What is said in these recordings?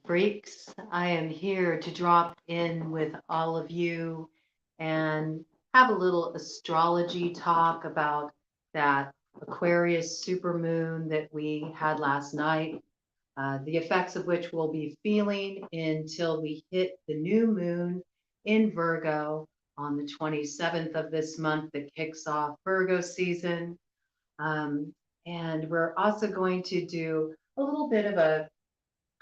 freaks. I am here to drop in with all of you and have a little astrology talk about that Aquarius supermoon that we had last night, the effects of which we'll be feeling until we hit the new moon in Virgo on the 27th of this month that kicks off Virgo season. Um, and we're also going to do a little bit of a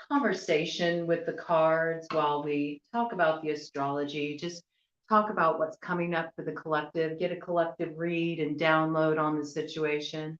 conversation with the cards while we talk about the astrology, just talk about what's coming up for the collective, get a collective read and download on the situation,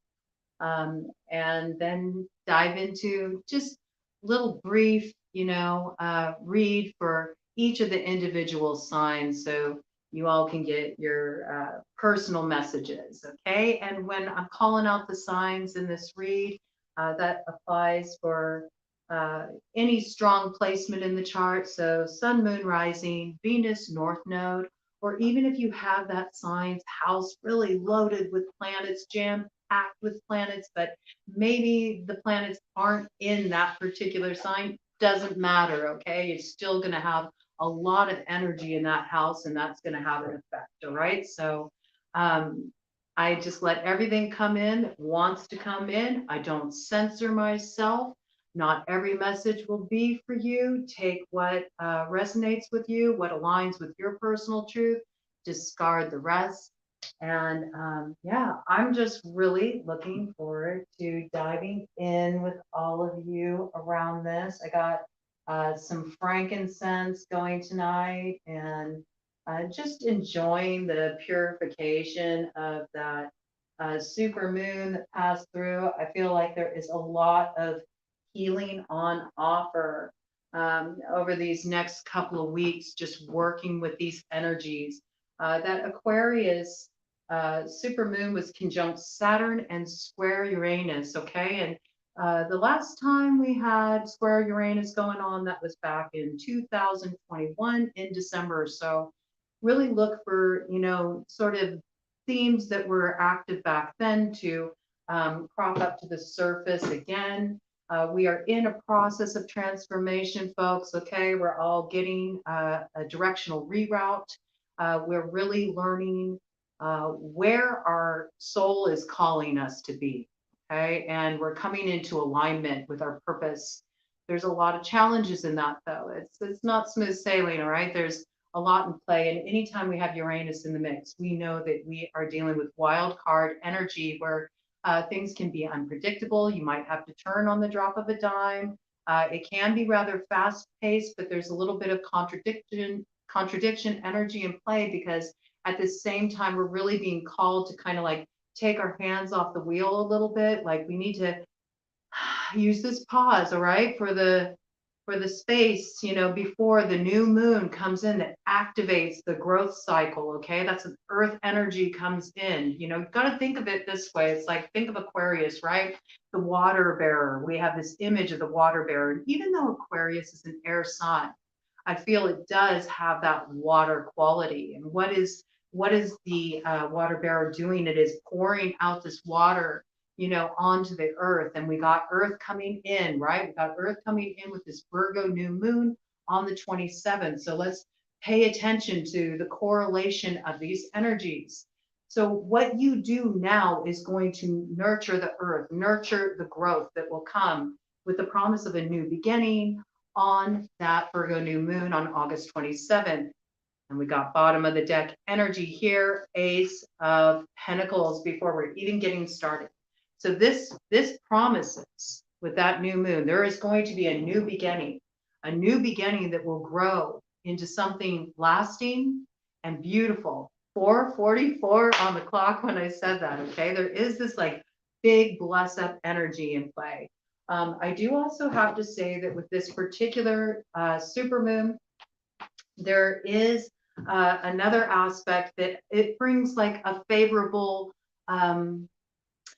and then dive into just little brief, read for each of the individual signs so you all can get your personal messages, okay? And when I'm calling out the signs in this read, that applies for uh, any strong placement in the chart. So sun, moon, rising, Venus, north node, or even if you have that sign's house really loaded with planets, jam packed with planets, but maybe the planets aren't in that particular sign, doesn't matter, okay? You're still going to have a lot of energy in that house, and that's going to have an effect, all right? So um, I just let everything come in that wants to come in. I don't censor myself. Not every message will be for you. Take what resonates with you, what aligns with your personal truth, discard the rest. And yeah, I'm just really looking forward to diving in with all of you around this. I got some frankincense going tonight and just enjoying the purification of that super moon that passed through. I feel like there is a lot of healing on offer over these next couple of weeks, just working with these energies. That Aquarius supermoon was conjunct Saturn and square Uranus, okay? And the last time we had square Uranus going on, that was back in 2021 in December. So really look for, sort of themes that were active back then to crop up to the surface again. We are in a process of transformation, folks. Okay, we're all getting a directional reroute. We're really learning where our soul is calling us to be. Okay, and we're coming into alignment with our purpose. There's a lot of challenges in that, though. It's not smooth sailing. All right, there's a lot in play, and anytime we have Uranus in the mix, we know that we are dealing with wild card energy where things can be unpredictable. You might have to turn on the drop of a dime. It can be rather fast paced, but there's a little bit of contradiction energy in play because at the same time, we're really being called to kind of like take our hands off the wheel a little bit. Like we need to use this pause, all right, for the space, before the new moon comes in that activates the growth cycle. Okay, that's an earth energy comes in. You've got to think of it this way. It's like, think of Aquarius, right? The water bearer. We have this image of the water bearer, and even though Aquarius is an air sign, I feel it does have that water quality. And what is the water bearer doing? It is pouring out this water, onto the earth. And we got earth coming in, right? We got earth coming in with this Virgo new moon on the 27th. So let's pay attention to the correlation of these energies. So what you do now is going to nurture the earth, nurture the growth that will come with the promise of a new beginning on that Virgo new moon on August 27th. And we got bottom of the deck energy here, Ace of Pentacles before we're even getting started. So this promises with that new moon, there is going to be a new beginning that will grow into something lasting and beautiful. 4:44 on the clock when I said that, okay? There is this like big bless up energy in play. I do also have to say that with this particular supermoon, there is another aspect that it brings like a favorable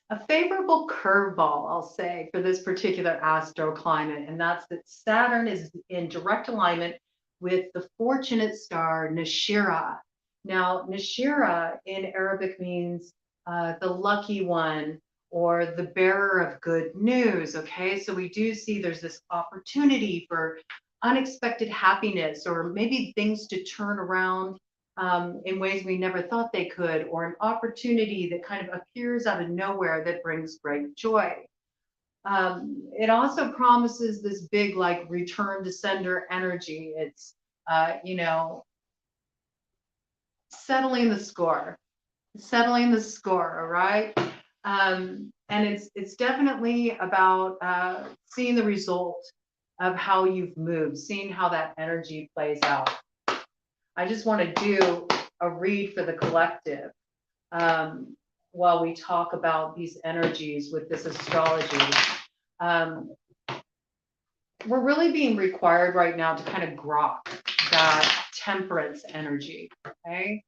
curveball, I'll say, for this particular astroclimate, and that's that Saturn is in direct alignment with the fortunate star Nashira. Now, Nashira in Arabic means the lucky one, or the bearer of good news. Okay, so we do see there's this opportunity for unexpected happiness, or maybe things to turn around in ways we never thought they could, or an opportunity that kind of appears out of nowhere that brings great joy. It also promises this big, like, return to sender energy. It's, you know, settling the score, settling the score, all right? And it's definitely about seeing the result of how you've moved, seeing how that energy plays out. I just want to do a read for the collective while we talk about these energies with this astrology. We're really being required right now to kind of grok that temperance energy, okay?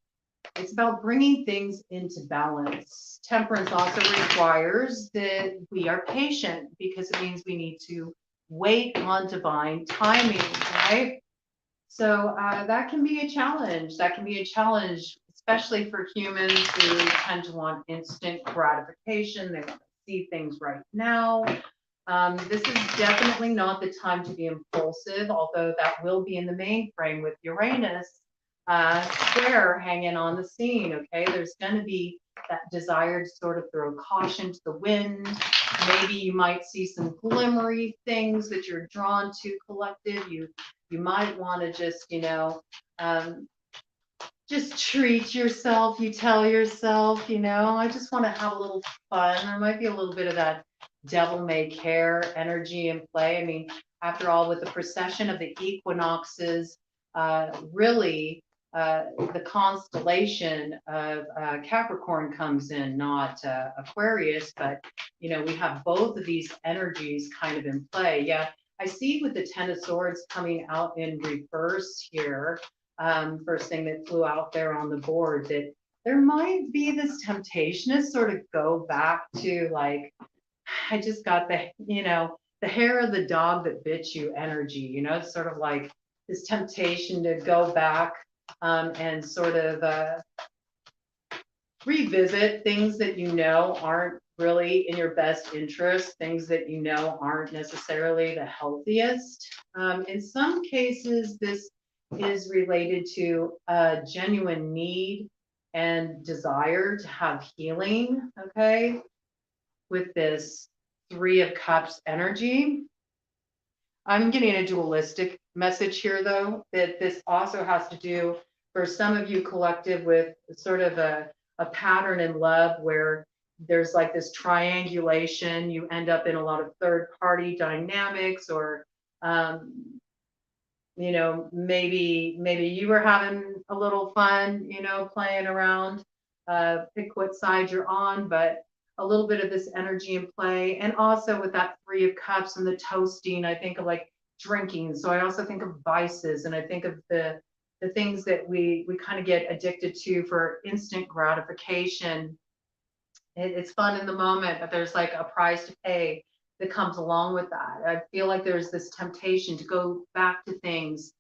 It's about bringing things into balance. Temperance also requires that we are patient, because it means we need to wait on divine timing, right? So that can be a challenge. That can be a challenge, especially for humans who tend to want instant gratification. They want to see things right now. This is definitely not the time to be impulsive, although that will be in the main frame with Uranus square hanging on the scene. Okay, there's going to be that desire to sort of throw caution to the wind. Maybe you might see some glimmery things that you're drawn to, collective. You might want to just, just treat yourself. You tell yourself, I just want to have a little fun. There might be a little bit of that devil may care energy in play. I mean, after all, with the precession of the equinoxes, really the constellation of Capricorn comes in, not Aquarius, but we have both of these energies kind of in play. Yeah, I see with the Ten of Swords coming out in reverse here, first thing that flew out there on the board, that there might be this temptation to sort of go back to, like, I just got the hair of the dog that bit you energy, it's sort of like this temptation to go back and sort of revisit things that aren't really in your best interest, things that aren't necessarily the healthiest. In some cases, this is related to a genuine need and desire to have healing, okay, with this Three of Cups energy. I'm getting a dualistic message here, though, that this also has to do, for some of you collective, with sort of a pattern in love where there's like this triangulation. You end up in a lot of third party dynamics, or maybe you were having a little fun, playing around, pick what side you're on, but a little bit of this energy in play. And also with that Three of Cups and the toasting, I think of like drinking. So I also think of vices, and I think of the things that we kind of get addicted to for instant gratification. It's fun in the moment, but there's like a price to pay that comes along with that. I feel like there's this temptation to go back to things,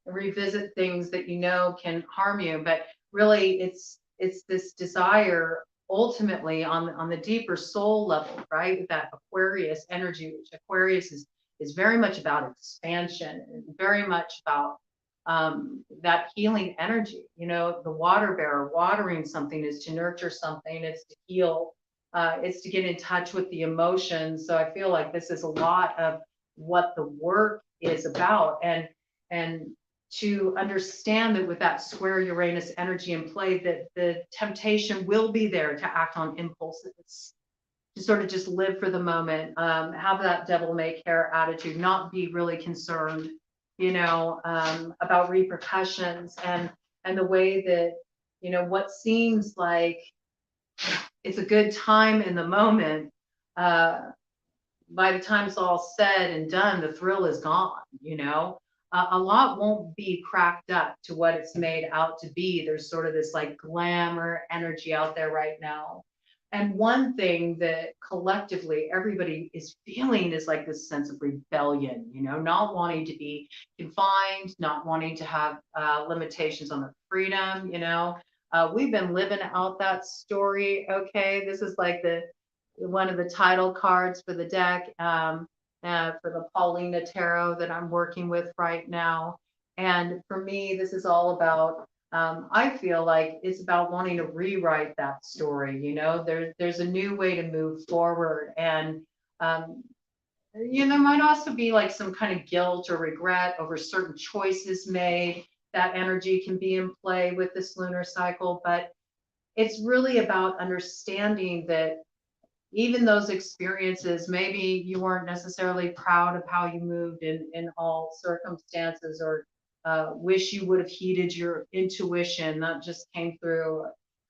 revisit things that can harm you, but really it's this desire ultimately on the deeper soul level, right? With that Aquarius energy, which Aquarius is very much about expansion and very much about that healing energy. The water bearer, watering something is to nurture something, it's to heal, it's to get in touch with the emotions. So I feel like this is a lot of what the work is about, and to understand that with that square Uranus energy in play, that the temptation will be there to act on impulses, to sort of just live for the moment, have that devil may care attitude, not be really concerned, about repercussions, and the way that, what seems like it's a good time in the moment, by the time it's all said and done, the thrill is gone. A lot won't be cracked up to what it's made out to be. There's sort of this like glamour energy out there right now. And one thing that collectively everybody is feeling is like this sense of rebellion, not wanting to be confined, not wanting to have limitations on their freedom. We've been living out that story. Okay, this is like the one of the title cards for the deck, for the Paulina Tarot that I'm working with right now. And for me, this is all about, I feel like it's about wanting to rewrite that story. You know, there's a new way to move forward. And, there might also be like some kind of guilt or regret over certain choices made. That energy can be in play with this lunar cycle, but it's really about understanding that even those experiences, maybe you weren't necessarily proud of how you moved in all circumstances, or wish you would have heeded your intuition, not just came through,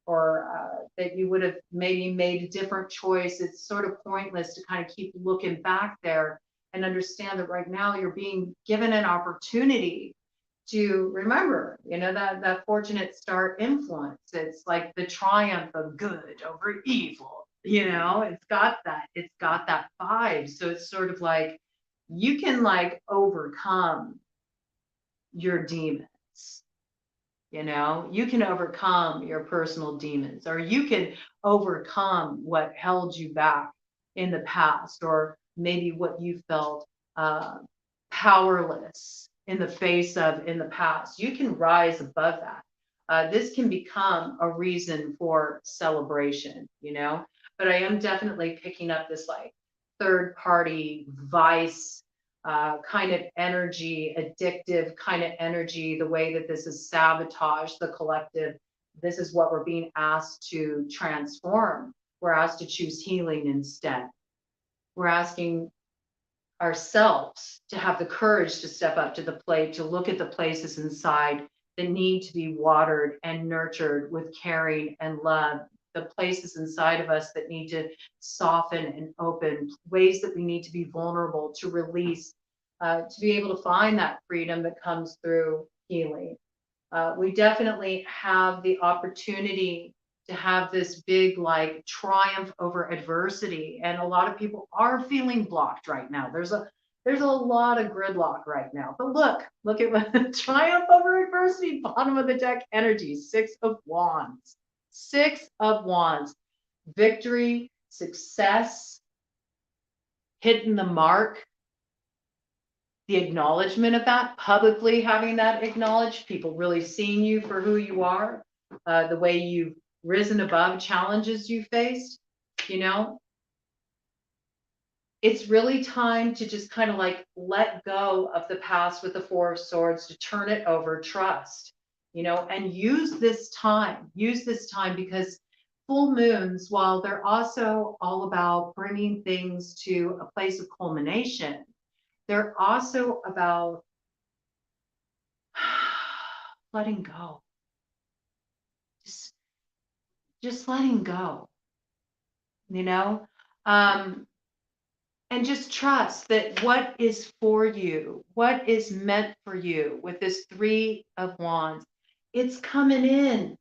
or that you would have maybe made a different choice. It's sort of pointless to kind of keep looking back there, and understand that right now you're being given an opportunity to remember, that fortunate star influence. It's like the triumph of good over evil. It's got that vibe. So it's sort of like you can like overcome your demons. You can overcome your personal demons, or you can overcome what held you back in the past, or maybe what you felt powerless in the face of in the past. You can rise above that. This can become a reason for celebration, but I am definitely picking up this like third party vice kind of energy, addictive kind of energy, the way that this has sabotaged the collective. This is what we're being asked to transform. We're asked to choose healing instead. We're asking ourselves to have the courage to step up to the plate, to look at the places inside that need to be watered and nurtured with caring and love, the places inside of us that need to soften and open, ways that we need to be vulnerable, to release, to be able to find that freedom that comes through healing. We definitely have the opportunity to have this big like triumph over adversity, and a lot of people are feeling blocked right now. There's a lot of gridlock right now, but look at what triumph over adversity, bottom of the deck energy, 6 of Wands. 6 of Wands, victory, success, hitting the mark, the acknowledgement of that, publicly having that acknowledged, people really seeing you for who you are, the way you've risen above challenges you faced. It's really time to just kind of like let go of the past with the 4 of Swords, to turn it over, trust, and use this time because full moons, while they're also all about bringing things to a place of culmination, they're also about letting go. Just letting go, and just trust that what is for you, what is meant for you with this 3 of Wands, it's coming in.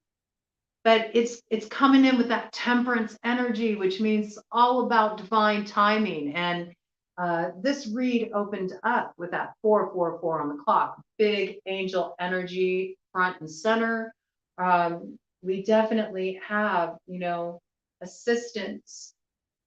But it's coming in with that temperance energy, which means all about divine timing. And this read opened up with that 444 on the clock, big angel energy front and center. We definitely have, assistance.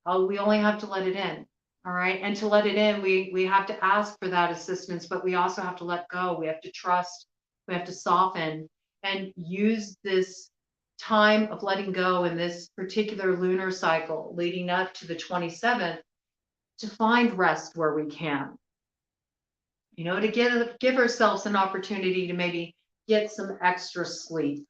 We only have to let it in. All right. And to let it in, we have to ask for that assistance, but we also have to let go. We have to trust. We have to soften and use this time of letting go in this particular lunar cycle leading up to the 27th to find rest where we can, to give ourselves an opportunity to maybe get some extra sleep,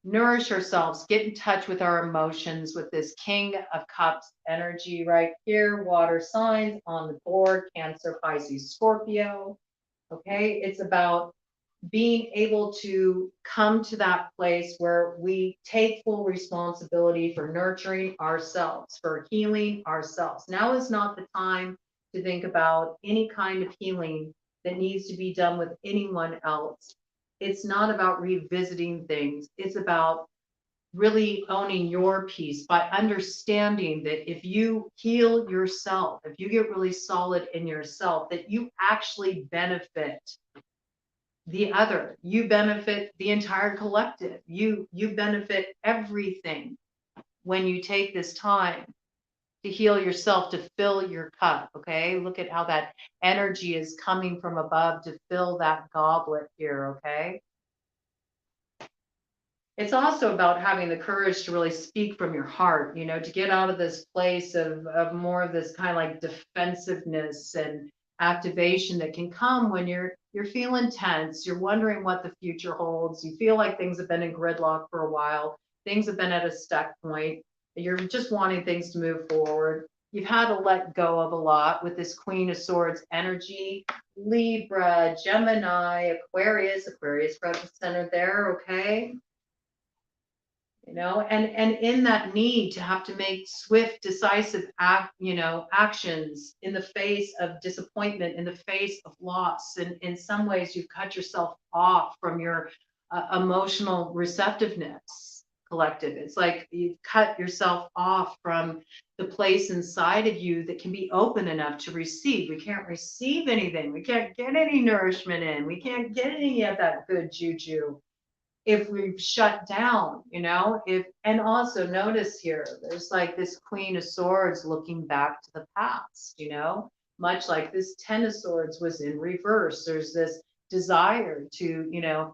nourish ourselves, get in touch with our emotions with this King of Cups energy right here. Water signs on the board, Cancer, Pisces, Scorpio. Okay. It's about being able to come to that place where we take full responsibility for nurturing ourselves, for healing ourselves. Now is not the time to think about any kind of healing that needs to be done with anyone else. It's not about revisiting things. It's about really owning your piece by understanding that if you heal yourself, if you get really solid in yourself, that you actually benefit the other, you benefit the entire collective, you benefit everything, when you take this time to heal yourself, to fill your cup. Okay. Look at how that energy is coming from above to fill that goblet here. Okay. It's also about having the courage to really speak from your heart, to get out of this place of more of this kind of like defensiveness and activation that can come when you're feeling tense, you're wondering what the future holds, you feel like things have been in gridlock for a while, things have been at a stuck point, you're just wanting things to move forward. You've had to let go of a lot with this Queen of Swords energy. Libra, Gemini, Aquarius front and center there, okay? And in that need to have to make swift, decisive actions in the face of disappointment, in the face of loss. And in some ways, you've cut yourself off from your emotional receptiveness, collective. It's like you've cut yourself off from the place inside of you that can be open enough to receive. We can't receive anything. We can't get any nourishment in. We can't get any of that good juju if we've shut down, and also notice here, there's like this Queen of Swords looking back to the past, much like this Ten of Swords was in reverse. There's this desire to,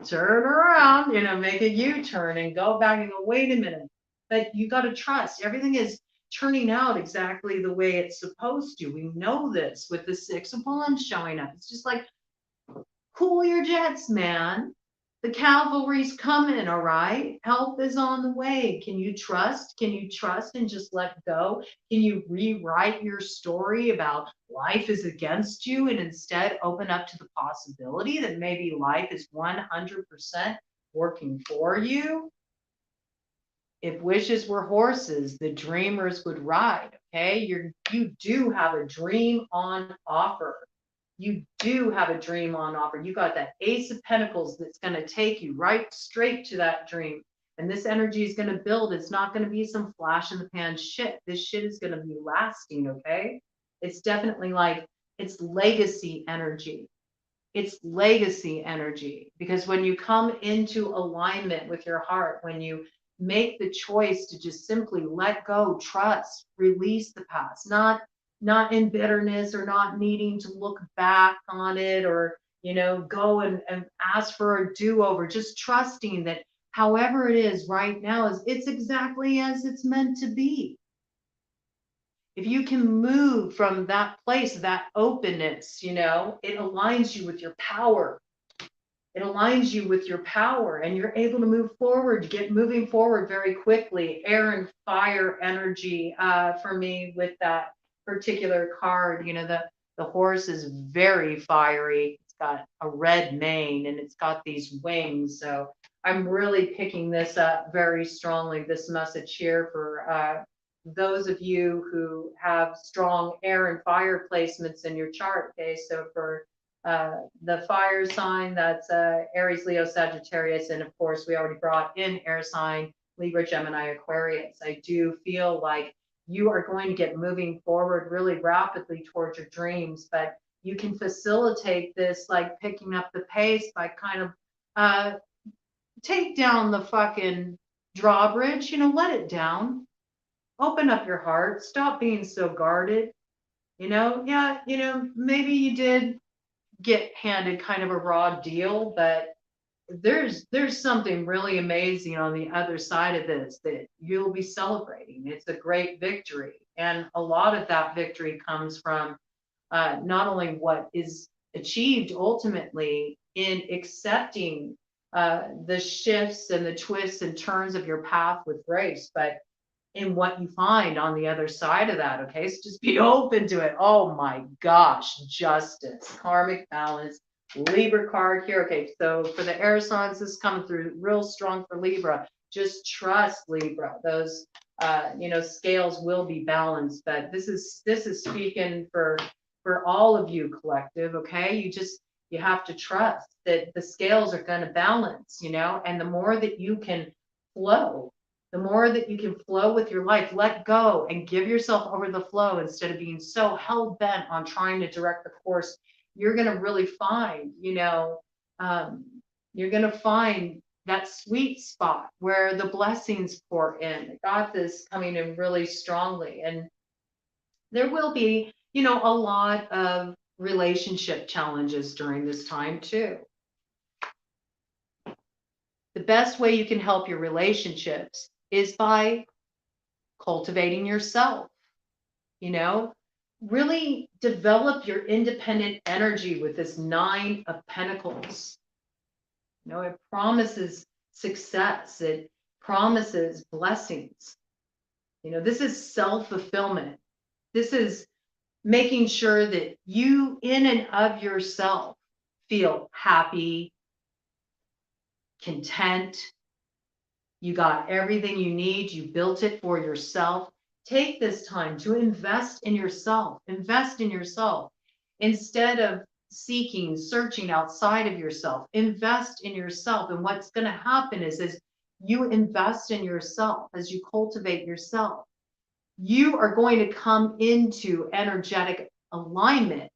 turn around, make a U-turn and go back and go, wait a minute. But you got to trust everything is turning out exactly the way it's supposed to. We know this with the Six of Wands showing up. It's just like, cool your jets, man. The cavalry's coming, all right? Help is on the way. Can you trust? Can you trust and just let go? Can you rewrite your story about life is against you and instead open up to the possibility that maybe life is 100% working for you? If wishes were horses, the dreamers would ride, okay? You do have a dream on offer. You do have a dream on offer. You got that Ace of Pentacles that's going to take you right straight to that dream. And this energy is going to build. It's not going to be some flash in the pan shit. This shit is going to be lasting, okay? It's definitely like, it's legacy energy. It's legacy energy. Because when you come into alignment with your heart, when you make the choice to just simply let go, trust, release the past, not in bitterness or not needing to look back on it or, go and ask for a do-over, just trusting that however it is right now it's exactly as it's meant to be. If you can move from that place, that openness, it aligns you with your power. It aligns you with your power and you're able to move forward, get moving forward very quickly. Air and fire energy for me with that particular card. The horse is very fiery. It's got a red mane and it's got these wings. So I'm really picking this up very strongly, this message here for those of you who have strong air and fire placements in your chart. Okay, so for the fire sign, that's Aries, Leo, Sagittarius, and of course we already brought in air sign, Libra, Gemini, Aquarius. I do feel like you are going to get moving forward really rapidly towards your dreams, but you can facilitate this like picking up the pace by kind of take down the fucking drawbridge, let it down, open up your heart, stop being so guarded, maybe you did get handed kind of a raw deal, but there's something really amazing on the other side of this that you'll be celebrating. It's a great victory, and a lot of that victory comes from not only what is achieved ultimately in accepting the shifts and the twists and turns of your path with grace, but in what you find on the other side of that. Okay, so just be open to it. Oh my gosh, justice, karmic balance, Libra card here. Okay, so for the air signs, this is coming through real strong for Libra. Just trust Libra. Those scales will be balanced, but this is speaking for all of you, collective. Okay, you have to trust that the scales are going to balance, and the more that you can flow, the more that you can flow with your life, let go and give yourself over the flow instead of being so hell-bent on trying to direct the course, you're going to really find, you're going to find that sweet spot where the blessings pour in. I got this coming in really strongly. And there will be, a lot of relationship challenges during this time too. The best way you can help your relationships is by cultivating yourself, really develop your independent energy with this 9 of Pentacles. It promises success. It promises blessings. This is self-fulfillment. This is making sure that you in and of yourself feel happy, content. You got everything you need. You built it for yourself. Take this time to invest in yourself. Invest in yourself instead of searching outside of yourself. Invest in yourself. And what's going to happen is as you invest in yourself, as you cultivate yourself, you are going to come into energetic alignment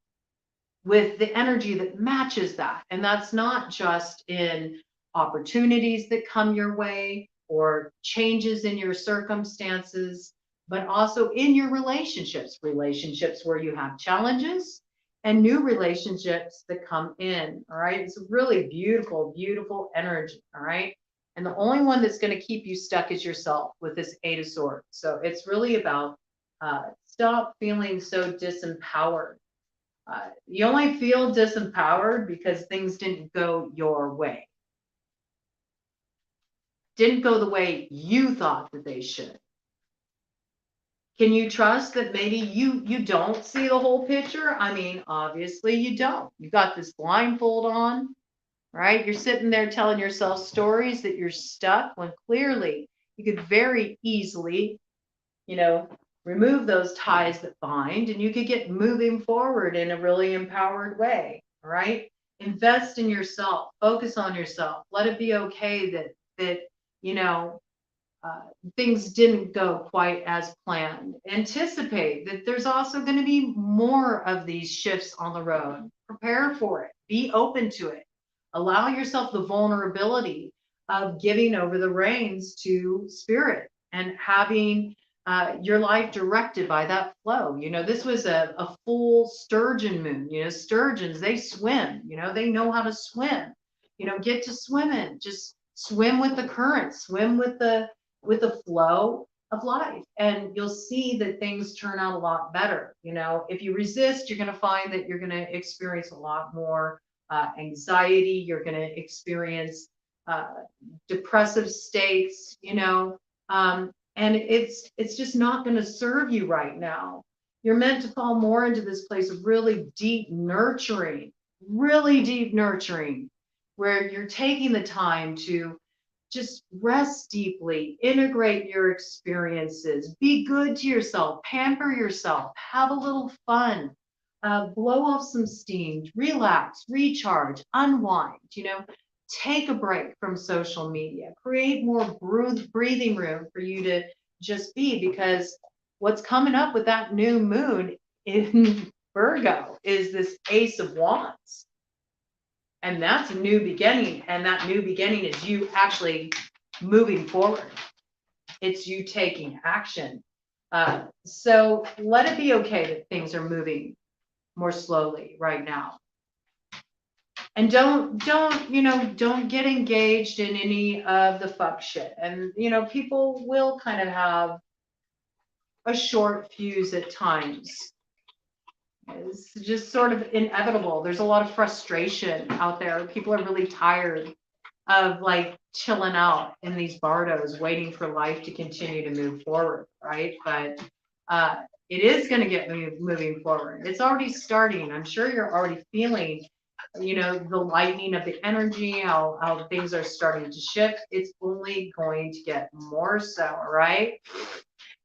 with the energy that matches that. And that's not just in opportunities that come your way or changes in your circumstances, but also in your relationships where you have challenges and new relationships that come in. All right. It's a really beautiful, beautiful energy. All right. And the only one that's going to keep you stuck is yourself with this 8 of Swords. So it's really about stop feeling so disempowered. You only feel disempowered because things didn't go your way. Didn't go the way you thought that they should. Can you trust that maybe you don't see the whole picture? I mean, obviously you don't. You got this blindfold on, right? You're sitting there telling yourself stories that you're stuck when clearly you could very easily, remove those ties that bind and you could get moving forward in a really empowered way. All right. Invest in yourself, focus on yourself. Let it be okay that things didn't go quite as planned. Anticipate that there's also going to be more of these shifts on the road. Prepare for it. Be open to it. Allow yourself the vulnerability of giving over the reins to spirit and having your life directed by that flow. This was a full sturgeon moon. Sturgeons, they swim, they know how to swim. Get to swimming. Just swim with the current, swim with the flow of life, and you'll see that things turn out a lot better. If you resist, you're going to find that you're going to experience a lot more anxiety. You're going to experience depressive states, and it's just not going to serve you right now. You're meant to fall more into this place of really deep nurturing, where you're taking the time to just rest deeply, integrate your experiences, be good to yourself, pamper yourself, have a little fun, blow off some steam, relax, recharge, unwind, take a break from social media, create more breathing room for you to just be, because what's coming up with that new moon in Virgo is this Ace of Wands. And that's a new beginning. And that new beginning is you actually moving forward. It's you taking action. So let it be okay that things are moving more slowly right now. And don't get engaged in any of the fuck shit. And, people will kind of have a short fuse at times. It's just sort of inevitable. There's a lot of frustration out there. People are really tired of chilling out in these bardos, waiting for life to continue to move forward, right? But it is going to get moving forward. It's already starting. I'm sure you're already feeling, the lightening of the energy, how things are starting to shift. It's only going to get more so, right?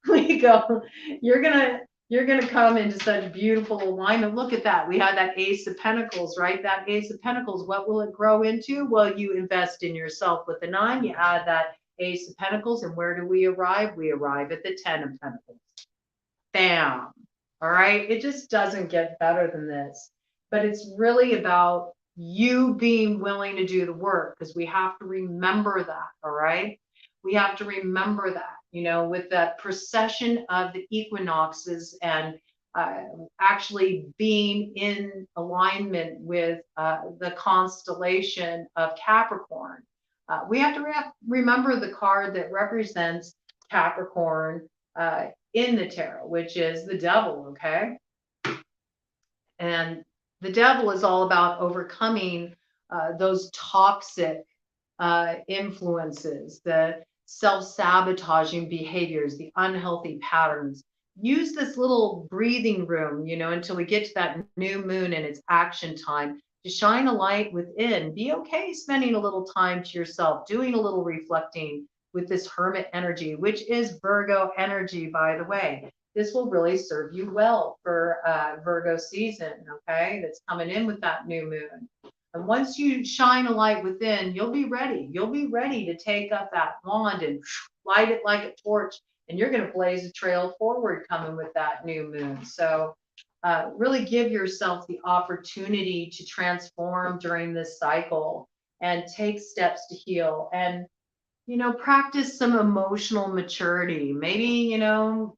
We go, you're gonna come into such beautiful alignment. Look at that. We had that Ace of Pentacles, right? That Ace of Pentacles, what will it grow into? Well, you invest in yourself with the 9, you add that Ace of Pentacles, and where do we arrive? We arrive at the 10 of Pentacles. Bam. All right. It just doesn't get better than this. But it's really about you being willing to do the work, because we have to remember that, all right? We have to remember that, with that precession of the equinoxes and uh, actually being in alignment with the constellation of Capricorn. We have to remember the card that represents Capricorn in the tarot, which is the devil, okay? And the devil is all about overcoming those toxic influences, the self-sabotaging behaviors, the unhealthy patterns. Use this little breathing room, until we get to that new moon and it's action time, to shine a light within. Be okay spending a little time to yourself, doing a little reflecting with this hermit energy, which is Virgo energy, by the way. This will really serve you well for Virgo season, okay? That's coming in with that new moon. And once you shine a light within, you'll be ready. You'll be ready to take up that wand and light it like a torch. And you're going to blaze a trail forward coming with that new moon. So really give yourself the opportunity to transform during this cycle and take steps to heal. And practice some emotional maturity. Maybe,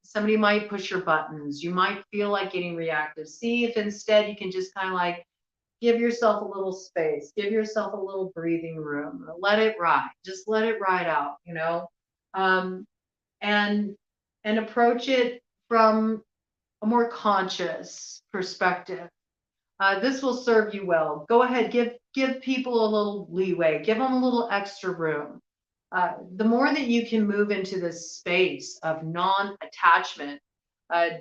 somebody might push your buttons. You might feel like getting reactive. See if instead you can just kind of like give yourself a little space, give yourself a little breathing room, let it ride, just let it ride out, um, and approach it from a more conscious perspective. This will serve you well. Go ahead, give people a little leeway, give them a little extra room. The more that you can move into this space of non-attachment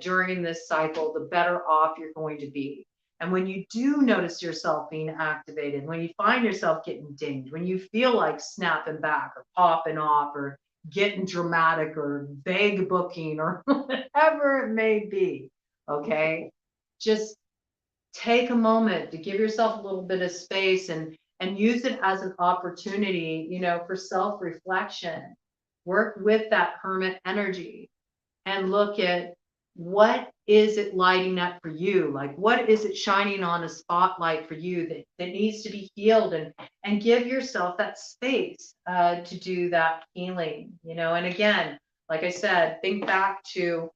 during this cycle, the better off you're going to be. And when you do notice yourself being activated, when you find yourself getting dinged, when you feel like snapping back or popping off or getting dramatic or vague booking or whatever it may be, okay, just take a moment to give yourself a little bit of space and use it as an opportunity, for self-reflection. Work with that hermit energy and look at what is it lighting up for you? Like, what is it shining on a spotlight for you that needs to be healed, and give yourself that space to do that healing, and again, like I said, think back to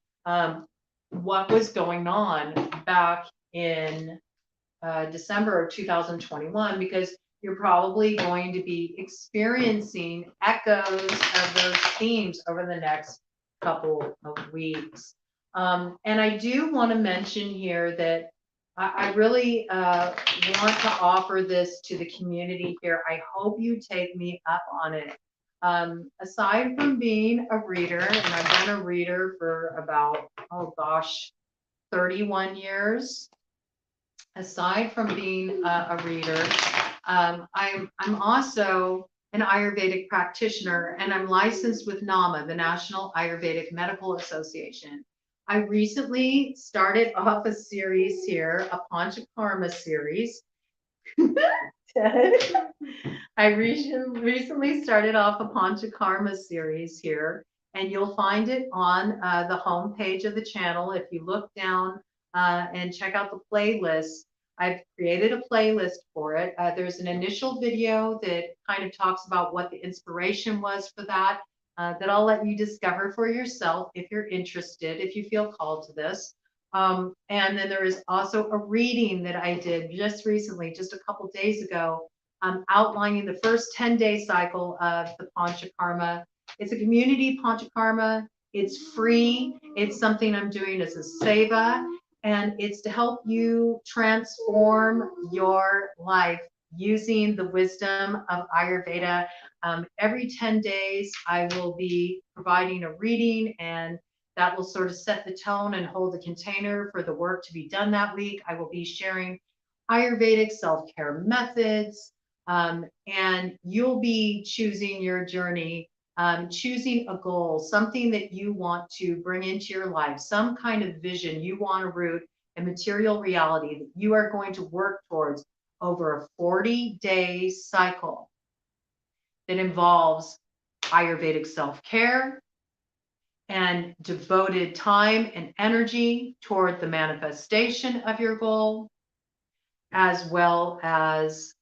what was going on back in December of 2021, because you're probably going to be experiencing echoes of those themes over the next couple of weeks. And I do want to mention here that I really want to offer this to the community here. I hope you take me up on it. Aside from being a reader, and I've been a reader for about, 31 years. Aside from being a reader, I'm also an Ayurvedic practitioner, and I'm licensed with NAMA, the National Ayurvedic Medical Association. I recently started off a series here, a Panchakarma series. I recently started off a Panchakarma series here, and you'll find it on the home page of the channel. If you look down and check out the playlist, I've created a playlist for it. There's an initial video that kind of talks about what the inspiration was for that I'll let you discover for yourself if you're interested, if you feel called to this. And then there is also a reading that I did just recently, just a couple days ago, outlining the first 10-day cycle of the Panchakarma. It's a community Panchakarma. It's free. It's something I'm doing as a seva, and it's to help you transform your life using the wisdom of Ayurveda. Every 10 days, I will be providing a reading, and that will sort of set the tone and hold the container for the work to be done that week. I will be sharing Ayurvedic self-care methods, and you'll be choosing your journey, choosing a goal, something that you want to bring into your life, some kind of vision you want to root in material reality that you are going to work towards over a 40-day cycle that involves Ayurvedic self-care and devoted time and energy toward the manifestation of your goal, as well as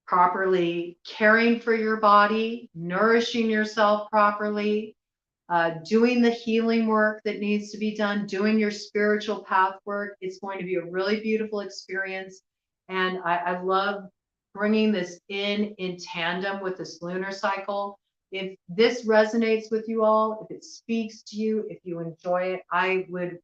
properly caring for your body, nourishing yourself properly, doing the healing work that needs to be done, doing your spiritual path work. It's going to be a really beautiful experience. And I love bringing this in tandem with this lunar cycle. If this resonates with you all, if it speaks to you, if you enjoy it, I would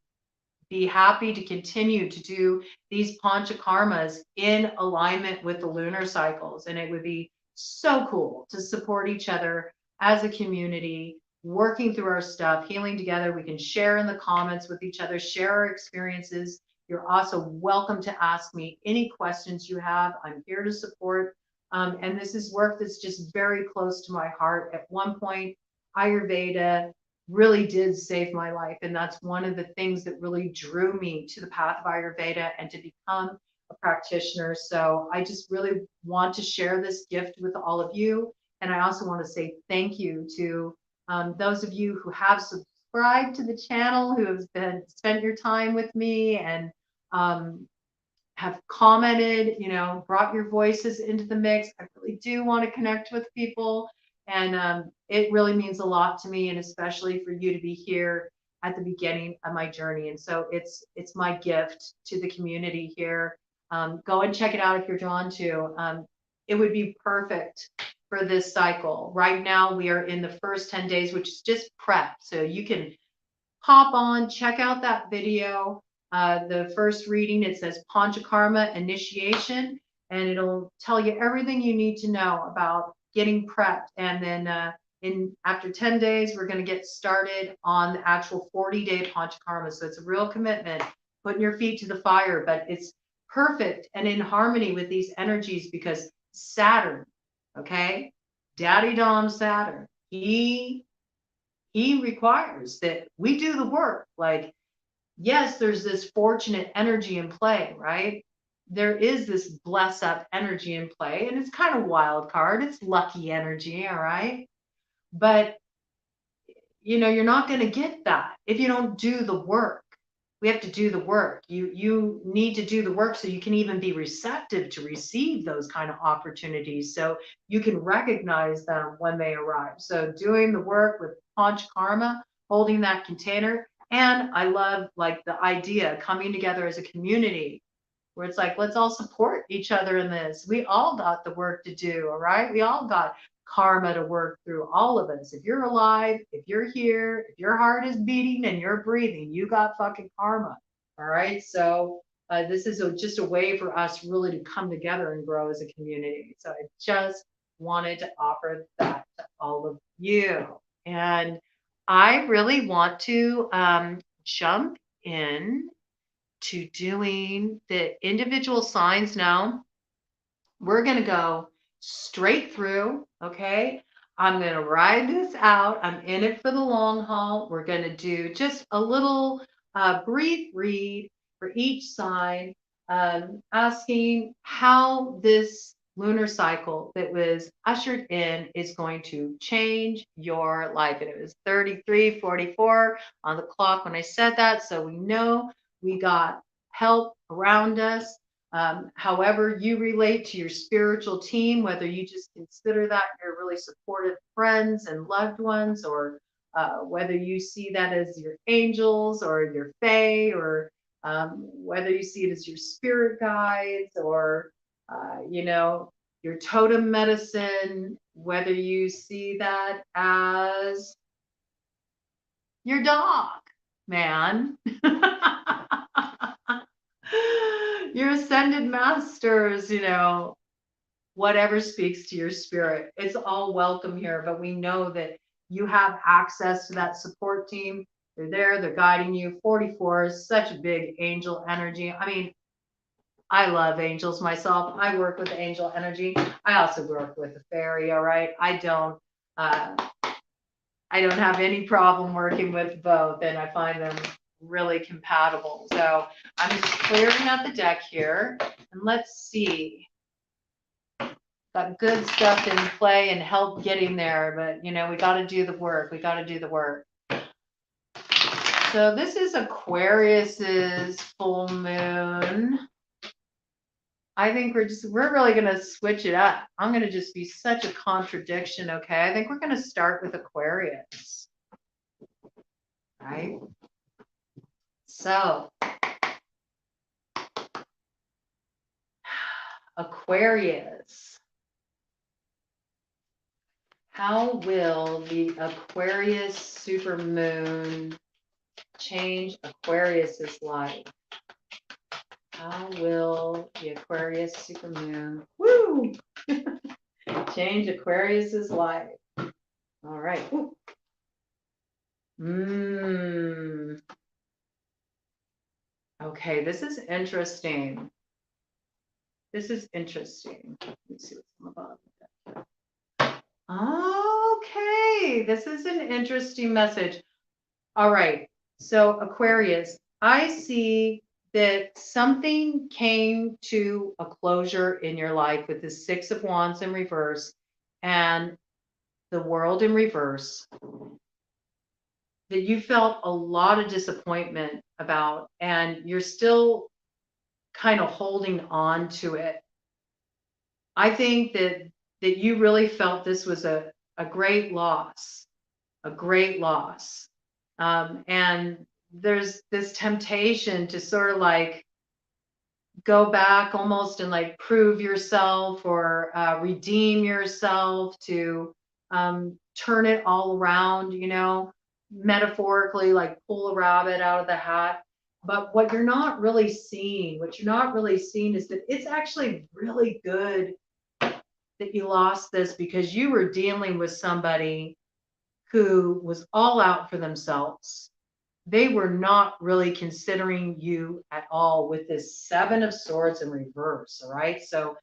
be happy to continue to do these panchakarmas in alignment with the lunar cycles. And it would be so cool to support each other as a community, working through our stuff, healing together. We can share in the comments with each other, share our experiences. You're also welcome to ask me any questions you have. I'm here to support. And this is work that's just very close to my heart. At one point, Ayurveda really did save my life. And that's one of the things that really drew me to the path of Ayurveda and to become a practitioner. So I just really want to share this gift with all of you. And I also want to say thank you to those of you who have subscribed to the channel, who have spent your time with me and have commented, brought your voices into the mix. I really do want to connect with people. And it really means a lot to me, and especially for you to be here at the beginning of my journey. And so it's my gift to the community here. Go and check it out if you're drawn to. It would be perfect for this cycle. Right now, we are in the first 10 days, which is just prep. So you can hop on, check out that video. The first reading, it says Panchakarma Initiation, and it'll tell you everything you need to know about getting prepped. And then after 10 days, we're going to get started on the actual 40-day Panchakarma. So it's a real commitment, putting your feet to the fire, but it's perfect and in harmony with these energies because Saturn, okay, Daddy Dom Saturn, he requires that we do the work. Like, yes, there's this fortunate energy in play, right? There is this bless up energy in play, and it's kind of wild card. It's lucky energy, all right? But, you're not going to get that if you don't do the work. We have to do the work. You need to do the work so you can even be receptive to receive those kind of opportunities, so you can recognize them when they arrive. So doing the work with Panchakarma, holding that container. And I love like the idea coming together as a community where it's like, let's all support each other in this. We all got the work to do, all right? We all got karma to work through, all of us. If you're alive, if you're here, if your heart is beating and you're breathing, you got fucking karma, all right? So this is just a way for us really to come together and grow as a community. So I just wanted to offer that to all of you. And I really want to jump in to doing the individual signs now. We're going to go straight through, okay? I'm going to ride this out. I'm in it for the long haul. We're going to do just a little brief read for each sign, asking how this lunar cycle that was ushered in is going to change your life. And it was 33:44 on the clock when I said that. So we know we got help around us. However you relate to your spiritual team, whether you just consider that your really supportive friends and loved ones, or whether you see that as your angels or your fae, or whether you see it as your spirit guides, or your totem medicine, whether you see that as your dog, man. Your ascended masters, whatever speaks to your spirit, it's all welcome here. But we know that you have access to that support team. They're there, they're guiding you. 44 is such a big angel energy. I mean, I love angels myself. I work with angel energy. I also work with the fairy, all right? I don't have any problem working with both, and I find them really compatible. So I'm just clearing out the deck here, and let's see. Got good stuff in play and help getting there, but we got to do the work. We got to do the work. So this is Aquarius's full moon. I think we're really going to switch it up. I'm going to just be such a contradiction. Okay. I think we're going to start with Aquarius. Right. So Aquarius. How will the Aquarius supermoon change Aquarius's life? How will the Aquarius supermoon change Aquarius's life? All right. Okay, this is interesting. This is interesting. Let's see what's on the bottom. Okay, this is an interesting message. All right, so Aquarius, I see that something came to a closure in your life with the Six of Wands in reverse and the World in reverse, that you felt a lot of disappointment about, and you're still kind of holding on to it. I think that you really felt this was a great loss, a great loss. And there's this temptation to sort of like go back almost and like prove yourself or redeem yourself, to turn it all around, you know, metaphorically, like pull a rabbit out of the hat. But what you're not really seeing, is that it's actually really good that you lost this, because you were dealing with somebody who was all out for themselves. They were not really considering you at all with this Seven of Swords in reverse. All right. So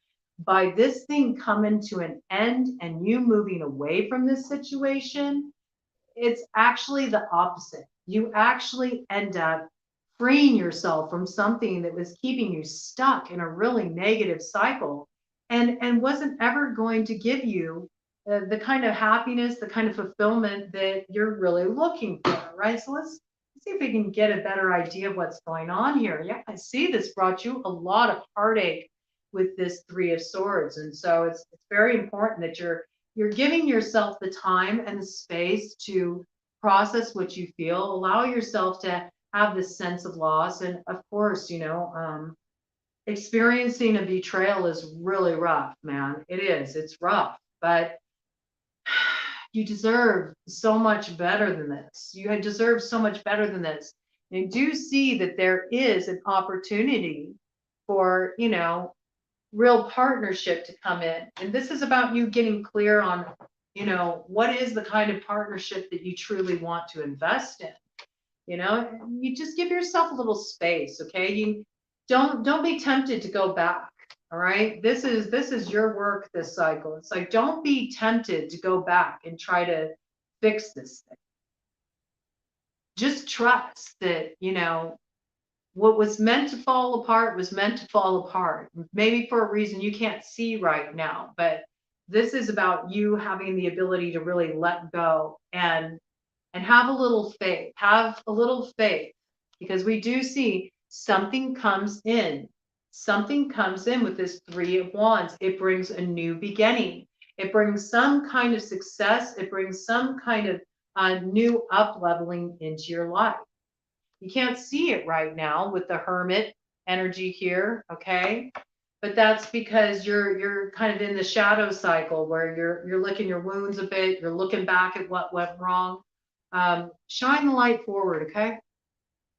by this thing coming to an end and you moving away from this situation, it's actually the opposite. You actually end up freeing yourself from something that was keeping you stuck in a really negative cycle, and wasn't ever going to give you the kind of happiness, the kind of fulfillment that you're really looking for, right? So let's see if we can get a better idea of what's going on here. Yeah, I see this brought you a lot of heartache with this Three of Swords, and so it's very important that you're giving yourself the time and the space to process what you feel, allow yourself to have this sense of loss. And of course, you know, experiencing a betrayal is really rough, man. It is, it's rough, but you deserve so much better than this. You deserve so much better than this. And do see that there is an opportunity for, you know, real partnership to come in. And this is about you getting clear on, you know, what is the kind of partnership that you truly want to invest in. You know, you just give yourself a little space, okay? You don't be tempted to go back. All right. This is your work this cycle. It's like, don't be tempted to go back and try to fix this thing. Just trust that, you know, what was meant to fall apart was meant to fall apart, maybe for a reason you can't see right now. But this is about you having the ability to really let go and have a little faith. Have a little faith, because we do see something comes in. Something comes in with this Three of Wands. It brings a new beginning. It brings some kind of success. It brings some kind of new up leveling into your life. You can't see it right now with the Hermit energy here, okay? But that's because you're kind of in the shadow cycle where you're licking your wounds a bit. You're looking back at what went wrong. Shine the light forward, okay?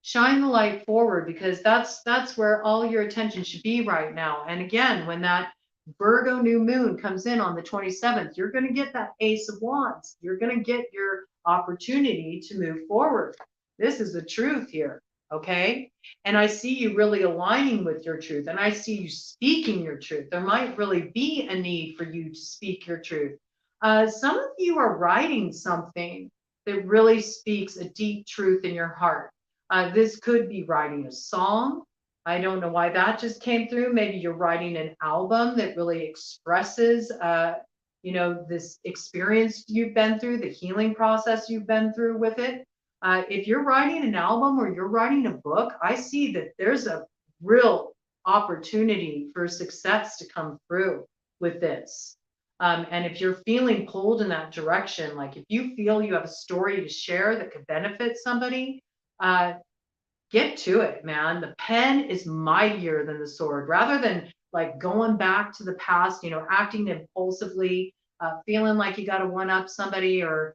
Shine the light forward, because that's where all your attention should be right now. And again, when that Virgo new moon comes in on the 27th, you're going to get that Ace of Wands. You're going to get your opportunity to move forward. This is the truth here, okay? And I see you really aligning with your truth, and I see you speaking your truth. There might really be a need for you to speak your truth. Some of you are writing something that really speaks a deep truth in your heart. This could be writing a song. I don't know why that just came through. Maybe you're writing an album that really expresses, you know, this experience you've been through, the healing process you've been through with it. If you're writing an album or you're writing a book, I see that there's a real opportunity for success to come through with this. And if you're feeling pulled in that direction, like if you feel you have a story to share that could benefit somebody, uh, get to it, man. The pen is mightier than the sword. Rather than like going back to the past, acting impulsively, feeling like you got to one up somebody or,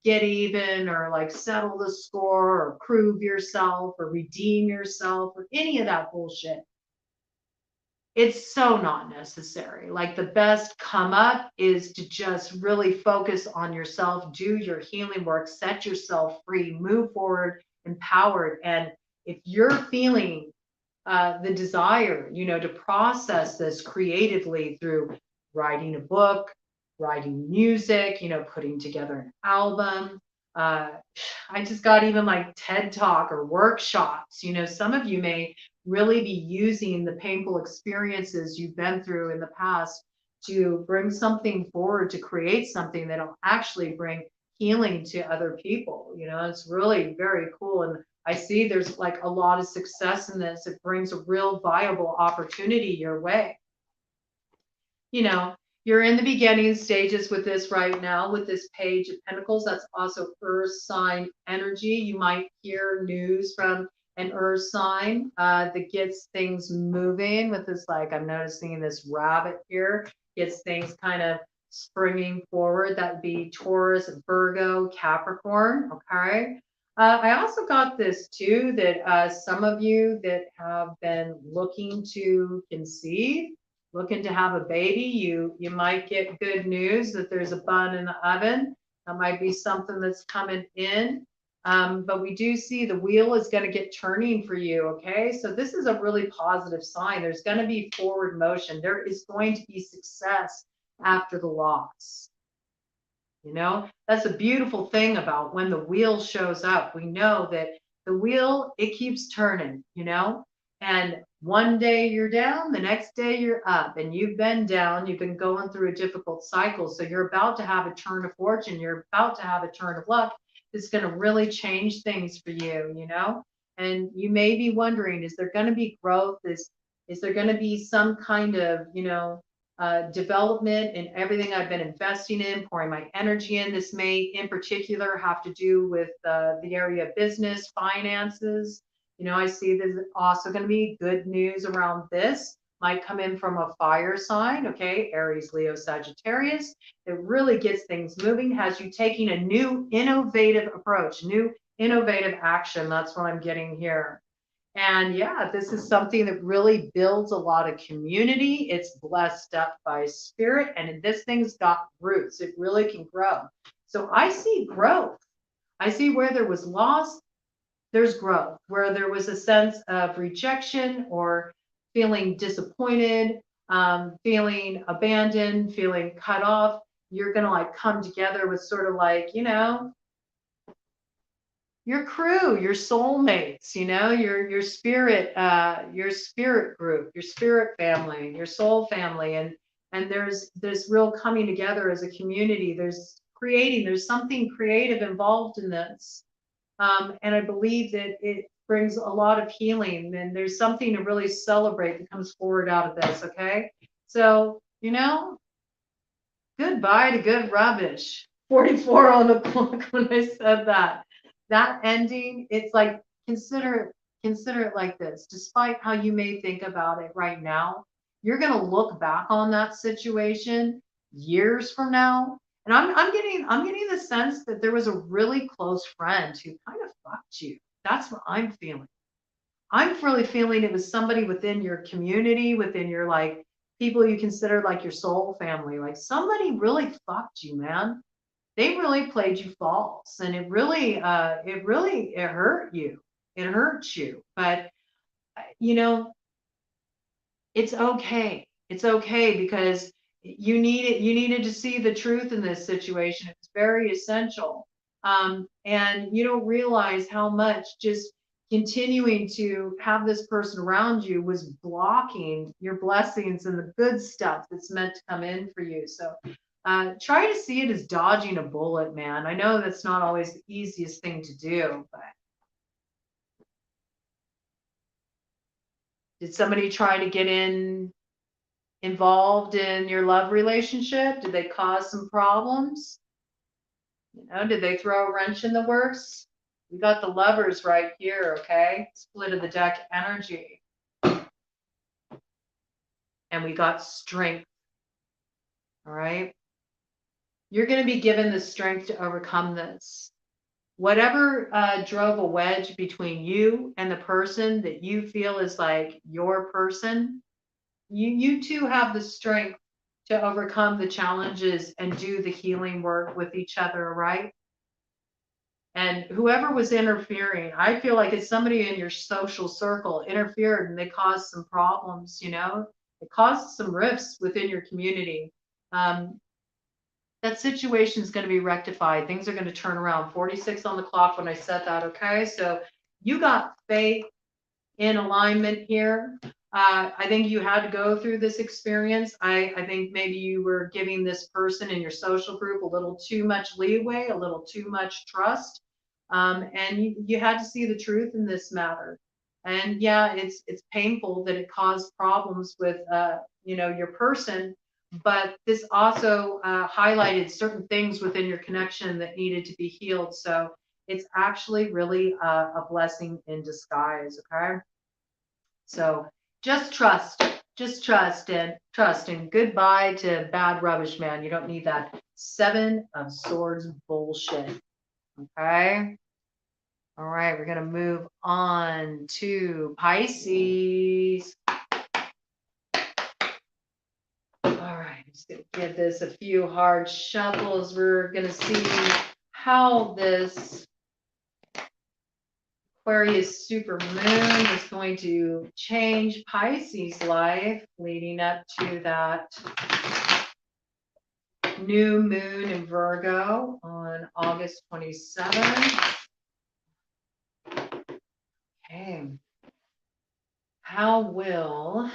get even or like settle the score or prove yourself or redeem yourself or any of that bullshit. It's so not necessary. Like the best come up is to just really focus on yourself, do your healing work, set yourself free, move forward, empowered. And if you're feeling the desire, to process this creatively through writing a book, writing music, putting together an album. Uh, I just got even like TED Talk or workshops. Some of you may really be using the painful experiences you've been through in the past to bring something forward, to create something that'll actually bring healing to other people. It's really very cool. And I see there's like a lot of success in this. It brings a real viable opportunity your way. You're in the beginning stages with this right now, with this Page of Pentacles. That's also Earth sign energy. You might hear news from an Earth sign that gets things moving with this, like I'm noticing this rabbit here, gets things kind of springing forward. That would be Taurus, Virgo, Capricorn, okay? I also got this too, that some of you that have been looking to conceive, looking to have a baby, you might get good news that there's a bun in the oven. That might be something that's coming in. But we do see the wheel is going to get turning for you, okay? So this is a really positive sign. There's going to be forward motion. There is going to be success after the loss. That's a beautiful thing about when the wheel shows up. We know that the wheel, it keeps turning, and one day you're down, the next day you're up, and you've been down, you've been going through a difficult cycle. So you're about to have a turn of fortune. You're about to have a turn of luck. It's going to really change things for you, and you may be wondering, is there going to be growth? Is there going to be some kind of, development in everything I've been investing in, pouring my energy in? This may in particular have to do with the area of business, finances. I see there's also going to be good news around this. Might come in from a fire sign, okay? Aries, Leo, Sagittarius. It really gets things moving, has you taking a new innovative approach, new innovative action. That's what I'm getting here. And yeah, this is something that really builds a lot of community. It's blessed up by spirit, and this thing's got roots. It really can grow. So I see growth. I see where there was loss, there's growth. Where there was a sense of rejection or feeling disappointed, feeling abandoned, feeling cut off, you're going to like come together with sort of like, your crew, your soulmates, your spirit group, your spirit family, your soul family. And there's real coming together as a community. There's something creative involved in this. And I believe that it brings a lot of healing, and there's something to really celebrate that comes forward out of this. Okay. So, goodbye to good rubbish. 44 on the clock when I said that. That ending, it's like, consider it like this. Despite how you may think about it right now, you're going to look back on that situation years from now. And I'm getting the sense that there was a really close friend who kind of fucked you. That's what I'm feeling. I'm really feeling it was somebody within your community, within your like people you consider like your soul family. Like somebody really fucked you, man. They really played you false, and it hurt you. It hurts you, but it's okay. It's okay because you needed to see the truth in this situation. It's very essential. And you don't realize how much just continuing to have this person around you was blocking your blessings and the good stuff that's meant to come in for you. So try to see it as dodging a bullet, man. I know that's not always the easiest thing to do, but Did somebody try to get involved in your love relationship? Did they cause some problems? You know, did they throw a wrench in the works? We got the Lovers right here, okay? Split of the deck energy. And we got Strength, all right? You're going to be given the strength to overcome this. Whatever drove a wedge between you and the person that you feel is like your person, you two have the strength to overcome the challenges and do the healing work with each other, right? And whoever was interfering, I feel like it's somebody in your social circle interfered and they caused some problems, you know, it caused some rifts within your community. That situation is going to be rectified. Things are going to turn around. 46 on the clock when I said that, okay? So you got faith in alignment here. I think you had to go through this experience. I think maybe you were giving this person in your social group a little too much leeway, a little too much trust. And you had to see the truth in this matter. And yeah, it's painful that it caused problems with your person, but this also highlighted certain things within your connection that needed to be healed. So it's actually really a blessing in disguise. Okay. So just trust and goodbye to bad rubbish, man. You don't need that 7 of Swords bullshit. Okay. All right. We're going to move on to Pisces. All right. I'm just going to give this a few hard shuffles. We're going to see how this Aquarius Supermoon is going to change Pisces' life leading up to that new moon in Virgo on August 27th. Okay. How will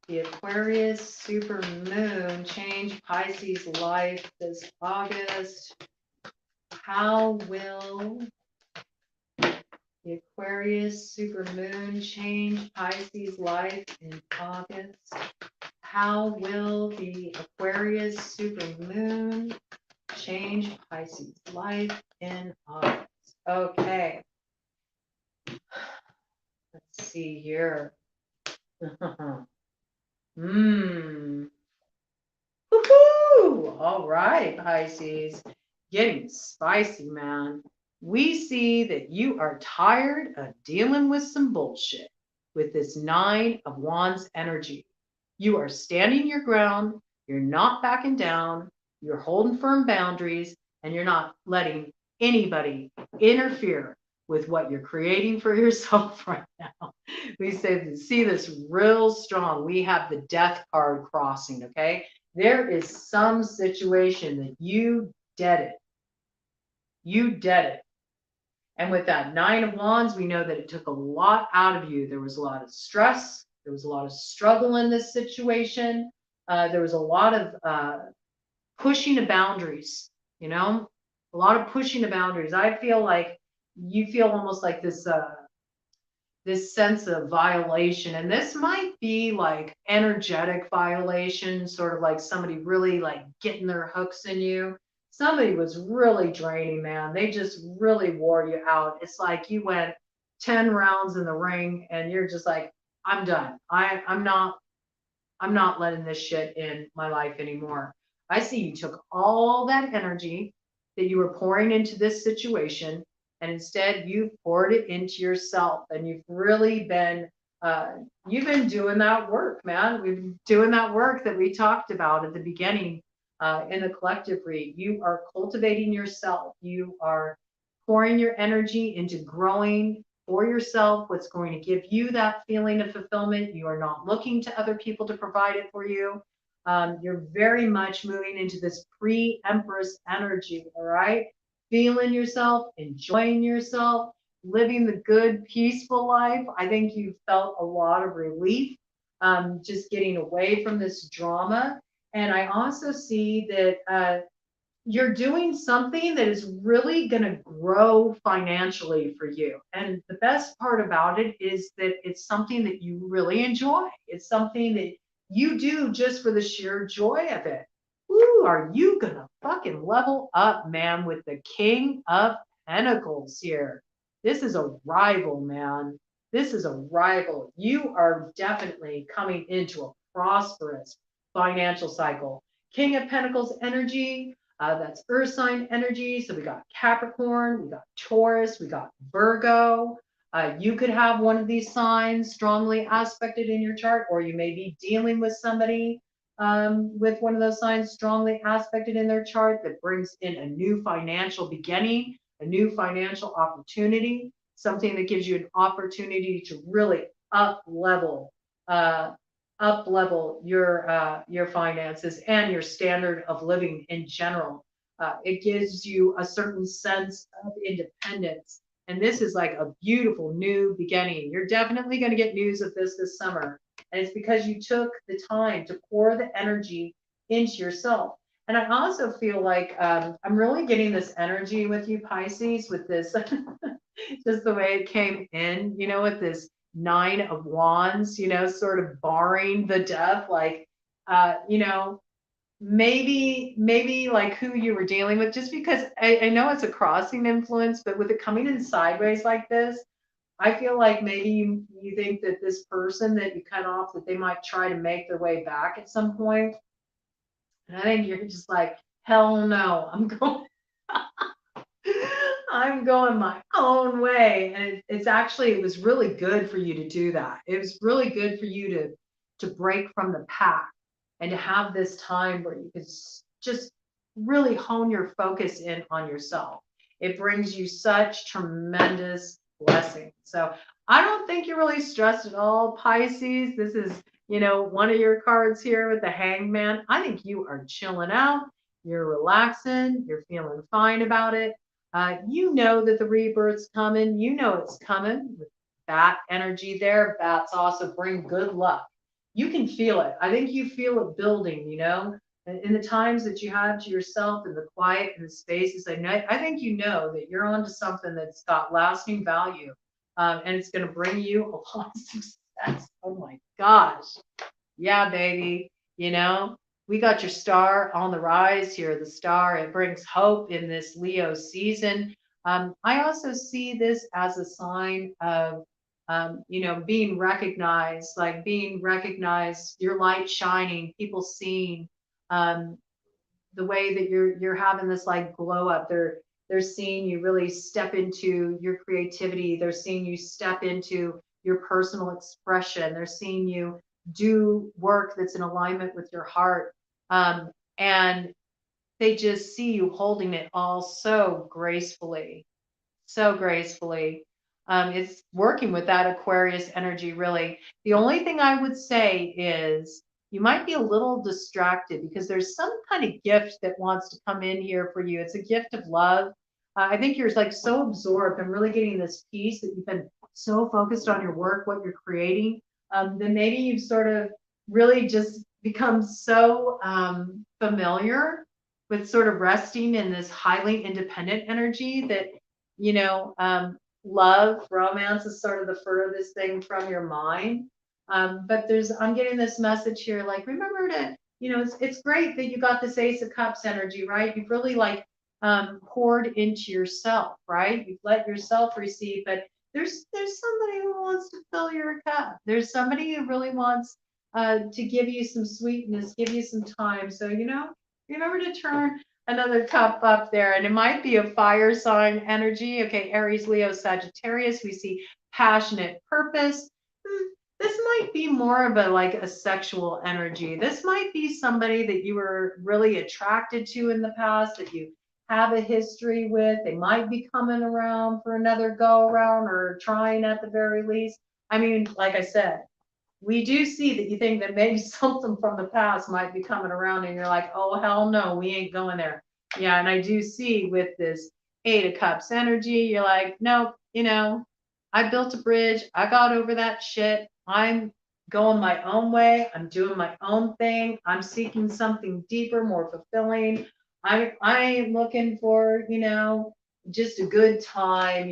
the Aquarius Supermoon change Pisces' life this August? How will the Aquarius Supermoon change Pisces' life in August? How will the Aquarius Supermoon change Pisces' life in August? Okay. Let's see here. Woohoo! All right, Pisces. Getting spicy, man. We see that you are tired of dealing with some bullshit with this 9 of Wands energy. You are standing your ground. You're not backing down. You're holding firm boundaries, and you're not letting anybody interfere with what you're creating for yourself right now. We see this real strong. We have the death card crossing, okay? There is some situation that you did it. You did it. And with that 9 of Wands, we know that it took a lot out of you. There was a lot of stress. There was a lot of struggle in this situation. There was a lot of pushing of boundaries, you know, a lot of pushing of boundaries. I feel like you feel almost like this sense of violation, and this might be like energetic violation, sort of like somebody really like getting their hooks in you. Somebody was really draining, man. They just really wore you out. It's like you went 10 rounds in the ring and you're just like, I'm done. I'm not letting this shit in my life anymore. I see you took all that energy that you were pouring into this situation, and instead you've poured it into yourself, and you've really been you've been doing that work, man. We've been doing that work that we talked about at the beginning in the collective read. You are cultivating yourself. You are pouring your energy into growing for yourself what's going to give you that feeling of fulfillment. You are not looking to other people to provide it for you. You're very much moving into this pre-Empress energy, all right? Feeling yourself, enjoying yourself, living the good, peaceful life. I think you felt a lot of relief just getting away from this drama. And I also see that you're doing something that is really going to grow financially for you. And the best part about it is that it's something that you really enjoy. It's something that you do just for the sheer joy of it. Ooh, are you going to fucking level up, man, with the King of Pentacles here? This is a rival, man. This is a rival. You are definitely coming into a prosperous financial cycle. King of Pentacles energy, that's earth sign energy. So we got Capricorn, we got Taurus, we got Virgo. You could have one of these signs strongly aspected in your chart, or you may be dealing with somebody with one of those signs strongly aspected in their chart that brings in a new financial beginning, a new financial opportunity, something that gives you an opportunity to really up level your finances and your standard of living in general. It gives you a certain sense of independence. And this is like a beautiful new beginning. You're definitely going to get news of this summer. And it's because you took the time to pour the energy into yourself. And I also feel like I'm really getting this energy with you, Pisces, with this, just the way it came in, with this 9 of Wands, sort of barring the death, like, maybe like who you were dealing with, just because I know it's a crossing influence, but with it coming in sideways like this, I feel like maybe you think that this person that you cut off, that they might try to make their way back at some point. And I think you're just like, hell no, I'm going my own way. And it was really good for you to do that. It was really good for you to break from the pack and to have this time where you could just really hone your focus in on yourself. It brings you such tremendous blessings. So I don't think you're really stressed at all, Pisces. This is, one of your cards here with the Hangman. I think you are chilling out. You're relaxing. You're feeling fine about it. You know that the rebirth's coming. You know it's coming. With bat energy there, bats also bring good luck. You can feel it. I think you feel it building, in the times that you have to yourself, in the quiet and the spaces. I think you know that you're onto something that's got lasting value, and it's going to bring you a lot of success. Oh my gosh. Yeah, baby. We got your star on the rise here. The star, it brings hope in this Leo season. I also see this as a sign of, being recognized, your light shining, people seeing the way that you're having this like glow up. They're seeing you really step into your creativity. They're seeing you step into your personal expression. They're seeing you do work that's in alignment with your heart. And they just see you holding it all so gracefully, so gracefully. It's working with that Aquarius energy, really. The only thing I would say is you might be a little distracted because there's some kind of gift that wants to come in here for you. It's a gift of love. I think you're like so absorbed and really getting this peace that you've been so focused on your work, what you're creating, then maybe you've sort of really just become so familiar with sort of resting in this highly independent energy that, love, romance is sort of the furthest thing from your mind. But I'm getting this message here, like, remember to, it's great that you got this Ace of Cups energy, right? You've really like poured into yourself, right? You've let yourself receive, but there's somebody who wants to fill your cup. There's somebody who really wants to give you some sweetness, give you some time. So, remember to turn another cup up there, and it might be a fire sign energy. Okay, Aries, Leo, Sagittarius, we see passionate purpose. This might be more of a sexual energy. This might be somebody that you were really attracted to in the past, that you have a history with. They might be coming around for another go around, or trying at the very least. I mean, like I said, we do see that you think that maybe something from the past might be coming around, and you're like, oh, hell no, we ain't going there. Yeah, and I do see with this 8 of Cups energy, you're like, nope, I built a bridge. I got over that shit. I'm going my own way. I'm doing my own thing. I'm seeking something deeper, more fulfilling. I am looking for, just a good time,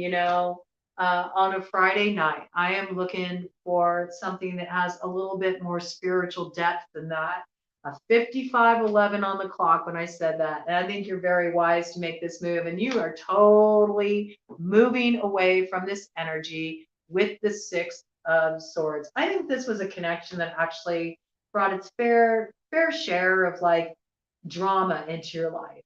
on a Friday night. I am looking for something that has a little bit more spiritual depth than that. A 55:11 on the clock when I said that. And I think you're very wise to make this move. And you are totally moving away from this energy with the Six of Swords. I think this was a connection that actually brought its fair share of like drama into your life,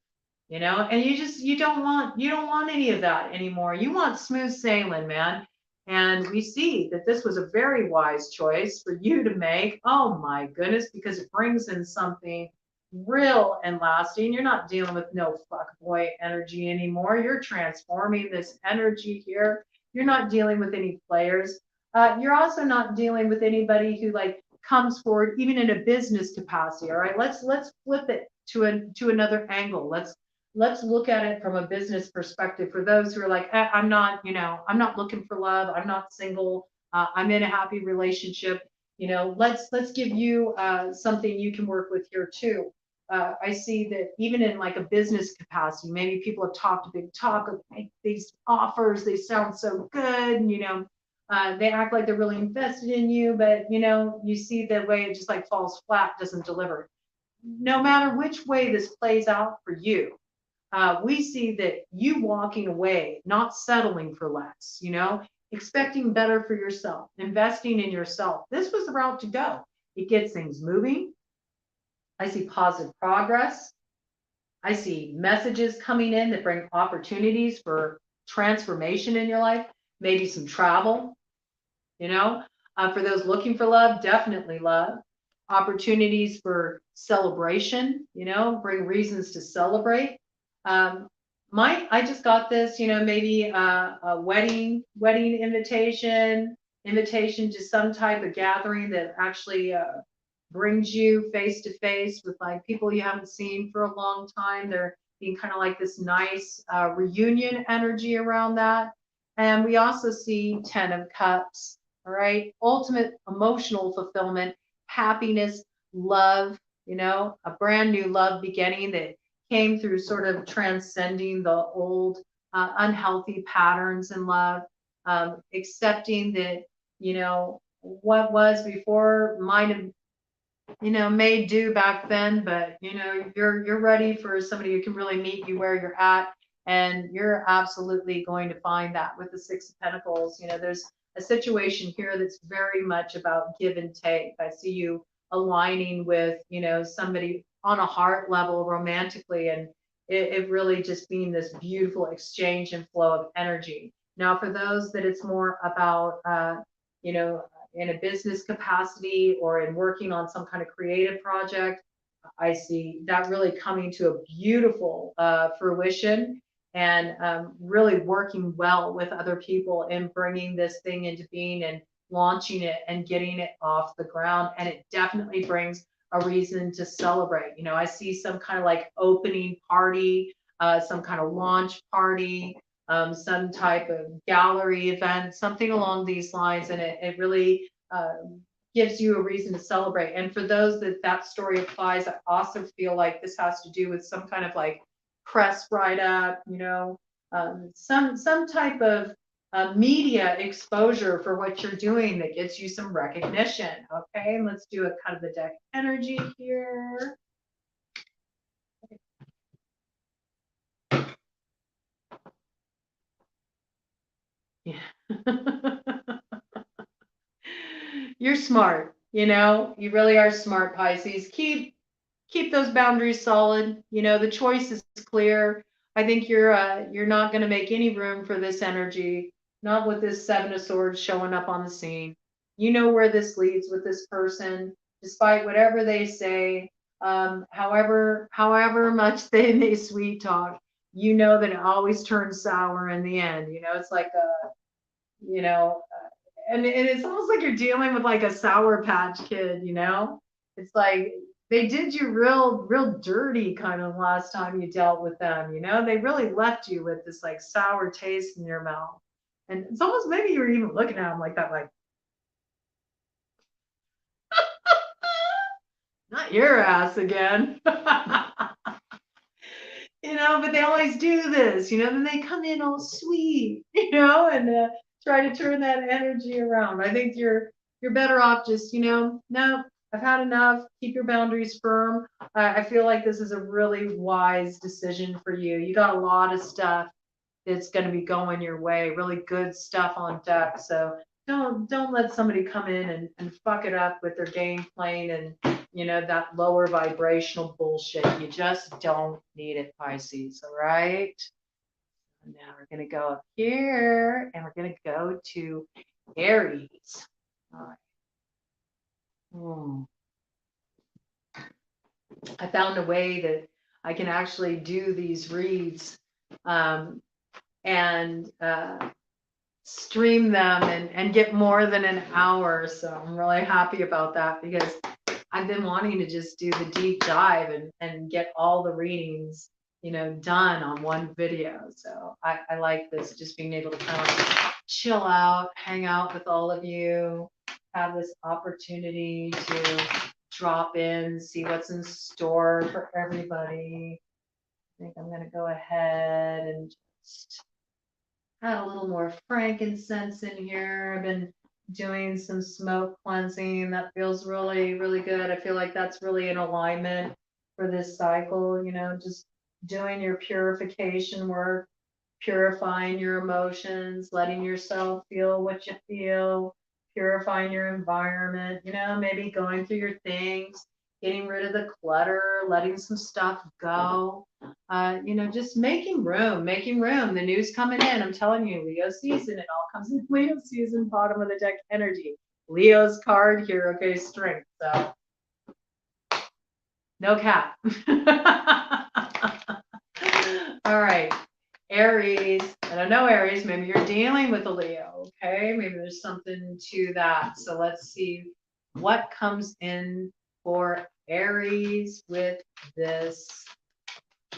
and you don't want any of that anymore. You want smooth sailing, man. And we see that this was a very wise choice for you to make. Oh my goodness, because it brings in something real and lasting. You're not dealing with no fuck boy energy anymore. You're transforming this energy here. You're not dealing with any players. You're also not dealing with anybody who like comes forward, even in a business capacity. All right, let's flip it to another angle. Let's look at it from a business perspective. For those who are like, I'm not looking for love. I'm not single. I'm in a happy relationship. Let's give you something you can work with here too. I see that even in like a business capacity, maybe people have talked a big talk of these offers. They sound so good, and they act like they're really invested in you, but you see the way it just like falls flat, doesn't deliver. No matter which way this plays out for you, we see that you walking away, not settling for less, expecting better for yourself, investing in yourself. This was the route to go. It gets things moving. I see positive progress. I see messages coming in that bring opportunities for transformation in your life, maybe some travel, for those looking for love, definitely love. Opportunities for celebration, bring reasons to celebrate. Um, I just got this, maybe a wedding invitation to some type of gathering that actually brings you face to face with like people you haven't seen for a long time. They're being kind of like this nice reunion energy around that. And we also see 10 of Cups, all right? Ultimate emotional fulfillment, happiness, love, a brand new love beginning that came through sort of transcending the old unhealthy patterns in love, accepting that, what was before might have made do back then, but you're ready for somebody who can really meet you where you're at, and you're absolutely going to find that with the Six of Pentacles. There's a situation here that's very much about give and take. I see you aligning with somebody on a heart level romantically, and it really just being this beautiful exchange and flow of energy. Now for those that it's more about you know in a business capacity or in working on some kind of creative project, I see that really coming to a beautiful fruition, and really working well with other people in bringing this thing into being and launching it and getting it off the ground. And it definitely brings a reason to celebrate. I see some kind of like opening party, some kind of launch party, some type of gallery event, something along these lines. And it really gives you a reason to celebrate. And for those that story applies, I also feel like this has to do with some kind of like press write up, some type of media exposure for what you're doing that gets you some recognition. Okay, and let's do a kind of the deck energy here. Yeah. You're smart, you really are smart, Pisces. Keep those boundaries solid. The choice is clear. I think you're not going to make any room for this energy, not with this Seven of Swords showing up on the scene. You know where this leads with this person, despite whatever they say, however much they may sweet talk. You know that it always turns sour in the end. It's like you know, and it's almost like you're dealing with like a Sour Patch Kid. It's like they did you real dirty kind of last time you dealt with them. They really left you with this like sour taste in your mouth, and it's almost maybe you were even looking at them like that, like not your ass again. but they always do this, then they come in all sweet, and try to turn that energy around. I think you're better off just, no, I've had enough. Keep your boundaries firm. I feel like this is a really wise decision for you. You got a lot of stuff that's going to be going your way, really good stuff on deck. So don't let somebody come in and fuck it up with their game playing and that lower vibrational bullshit. You just don't need it, Pisces. All right. Now we're going to go up here and we're going to go to Aries. All right. I found a way that I can actually do these reads and stream them and get more than an hour. So I'm really happy about that because I've been wanting to just do the deep dive and get all the readings, done on one video. So I like this, just being able to kind of chill out, hang out with all of you, have this opportunity to drop in, see what's in store for everybody. I think I'm going to go ahead and just add a little more frankincense in here. I've been doing some smoke cleansing. That feels really, really good. I feel like that's really in alignment for this cycle, just doing your purification work, purifying your emotions, letting yourself feel what you feel, purifying your environment, maybe going through your things, getting rid of the clutter, letting some stuff go, just making room. The news coming in. I'm telling you, Leo season, it all comes in Leo season, bottom of the deck energy. Leo's card here, okay, strength. So no cap. All right. Aries, I don't know, Aries, maybe you're dealing with a Leo, okay? Maybe there's something to that. So let's see what comes in for Aries with this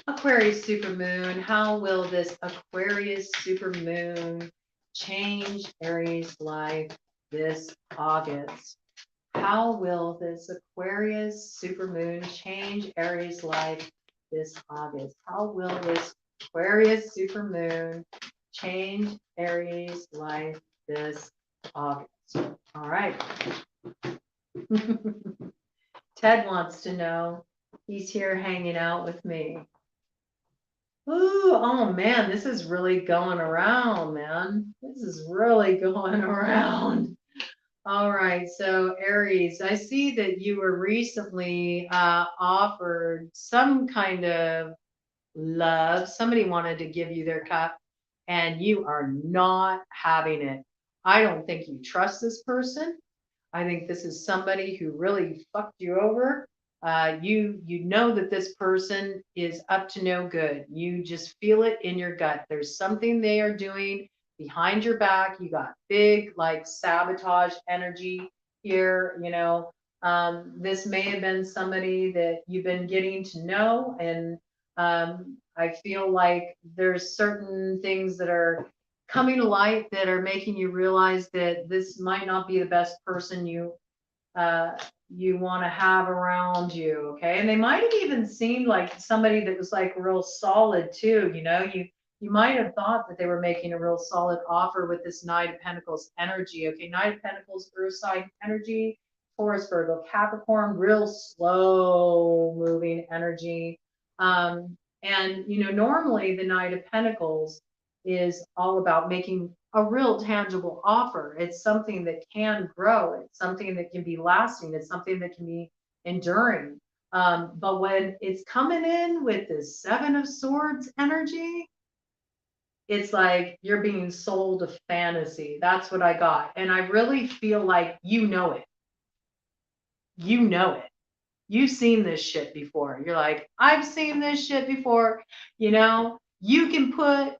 Aquarius Supermoon. How will this Aquarius Supermoon change Aries' life this August? How will this Aquarius Supermoon change Aries' life this August? How will this Aquarius Supermoon change Aries' life this August? All right. Ted wants to know. He's here hanging out with me. Ooh, oh man, this is really going around, man. This is really going around. All right, so Aries, I see that you were recently offered some kind of love. Somebody wanted to give you their cup and you are not having it. I don't think you trust this person. I think this is somebody who really fucked you over. You know that this person is up to no good. You just feel it in your gut. There's something they are doing behind your back. You got big like sabotage energy here. This may have been somebody that you've been getting to know, and I feel like there's certain things that are coming to light that are making you realize that this might not be the best person you want to have around you, okay? And they might have even seemed like somebody that was like real solid too, you might have thought that they were making a real solid offer with this Knight of Pentacles energy, okay? Knight of Pentacles, Earth sign energy, Taurus, Virgo, Capricorn, real slow moving energy. And normally the Knight of Pentacles is all about making a real tangible offer. It's something that can grow. It's something that can be lasting. It's something that can be enduring. But when it's coming in with this Seven of Swords energy, it's like you're being sold a fantasy. That's what I got. And I really feel like you know it. You know it. You've seen this shit before. You're like, I've seen this shit before. You can put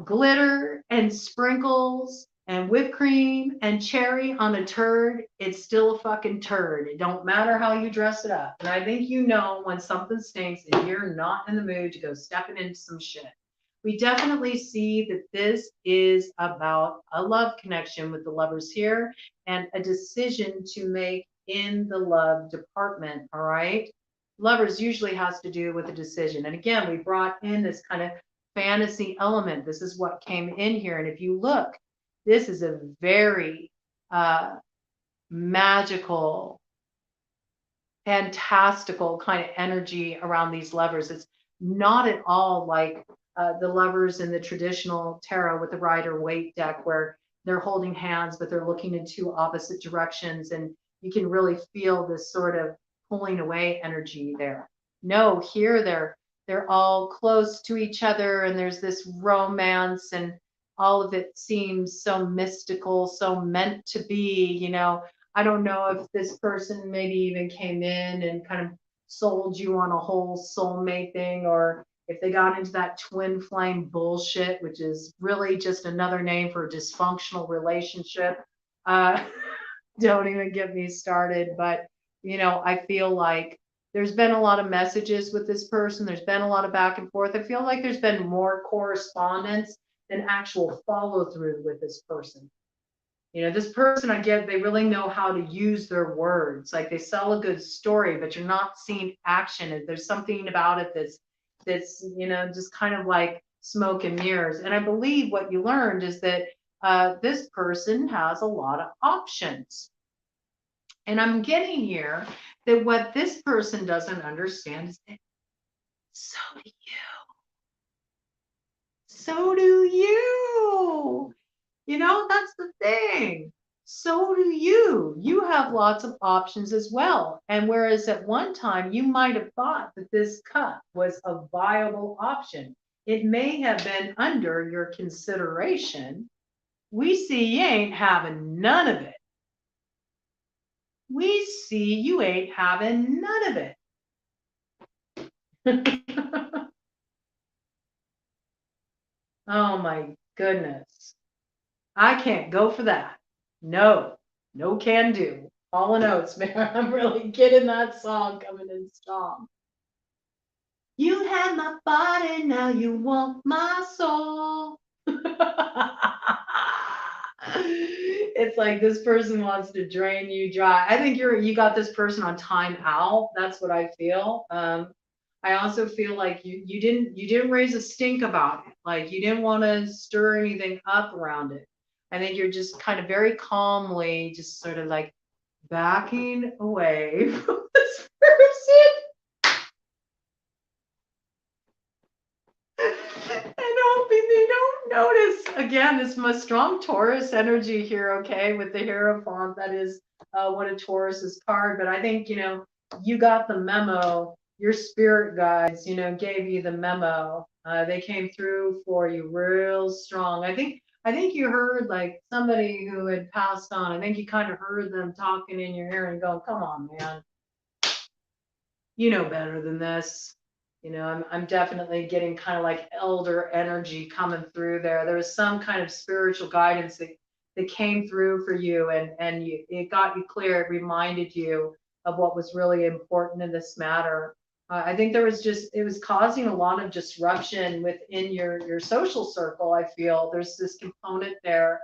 glitter and sprinkles and whipped cream and cherry on a turd. It's still a fucking turd. It don't matter how you dress it up. And I think when something stinks and you're not in the mood to go stepping into some shit. We definitely see that this is about a love connection with the lovers here and a decision to make in the love department. All right. Lovers usually has to do with a decision. And again, we brought in this kind of fantasy element. This is what came in here. And if you look, this is a very magical, fantastical kind of energy around these lovers. It's not at all like the lovers in the traditional tarot with the Rider-Waite deck, where they're holding hands, but they're looking in two opposite directions. And you can really feel this sort of pulling away energy there. No, here they're all close to each other, and there's this romance, and all of it seems so mystical, so meant to be, you know. I don't know if this person maybe even came in and kind of sold you on a whole soulmate thing, or if they got into that twin flame bullshit, which is really just another name for a dysfunctional relationship. Uh, don't even get me started. But, you know, I feel like there's been a lot of messages with this person. There's been a lot of back and forth. I feel like there's been more correspondence than actual follow through with this person. You know, this person, I get, they really know how to use their words. Like they sell a good story, but you're not seeing action. There's something about it that's, you know, just kind of like smoke and mirrors. And I believe what you learned is that this person has a lot of options. And I'm getting here that what this person doesn't understand is that so do you. So do you. You know, that's the thing. So do you. You have lots of options as well. And whereas at one time you might have thought that this cup was a viable option, it may have been under your consideration. We see you ain't having none of it. We see you ain't having none of it. Oh my goodness. I can't go for that. No, no can do. Hall and Oates, man. I'm really getting that song coming in strong. You had my body, now you want my soul. It's like this person wants to drain you dry. I think you got this person on time out. That's what I feel. I also feel like you didn't raise a stink about it. Like you didn't want to stir anything up around it. I think you're just kind of very calmly just sort of like backing away from this person. And hoping they don't notice. Again, this most strong Taurus energy here, okay, with the Hierophant. That is one of Taurus's card. But I think, you know, you got the memo. Your spirit guides, you know, gave you the memo. They came through for you real strong. I think you heard like somebody who had passed on. I think you kind of heard them talking in your ear and going, come on, man. You know better than this. You know, I'm definitely getting kind of like elder energy coming through there. There was some kind of spiritual guidance that came through for you, and it got you clear. It reminded you of what was really important in this matter. I think there was just, it was causing a lot of disruption within your social circle. I feel there's this component there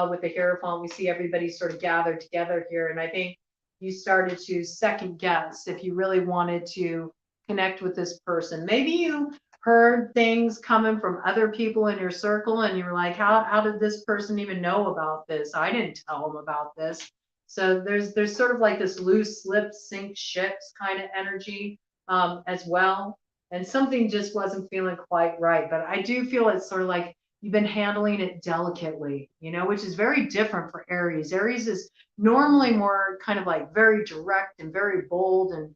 with the Hierophant. We see everybody sort of gathered together here, and I think you started to second guess if you really wanted to connect with this person. Maybe you heard things coming from other people in your circle and you were like, how did this person even know about this? I didn't tell them about this. So there's sort of like this loose slip, sink ships kind of energy as well. And something just wasn't feeling quite right. But I do feel it's sort of like you've been handling it delicately, you know, which is very different for Aries. Aries is normally more kind of like very direct and very bold and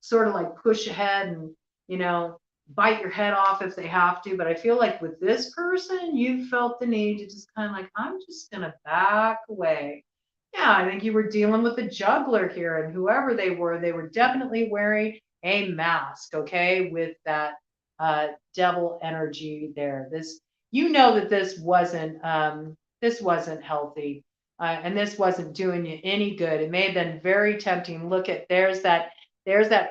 sort of like push ahead and, you know, bite your head off if they have to. But I feel like with this person, you felt the need to just kind of like, I'm just going to back away. Yeah, I think you were dealing with a juggler here, and whoever they were definitely wearing a mask, okay, with that devil energy there. This, you know, that this wasn't healthy, and this wasn't doing you any good. It may have been very tempting. Look at, there's that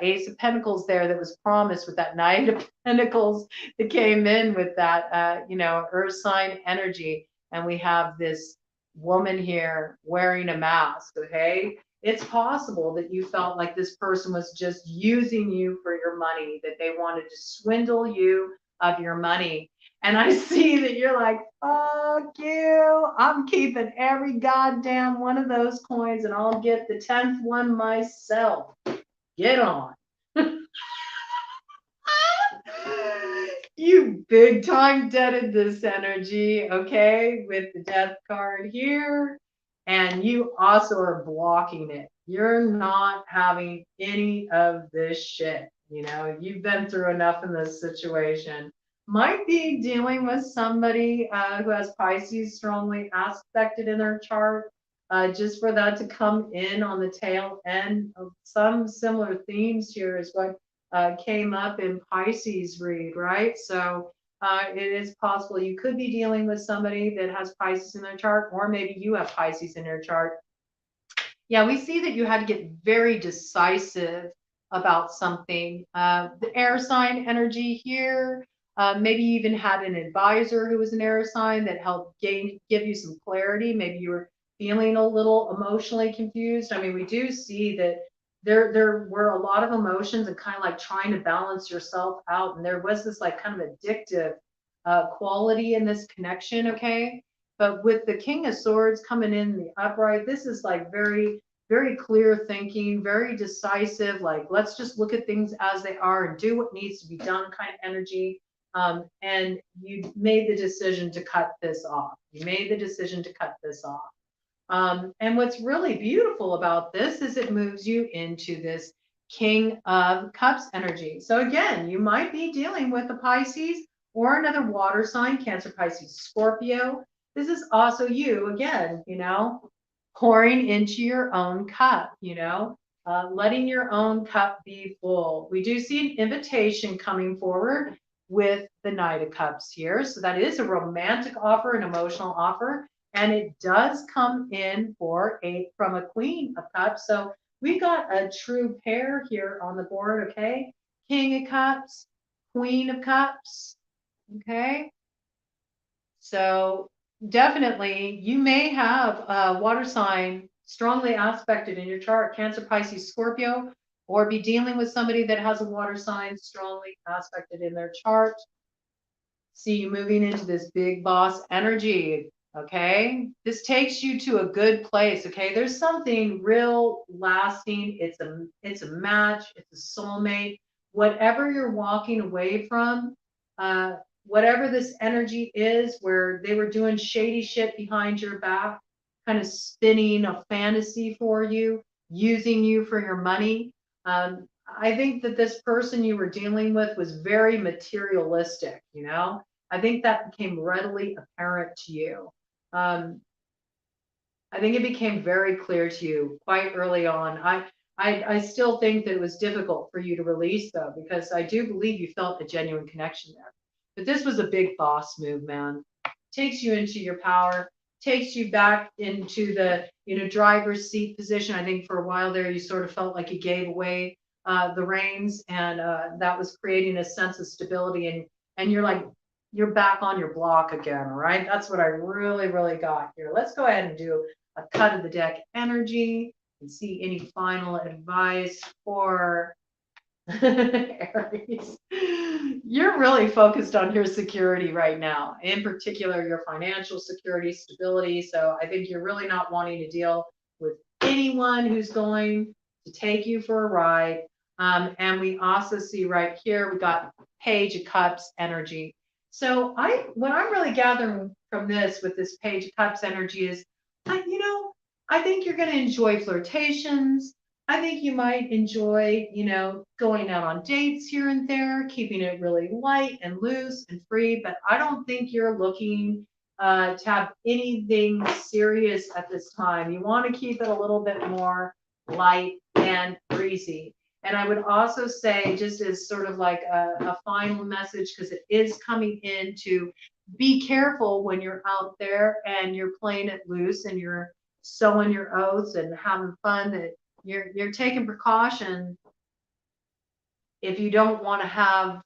Ace of Pentacles there that was promised with that Knight of Pentacles that came in with that you know, Earth sign energy, and we have this woman here wearing a mask, okay? it's possible that you felt like this person was just using you for your money, that they wanted to swindle you of your money. And I see that you're like, fuck you. I'm keeping every goddamn one of those coins and I'll get the 10th one myself. Get on. You big time deaded this energy, okay, with the death card here. And you also are blocking it. You're not having any of this shit. You know, you've been through enough in this situation. Might be dealing with somebody who has Pisces strongly aspected in their chart. Just for that to come in on the tail end of some similar themes here is what came up in Pisces read, right? So it is possible you could be dealing with somebody that has Pisces in their chart, or maybe you have Pisces in your chart. Yeah, we see that you had to get very decisive about something. The air sign energy here, maybe you even had an advisor who was an air sign that helped give you some clarity. Maybe you were feeling a little emotionally confused. I mean, we do see that there were a lot of emotions and kind of like trying to balance yourself out. And there was this like kind of addictive quality in this connection, okay? But with the King of Swords coming in the upright, this is like very, very clear thinking, very decisive, like let's just look at things as they are and do what needs to be done kind of energy. And you made the decision to cut this off. You made the decision to cut this off. And what's really beautiful about this is it moves you into this King of Cups energy. So again, you might be dealing with a Pisces or another water sign, Cancer, Pisces, Scorpio. This is also you again, you know, pouring into your own cup, you know, letting your own cup be full. We do see an invitation coming forward with the Knight of Cups here. So that is a romantic offer, an emotional offer. And it does come in from a Queen of Cups. So we got a true pair here on the board, okay? King of Cups, Queen of Cups, okay? So definitely you may have a water sign strongly aspected in your chart, Cancer, Pisces, Scorpio, or be dealing with somebody that has a water sign strongly aspected in their chart. See you moving into this big boss energy. Okay, this takes you to a good place. Okay, there's something real lasting. It's a match. It's a soulmate. Whatever you're walking away from, whatever this energy is, where they were doing shady shit behind your back, kind of spinning a fantasy for you, using you for your money. I think that this person you were dealing with was very materialistic. You know, I think that became readily apparent to you. I think it became very clear to you quite early on. I still think that it was difficult for you to release though, because I do believe you felt a genuine connection there. But this was a big boss move, man. Takes you into your power, takes you back into the driver's seat position. I think for a while there you sort of felt like you gave away the reins, and that was creating a sense of stability. And you're like, you're back on your block again, right? That's what I really, really got here. Let's go ahead and do a cut of the deck energy and see any final advice for Aries. You're really focused on your security right now, in particular, your financial security, stability. So I think you're really not wanting to deal with anyone who's going to take you for a ride. And we also see right here, we got Page of Cups energy. So what I'm really gathering from this with this Page of Cups energy is, I think you're going to enjoy flirtations. I think you might enjoy, going out on dates here and there, keeping it really light and loose and free. But I don't think you're looking to have anything serious at this time. You want to keep it a little bit more light and breezy. And I would also say, just as sort of like a final message, because it is coming in, to be careful when you're out there and you're playing it loose and you're sowing your oats and having fun, that you're taking precaution if you don't want to have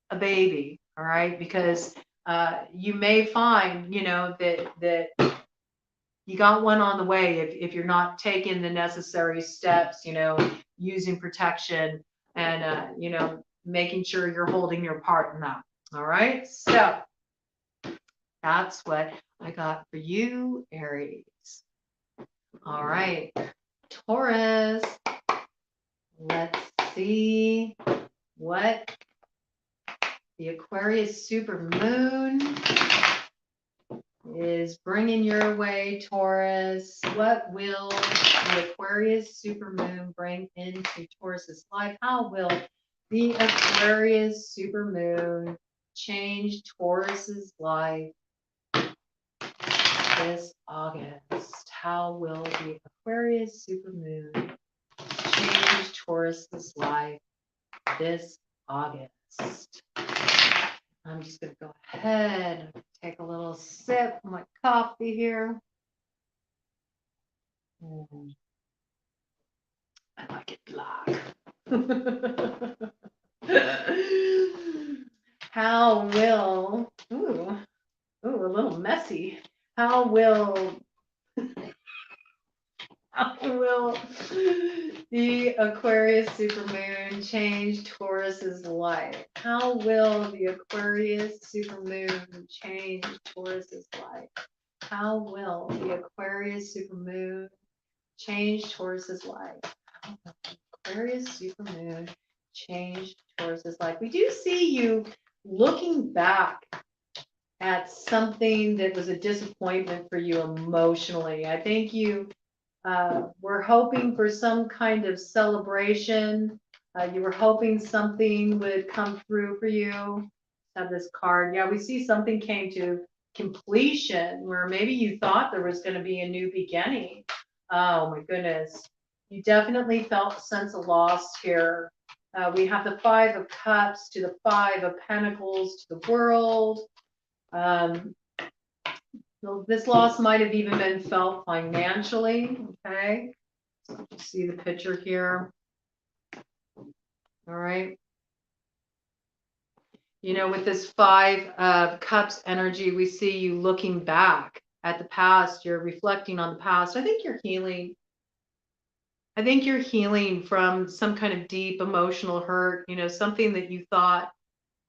a baby, all right? Because you may find, that you got one on the way if you're not taking the necessary steps, using protection and, making sure you're holding your part in that. All right. So that's what I got for you, Aries. All right. Taurus. Let's see what the Aquarius Supermoon is bringing your way, Taurus. What will the Aquarius Supermoon bring into Taurus's life? How will the Aquarius Supermoon change Taurus's life this August? How will the Aquarius Supermoon change Taurus's life this August? I'm just going to go ahead and take a little sip of my coffee here. I like it black. How will, ooh, a little messy. How will the Aquarius Supermoon change Taurus's life? How will the Aquarius Supermoon change Taurus's life? How will the Aquarius Supermoon change Taurus's life? How will the Aquarius Supermoon change Taurus's life? We do see you looking back at something that was a disappointment for you emotionally. I think you were hoping for some kind of celebration. You were hoping something would come through for you. Have this card. Yeah, we see something came to completion where maybe you thought there was going to be a new beginning. Oh my goodness. You definitely felt a sense of loss here. We have the Five of Cups to the Five of Pentacles to the World. So this loss might have even been felt financially, okay? So you see the picture here. All right. With this Five of Cups energy, we see you looking back at the past. You're reflecting on the past. I think you're healing. I think you're healing from some kind of deep emotional hurt, something that you thought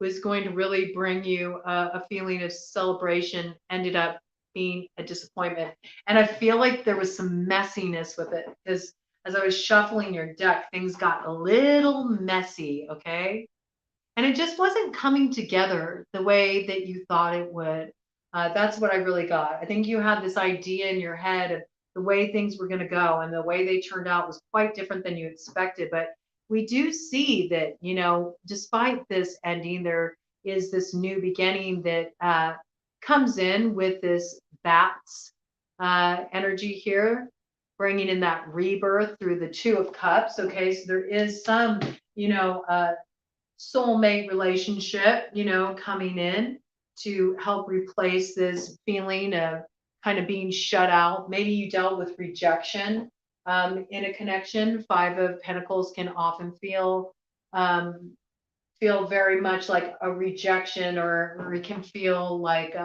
was going to really bring you a feeling of celebration ended up being a disappointment. And I feel like there was some messiness with it because as I was shuffling your deck, things got a little messy, okay? And it just wasn't coming together the way that you thought it would. That's what I really got. I think you had this idea in your head of the way things were going to go, and the way they turned out was quite different than you expected. But we do see that, despite this ending, there is this new beginning that comes in with this bats energy here, bringing in that rebirth through the Two of Cups. Okay, so there is some, soulmate relationship, coming in to help replace this feeling of kind of being shut out. Maybe you dealt with rejection in a connection. Five of Pentacles can often feel very much like a rejection, or it can feel like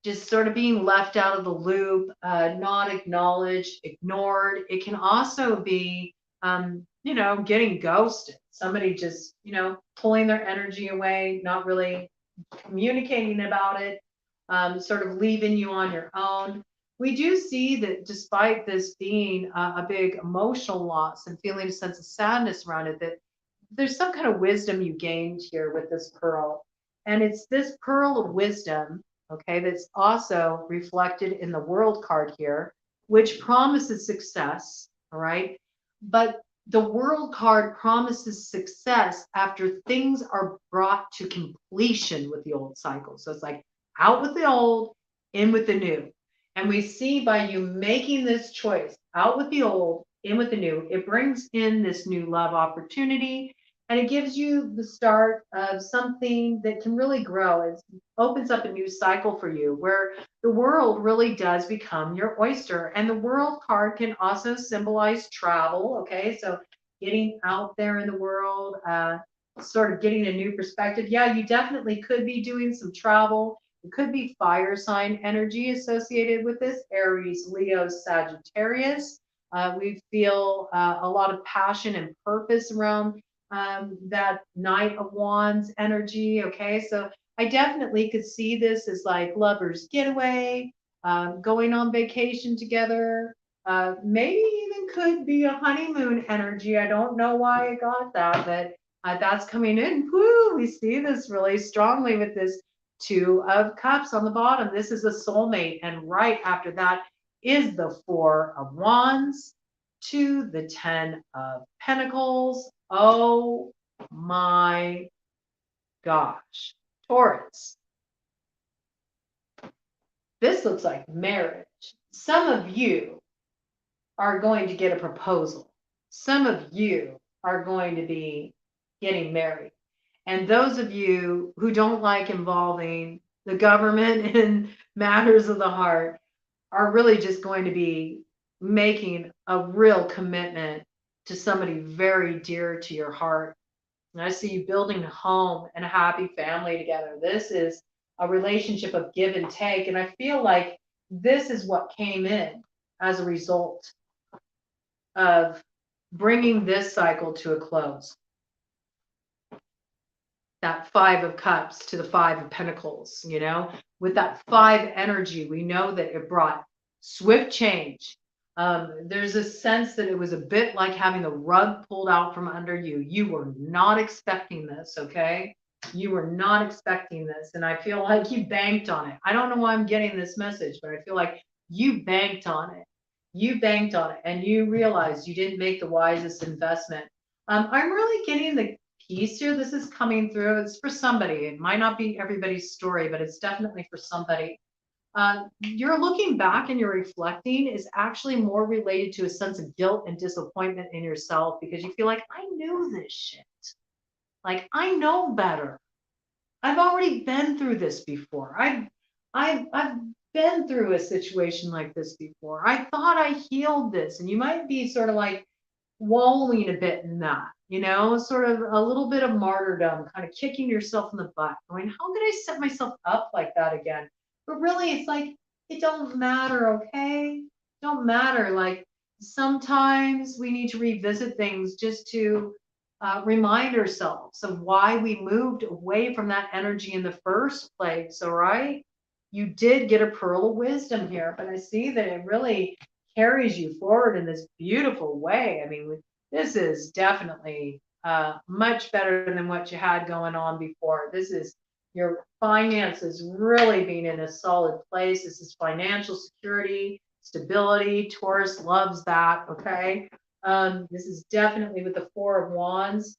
just sort of being left out of the loop, not acknowledged, ignored. It can also be, getting ghosted. Somebody just, pulling their energy away, not really communicating about it, sort of leaving you on your own. We do see that despite this being a big emotional loss and feeling a sense of sadness around it, that there's some kind of wisdom you gained here with this pearl. And it's this pearl of wisdom, okay, that's also reflected in the World card here, which promises success, all right? But the World card promises success after things are brought to completion with the old cycle. So it's like out with the old, in with the new. And we see by you making this choice, out with the old, in with the new, it brings in this new love opportunity, and it gives you the start of something that can really grow. It opens up a new cycle for you where the world really does become your oyster. And the World card can also symbolize travel, okay? So getting out there in the world, sort of getting a new perspective. Yeah, you definitely could be doing some travel. It could be fire sign energy associated with this, Aries, Leo, Sagittarius. We feel a lot of passion and purpose around that Knight of Wands energy. Okay, so I definitely could see this as like lovers getaway, going on vacation together. Maybe even could be a honeymoon energy. I don't know why I got that, but that's coming in. Woo, we see this really strongly with this Two of Cups on the bottom. This is a soulmate. And right after that is the Four of Wands to the Ten of Pentacles. Oh my gosh. Taurus. This looks like marriage. Some of you are going to get a proposal. Some of you are going to be getting married. And those of you who don't like involving the government in matters of the heart are really just going to be making a real commitment to somebody very dear to your heart. And I see you building a home and a happy family together. This is a relationship of give and take. And I feel like this is what came in as a result of bringing this cycle to a close. That Five of Cups to the Five of Pentacles, you know, with that five energy, we know that it brought swift change. There's a sense that it was a bit like having the rug pulled out from under you. You were not expecting this, okay? You were not expecting this. And I feel like you banked on it. I don't know why I'm getting this message, but I feel like you banked on it. You banked on it and you realized you didn't make the wisest investment. I'm really getting the piece here. This is coming through. It's for somebody. It might not be everybody's story, but it's definitely for somebody. You're looking back and you're reflecting is actually more related to a sense of guilt and disappointment in yourself because you feel like, I knew this shit. Like, I know better. I've already been through this before. I've been through a situation like this before. I thought I healed this. And you might be sort of like wallowing a bit in that, you know, sort of a little bit of martyrdom, kind of kicking yourself in the butt, going, how could I set myself up like that again? But really, it's like, it don't matter, okay? Don't matter. Like, sometimes we need to revisit things just to remind ourselves of why we moved away from that energy in the first place, all right? You did get a pearl of wisdom here, but I see that it really carries you forward in this beautiful way. I mean, this is definitely much better than what you had going on before. This is your finances really being in a solid place. This is financial security, stability. Taurus loves that, okay? This is definitely with the Four of Wands.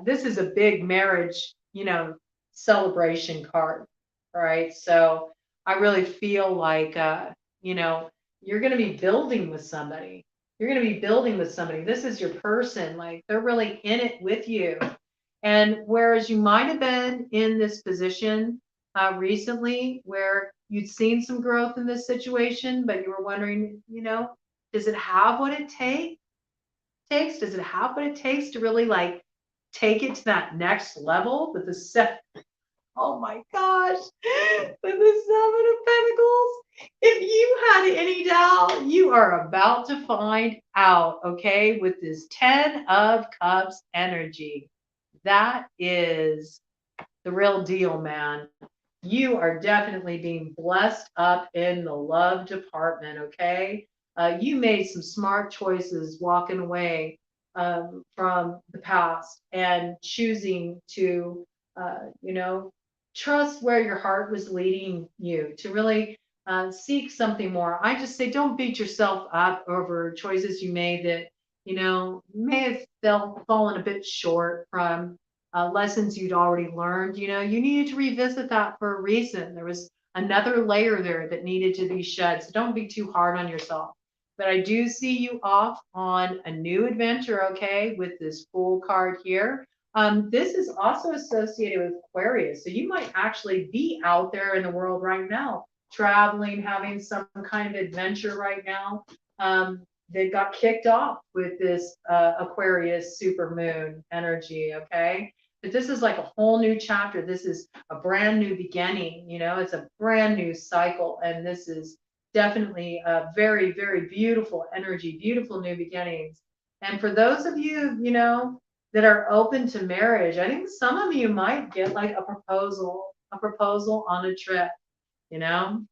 This is a big marriage, you know, celebration card, right? So I really feel like, you know, you're going to be building with somebody. You're going to be building with somebody. This is your person. Like, they're really in it with you. And whereas you might have been in this position recently where you'd seen some growth in this situation, but you were wondering, you know, does it have what it takes? Does it have what it takes to really like take it to that next level with the seven? Oh my gosh, with the Seven of Pentacles. If you had any doubt, you are about to find out, okay, with this Ten of Cups energy. That is the real deal, man. You are definitely being blessed up in the love department, okay? You made some smart choices walking away from the past and choosing to, you know, trust where your heart was leading you to really seek something more. I just say don't beat yourself up over choices you made that, you know, may have fallen a bit short from lessons you'd already learned. You know, you needed to revisit that for a reason. There was another layer there that needed to be shed. So don't be too hard on yourself. But I do see you off on a new adventure, okay, with this Fool card here. This is also associated with Aquarius. So you might actually be out there in the world right now, traveling, having some kind of adventure right now. That got kicked off with this Aquarius Supermoon energy, okay? But this is like a whole new chapter. This is a brand new beginning, you know, it's a brand new cycle. And this is definitely a very, very beautiful energy, beautiful new beginnings. And for those of you, you know, that are open to marriage, I think some of you might get like a proposal on a trip, you know,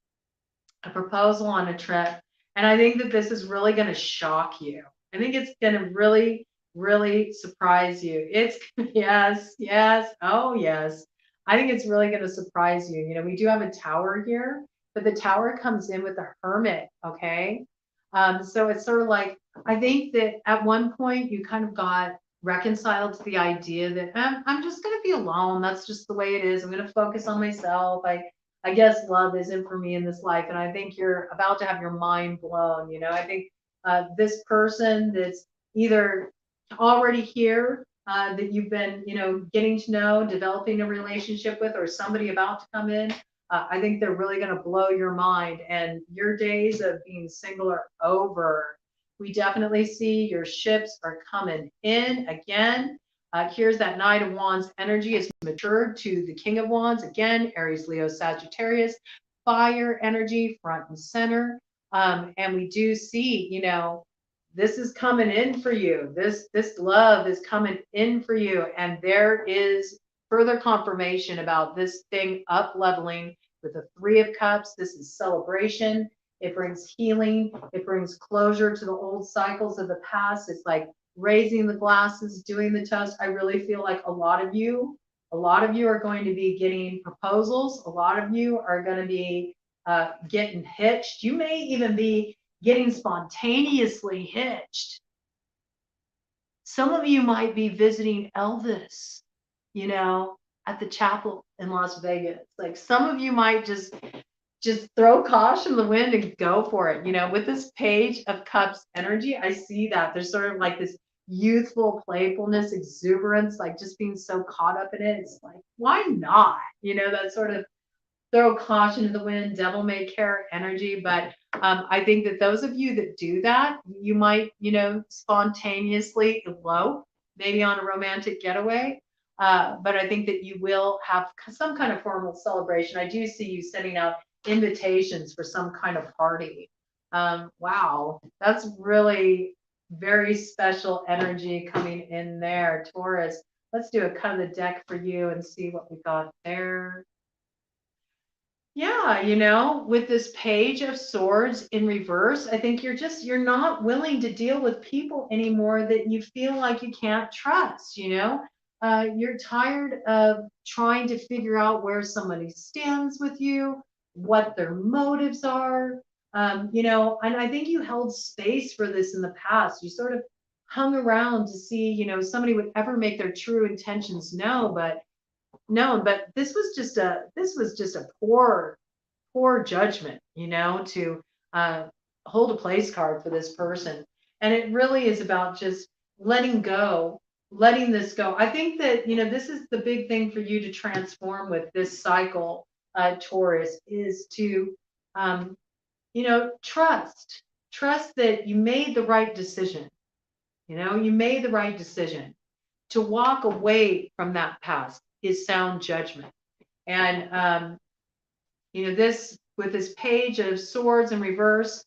a proposal on a trip. And I think that this is really going to shock you. I think it's going to really, really surprise you. It's, yes, yes, oh, yes. I think it's really going to surprise you. You know, we do have a tower here, but the tower comes in with a hermit, okay? So it's sort of like, I think that at one point you kind of got reconciled to the idea that I'm just going to be alone. That's just the way it is. I'm going to focus on myself. I guess love isn't for me in this life. And I think you're about to have your mind blown. You know, I think this person that's either already here that you've been, you know, getting to know, developing a relationship with, or somebody about to come in, I think they're really going to blow your mind. And your days of being single are over. We definitely see your ships are coming in again. Here's that Knight of Wands energy is matured to the King of Wands. Again, Aries, Leo, Sagittarius, fire energy front and center. And we do see, you know, this is coming in for you. This love is coming in for you. And there is further confirmation about this thing up leveling with the Three of Cups. This is celebration. It brings healing. It brings closure to the old cycles of the past. It's like raising the glasses, doing the toast. I really feel like a lot of you are going to be getting proposals. A lot of you are going to be getting hitched. You may even be getting spontaneously hitched. Some of you might be visiting Elvis, you know, at the chapel in Las Vegas. Like some of you might just throw caution to the wind and go for it. You know, with this Page of Cups energy, I see that there's sort of like this youthful playfulness, exuberance, like just being so caught up in it. It's like, why not? You know, that sort of throw caution to the wind, devil may care energy. But I think that those of you that do that, you might, you know, spontaneously elope, maybe on a romantic getaway. But I think that you will have some kind of formal celebration. I do see you sending out invitations for some kind of party. Wow, that's really very special energy coming in there, Taurus. Let's do a cut of the deck for you and see what we got there. Yeah, you know, with this Page of Swords in reverse, I think you're not willing to deal with people anymore that you feel like you can't trust, you know? You're tired of trying to figure out where somebody stands with you, what their motives are. You know, and I think you held space for this in the past. You sort of hung around to see, you know, somebody would ever make their true intentions known, but this was just a poor judgment, you know, to hold a place card for this person. And it really is about just letting this go. I think that, you know, this is the big thing for you to transform with this cycle, Taurus, is to, you know, trust that you made the right decision. You know, you made the right decision. To walk away from that past is sound judgment. And, you know, this with this Page of Swords in reverse,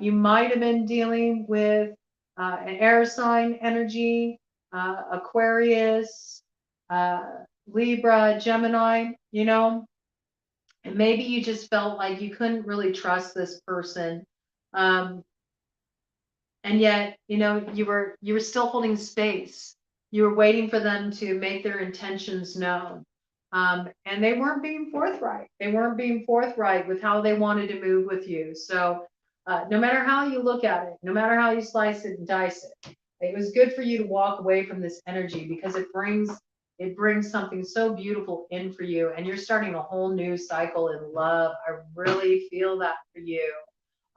you might have been dealing with an air sign energy, Aquarius, Libra, Gemini, you know, and maybe you just felt like you couldn't really trust this person. And yet, you know, you were still holding space. You were waiting for them to make their intentions known. And they weren't being forthright. They weren't being forthright with how they wanted to move with you. So no matter how you look at it, no matter how you slice it and dice it was good for you to walk away from this energy because it brings something so beautiful in for you. And you're starting a whole new cycle in love. I really feel that for you.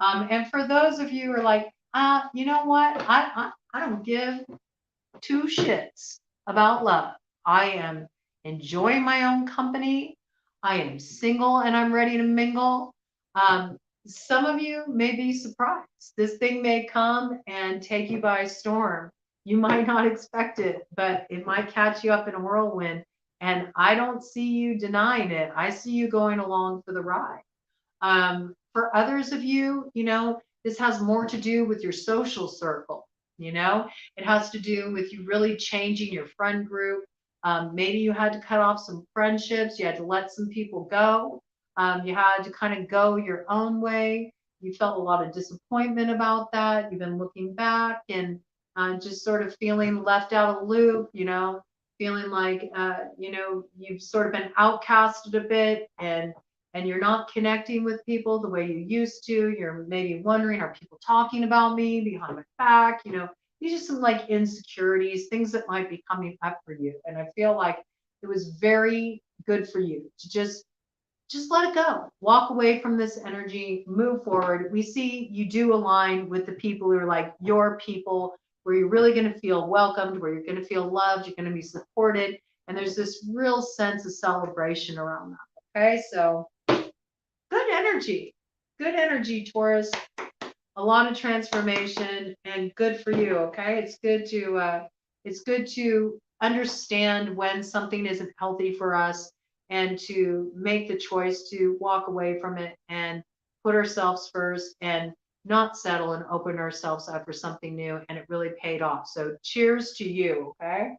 And for those of you who are like, you know what? I don't give two shits about love. I am enjoying my own company. I am single and I'm ready to mingle. Some of you may be surprised. This thing may come and take you by storm. You might not expect it, but it might catch you up in a whirlwind. And I don't see you denying it. I see you going along for the ride. For others of you, this has more to do with your social circle. It has to do with you really changing your friend group. Maybe you had to cut off some friendships. You had to let some people go. You had to kind of go your own way. You felt a lot of disappointment about that. You've been looking back and just sort of feeling left out of the loop, feeling like, you've sort of been outcasted a bit and you're not connecting with people the way you used to. You're maybe wondering, are people talking about me behind my back? These are some like insecurities, things that might be coming up for you. And I feel like it was very good for you to just let it go. Walk away from this energy, move forward. We see you do align with the people who are like your people, where you're really going to feel welcomed, where you're going to feel loved, you're going to be supported. And there's this real sense of celebration around that. Okay, so good energy, Taurus. A lot of transformation and good for you. Okay, it's good to understand when something isn't healthy for us and to make the choice to walk away from it and put ourselves first and not settle and open ourselves up for something new. And it really paid off. So cheers to you. Okay.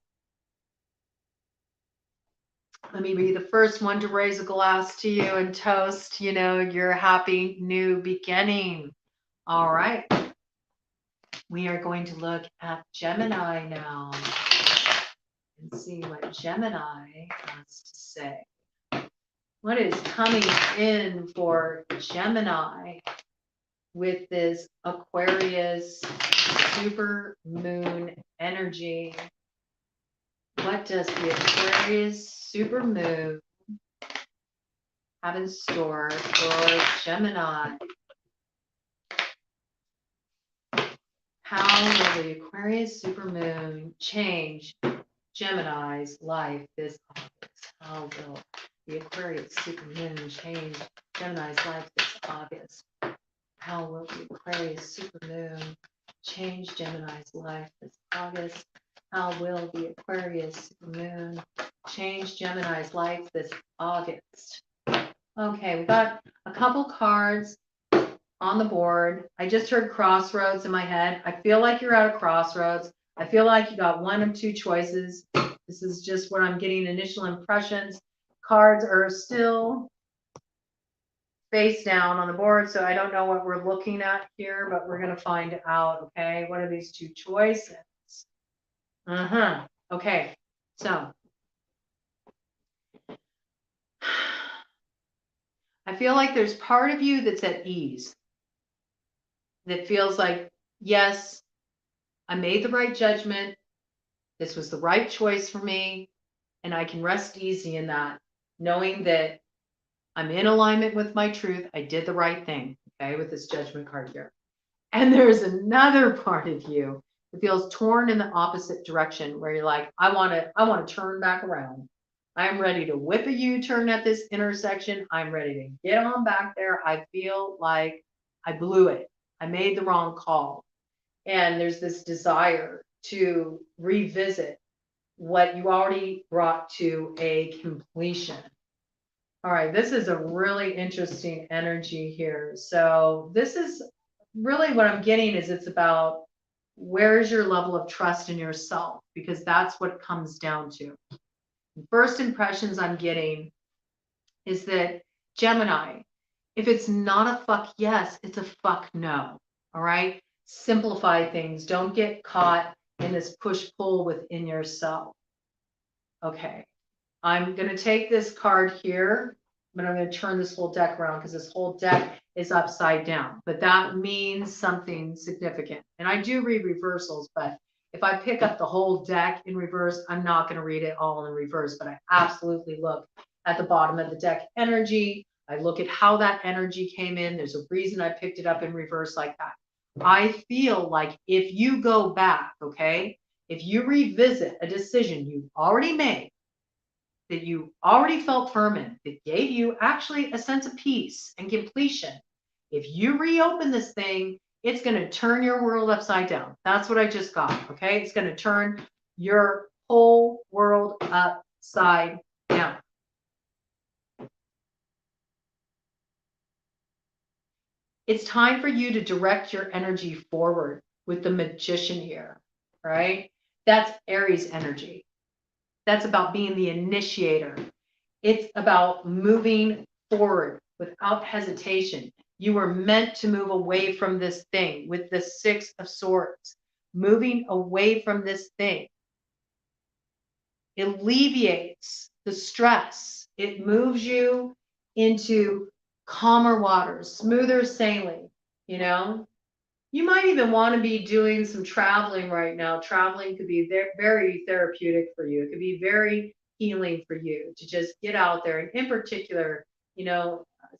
Let me be the first one to raise a glass to you and toast, your happy new beginning. All right. We are going to look at Gemini now and see what Gemini has to say. What is coming in for Gemini with this Aquarius Supermoon energy? What does the Aquarius Supermoon have in store for Gemini? How will the Aquarius Supermoon change Gemini's life this August? How will the Aquarius Supermoon change Gemini's life this August? How will the Aquarius Supermoon change Gemini's life this August? How will the Aquarius Supermoon change Gemini's life this August? Okay, we got a couple cards on the board. I just heard crossroads in my head. I feel like you're at a crossroads. I feel like you got one of two choices. This is just what I'm getting initial impressions. Cards are still face down on the board, so I don't know what we're looking at here, but we're going to find out. Okay, what are these two choices? Okay, so I feel like there's part of you that's at ease, that feels like, yes, I made the right judgment. This was the right choice for me. And I can rest easy in that, knowing that I'm in alignment with my truth. I did the right thing, okay, with this judgment card here. And there's another part of you that feels torn in the opposite direction, where you're like, I want to turn back around. I'm ready to whip a U-turn at this intersection. I'm ready to get on back there. I feel like I blew it. I made the wrong call. And there's this desire to revisit what you already brought to a completion. All right, this is a really interesting energy here. So this is really what I'm getting is it's about where's your level of trust in yourself, because that's what it comes down to. The first impressions I'm getting is that Gemini, if it's not a fuck yes, it's a fuck no. All right, simplify things. Don't get caught in this push-pull within yourself. Okay, I'm going to take this card here, but I'm going to turn this whole deck around because this whole deck is upside down. But that means something significant. And I do read reversals, but if I pick up the whole deck in reverse, I'm not going to read it all in reverse. But I absolutely look at the bottom of the deck energy. I look at how that energy came in. There's a reason I picked it up in reverse like that. I feel like if you go back, okay, if you revisit a decision you already made, that you already felt firm in, that gave you actually a sense of peace and completion, if you reopen this thing, It's going to turn your world upside down. That's what I just got. Okay. It's going to turn your whole world upside down. It's time for you to direct your energy forward with the Magician here, right? That's Aries energy. That's about being the initiator. It's about moving forward without hesitation. You were meant to move away from this thing with the Six of Swords. Moving away from this thing alleviates the stress. It moves you into calmer waters, smoother sailing, you know? You might even want to be doing some traveling right now. Traveling could be very therapeutic for you. It could be very healing for you to just get out there. And in particular,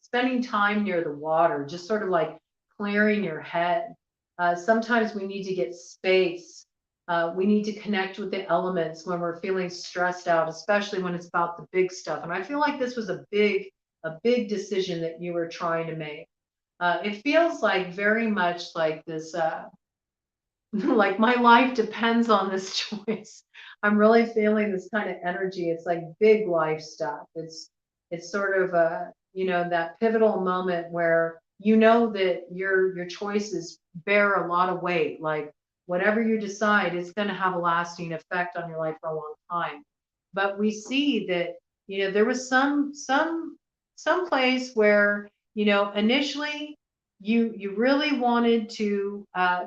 spending time near the water, just sort of like clearing your head. Sometimes we need to get space. We need to connect with the elements when we're feeling stressed out, especially when it's about the big stuff. And I feel like this was a big decision that you were trying to make. It feels like very much like this, like my life depends on this choice. I'm really feeling this kind of energy. It's like big life stuff. It's sort of that pivotal moment where that your choices bear a lot of weight. Like whatever you decide, it's going to have a lasting effect on your life for a long time. But we see that there was some place where initially you really wanted to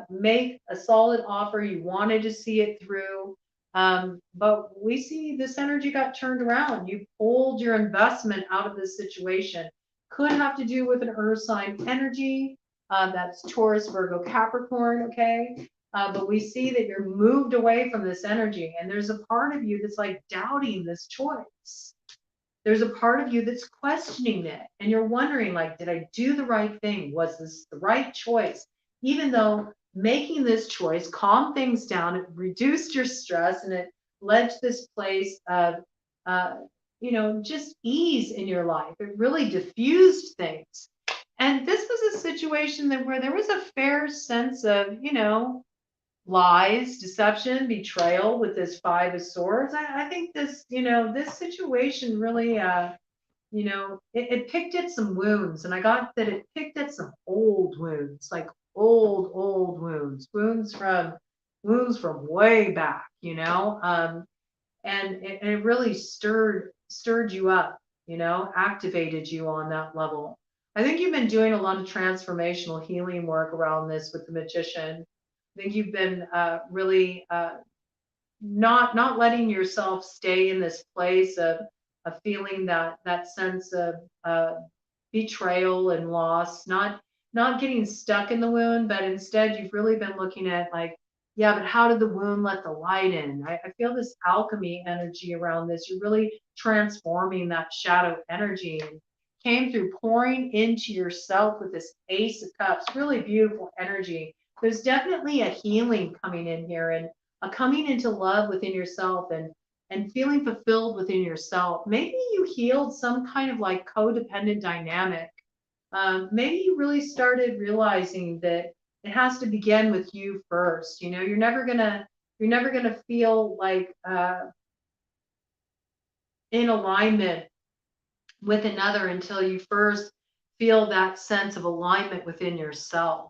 make a solid offer. You wanted to see it through. But we see this energy got turned around. You pulled your investment out of this situation. Could have to do with an earth sign energy. That's Taurus, Virgo, Capricorn. Okay. But we see that you're moved away from this energy. And there's a part of you that's like doubting this choice. There's a part of you that's questioning it, and you're wondering, like, did I do the right thing? Was this the right choice? Even though making this choice calmed things down, it reduced your stress, and it led to this place of just ease in your life. It really diffused things. And this was a situation where there was a fair sense of lies, deception, betrayal with this Five of Swords. I think this situation really, it picked at some wounds, and I got that it picked at some old wounds, like old wounds from way back, and it really stirred you up, activated you on that level. I think you've been doing a lot of transformational healing work around this with the Magician. I think you've been really not letting yourself stay in this place of feeling that sense of betrayal and loss, not getting stuck in the wound, but instead you've really been looking at like, yeah, but how did the wound let the light in? I feel this alchemy energy around this. You're really transforming that shadow energy, and came through pouring into yourself with this Ace of Cups, really beautiful energy. There's definitely a healing coming in here, and a coming into love within yourself, and feeling fulfilled within yourself. Maybe you healed some kind of like codependent dynamic. Maybe you really started realizing that it has to begin with you first. You're never gonna feel like in alignment with another until you first feel that sense of alignment within yourself.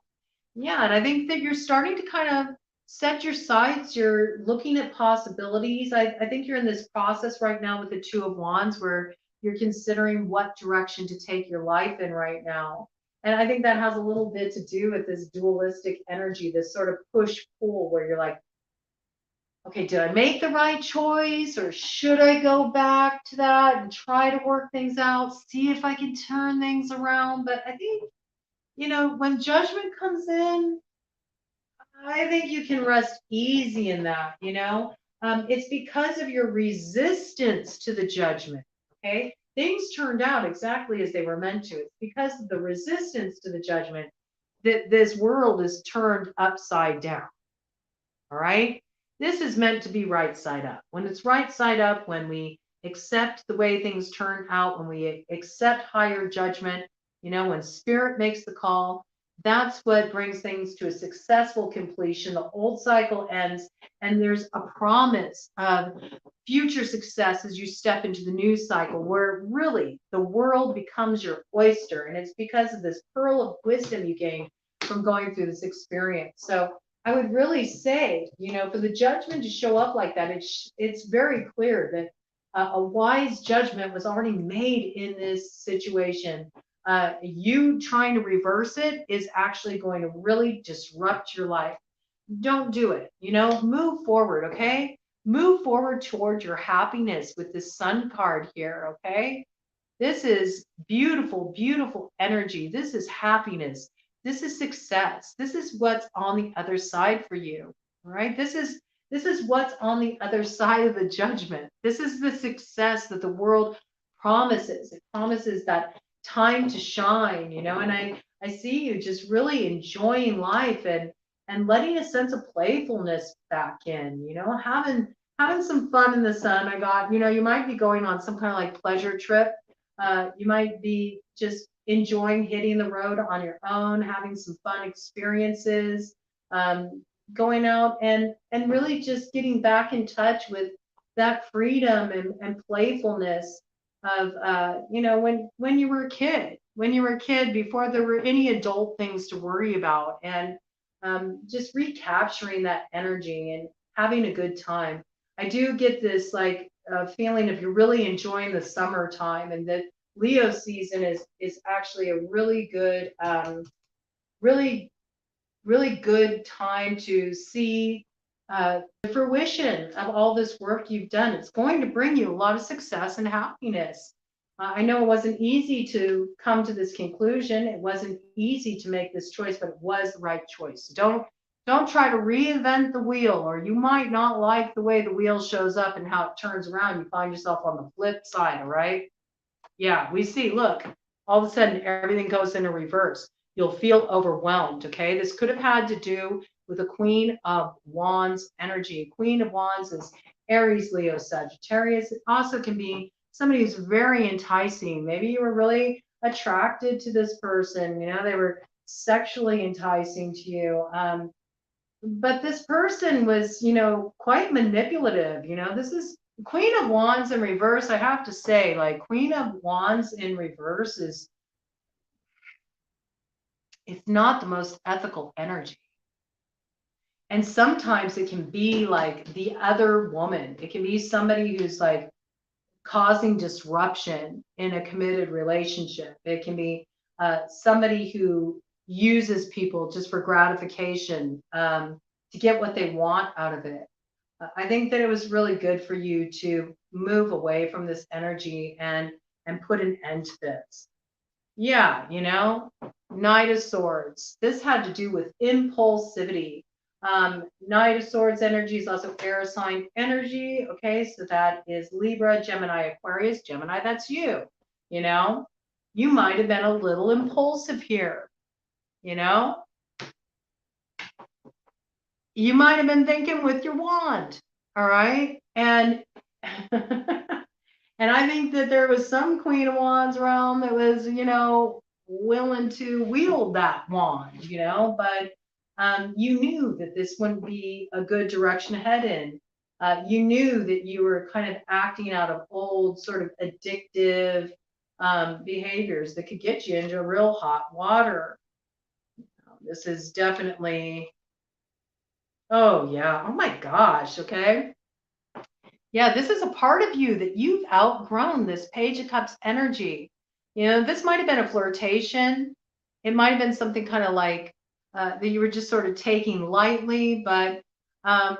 Yeah, and I think that you're starting to kind of set your sights. You're looking at possibilities. I think you're in this process right now with the Two of Wands where you're considering what direction to take your life in right now. And I think that has a little bit to do with this dualistic energy, this sort of push-pull where you're like, okay, did I make the right choice, or should I go back to that and try to work things out, see if I can turn things around? But I think, when judgment comes in, I think you can rest easy in that, it's because of your resistance to the judgment. Okay. Things turned out exactly as they were meant to. It's because of the resistance to the judgment that this world is turned upside down. All right. This is meant to be right side up. When it's right side up, when we accept the way things turn out, when we accept higher judgment, when spirit makes the call, That's what brings things to a successful completion. The old cycle ends, and there's a promise of future success as you step into the new cycle, where really the world becomes your oyster. And it's because of this pearl of wisdom you gain from going through this experience. So I would really say, for the judgment to show up like that, it's very clear that a wise judgment was already made in this situation. You trying to reverse it is actually going to really disrupt your life. Don't do it. Move forward, okay? Move forward toward your happiness with this sun card here, okay? This is beautiful, beautiful energy. This is happiness. This is success. This is what's on the other side for you. All right? This is what's on the other side of the judgment. This is the success that the world promises. It promises that time to shine, and I see you just really enjoying life and letting a sense of playfulness back in, having some fun in the sun. I got, you might be going on some kind of like pleasure trip. You might be just enjoying hitting the road on your own, having some fun experiences, going out and really just getting back in touch with that freedom and playfulness of when you were a kid, before there were any adult things to worry about, and just recapturing that energy and having a good time. I do get this like feeling of you're really enjoying the summertime, and that Leo season is actually a really good, really really good time to see the fruition of all this work you've done. It's going to bring you a lot of success and happiness. I know it wasn't easy to come to this conclusion. It wasn't easy to make this choice, but it was the right choice. Don't try to reinvent the wheel, or you might not like the way the wheel shows up and how it turns around. You find yourself on the flip side, all right? Yeah, we see, look, all of a sudden everything goes into reverse. You'll feel overwhelmed, okay? This could have had to do with the Queen of Wands energy. Queen of Wands is Aries, Leo, Sagittarius. It also can be somebody who's very enticing. Maybe you were really attracted to this person, they were sexually enticing to you. But this person was, quite manipulative. This is Queen of Wands in reverse. I have to say, like, Queen of Wands in reverse it's not the most ethical energy. And sometimes it can be like the other woman. It can be somebody who's like causing disruption in a committed relationship. It can be somebody who uses people just for gratification, to get what they want out of it. I think that it was really good for you to move away from this energy and put an end to this. Yeah, Knight of Swords. This had to do with impulsivity. Knight of Swords energy is also air sign energy. Okay, so that is Libra, Gemini, Aquarius. Gemini, that's you. You might have been a little impulsive here. You might have been thinking with your wand. All right, and and I think that there was some Queen of Wands around that was, willing to wield that wand, but you knew that this wouldn't be a good direction to head in. You knew that you were kind of acting out of old sort of addictive behaviors that could get you into real hot water. This is definitely, oh yeah, oh my gosh, okay. Yeah, this is a part of you that you've outgrown, this Page of Cups energy. This might have been a flirtation. It might have been something kind of like that you were just sort of taking lightly, but I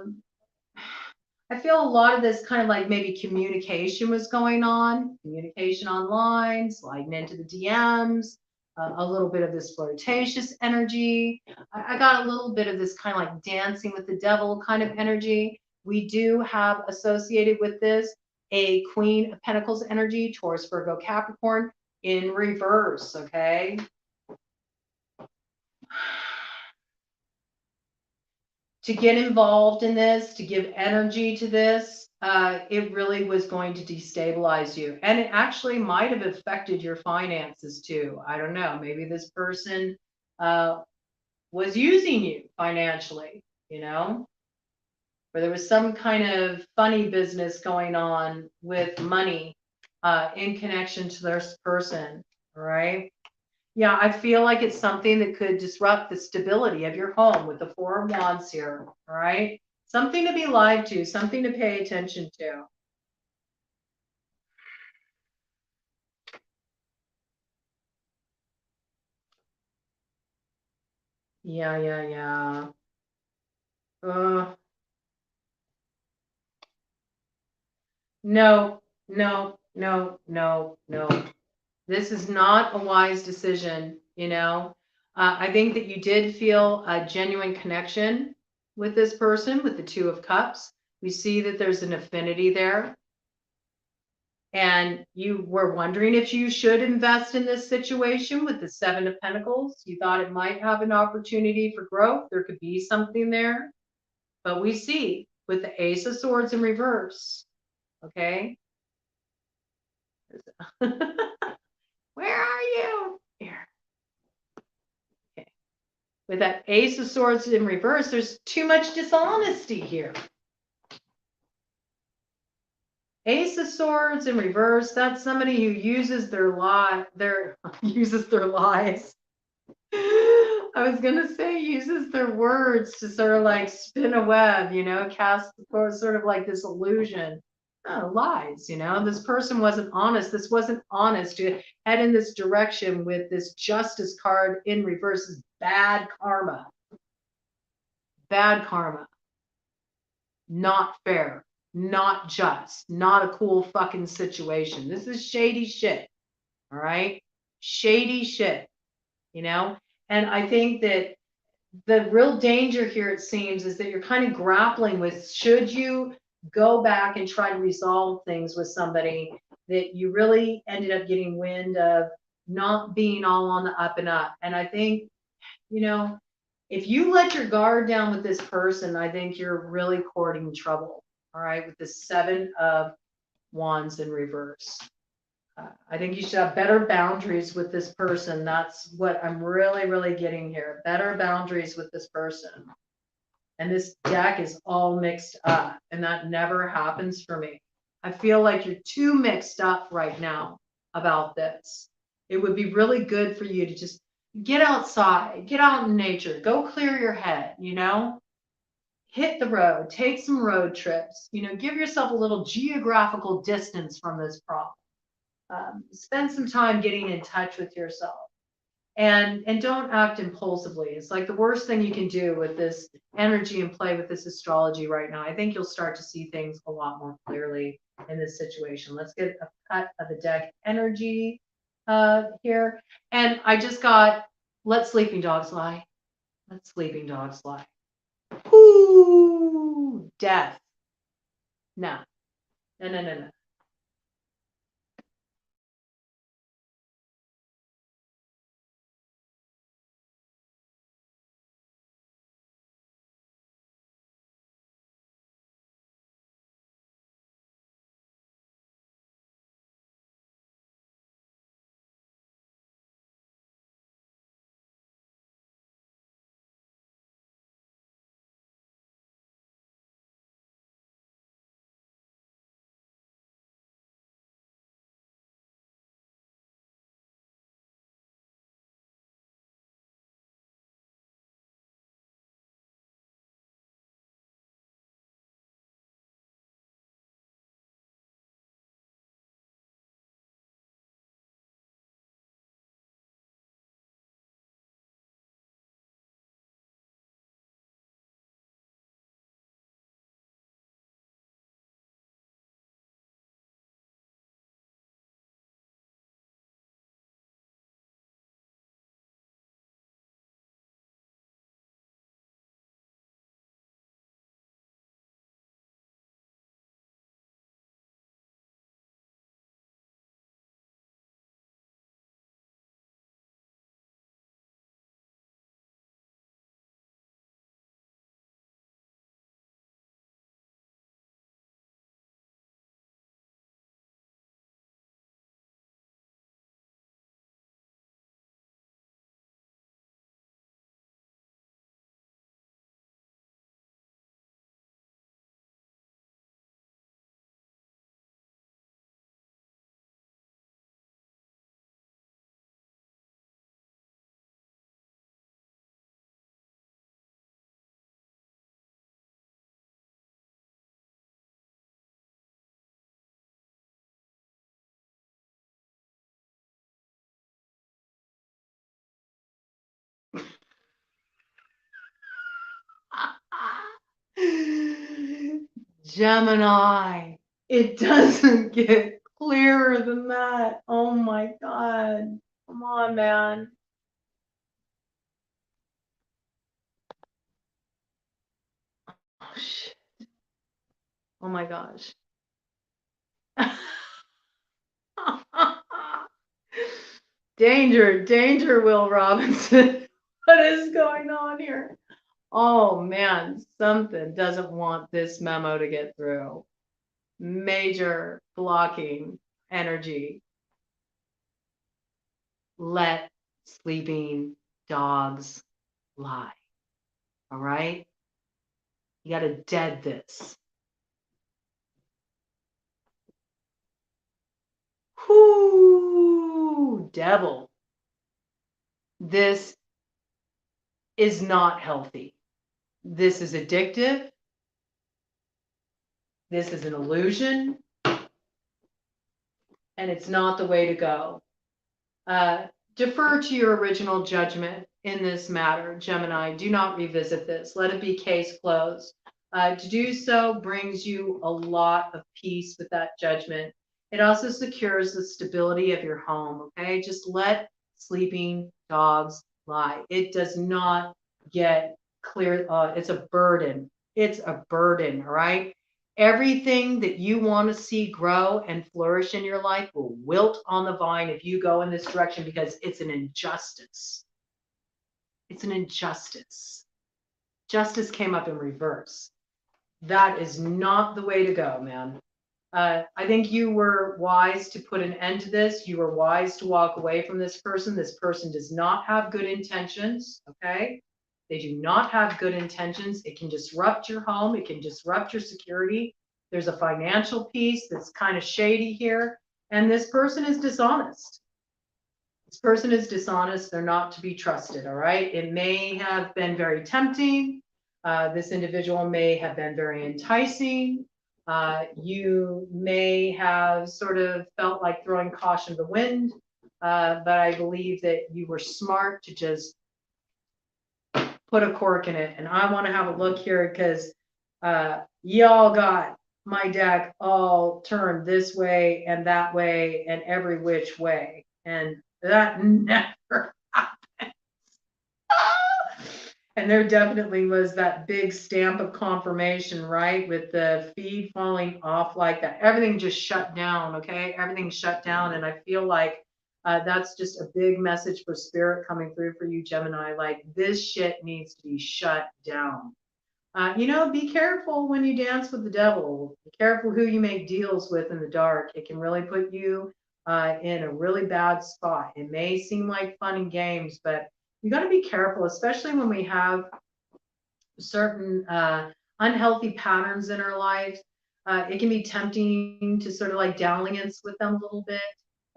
feel a lot of this kind of like maybe communication was going on, communication online, sliding into the DMs, a little bit of this flirtatious energy. I got a little bit of this kind of like dancing with the devil kind of energy. We do have associated with this a Queen of Pentacles energy, Taurus, Virgo, Capricorn in reverse, okay? To get involved in this, to give energy to this, it really was going to destabilize you. And it actually might have affected your finances too. I don't know. Maybe this person was using you financially, you know, or there was some kind of funny business going on with money in connection to this person, all right? Yeah, I feel like it's something that could disrupt the stability of your home with the Four of Wands here, all right? Something to be live to, something to pay attention to. Yeah. Uh, no, no. This is not a wise decision, you know. I think that you did feel a genuine connection with this person, with the Two of Cups. We see that there's an affinity there. And you were wondering if you should invest in this situation with the Seven of Pentacles. You thought it might have an opportunity for growth. There could be something there. But we see with the Ace of Swords in reverse, okay? Where are you? Here. Okay. With that Ace of Swords in reverse, there's too much dishonesty here. Ace of Swords in reverse, that's somebody who uses their uses their lies. I was gonna say uses their words to sort of like spin a web, you know, cast sort of like this illusion. Oh, lies, you know. This person wasn't honest. This wasn't honest to head in this direction with this Justice card in reverse is bad karma. Bad karma. Not fair. Not just. Not a cool fucking situation. This is shady shit. All right? Shady shit. You know? And I think that the real danger here, it seems, is that you're kind of grappling with, should you go back and try to resolve things with somebody that you really ended up getting wind of not being all on the up and up. And I think, you know, if you let your guard down with this person, I think you're really courting trouble. All right, with the Seven of Wands in reverse. I think you should have better boundaries with this person. That's what I'm really getting here. Better boundaries with this person. And this deck is all mixed up, and that never happens for me. I feel like you're too mixed up right now about this. It would be really good for you to just get outside, get out in nature, go clear your head, you know? Hit the road, take some road trips, you know, give yourself a little geographical distance from this problem. Spend some time getting in touch with yourself, and don't act impulsively. It's like the worst thing you can do with this energy and play with this astrology right now. I think you'll start to see things a lot more clearly in this situation. Let's get a cut of the deck energy here. And I just got, let sleeping dogs lie. Let sleeping dogs lie. Ooh, death. No. Gemini, it doesn't get clearer than that. Oh my God. Come on, man. Oh, shit. Oh my gosh. Danger, danger, Will Robinson. What is going on here? Oh man, something doesn't want this memo to get through. Major blocking energy. Let sleeping dogs lie. All right? You got to dead this. Whoo, devil. This is not healthy. This is addictive. This is an illusion. And it's not the way to go. Defer to your original judgment in this matter, Gemini. Do not revisit this. Let it be case closed. To do so brings you a lot of peace with that judgment. It also secures the stability of your home, okay? Just let sleeping dogs lie. It does not get clear. It's a burden. It's a burden, all right? Everything that you want to see grow and flourish in your life will wilt on the vine if you go in this direction because it's an injustice. It's an injustice. Justice came up in reverse. That is not the way to go, man. I think you were wise to put an end to this. You were wise to walk away from this person. This person does not have good intentions, okay? They do not have good intentions. It can disrupt your home. It can disrupt your security. There's a financial piece that's kind of shady here. And this person is dishonest. This person is dishonest. They're not to be trusted, all right? It may have been very tempting. This individual may have been very enticing. You may have sort of felt like throwing caution to the wind, but I believe that you were smart to just put a cork in it. And I want to have a look here because y'all got my deck all turned this way and that way and every which way. And that never happens. And there definitely was that big stamp of confirmation, right? With the feed falling off like that. Everything just shut down, okay? Everything shut down. And I feel like that's just a big message for spirit coming through for you, Gemini. Like this shit needs to be shut down. Be careful when you dance with the devil. Be careful who you make deals with in the dark. It can really put you in a really bad spot. It may seem like fun and games, but you got to be careful, especially when we have certain unhealthy patterns in our life. It can be tempting to sort of like dalliance with them a little bit.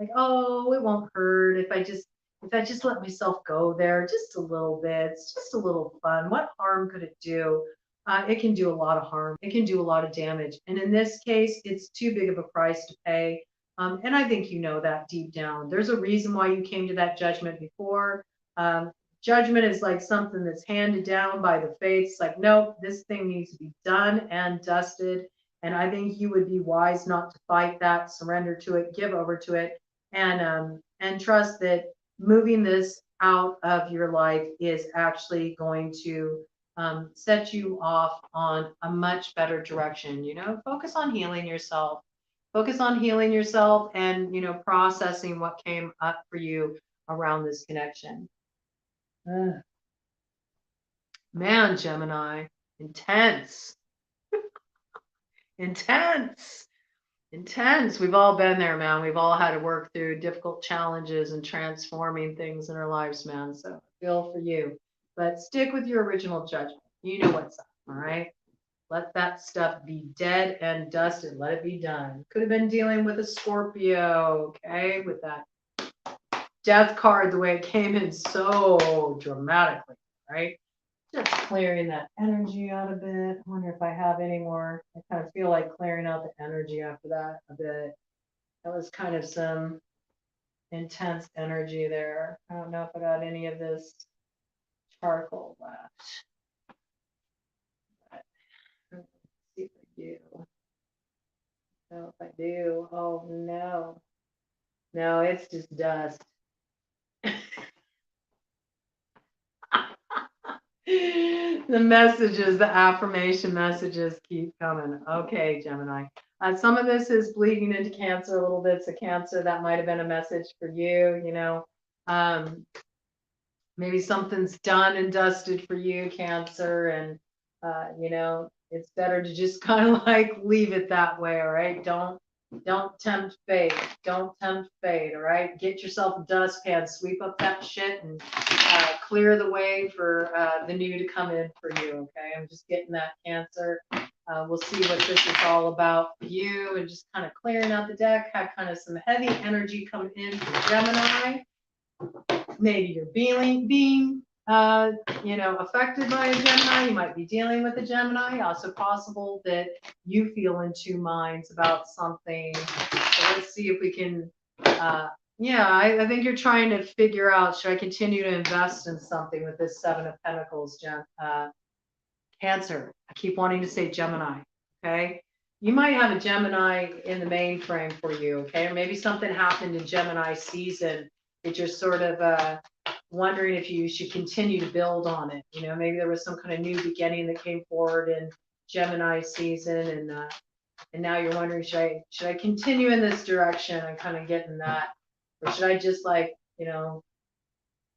Like, oh, it won't hurt if I just let myself go there just a little bit. It's just a little fun. What harm could it do? It can do a lot of harm. It can do a lot of damage. And in this case, it's too big of a price to pay. And I think you know that deep down. There's a reason why you came to that judgment before. Judgment is like something that's handed down by the faith. It's like, nope, this thing needs to be done and dusted. And I think you would be wise not to fight that, surrender to it, give over to it, and trust that moving this out of your life is actually going to set you off on a much better direction. Focus on healing yourself. Focus on healing yourself and, processing what came up for you around this connection. Man, Gemini, intense. Intense. Intense. We've all been there, man. We've all had to work through difficult challenges and transforming things in our lives, man. So I feel for you. But stick with your original judgment. You know what's up, all right? Let that stuff be dead and dusted. Let it be done. Could have been dealing with a Scorpio, okay? With that death card, the way it came in so dramatically, right? Just clearing that energy out a bit. I wonder if I have any more. I kind of feel like clearing out the energy after that a bit. That was kind of some intense energy there. I don't know if I got any of this charcoal left. Let's see if I you. So if I do, oh no. No, it's just dust. The messages, the affirmation messages keep coming. Okay, Gemini. Some of this is bleeding into Cancer a little bit. So Cancer, that might have been a message for you, you know. Maybe something's done and dusted for you, Cancer, and you know, it's better to just kind of like leave it that way, all right? Don't tempt fate. Don't tempt fate, all right? Get yourself a dustpan, sweep up that shit, and clear the way for the new to come in for you, okay? I'm just getting that, Cancer. We'll see what this is all about for you, and just kind of clearing out the deck. Had kind of some heavy energy coming in for Gemini. Maybe you're being you know, affected by a Gemini. You might be dealing with a Gemini. Also possible that you feel in two minds about something. So let's see if we can, yeah, I think you're trying to figure out, should I continue to invest in something with this Seven of Pentacles, Cancer? I keep wanting to say Gemini, okay? You might have a Gemini in the mainframe for you, okay? Or maybe something happened in Gemini season that you're sort of wondering if you should continue to build on it. You know, maybe there was some kind of new beginning that came forward in Gemini season, and now you're wondering, should I continue in this direction? I'm kind of getting that, or should I just, like, you know,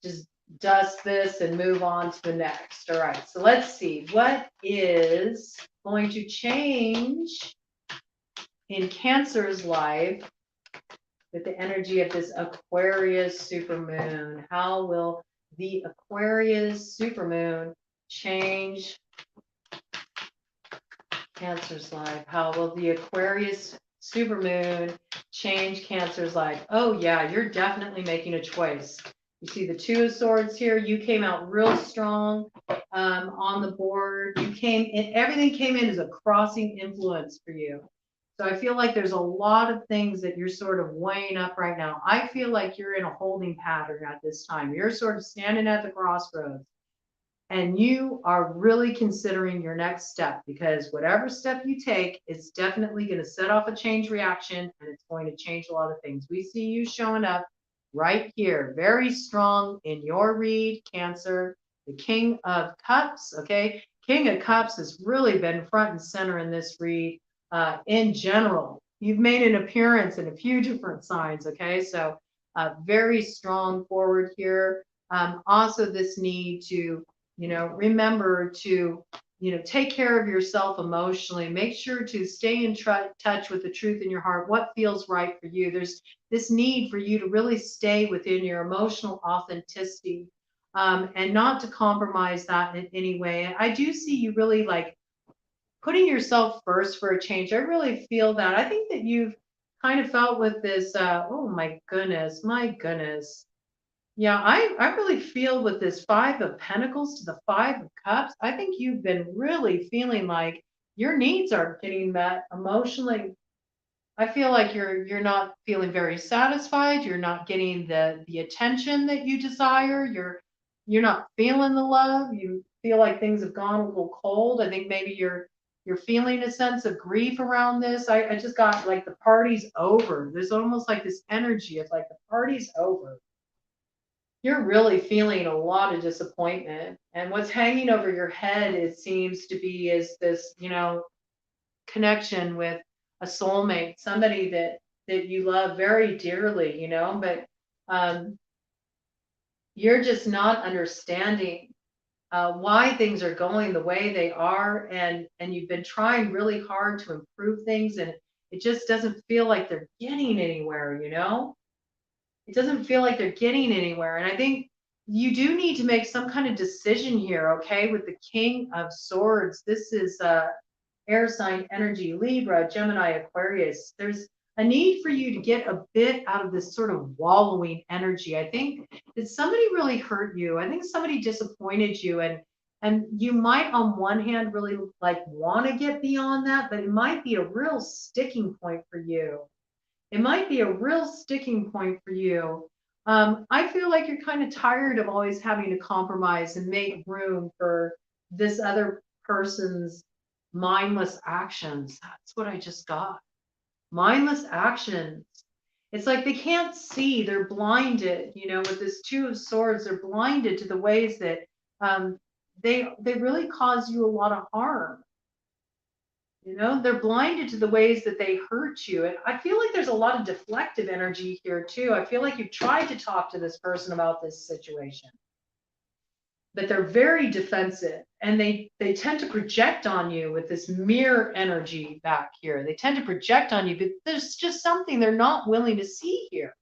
just dust this and move on to the next? All right, so let's see what is going to change in Cancer's life with the energy of this Aquarius supermoon. How will the Aquarius supermoon change Cancer's life? How will the Aquarius supermoon change Cancer's life? Oh yeah, you're definitely making a choice. You see the Two of Swords here. You came out real strong on the board. You came in, everything came in as a crossing influence for you. So I feel like there's a lot of things that you're sort of weighing up right now. I feel like you're in a holding pattern at this time. You're sort of standing at the crossroads, and you are really considering your next step, because whatever step you take is definitely going to set off a change reaction, and it's going to change a lot of things. We see you showing up right here, very strong in your read, Cancer, the King of Cups, okay? King of Cups has really been front and center in this read. In general, you've made an appearance in a few different signs, okay? So very strong forward here. Also this need to, you know, remember to, you know, take care of yourself emotionally. Make sure to stay in touch with the truth in your heart, what feels right for you. There's this need for you to really stay within your emotional authenticity, and not to compromise that in any way. I do see you really like putting yourself first for a change. I really feel that. I think that you've kind of felt with this, oh my goodness, my goodness. Yeah, I really feel with this Five of Pentacles to the Five of Cups, I think you've been really feeling like your needs aren't getting met emotionally. I feel like you're not feeling very satisfied. You're not getting the attention that you desire. You're not feeling the love. You feel like things have gone a little cold. I think maybe you're feeling a sense of grief around this. I just got like the party's over. There's almost like this energy of like the party's over. You're really feeling a lot of disappointment. And what's hanging over your head, it seems to be, is this, you know, connection with a soulmate, somebody that you love very dearly, you know, but you're just not understanding why things are going the way they are, and you've been trying really hard to improve things, and it just doesn't feel like they're getting anywhere, you know? It doesn't feel like they're getting anywhere. And I think you do need to make some kind of decision here, okay? With the King of Swords, this is air sign energy, Libra, Gemini, Aquarius. There's a need for you to get a bit out of this sort of wallowing energy. I think that somebody really hurt you. I think somebody disappointed you, and you might on one hand really like want to get beyond that, but it might be a real sticking point for you. It might be a real sticking point for you. I feel like you're kind of tired of always having to compromise and make room for this other person's mindless actions. That's what I just got. Mindless actions. It's like they can't see. They're blinded. With this Two of Swords, they're blinded to the ways that um, they really cause you a lot of harm. They're blinded to the ways that they hurt you. And I feel like there's a lot of deflective energy here too. I feel like you've tried to talk to this person about this situation, but they're very defensive, and they tend to project on you with this mirror energy back here. They tend to project on you, but there's just something they're not willing to see here.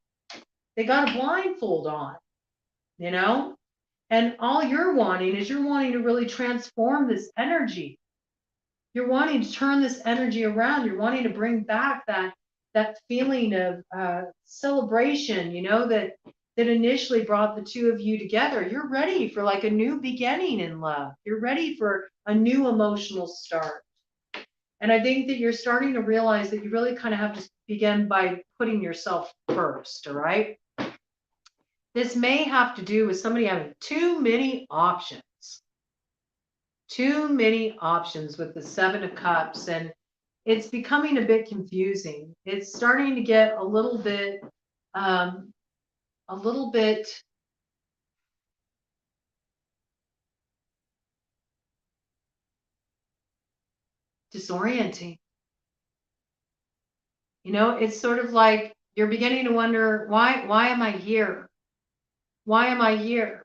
They got a blindfold on, you know? And all you're wanting is you're wanting to really transform this energy. You're wanting to turn this energy around. You're wanting to bring back that feeling of celebration, that initially brought the two of you together. You're ready for like a new beginning in love. You're ready for a new emotional start. And I think that you're starting to realize that you really kind of have to begin by putting yourself first, all right? This may have to do with somebody having too many options. Too many options with the Seven of Cups, and it's becoming a bit confusing. It's starting to get a little bit disorienting. It's sort of like you're beginning to wonder, why am I here? Why am I here?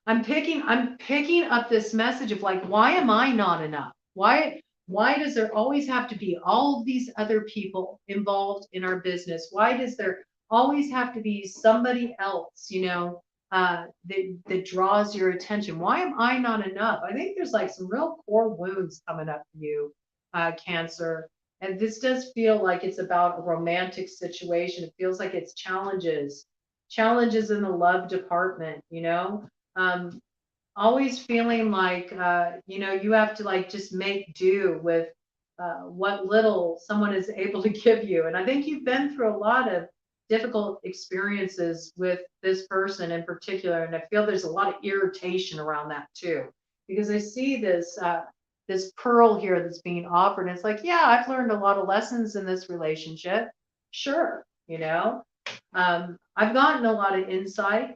I'm picking up this message of like, why am I not enough? Why does there always have to be all of these other people involved in our business? Why does there always have to be somebody else, that draws your attention? Why am I not enough? I think there's like some real core wounds coming up for you, Cancer. And this does feel like it's about a romantic situation. It feels like it's challenges in the love department, always feeling like, you have to like just make do with what little someone is able to give you. And I think you've been through a lot of difficult experiences with this person in particular. And I feel there's a lot of irritation around that too, because I see this pearl here that's being offered. And it's like, yeah, I've learned a lot of lessons in this relationship. Sure. I've gotten a lot of insight.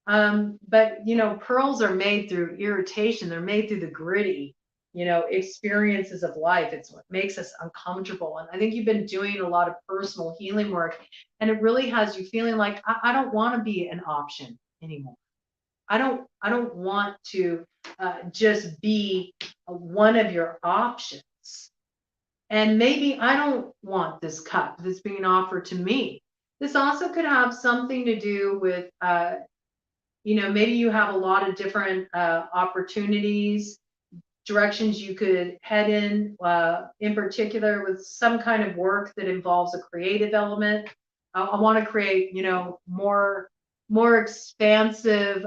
But pearls are made through irritation. They're made through the gritty, experiences of life. It's what makes us uncomfortable. And I think you've been doing a lot of personal healing work, and it really has you feeling like, I don't want to be an option anymore. I don't want to just be one of your options. And maybe I don't want this cup that's being offered to me. This also could have something to do with, maybe you have a lot of different opportunities, directions you could head in particular with some kind of work that involves a creative element. I want to create, more expansive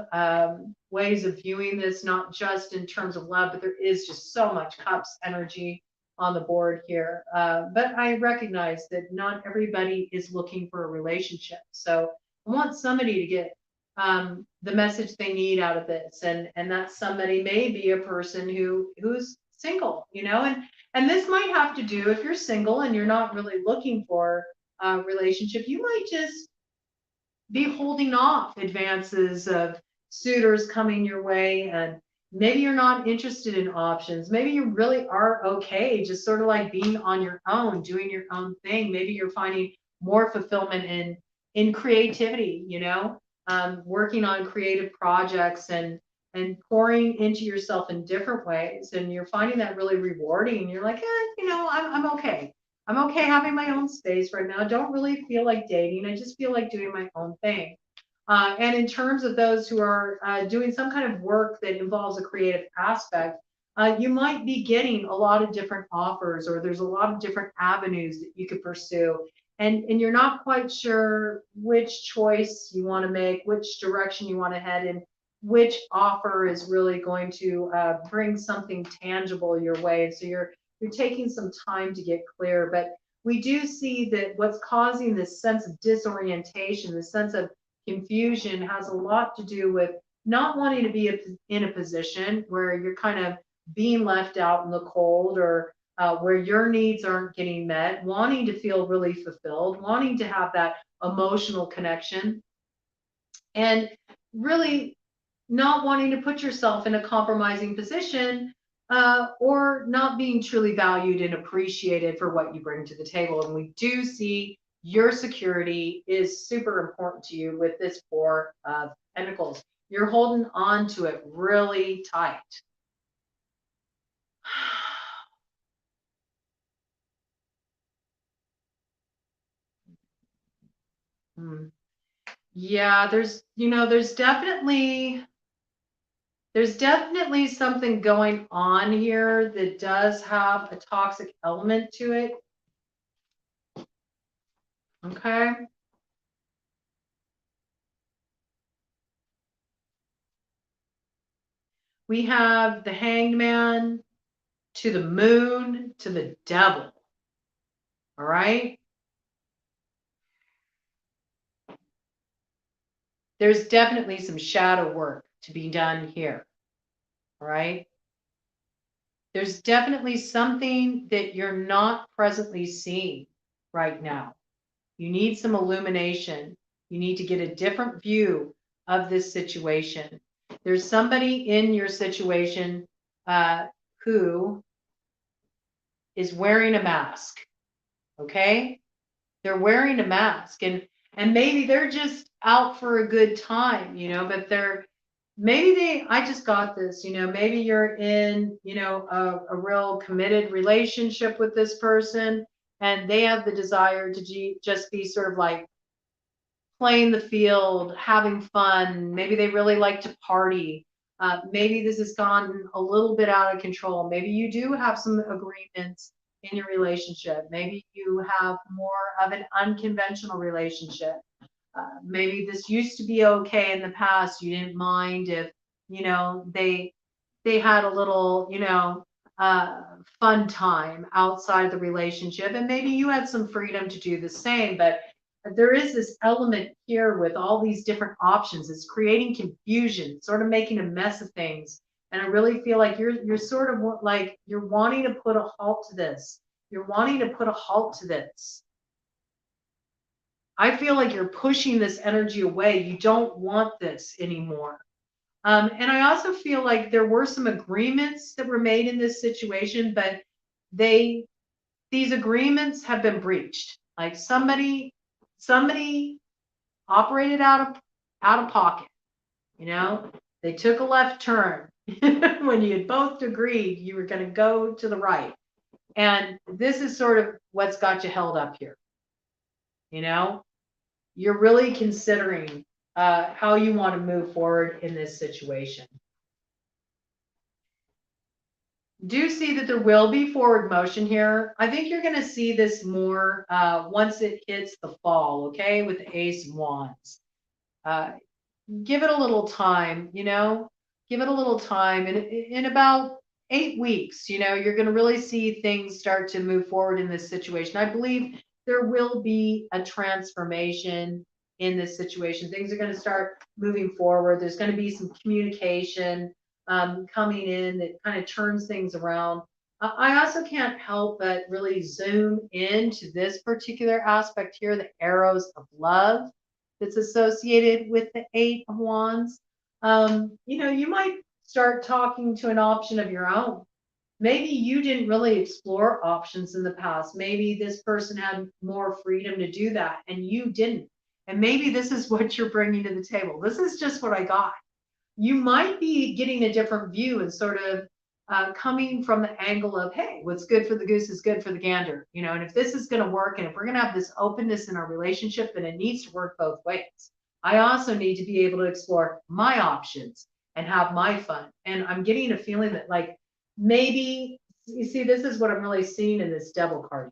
ways of viewing this, not just in terms of love, but there is just so much cups energy on the board here. But I recognize that not everybody is looking for a relationship. So I want somebody to get the message they need out of this, and that somebody may be a person who's single, and this might have to do, if you're single and you're not really looking for a relationship, you might just be holding off advances of suitors coming your way, and maybe you're not interested in options. Maybe you really are okay just sort of like being on your own, doing your own thing. Maybe you're finding more fulfillment in creativity, working on creative projects and pouring into yourself in different ways, and you're finding that really rewarding. You're like, I'm okay. I'm okay having my own space right now. I don't really feel like dating. I just feel like doing my own thing. And in terms of those who are doing some kind of work that involves a creative aspect, you might be getting a lot of different offers, or there's a lot of different avenues that you could pursue. And you're not quite sure which choice you want to make, which direction you want to head in, which offer is really going to bring something tangible your way. And so you're taking some time to get clear. But we do see that what's causing this sense of disorientation, this sense of confusion, has a lot to do with not wanting to be in a position where you're kind of being left out in the cold, or where your needs aren't getting met, wanting to feel really fulfilled, wanting to have that emotional connection, and really not wanting to put yourself in a compromising position, or not being truly valued and appreciated for what you bring to the table. And we do see your security is super important to you with this Four of Pentacles. You're holding on to it really tight. Yeah, there's definitely something going on here that does have a toxic element to it. Okay. We have the Hanged Man to the Moon to the Devil. All right. There's definitely some shadow work to be done here. All right. There's definitely something that you're not presently seeing right now. You need some illumination. You need to get a different view of this situation. There's somebody in your situation who is wearing a mask. Okay? They're wearing a mask, and maybe they're just out for a good time, but I just got this, maybe you're in, a real committed relationship with this person, and they have the desire to just be sort of like playing the field, having fun. Maybe they really like to party. Maybe this has gone a little bit out of control. Maybe you do have some agreements in your relationship. Maybe you have more of an unconventional relationship. Maybe this used to be okay in the past. You didn't mind if, they had a little, fun time outside the relationship, and maybe you had some freedom to do the same. But there is this element here with all these different options. It's creating confusion, sort of making a mess of things. And I really feel like you're sort of like you're wanting to put a halt to this. You're wanting to put a halt to this. I feel like you're pushing this energy away. You don't want this anymore. And I also feel like there were some agreements that were made in this situation, but these agreements have been breached. Like somebody operated out of pocket. They took a left turn when you had both agreed you were going to go to the right. And this is sort of what's got you held up here. You're really considering how you want to move forward in this situation. Do see that there will be forward motion here. I think you're going to see this more once it hits the fall, okay, with the Ace of Wands. Give it a little time, give it a little time. And in about 8 weeks, you're going to really see things start to move forward in this situation. I believe there will be a transformation in this situation. Things are going to start moving forward. There's going to be some communication coming in that kind of turns things around. I also can't help but really zoom into this particular aspect here, the arrows of love that's associated with the Eight of Wands. You might start talking to an option of your own. Maybe you didn't really explore options in the past. Maybe this person had more freedom to do that and you didn't. And maybe this is what you're bringing to the table. This is just what I got. You might be getting a different view and sort of coming from the angle of, hey, what's good for the goose is good for the gander. And if this is going to work, and if we're going to have this openness in our relationship, then it needs to work both ways. I also need to be able to explore my options and have my fun. And I'm getting a feeling that, like, maybe, you see, this is what I'm really seeing in this Devil card.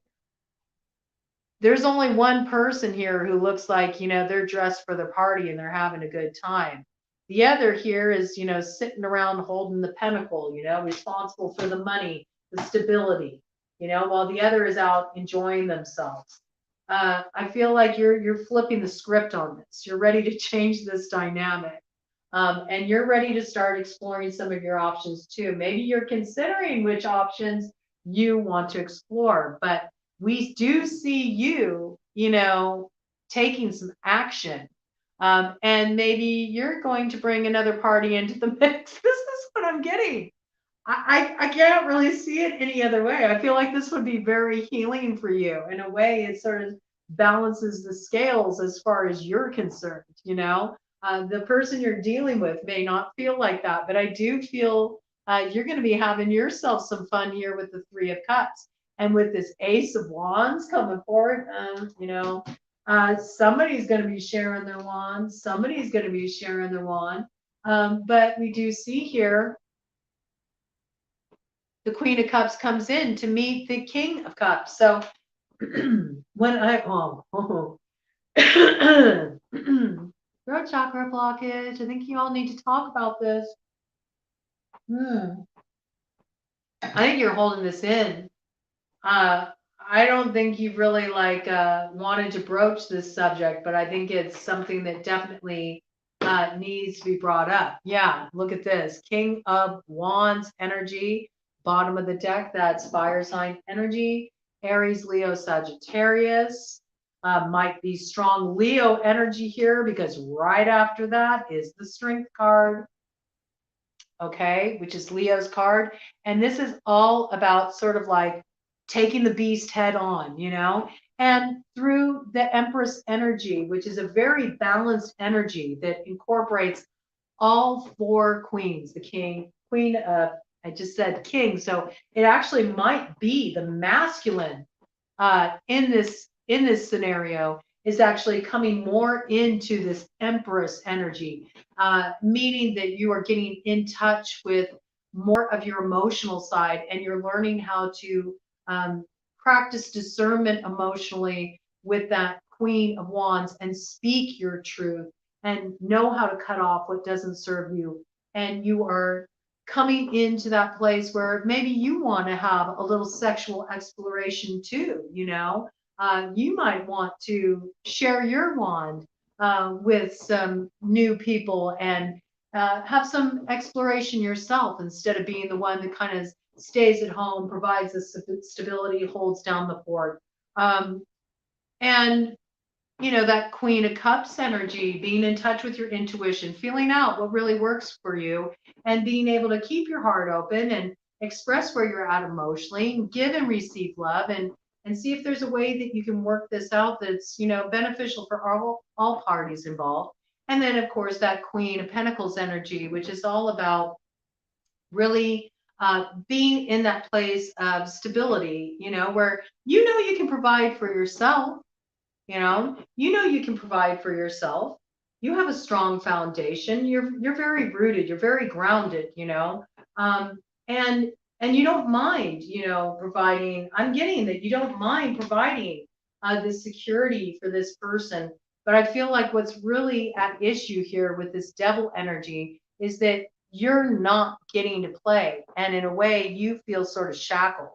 There's only one person here who looks like, they're dressed for the party and they're having a good time. The other here is, sitting around holding the pentacle, responsible for the money, the stability, while the other is out enjoying themselves. I feel like you're flipping the script on this. You're ready to change this dynamic. And you're ready to start exploring some of your options too. Maybe you're considering which options you want to explore, but we do see you, taking some action. And maybe you're going to bring another party into the mix. This is what I'm getting. I can't really see it any other way. I feel like this would be very healing for you. In a way, it sort of balances the scales as far as you're concerned, The person you're dealing with may not feel like that, but I do feel you're going to be having yourself some fun here with the Three of Cups. And with this Ace of Wands coming forward, somebody's going to be sharing their wand. Somebody's going to be sharing their wand. But we do see here the Queen of Cups comes in to meet the King of Cups. So when throat chakra blockage, I think you all need to talk about this. I think you're holding this in. I don't think you've really wanted to broach this subject, but I think it's something that definitely needs to be brought up. Yeah, look at this. King of Wands energy, bottom of the deck, that's fire sign energy. Aries, Leo, Sagittarius. Might be strong Leo energy here because right after that is the Strength card. Okay, which is Leo's card. And this is all about sort of like taking the beast head on, and through the Empress energy, which is a very balanced energy that incorporates all four queens, the king, queen of, I just said king. So it actually might be the masculine in this scenario is actually coming more into this Empress energy, meaning that you are getting in touch with more of your emotional side and you're learning how to practice discernment emotionally with that Queen of Wands and speak your truth and know how to cut off what doesn't serve you. And you are coming into that place where maybe you want to have a little sexual exploration too, you might want to share your wand with some new people and have some exploration yourself instead of being the one that kind of stays at home, provides the stability, holds down the fort. And that Queen of Cups energy, being in touch with your intuition, feeling out what really works for you, and being able to keep your heart open and express where you're at emotionally, give and receive love, and see if there's a way that you can work this out that's beneficial for all parties involved. And then, of course, that Queen of Pentacles energy, which is all about really being in that place of stability, where you can provide for yourself. You can provide for yourself. You have a strong foundation. You're very rooted. You're very grounded. And you don't mind, providing. I'm getting that you don't mind providing the security for this person. But I feel like what's really at issue here with this devil energy is that you're not getting to play, and in a way, you feel sort of shackled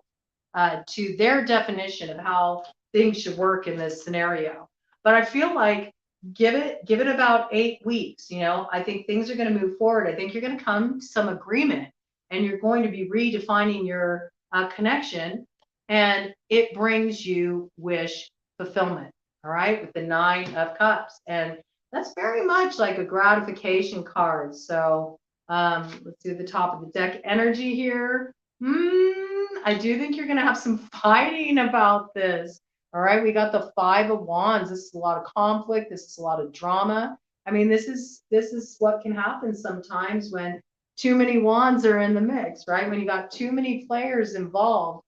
to their definition of how things should work in this scenario. But I feel like give it about 8 weeks. I think things are going to move forward. I think you're going to come to some agreement and you're going to be redefining your connection, and it brings you wish fulfillment. All right, with the 9 of Cups. And that's very much like a gratification card. So let's do the top of the deck energy here. I do think you're going to have some fighting about this. All right, we got the 5 of Wands. This is a lot of conflict. This is a lot of drama. I mean, this is what can happen sometimes when too many wands are in the mix, right? When you got too many players involved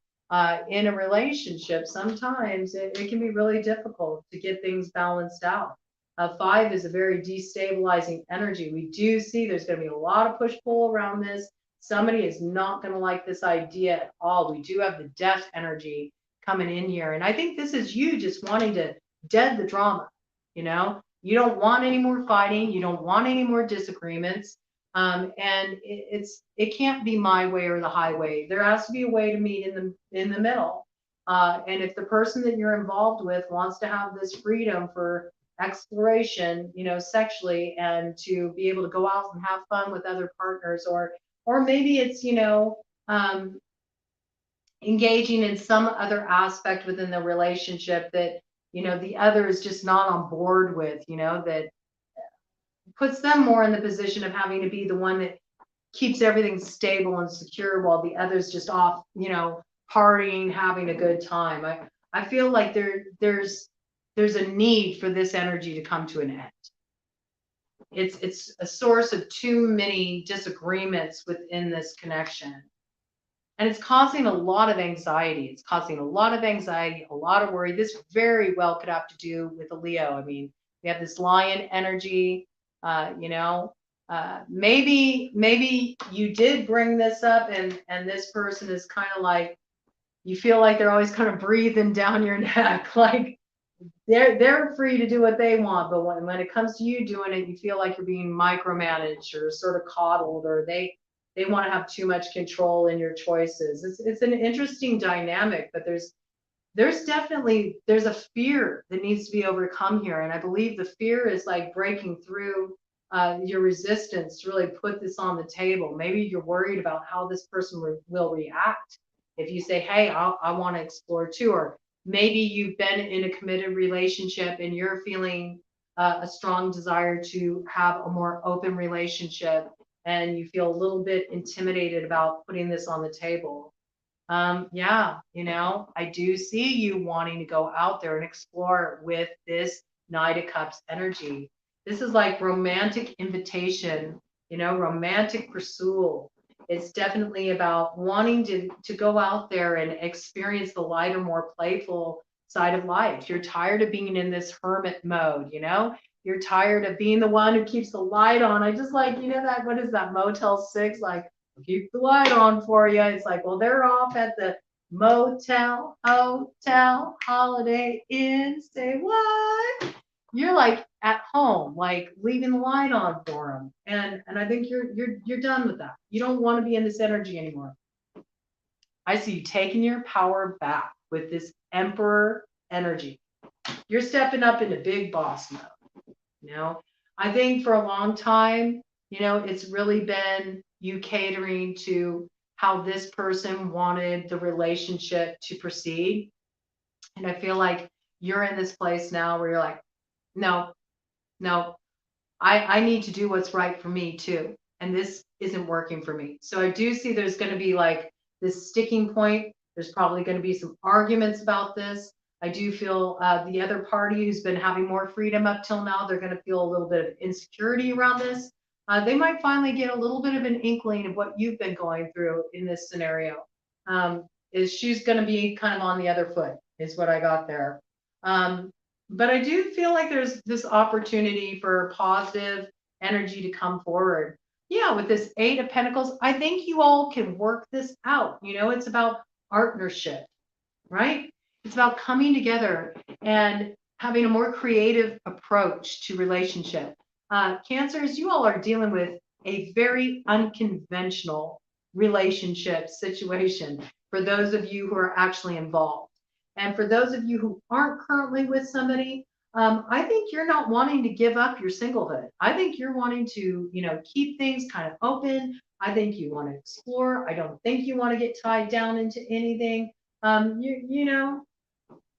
in a relationship, sometimes it can be really difficult to get things balanced out. 5 is a very destabilizing energy. We do see there's going to be a lot of push-pull around this. Somebody is not going to like this idea at all. We do have the death energy coming in here. And I think this is you just wanting to dead the drama. You don't want any more fighting. You don't want any more disagreements. And it can't be my way or the highway. There has to be a way to meet in the middle. And if the person that you're involved with wants to have this freedom for exploration, sexually, and to be able to go out and have fun with other partners, or maybe it's, um, engaging in some other aspect within the relationship that, the other is just not on board with, that puts them more in the position of having to be the one that keeps everything stable and secure while the other's just off, partying, having a good time. I feel like there's a need for this energy to come to an end. It's a source of too many disagreements within this connection. And it's causing a lot of anxiety. It's causing a lot of anxiety, a lot of worry. This very well could have to do with a Leo. I mean, we have this lion energy, maybe you did bring this up, and this person is kind of like, you feel like they're always kind of breathing down your neck, like they're free to do what they want, but when it comes to you doing it, you feel like you're being micromanaged or sort of coddled, or they want to have too much control in your choices. It's an interesting dynamic, but there's definitely there's a fear that needs to be overcome here, and I believe the fear is like breaking through your resistance to really put this on the table. Maybe you're worried about how this person will react if you say, hey, I want to explore too. Or maybe you've been in a committed relationship and you're feeling a strong desire to have a more open relationship, and you feel a little bit intimidated about putting this on the table. Yeah, I do see you wanting to go out there and explore with this Knight of Cups energy. This is like romantic invitation, romantic pursuit. It's definitely about wanting to go out there and experience the lighter, more playful side of life. You're tired of being in this hermit mode, You're tired of being the one who keeps the light on. I just like, that, what is that, Motel 6? Like, keep the light on for you. It's like, well, they're off at the motel, hotel, Holiday Inn. Say what? You're like at home, like leaving the light on for them. And I think you're done with that. You don't want to be in this energy anymore. I see you taking your power back with this Emperor energy. You're stepping up into big boss mode. I think for a long time, it's really been you catering to how this person wanted the relationship to proceed. And I feel like you're in this place now where you're like, no, I need to do what's right for me too. And this isn't working for me. So I do see there's going to be like this sticking point. There's probably going to be some arguments about this. I do feel the other party who's been having more freedom up till now, they're going to feel a little bit of insecurity around this. They might finally get a little bit of an inkling of what you've been going through in this scenario. Is she's going to be kind of on the other foot, is what I got there. But I do feel like there's this opportunity for positive energy to come forward. Yeah, with this Eight of Pentacles, I think you all can work this out. It's about partnership, right? It's about coming together and having a more creative approach to relationship. Cancers, you all are dealing with a very unconventional relationship situation for those of you who are actually involved. And for those of you who aren't currently with somebody, I think you're not wanting to give up your singlehood. I think you're wanting to, keep things kind of open. I think you want to explore. I don't think you want to get tied down into anything.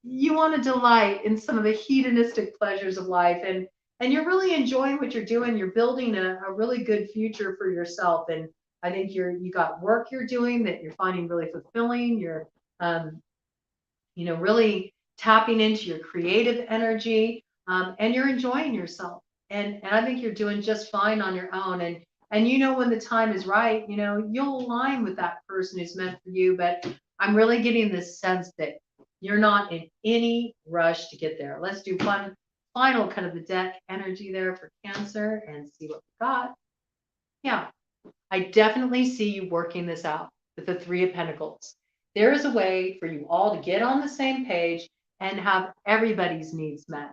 You want to delight in some of the hedonistic pleasures of life, and you're really enjoying what you're doing. You're building a really good future for yourself. And I think you got work you're doing that you're finding really fulfilling. You're really tapping into your creative energy, and you're enjoying yourself. And I think you're doing just fine on your own. And when the time is right, you'll align with that person who's meant for you. But I'm really getting this sense that you're not in any rush to get there. Let's do one final kind of the deck energy there for Cancer and see what we got. Yeah, I definitely see you working this out with the Three of Pentacles. There is a way for you all to get on the same page and have everybody's needs met,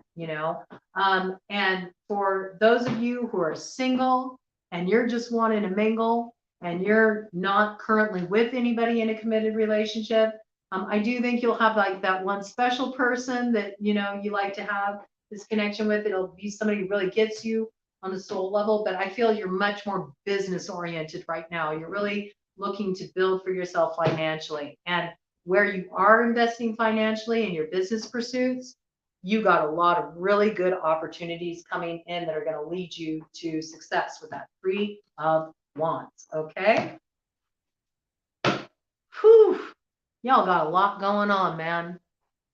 and for those of you who are single and you're just wanting to mingle and you're not currently with anybody in a committed relationship, I do think you'll have like that one special person that, you like to have. this connection with. It'll be somebody who really gets you on the soul level, but I feel you're much more business oriented right now. You're really looking to build for yourself financially. And where you are investing financially in your business pursuits, you got a lot of really good opportunities coming in that are going to lead you to success with that Three of Wands. Okay. Whew. Y'all got a lot going on, man.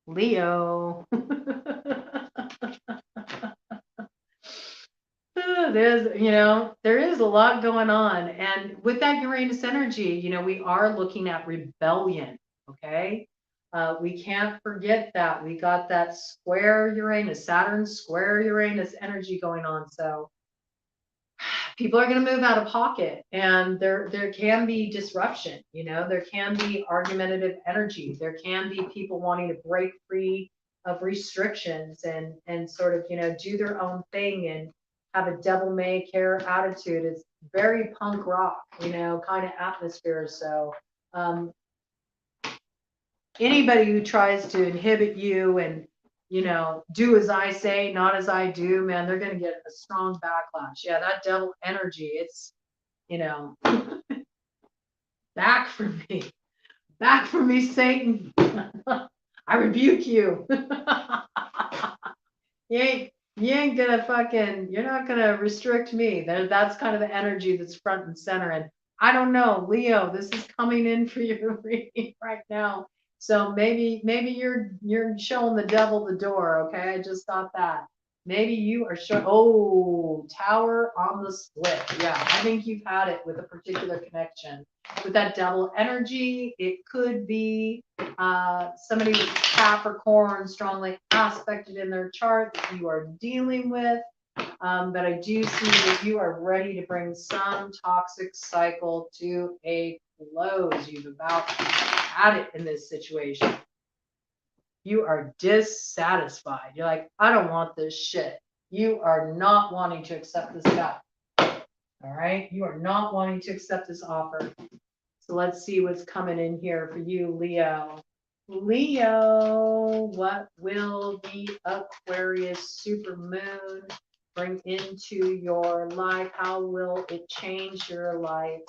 Leo. There is a lot going on. And with that Uranus energy, we are looking at rebellion. Okay. We can't forget that we got that square Uranus, Saturn square Uranus energy going on. So people are going to move out of pocket, and there can be disruption. There can be argumentative energy. There can be people wanting to break free of restrictions and sort of, do their own thing and have a devil may care attitude. It's very punk rock, kind of atmosphere. So anybody who tries to inhibit you and do as I say, not as I do, man, they're going to get a strong backlash. Yeah, that devil energy, it's, back from me, Satan. I rebuke you. You ain't gonna you're not gonna restrict me. That's kind of the energy that's front and center. And I don't know, Leo, this is coming in for your reading right now. So maybe you're showing the devil the door. Okay, I just thought that. Maybe you are showing. Oh, Tower on the split. Yeah, I think you've had it with a particular connection with that devil energy. It could be somebody with Capricorn strongly aspected in their chart that you are dealing with. But I do see that you are ready to bring some toxic cycle to a close. You've about had it in this situation. You are dissatisfied. You're like, I don't want this shit. You are not wanting to accept this guy. All right. You are not wanting to accept this offer. So let's see what's coming in here for you, Leo. Leo, what will the Aquarius Supermoon bring into your life? How will it change your life?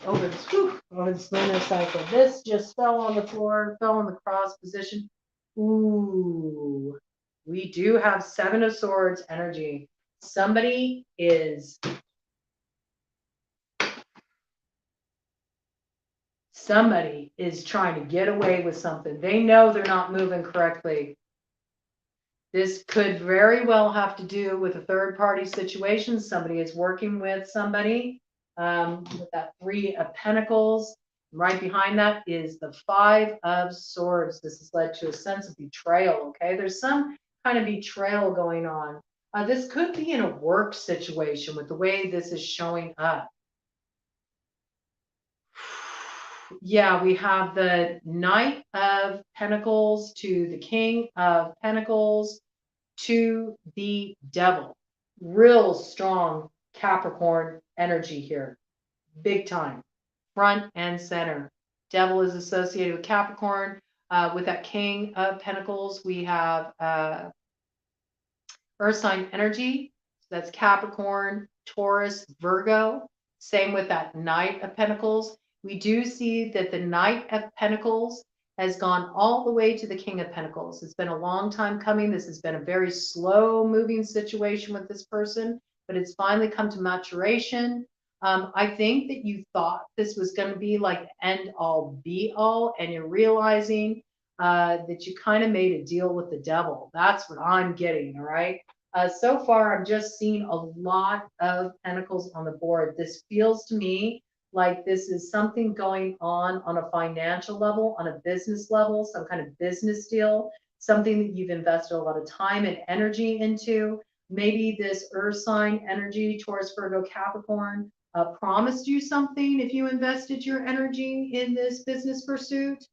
Over this lunar cycle. This just fell on the floor, fell in the cross position. Ooh, we do have Seven of Swords energy. Somebody is trying to get away with something. They know they're not moving correctly. This could very well have to do with a third party situation. Somebody is working with somebody with that Three of Pentacles. Right behind that is the Five of Swords. This has led to a sense of betrayal. Okay, there's some kind of betrayal going on. This could be in a work situation with the way this is showing up. Yeah, we have the Knight of Pentacles to the King of Pentacles to the Devil. Real strong Capricorn energy here. Big time. Front and center. Devil is associated with Capricorn. With that King of Pentacles, we have Earth sign energy. That's Capricorn, Taurus, Virgo. Same with that Knight of Pentacles. We do see that the Knight of Pentacles has gone all the way to the King of Pentacles. It's been a long time coming. This has been a very slow moving situation with this person, but it's finally come to maturation. I think that you thought this was going to be like end all be all, and you're realizing that you kind of made a deal with the devil. That's what I'm getting. All right. So far, I'm just seeing a lot of pentacles on the board. This feels to me like this is something going on a financial level, on a business level, some kind of business deal, something that you've invested a lot of time and energy into. Maybe this earth sign energy, Taurus, Virgo, Capricorn, promised you something if you invested your energy in this business pursuit.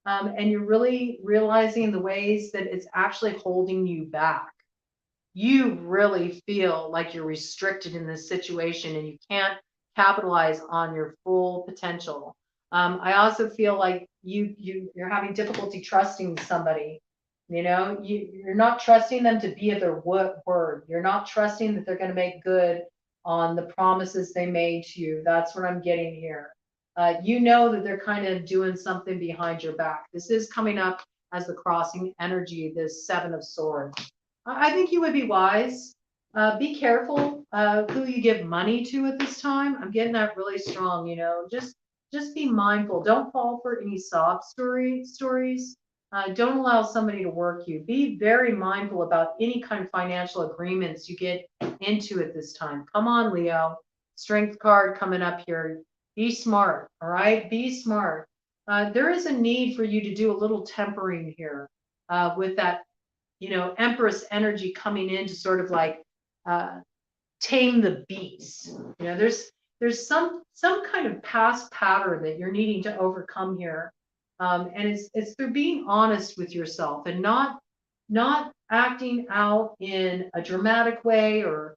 And you're really realizing the ways that it's actually holding you back. You really feel like you're restricted in this situation and you can't capitalize on your full potential. I also feel like you're having difficulty trusting somebody. You know, you're not trusting them to be at their word. You're not trusting that they're going to make good on the promises they made to you. That's what I'm getting here. You know that they're kind of doing something behind your back. This is coming up as the crossing energy, this Seven of Swords. I think you would be wise. Be careful who you give money to at this time. I'm getting that really strong. You know, just be mindful. Don't fall for any sob stories. Don't allow somebody to work you. Be very mindful about any kind of financial agreements you get into at this time. Come on, Leo. Strength card coming up here. Be smart, all right? Be smart. There is a need for you to do a little tempering here with that, you know, Empress energy coming in to sort of like tame the beast. You know, there's some kind of past pattern that you're needing to overcome here. And it's through being honest with yourself and not acting out in a dramatic way or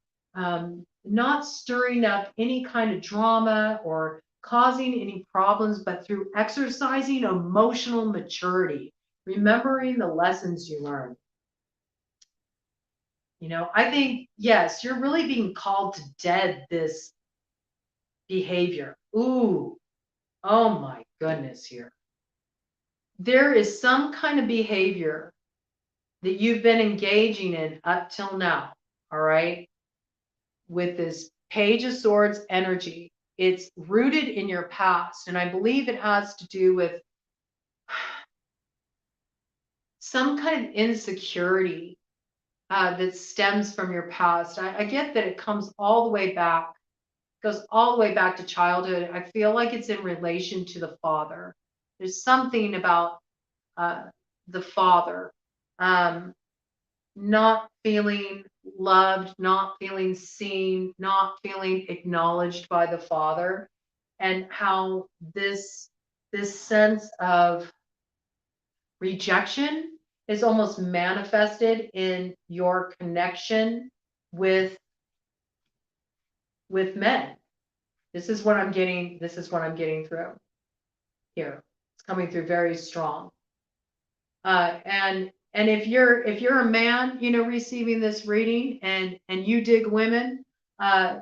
not stirring up any kind of drama or causing any problems, but through exercising emotional maturity, remembering the lessons you learned. You know, I think, yes, you're really being called to dead this behavior. Ooh, oh my goodness, here. There is some kind of behavior that you've been engaging in up till now, all right, with this Page of Swords energy. It's rooted in your past, and I believe it has to do with some kind of insecurity that stems from your past. I get that it comes all the way back, goes all the way back to childhood. I feel like it's in relation to the father. There's something about the father not feeling loved, not feeling seen, not feeling acknowledged by the father, and how this sense of rejection is almost manifested in your connection with men. This is what I'm getting. This is what I'm getting through here. It's coming through very strong. And if you're a man, you know, receiving this reading and you dig women,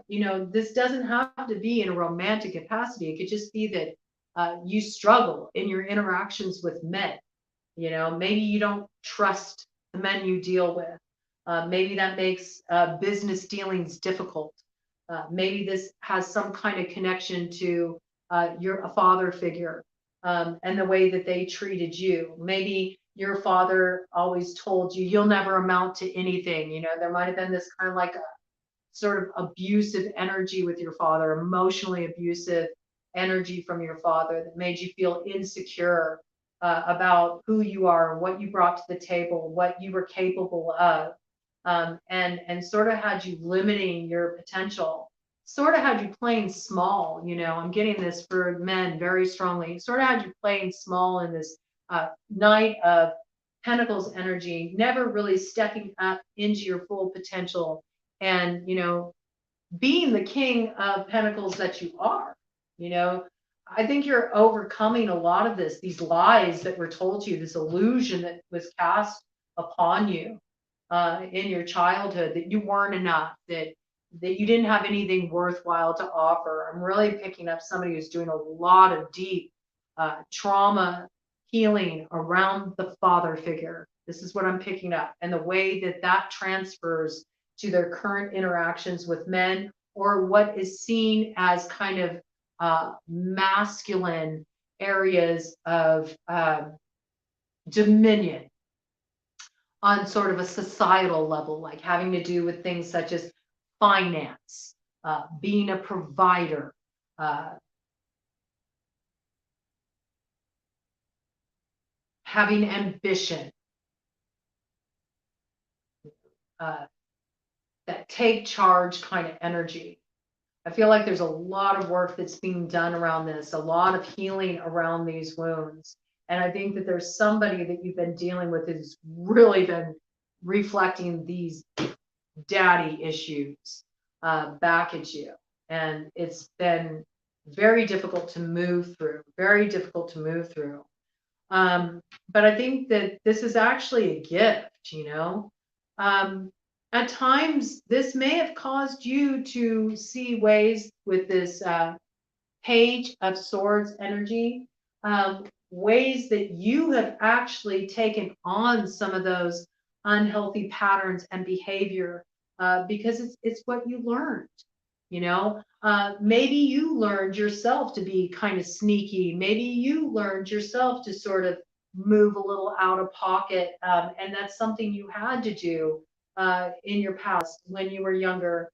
you know, this doesn't have to be in a romantic capacity. It could just be that you struggle in your interactions with men. You know, maybe you don't trust the men you deal with. Maybe that makes business dealings difficult. Maybe this has some kind of connection to a father figure and the way that they treated you. Maybe your father always told you you'll never amount to anything. You know, there might have been this kind of like a sort of abusive energy with your father, emotionally abusive energy from your father that made you feel insecure about who you are, what you brought to the table, what you were capable of, and sort of had you limiting your potential, sort of had you playing small. You know, I'm getting this for men very strongly. Sort of had you playing small in this Knight of Pentacles energy, never really stepping up into your full potential, and you know, being the King of Pentacles that you are. You know, I think you're overcoming a lot of these lies that were told to you, this illusion that was cast upon you in your childhood, that you weren't enough, that you didn't have anything worthwhile to offer. I'm really picking up somebody who's doing a lot of deep trauma healing around the father figure. This is what I'm picking up, and the way that that transfers to their current interactions with men, or what is seen as kind of masculine areas of dominion on sort of a societal level, like having to do with things such as finance, being a provider, having ambition, that take charge kind of energy. I feel like there's a lot of work that's being done around this, a lot of healing around these wounds. And I think that there's somebody that you've been dealing with who's really been reflecting these daddy issues back at you. And it's been very difficult to move through, very difficult to move through. But I think that this is actually a gift, At times, this may have caused you to see ways with this Page of Swords energy, ways that you have actually taken on some of those unhealthy patterns and behavior because it's what you learned. Maybe you learned yourself to be kind of sneaky. Maybe you learned yourself to sort of move a little out of pocket, and that's something you had to do in your past when you were younger,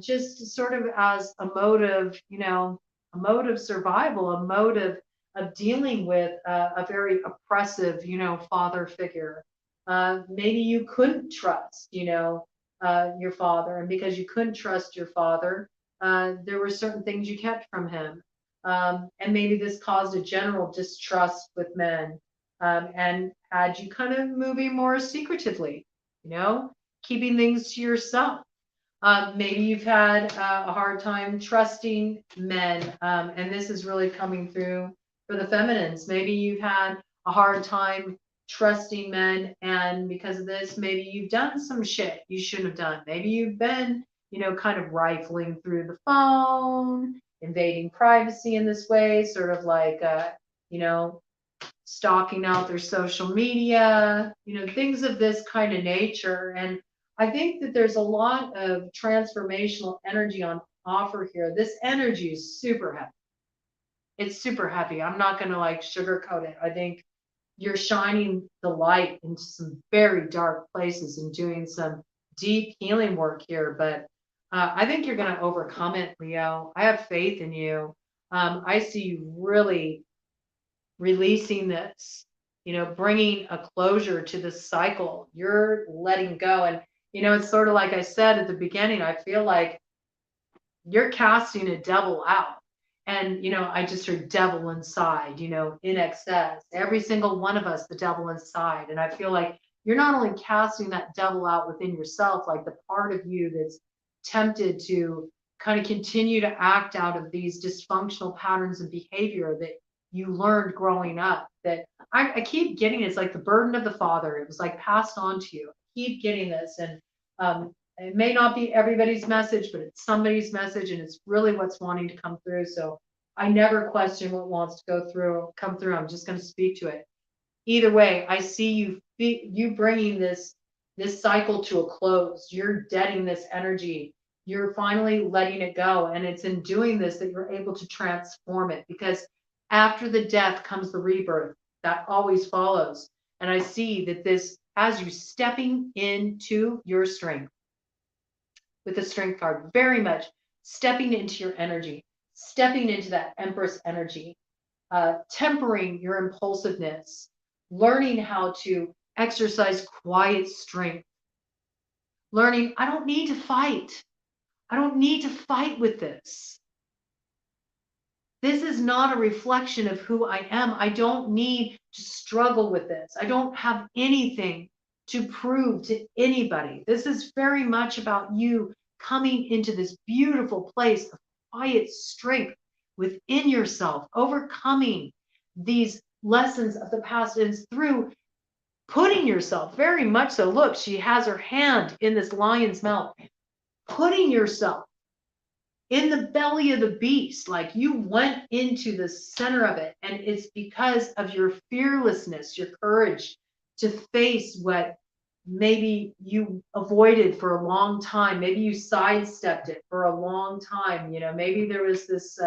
just sort of as a mode of, a mode of survival, a mode of dealing with a very oppressive, father figure. Maybe you couldn't trust, your father, and because you couldn't trust your father, there were certain things you kept from him, and maybe this caused a general distrust with men, and had you kind of moving more secretively, keeping things to yourself. Maybe you've had a hard time trusting men, and this is really coming through for the feminines. Maybe you've had a hard time trusting men, and because of this, maybe you've done some shit you shouldn't have done. Maybe you've been, kind of rifling through the phone, invading privacy in this way, sort of like, stalking out their social media, things of this kind of nature. And I think that there's a lot of transformational energy on offer here. This energy is super heavy. It's super heavy. I'm not going to like sugarcoat it. I think you're shining the light into some very dark places and doing some deep healing work here. But I think you're going to overcome it, Leo. I have faith in you. I see you really releasing this, bringing a closure to this cycle. You're letting go. And, it's sort of like I said at the beginning, I feel like you're casting a devil out. And, I just heard devil inside, in excess. Every single one of us, the devil inside. And I feel like you're not only casting that devil out within yourself, like the part of you that's tempted to kind of continue to act out of these dysfunctional patterns of behavior that you learned growing up, that I keep getting. It's like the burden of the father. It was like passed on to you. I keep getting this. And it may not be everybody's message, but it's somebody's message, and it's really what's wanting to come through. So I never question what wants to come through. I'm just going to speak to it. Either way, I see you bringing this cycle to a close. You're deading this energy. You're finally letting it go, and it's in doing this that you're able to transform it, because after the death comes the rebirth. That always follows. And I see that this has you stepping into your strength with the strength card, very much stepping into your energy, stepping into that Empress energy, tempering your impulsiveness, learning how to exercise quiet strength, learning I don't need to fight. I don't need to fight with this. This is not a reflection of who I am. I don't need to struggle with this. I don't have anything to prove to anybody. This is very much about you coming into this beautiful place of quiet strength within yourself, overcoming these lessons of the past, and through putting yourself, very much so. Look, she has her hand in this lion's mouth, putting yourself in the belly of the beast, like you went into the center of it. And it's because of your fearlessness, your courage to face what maybe you avoided for a long time. Maybe you sidestepped it for a long time. Maybe there was this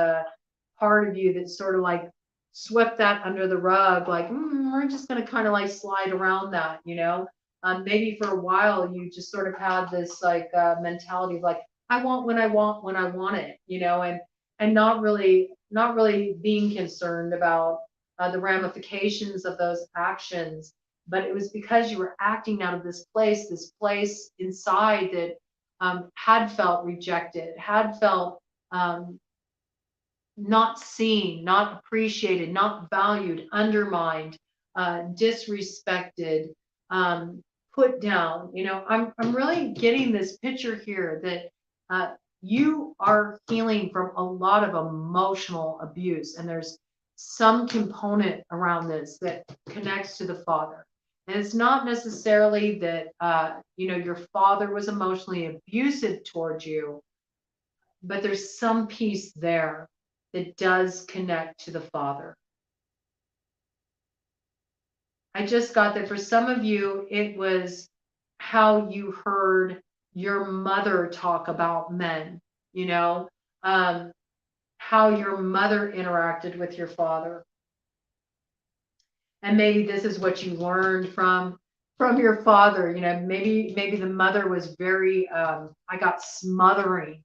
part of you that sort of like swept that under the rug, like, we're just going to kind of like slide around that, maybe for a while you just sort of had this like mentality of like, I want when I want it, and not really being concerned about the ramifications of those actions. But it was because you were acting out of this place inside that had felt rejected, had felt not seen, not appreciated, not valued, undermined, disrespected, put down. I'm really getting this picture here that you are healing from a lot of emotional abuse, and there's some component around this that connects to the father. And it's not necessarily that, your father was emotionally abusive towards you, but there's some piece there that does connect to the father. I just got that for some of you, it was how you heard your mother talk about men, how your mother interacted with your father. And maybe this is what you learned from your father. Maybe the mother was very I got smothering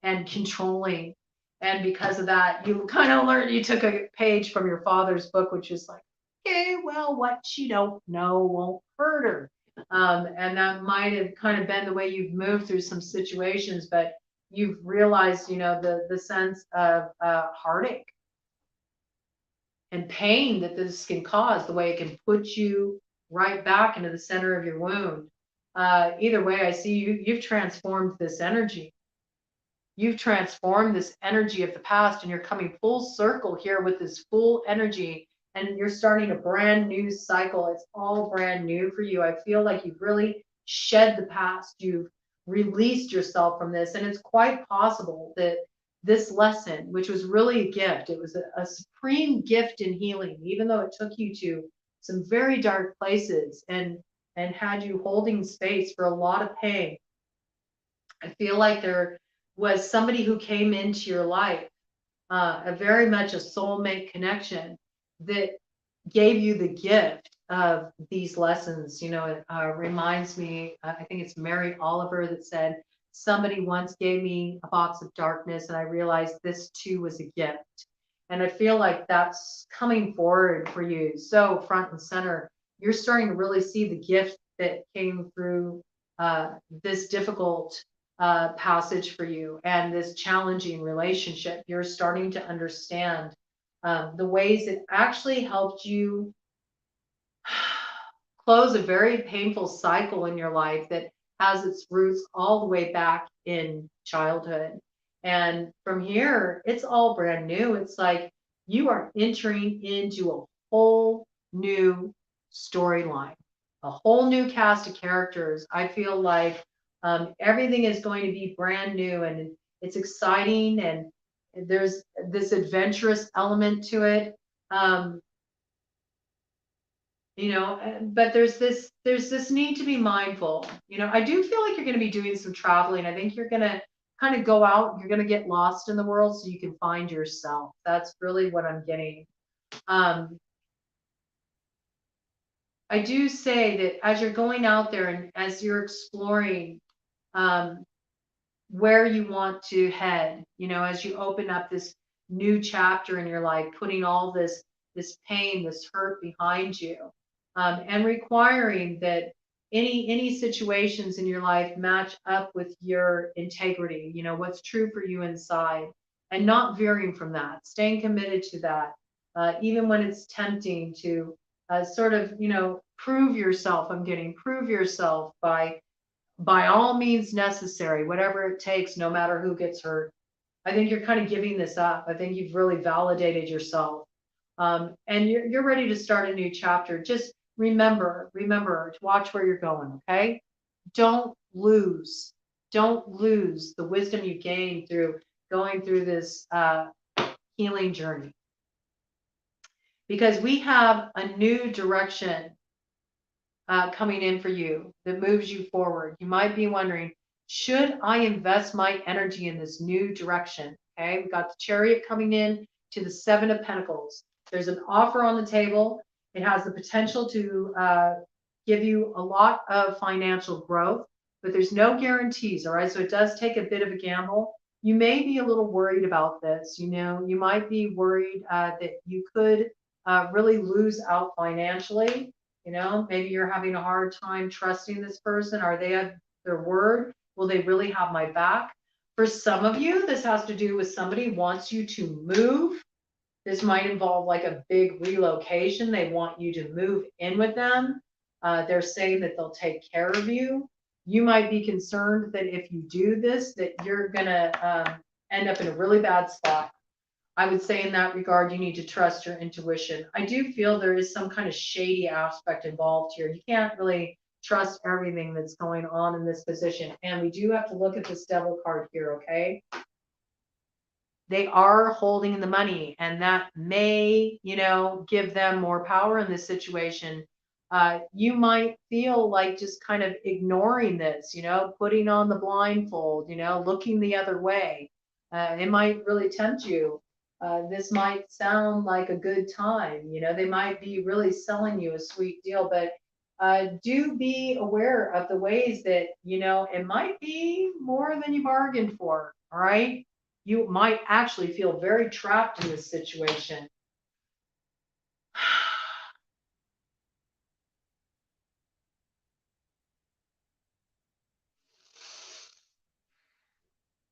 and controlling, and because of that you kind of learned, you took a page from your father's book, which is like, okay, well, what she don't know won't hurt her. And that might have kind of been the way you've moved through some situations, but you've realized, the sense of heartache and pain that this can cause, the way it can put you right back into the center of your wound. Either way, I see you've transformed this energy. You've transformed this energy of the past, and you're coming full circle here with this full energy, and you're starting a brand new cycle. It's all brand new for you. I feel like you've really shed the past. You've released yourself from this, and it's quite possible that this lesson, which was really a gift, it was a supreme gift in healing, even though it took you to some very dark places and had you holding space for a lot of pain. I feel like there was somebody who came into your life, a very much a soulmate connection that gave you the gift of these lessons. It reminds me, I think it's Mary Oliver that said, somebody once gave me a box of darkness and I realized this too was a gift. And I feel like that's coming forward for you. So front and center, you're starting to really see the gift that came through this difficult passage for you and this challenging relationship. You're starting to understand the ways it actually helped you close a very painful cycle in your life that has its roots all the way back in childhood. And from here, it's all brand new. It's like you are entering into a whole new storyline, a whole new cast of characters. I feel like everything is going to be brand new, and it's exciting, and there's this adventurous element to it. But there's this need to be mindful. I do feel like you're going to be doing some traveling. I think you're going to kind of go out, you're going to get lost in the world so you can find yourself. That's really what I'm getting. I do say that as you're going out there and as you're exploring where you want to head, as you open up this new chapter in your life, putting all this pain, this hurt behind you, and requiring that any situations in your life match up with your integrity, what's true for you inside, and not veering from that, staying committed to that, even when it's tempting to sort of, prove yourself. Prove yourself by all means necessary, whatever it takes, no matter who gets hurt. I think you're kind of giving this up. I think you've really validated yourself. And you're ready to start a new chapter. Just remember to watch where you're going, okay? Don't lose the wisdom you gained through going through this healing journey. Because we have a new direction coming in for you that moves you forward. You might be wondering, should I invest my energy in this new direction? Okay, we've got the Chariot coming in to the Seven of Pentacles. There's an offer on the table. It has the potential to give you a lot of financial growth, but there's no guarantees, all right? So it does take a bit of a gamble. You may be a little worried about this. You might be worried that you could really lose out financially. Maybe you're having a hard time trusting this person. Are they at their word? Will they really have my back? For some of you, this has to do with somebody wants you to move. This might involve like a big relocation. They want you to move in with them. They're saying that they'll take care of you. You might be concerned that if you do this, that you're going to end up in a really bad spot. I would say in that regard, you need to trust your intuition. I do feel there is some kind of shady aspect involved here. You can't really trust everything that's going on in this position. And we do have to look at this devil card here, okay? They are holding the money, and that may, give them more power in this situation. You might feel like just kind of ignoring this, putting on the blindfold, looking the other way. It might really tempt you. This might sound like a good time. They might be really selling you a sweet deal, but do be aware of the ways that, it might be more than you bargained for. All right. You might actually feel very trapped in this situation.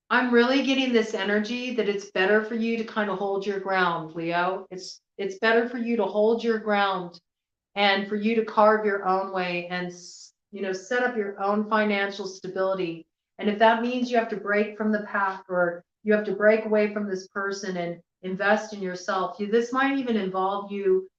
I'm really getting this energy that it's better for you to kind of hold your ground, Leo. It's better for you to hold your ground and for you to carve your own way and set up your own financial stability. And if that means you have to break from the pack, or you have to break away from this person and invest in yourself, this might even involve you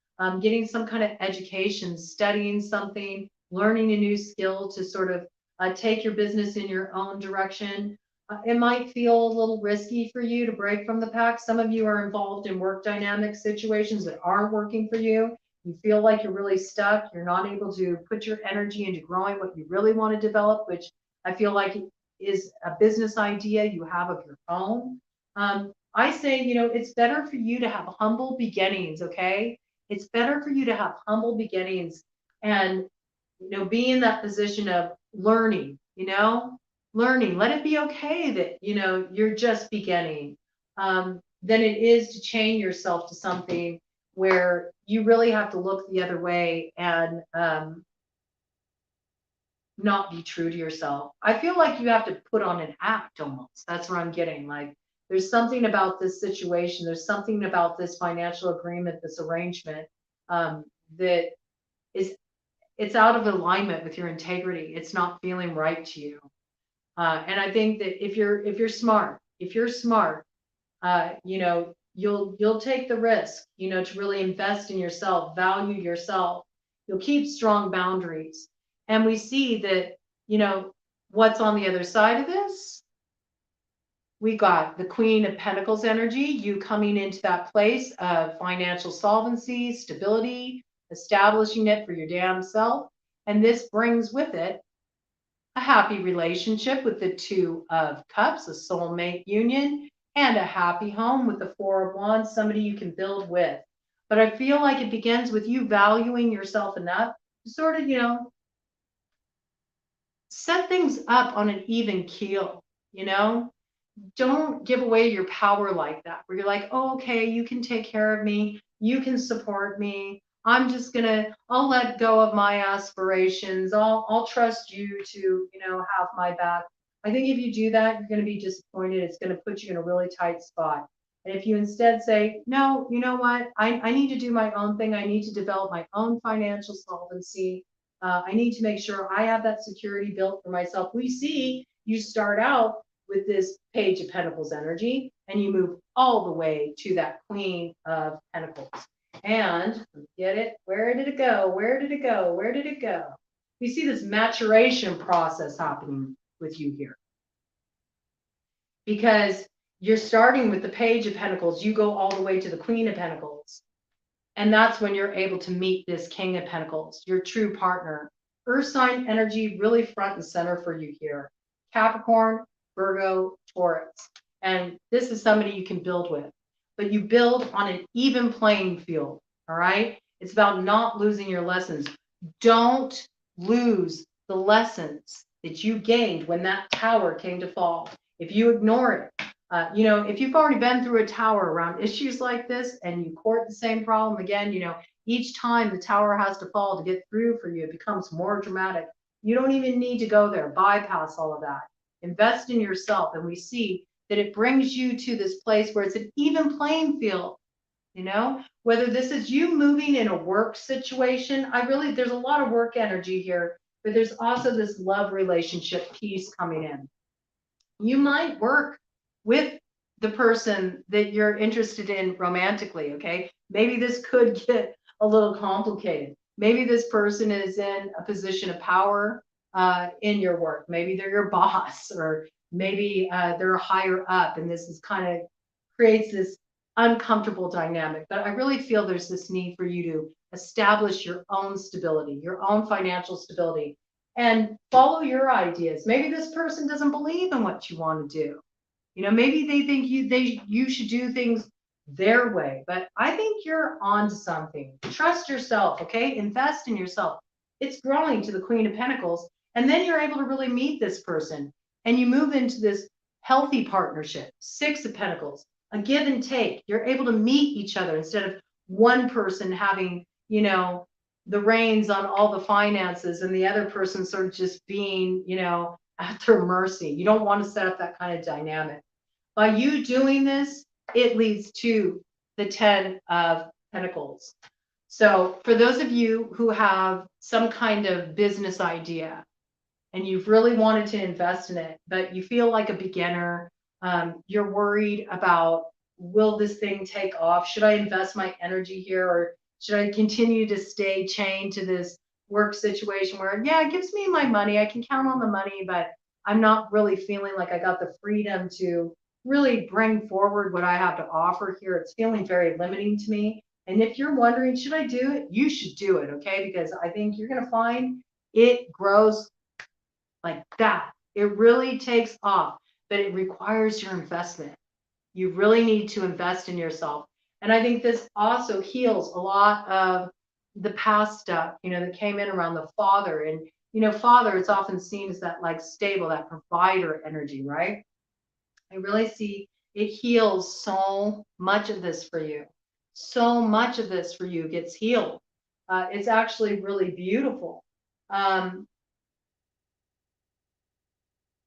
getting some kind of education, studying something, learning a new skill to sort of take your business in your own direction. It might feel a little risky for you to break from the pack. Some of you are involved in work dynamic situations that aren't working for you. You feel like you're really stuck. You're not able to put your energy into growing what you really want to develop, which I feel like is a business idea you have of your own. I say, it's better for you to have humble beginnings, okay? It's better for you to have humble beginnings and, be in that position of learning, learning. Let it be okay that, you're just beginning. Than it is to chain yourself to something where you really have to look the other way and not be true to yourself. I feel like you have to put on an act almost. That's what I'm getting. Like there's something about this situation. There's something about this financial agreement, this arrangement that is it's out of alignment with your integrity. It's not feeling right to you. And I think that if you're smart, you'll take the risk, to really invest in yourself, value yourself. You'll keep strong boundaries. And we see that, what's on the other side of this? We got the Queen of Pentacles energy, you coming into that place of financial solvency, stability, establishing it for your damn self. And this brings with it a happy relationship with the Two of Cups, a soulmate union, and a happy home with the Four of Wands, somebody you can build with. But I feel like it begins with you valuing yourself enough to sort of, set things up on an even keel, Don't give away your power like that, where you're like, oh, okay, you can take care of me, you can support me. I'll let go of my aspirations. I'll trust you to, have my back. I think if you do that, you're going to be disappointed. It's going to put you in a really tight spot. And if you instead say, no, you know what? I need to do my own thing. I need to develop my own financial solvency. I need to make sure I have that security built for myself. We see you start out with this Page of Pentacles energy and you move all the way to that Queen of Pentacles. And get it? Where did it go? Where did it go? Where did it go? We see this maturation process happening with you here. Because you're starting with the Page of Pentacles, you go all the way to the Queen of Pentacles. And that's when you're able to meet this King of Pentacles, your true partner. Earth sign energy really front and center for you here. Capricorn, Virgo, Taurus. And this is somebody you can build with. But you build on an even playing field, all right? It's about not losing your lessons. Don't lose the lessons that you gained when that tower came to fall. If you ignore it, if you've already been through a tower around issues like this and you court the same problem again, each time the tower has to fall to get through for you, it becomes more dramatic. You don't even need to go there. Bypass all of that. Invest in yourself. And we see that it brings you to this place where it's an even playing field, whether this is you moving in a work situation. There's a lot of work energy here, but there's also this love relationship piece coming in. You might work with the person that you're interested in romantically, okay? Maybe this could get a little complicated. Maybe this person is in a position of power in your work. Maybe they're your boss, or maybe they're higher up, and this is kind of creates this uncomfortable dynamic. But I really feel there's this need for you to establish your own stability, your own financial stability, and follow your ideas. Maybe this person doesn't believe in what you want to do. You know, maybe they think you should do things their way, but I think you're on to something. Trust yourself, okay? Invest in yourself. It's growing to the Queen of Pentacles, and then you're able to really meet this person, and you move into this healthy partnership. Six of Pentacles, a give and take. You're able to meet each other instead of one person having, you know, the reins on all the finances and the other person sort of just being, you know, at their mercy. You don't want to set up that kind of dynamic. By you doing this, it leads to the 10 of Pentacles. So for those of you who have some kind of business idea and you've really wanted to invest in it, but you feel like a beginner, you're worried about, will this thing take off? Should I invest my energy here, or should I continue to stay chained to this work situation where, yeah, it gives me my money, I can count on the money, but I'm not really feeling like I got the freedom to really bring forward what I have to offer here. It's feeling very limiting to me. And if you're wondering, should I do it? You should do it, okay? Because I think you're going to find it grows like that. It really takes off, but it requires your investment. You really need to invest in yourself. And I think this also heals a lot of the past stuff, you know, that came in around the father. And, you know, father, it's often seen as that like stable, that provider energy, right? I really see it heals so much of this for you. So much of this for you gets healed. It's actually really beautiful. Um,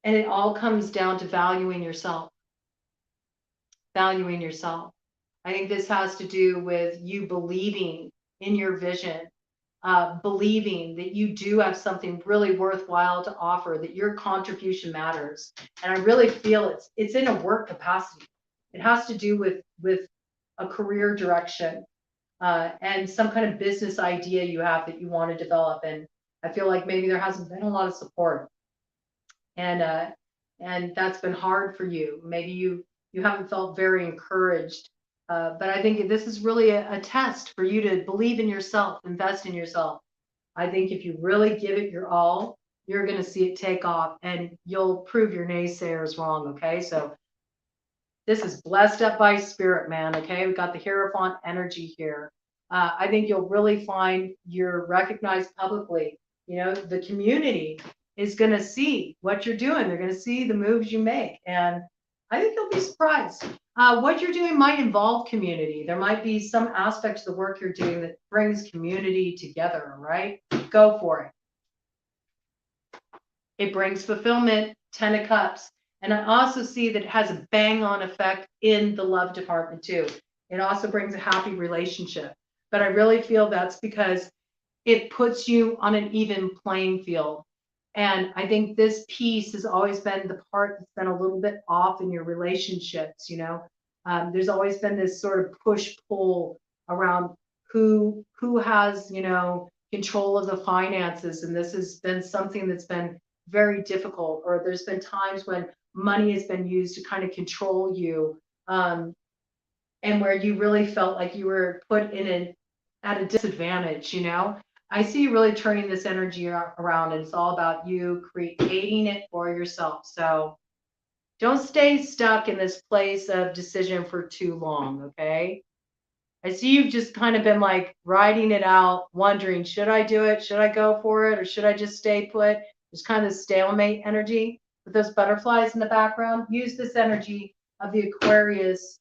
and it all comes down to valuing yourself. Valuing yourself. I think this has to do with you believing in your vision, believing that you do have something really worthwhile to offer, that your contribution matters. And I really feel it's in a work capacity. It has to do with a career direction and some kind of business idea you have that you want to develop. And I feel like maybe there hasn't been a lot of support, and that's been hard for you. Maybe you haven't felt very encouraged. But I think this is really a test for you to believe in yourself, invest in yourself. I think if you really give it your all, you're going to see it take off, and you'll prove your naysayers wrong. Okay. So this is blessed up by spirit, man. Okay. We got the Hierophant energy here. I think you'll really find you're recognized publicly. You know, the community is going to see what you're doing. They're going to see the moves you make. And I think you'll be surprised. What you're doing might involve community. There might be some aspect of the work you're doing that brings community together, right? Go for it. It brings fulfillment, 10 of Cups. And I also see that it has a bang on effect in the love department too. It also brings a happy relationship. But I really feel that's because it puts you on an even playing field. And I think this piece has always been the part that's been a little bit off in your relationships. You know, there's always been this sort of push pull around who has, you know, control of the finances. And this has been something that's been very difficult, or there's been times when money has been used to kind of control you, and where you really felt like you were put at a disadvantage, you know. I see you really turning this energy around, and it's all about you creating it for yourself. So don't stay stuck in this place of decision for too long, okay? I see you've just kind of been like riding it out, wondering, should I do it? Should I go for it? Or should I just stay put? There's kind of stalemate energy with those butterflies in the background. Use this energy of the Aquarius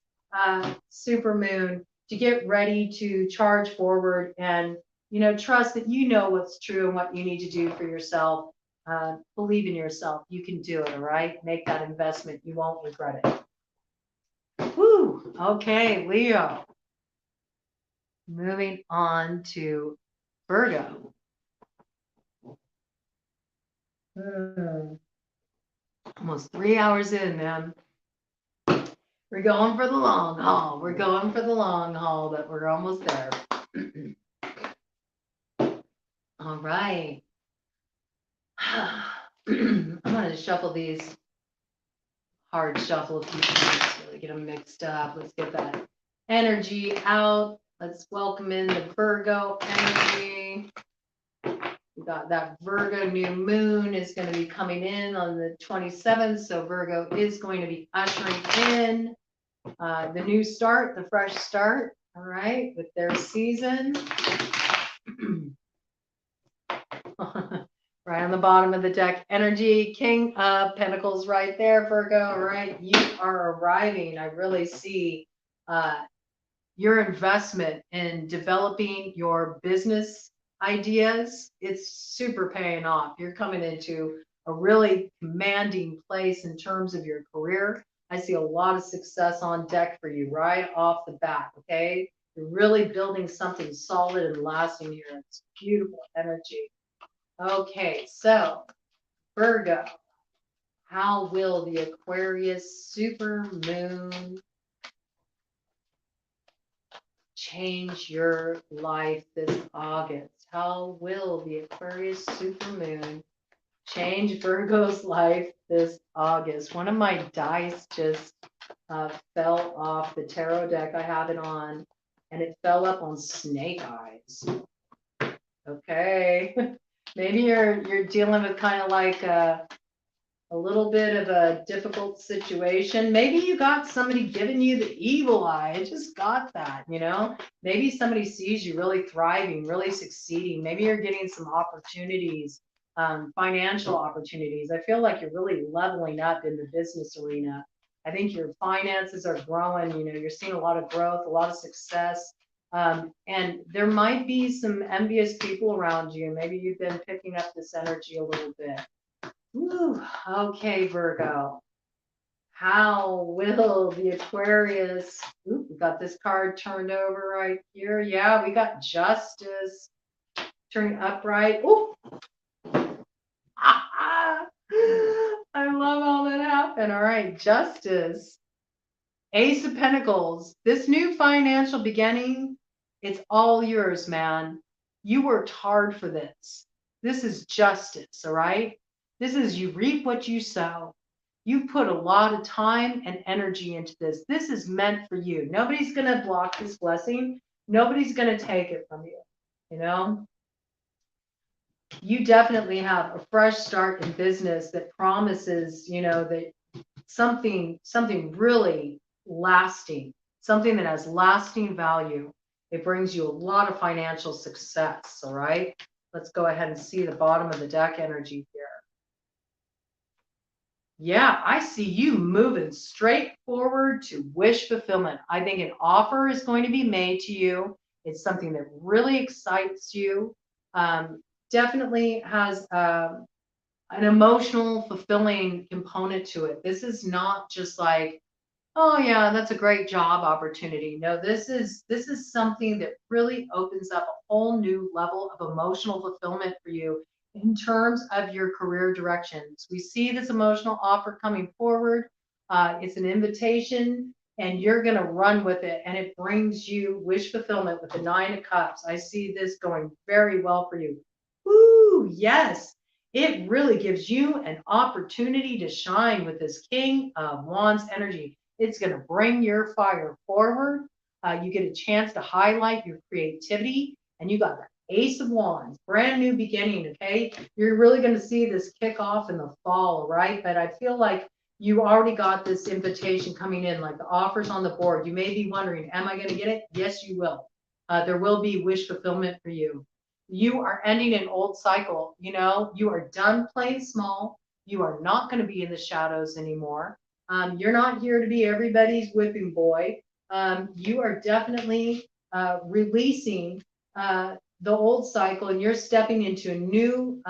Supermoon to get ready to charge forward and, you know, trust that you know what's true and what you need to do for yourself. Believe in yourself. You can do it, all right? Make that investment. You won't regret it. Woo! Okay, Leo. Moving on to Virgo. Almost 3 hours in, man. We're going for the long haul. We're going for the long haul, but we're almost there. All right. I'm going to shuffle these, hard shuffle a few times, really get them mixed up. Let's get that energy out. Let's welcome in the Virgo energy. We got that Virgo new moon is going to be coming in on the 27th. So Virgo is going to be ushering in the new start, the fresh start. All right, with their season. Right on the bottom of the deck, energy, King of Pentacles right there, Virgo. All right, you are arriving. I really see your investment in developing your business ideas. It's super paying off. You're coming into a really commanding place in terms of your career. I see a lot of success on deck for you right off the bat, okay? You're really building something solid and lasting here. It's beautiful energy. Okay, so Virgo, how will the Aquarius Supermoon change your life this August? How will the Aquarius Supermoon change Virgo's life this August? One of my dice just fell off the tarot deck. I have it on, and it fell up on snake eyes. Okay. Maybe you're dealing with kind of like a little bit of a difficult situation. Maybe you got somebody giving you the evil eye. I just got that, you know. Maybe somebody sees you really thriving, really succeeding. Maybe you're getting some opportunities, financial opportunities. I feel like you're really leveling up in the business arena. I think your finances are growing. You know, you're seeing a lot of growth, a lot of success. And there might be some envious people around you. Maybe you've been picking up this energy a little bit. Ooh, okay, Virgo. How will the Aquarius, ooh, we got this card turned over right here. Yeah, we got Justice turning upright. Ooh. I love all that happened. All right, Justice. Ace of Pentacles. This new financial beginning, it's all yours, man. You worked hard for this. This is justice, all right? This is you reap what you sow. You put a lot of time and energy into this. This is meant for you. Nobody's going to block this blessing. Nobody's going to take it from you. You know, you definitely have a fresh start in business that promises, you know, that something really lasting, something that has lasting value. It brings you a lot of financial success. All right. Let's go ahead and see the bottom of the deck energy here. Yeah, I see you moving straight forward to wish fulfillment. I think an offer is going to be made to you. It's something that really excites you. Definitely has an emotional, fulfilling component to it. This is not just like, oh yeah, that's a great job opportunity. No, this is something that really opens up a whole new level of emotional fulfillment for you in terms of your career directions. We see this emotional offer coming forward. It's an invitation, and you're going to run with it, and it brings you wish fulfillment with the 9 of Cups. I see this going very well for you. Woo, yes. It really gives you an opportunity to shine with this King of Wands energy. It's going to bring your fire forward. You get a chance to highlight your creativity, and you got the Ace of Wands, brand new beginning. Okay, you're really going to see this kick off in the fall, right? But I feel like you already got this invitation coming in, like the offers on the board. You may be wondering, am I going to get it? Yes, you will. There will be wish fulfillment for you. You are ending an old cycle. You know, you are done playing small. You are not going to be in the shadows anymore. You're not here to be everybody's whipping boy. You are definitely releasing the old cycle, and you're stepping into a new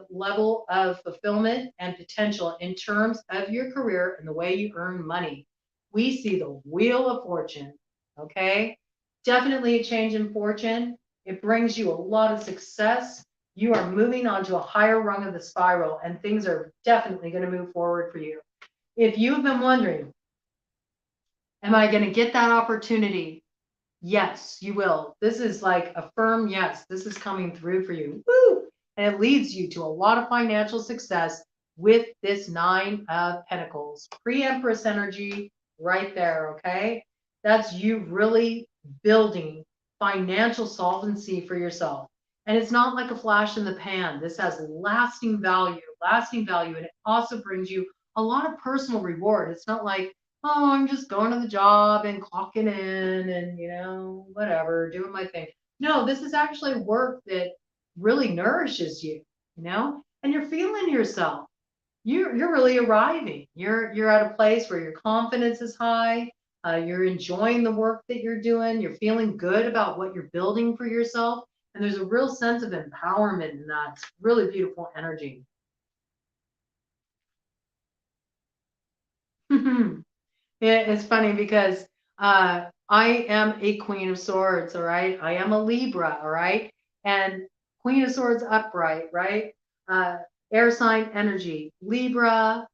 level of fulfillment and potential in terms of your career and the way you earn money. We see the Wheel of Fortune, okay? Definitely a change in fortune. It brings you a lot of success. You are moving on to a higher rung of the spiral, and things are definitely going to move forward for you. If you've been wondering, Am I going to get that opportunity? Yes, you will. This is like a firm yes. This is coming through for you. Woo! And it leads you to a lot of financial success with this Nine of Pentacles. Pre-Empress energy right there, okay? That's you really building financial solvency for yourself. And it's not like a flash in the pan. This has lasting value, and it also brings you a lot of personal reward. It's not like, oh, I'm just going to the job and clocking in and, whatever, doing my thing. No, this is actually work that really nourishes you, and you're feeling yourself. You're really arriving. You're at a place where your confidence is high. You're enjoying the work that you're doing. You're feeling good about what you're building for yourself. And there's a real sense of empowerment in that. It's really beautiful energy. It's funny because I am a Queen of Swords, all right? I am a Libra, all right? And Queen of Swords upright, right? Uh, air sign energy, Libra,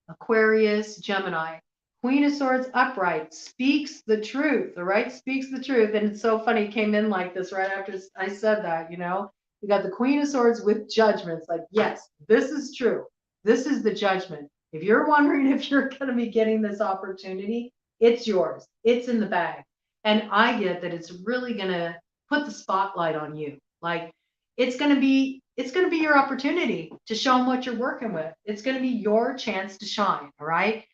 Aquarius, Gemini. Queen of Swords upright speaks the truth, all right? Speaks the truth. And it's so funny, it came in like this right after I said that, We got the Queen of Swords with judgments, like, yes, this is true. This is the judgment. If you're wondering if you're going to be getting this opportunity, it's yours. It's in the bag. And I get that it's really going to put the spotlight on you. Like, it's going to be your opportunity to show them what you're working with. It's going to be your chance to shine. All right.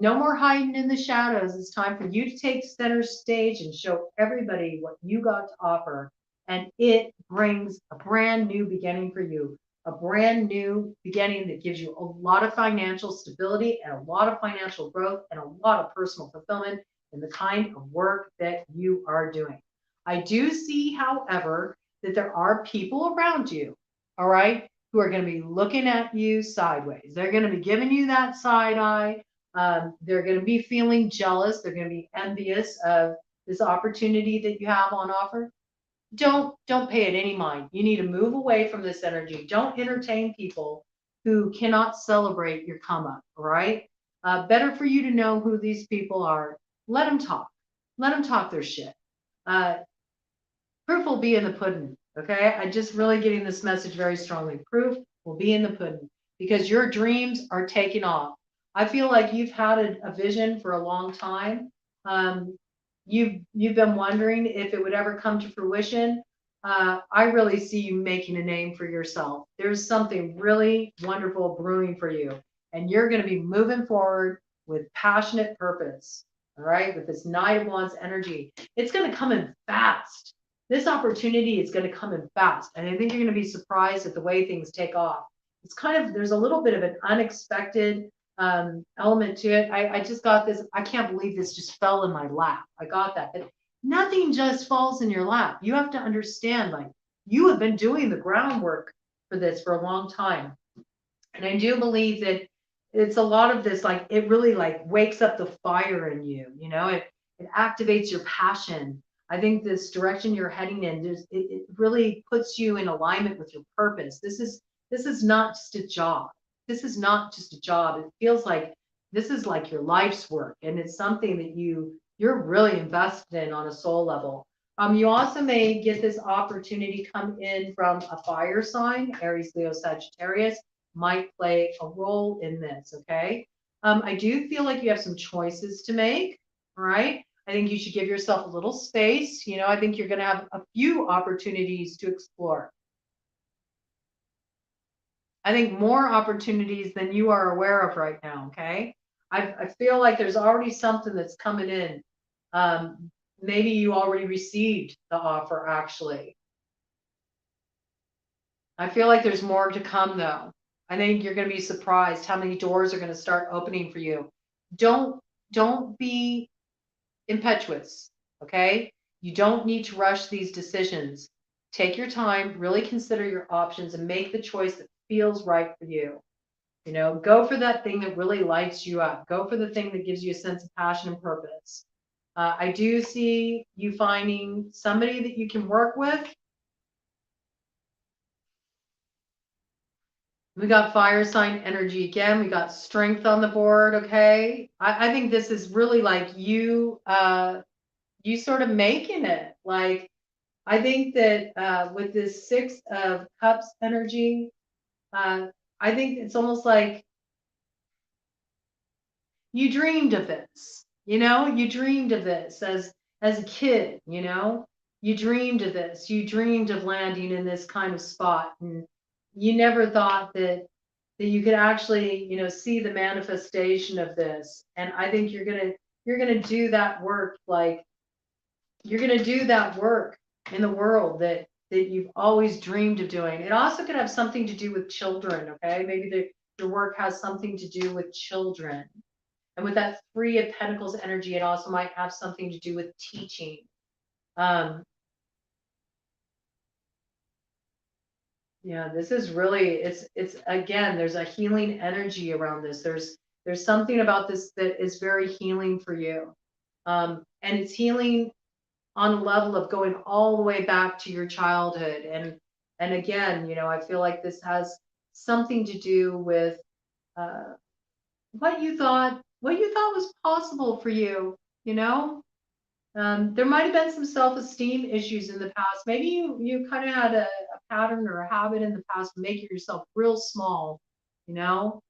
No more hiding in the shadows. It's time for you to take center stage and show everybody what you got to offer. And it brings a brand new beginning for you, a brand new beginning that gives you a lot of financial stability and a lot of financial growth and a lot of personal fulfillment in the kind of work that you are doing. I do see, however, that there are people around you, all right, who are going to be looking at you sideways. They're going to be giving you that side eye. They're going to be feeling jealous. They're going to be envious of this opportunity that you have on offer. Don't pay it any mind. You need to move away from this energy. Don't entertain people who cannot celebrate your come up. All right. Better for you to know who these people are. Let them talk. Let them talk their shit. Proof will be in the pudding. Okay. I just really getting this message very strongly. Proof will be in the pudding because your dreams are taking off. I feel like you've had a vision for a long time. You've been wondering if it would ever come to fruition. I really see you making a name for yourself. There's something really wonderful brewing for you, and you're going to be moving forward with passionate purpose. All right, with this Knight of Wands energy, it's going to come in fast. This opportunity is going to come in fast, and I think you're going to be surprised at the way things take off. It's kind of, there's a little bit of an unexpected element to it. I just got this. I can't believe this just fell in my lap. I got that. But nothing just falls in your lap. You have to understand, like, you have been doing the groundwork for this for a long time. And I do believe that it's a lot of this, like, it really like wakes up the fire in you, it activates your passion. I think this direction you're heading in, it really puts you in alignment with your purpose. This is not just a job. This is not just a job. It feels like this is like your life's work, and it's something that you're really invested in on a soul level. You also may get this opportunity come in from a fire sign. Aries, Leo, Sagittarius might play a role in this. Okay. I do feel like you have some choices to make. All right. I think you should give yourself a little space. I think you're going to have a few opportunities to explore. I think more opportunities than you are aware of right now. Okay. I feel like there's already something that's coming in. Maybe you already received the offer, actually. I feel like there's more to come, though. I think you're going to be surprised how many doors are going to start opening for you. Don't be impetuous. Okay. You don't need to rush these decisions. Take your time, really consider your options, and make the choice that feels right for you. Go for that thing that really lights you up. Go for the thing that gives you a sense of passion and purpose. I do see you finding somebody that you can work with We got fire sign energy again. We got strength on the board. Okay. I think this is really like you sort of making it. Like, I think that with this 6 of Cups energy, uh, I think it's almost like you dreamed of this. You dreamed of this as a kid. You dreamed of this. You dreamed of landing in this kind of spot, and you never thought that you could actually, see the manifestation of this. And I think you're gonna do that work. Like, you're gonna do that work in the world that you've always dreamed of doing. It also could have something to do with children. Okay, maybe your work has something to do with children. And with that 3 of Pentacles energy, it also might have something to do with teaching. Um, yeah, this is really, it's again, there's a healing energy around this. There's something about this that is very healing for you. And it's healing on a level of going all the way back to your childhood. And again, I feel like this has something to do with uh, what you thought was possible for you. You know, there might have been some self-esteem issues in the past. Maybe you kind of had a pattern or a habit in the past of making yourself real small. You know,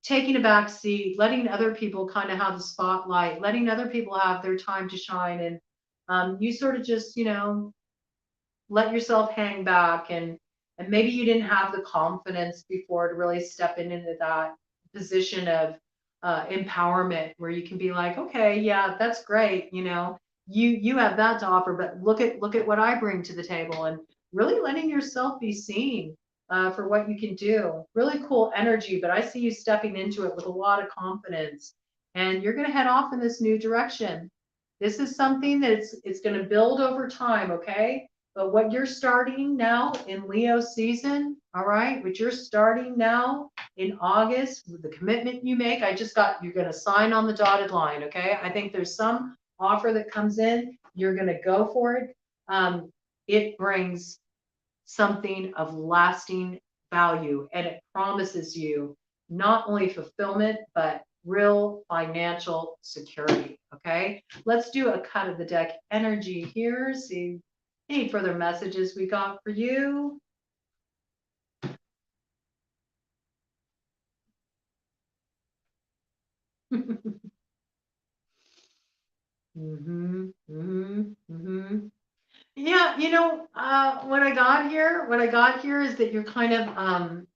taking a back seat, letting other people kind of have the spotlight, letting other people have their time to shine, and you sort of just let yourself hang back, and maybe you didn't have the confidence before to really step into that position of empowerment where you can be like, okay, yeah, that's great. You have that to offer, but look at what I bring to the table, and really letting yourself be seen for what you can do. Really cool energy, but I see you stepping into it with a lot of confidence, and you're going to head off in this new direction. This is something that it's going to build over time, okay? But what you're starting now in Leo season, all right, what you're starting now in August with the commitment you make, you're going to sign on the dotted line, okay? I think there's some offer that comes in, you're going to go for it. It brings something of lasting value, and it promises you not only fulfillment, but real financial security, okay? Let's do a cut of the deck energy here, see any further messages we got for you. Mm-hmm, mm-hmm, mm-hmm. Yeah, what I got here is that you're kind of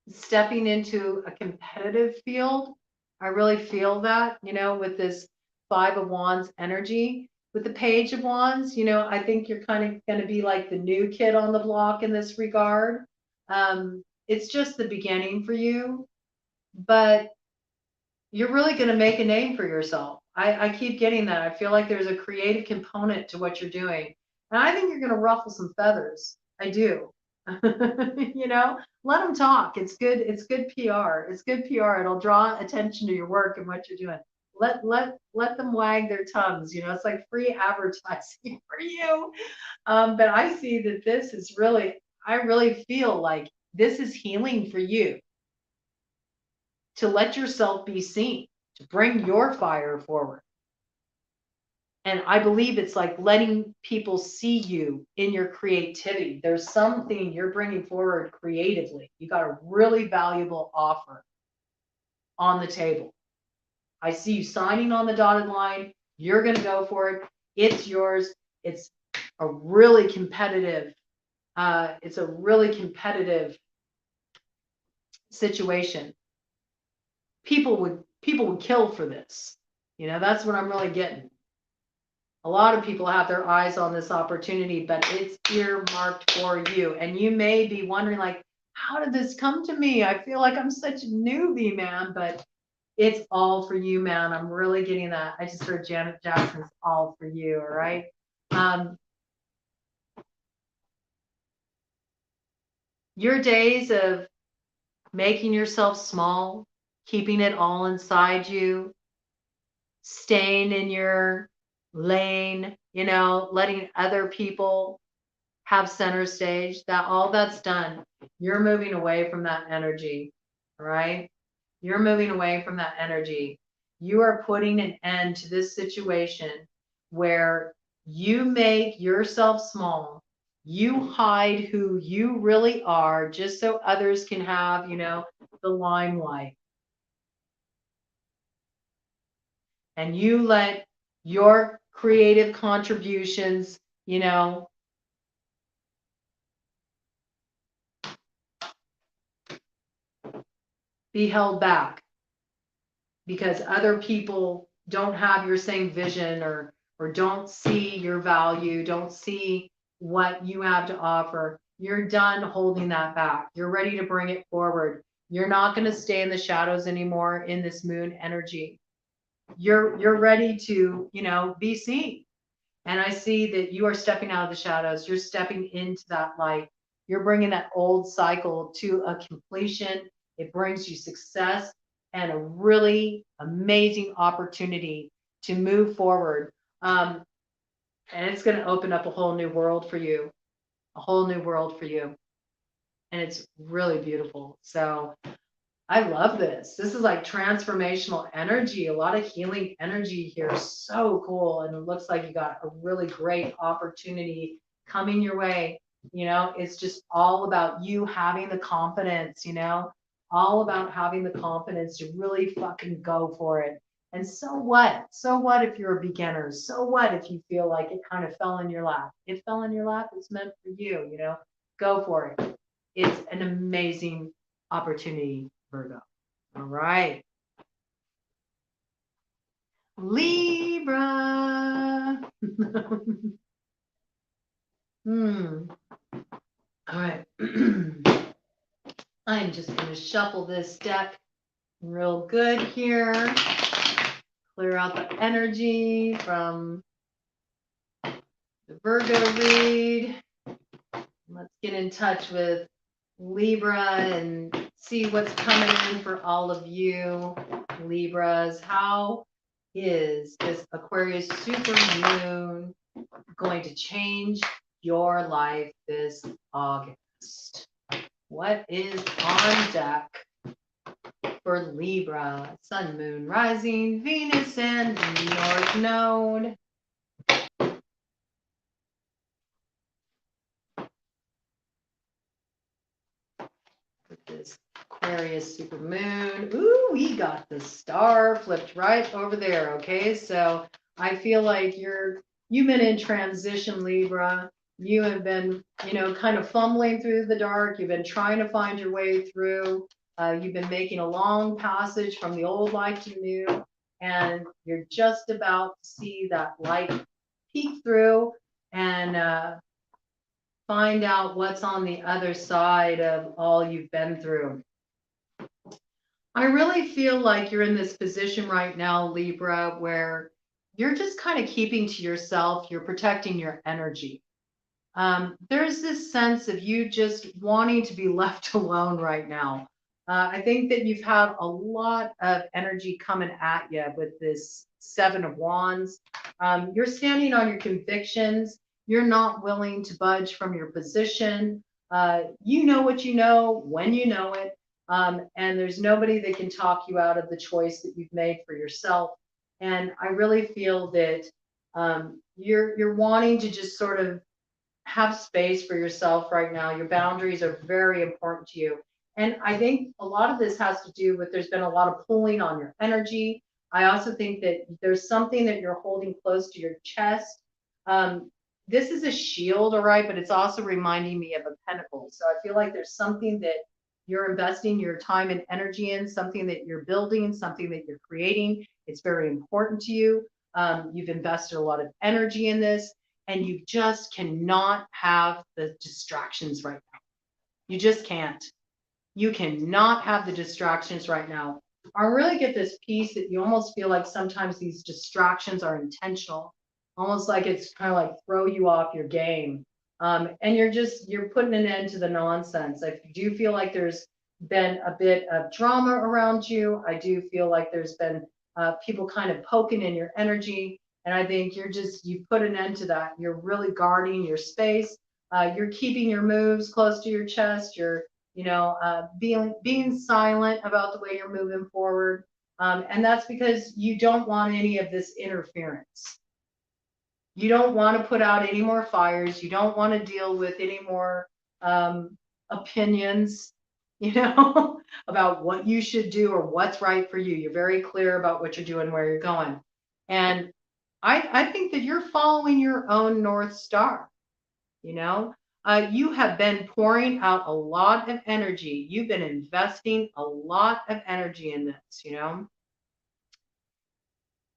stepping into a competitive field. I really feel that, with this 5 of Wands energy. With the Page of Wands, I think you're kind of going to be like the new kid on the block in this regard. It's just the beginning for you, but you're really going to make a name for yourself. I keep getting that. I feel like there's a creative component to what you're doing. And I think you're going to ruffle some feathers. I do. Let them talk. It's good. It's good PR. It's good PR. It'll draw attention to your work and what you're doing. Let them wag their tongues. It's like free advertising for you. But I see that this is really, I really feel like this is healing for you, to let yourself be seen, to bring your fire forward. And I believe it's like letting people see you in your creativity. There's something you're bringing forward creatively. You got a really valuable offer on the table. I see you signing on the dotted line. You're going to go for it. It's yours. It's a really competitive, situation. People would kill for this. That's what I'm really getting. A lot of people have their eyes on this opportunity, but it's earmarked for you. And you may be wondering, like, how did this come to me? I feel like I'm such a newbie, man, but it's all for you, man. I'm really getting that. I just heard Janet Jackson's All For You, all right? Your days of making yourself small, keeping it all inside you, staying in your lane, letting other people have center stage, that all that's done. You're moving away from that energy, right? You're moving away from that energy. You are putting an end to this situation where you make yourself small. You hide who you really are just so others can have, the limelight. And you let your creative contributions, be held back because other people don't have your same vision or don't see your value, don't see what you have to offer. You're done holding that back. You're ready to bring it forward. You're not going to stay in the shadows anymore in this moon energy. You're ready to, be seen. And I see that you are stepping out of the shadows. You're stepping into that light. You're bringing that old cycle to a completion. It brings you success and a really amazing opportunity to move forward. And it's going to open up a whole new world for you, a whole new world for you. And it's really beautiful. So I love this. This is like transformational energy, a lot of healing energy here. So cool. And it looks like you got a really great opportunity coming your way. It's just all about you having the confidence, all about having the confidence to really fucking go for it. And so what? So what if you're a beginner? So what if you feel like it kind of fell in your lap? It fell in your lap. It's meant for you, go for it. It's an amazing opportunity, Virgo. All right. Libra. All right. I'm just going to shuffle this deck real good here. Clear out the energy from the Virgo read. Let's get in touch with Libra and see what's coming in for all of you Libras. How is this Aquarius Supermoon going to change your life this August? What is on deck for Libra? Sun, Moon, Rising, Venus, and North Node. This Aquarius Supermoon. Ooh, we got the star flipped right over there. Okay, so I feel like you've been in transition, Libra. You have been, kind of fumbling through the dark. You've been trying to find your way through. You've been making a long passage from the old life to new, and you're just about to see that light peek through and find out what's on the other side of all you've been through. I really feel like you're in this position right now, Libra, where you're just kind of keeping to yourself. You're protecting your energy. There's this sense of you just wanting to be left alone right now. I think that you've had a lot of energy coming at you with this Seven of Wands. You're standing on your convictions. You're not willing to budge from your position. You know what you know when you know it. And there's nobody that can talk you out of the choice that you've made for yourself. And I really feel that you're wanting to just sort of have space for yourself right now. Your boundaries are very important to you. And I think a lot of this has to do with there's been a lot of pulling on your energy. I also think that there's something that you're holding close to your chest. This is a shield, all right, but it's also reminding me of a pentacle. So I feel like there's something that you're investing your time and energy in, something that you're building, something that you're creating. It's very important to you. You've invested a lot of energy in this, and you just cannot have the distractions right now. You just can't. You cannot have the distractions right now. I really get this piece that you almost feel like sometimes these distractions are intentional, almost like it's kind of like throw you off your game. And you're putting an end to the nonsense. I do feel like there's been a bit of drama around you. I do feel like there's been people kind of poking in your energy. And I think you've put an end to that. You're really guarding your space. You're keeping your moves close to your chest. You're, being silent about the way you're moving forward. And that's because you don't want any of this interference. You don't want to put out any more fires. You don't want to deal with any more opinions, about what you should do or what's right for you. You're very clear about what you're doing, where you're going. And I think that you're following your own North Star. You have been pouring out a lot of energy. You've been investing a lot of energy in this.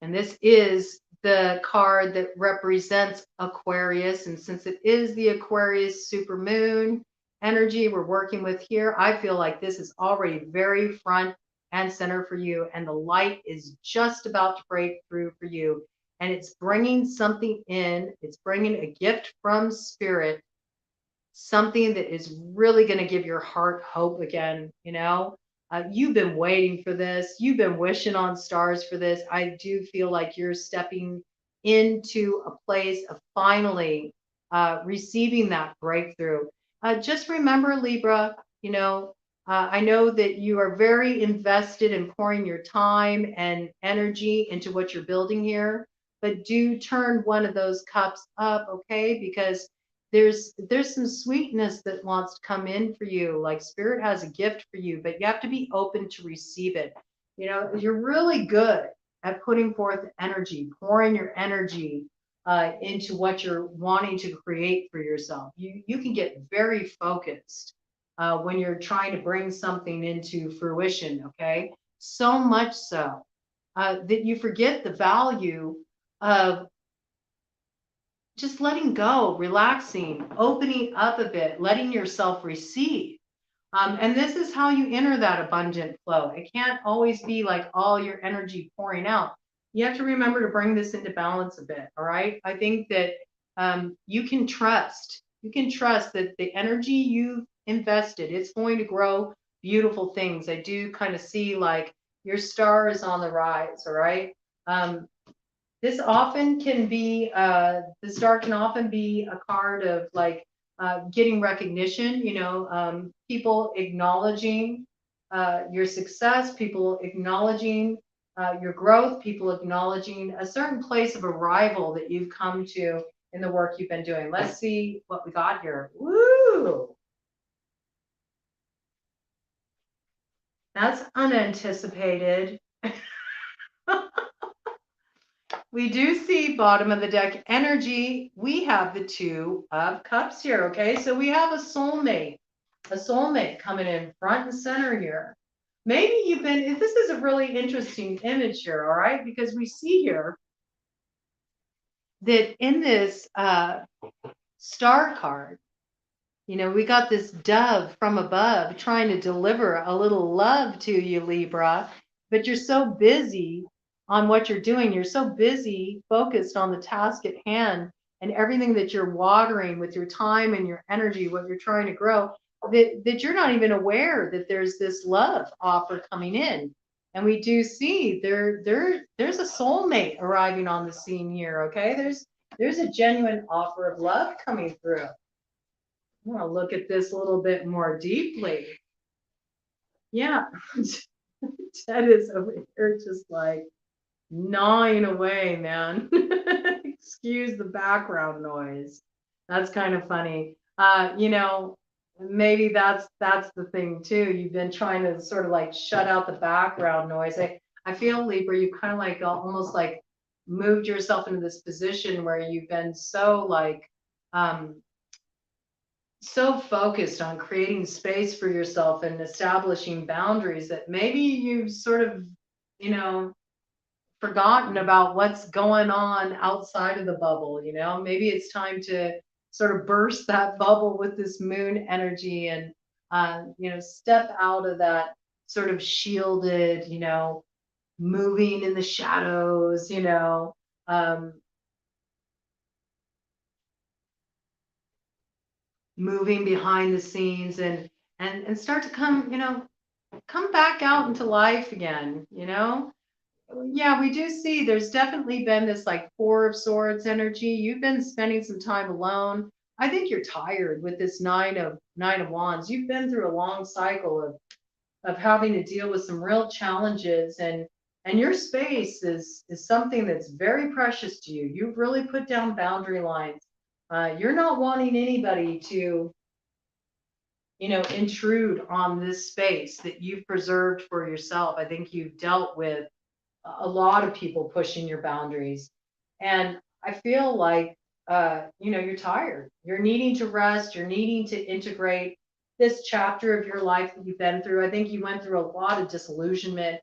And this is the card that represents Aquarius. And since it is the Aquarius Supermoon energy we're working with here, I feel like this is already very front and center for you. And the light is just about to break through for you. And it's bringing something in. It's bringing a gift from spirit, something that is really going to give your heart hope again. You've been waiting for this. You've been wishing on stars for this. I do feel like you're stepping into a place of finally receiving that breakthrough. Just remember, Libra, I know that you are very invested in pouring your time and energy into what you're building here, but do turn one of those cups up, okay? Because there's some sweetness that wants to come in for you. Like spirit has a gift for you, but you have to be open to receive it. You're really good at putting forth energy, pouring your energy into what you're wanting to create for yourself. You can get very focused when you're trying to bring something into fruition, okay? So much so that you forget the value of just letting go, relaxing, opening up a bit, letting yourself receive. And this is how you enter that abundant flow. It can't always be like all your energy pouring out. You have to remember to bring this into balance a bit. All right. I think that you can trust. You can trust that the energy you've invested, it's going to grow beautiful things. I do kind of see like your star is on the rise. All right. This often can be, the star can often be a card of like getting recognition, people acknowledging your success, people acknowledging your growth, people acknowledging a certain place of arrival that you've come to in the work you've been doing. Let's see what we got here. Woo! That's unanticipated. We do see bottom of the deck energy. We have the Two of Cups here, okay? So we have a soulmate coming in front and center here. Maybe this is a really interesting image here, all right? Because we see here that in this star card, we got this dove from above trying to deliver a little love to you, Libra, but you're so busy on what you're doing. You're so busy focused on the task at hand and everything that you're watering with your time and your energy, what you're trying to grow, that you're not even aware that there's this love offer coming in. And we do see there's a soulmate arriving on the scene here, okay? There's a genuine offer of love coming through. I want to look at this a little bit more deeply. Yeah, Ted is over here just like gnawing away, man. Excuse the background noise. That's kind of funny. Maybe that's the thing too. You've been trying to sort of like shut out the background noise. I feel, Libra, you kind of like almost like moved yourself into this position where you've been so like so focused on creating space for yourself and establishing boundaries that maybe you've sort of, forgotten about what's going on outside of the bubble. Maybe it's time to sort of burst that bubble with this moon energy and, step out of that sort of shielded, moving in the shadows, moving behind the scenes and start to come back out into life again. Yeah, we do see there's definitely been this like Four of Swords energy. You've been spending some time alone, I think you're tired with this nine of wands. You've been through a long cycle of having to deal with some real challenges, and your space is something that's very precious to you. You've really put down boundary lines. You're not wanting anybody to, intrude on this space that you've preserved for yourself. I think you've dealt with a lot of people pushing your boundaries. And I feel like, you're tired. You're needing to rest. You're needing to integrate this chapter of your life that you've been through. I think you went through a lot of disillusionment.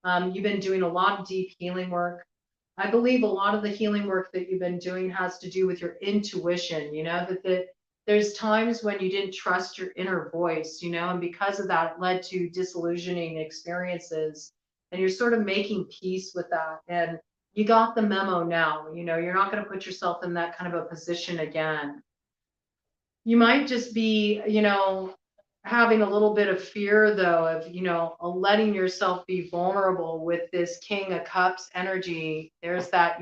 You've been doing a lot of deep healing work. I believe a lot of the healing work that you've been doing has to do with your intuition, that there's times when you didn't trust your inner voice, and because of that, it led to disillusioning experiences. And you're sort of making peace with that. And you got the memo now, you're not going to put yourself in that kind of a position again. You might just be, having a little bit of fear though of, letting yourself be vulnerable with this King of Cups energy. There's that,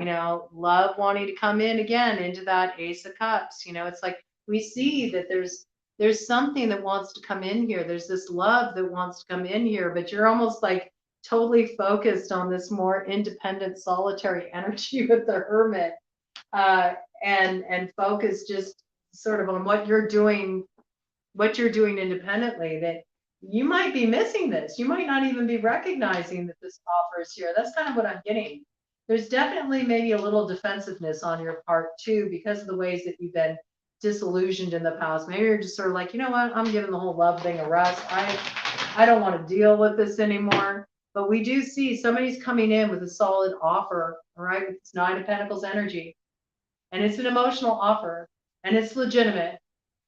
love wanting to come in again into that Ace of Cups. It's like we see that there's something that wants to come in here. There's this love that wants to come in here, but you're almost like totally focused on this more independent, solitary energy with the Hermit, and focus just sort of on what you're doing independently, that you might be missing this. You might not even be recognizing that this offer is here. That's kind of what I'm getting. There's definitely maybe a little defensiveness on your part too, because of the ways that you've been disillusioned in the past. Maybe you're just sort of like, you know what, I'm giving the whole love thing a rest. I don't want to deal with this anymore. But we do see somebody's coming in with a solid offer, all right, with this Nine of Pentacles energy. And it's an emotional offer and it's legitimate.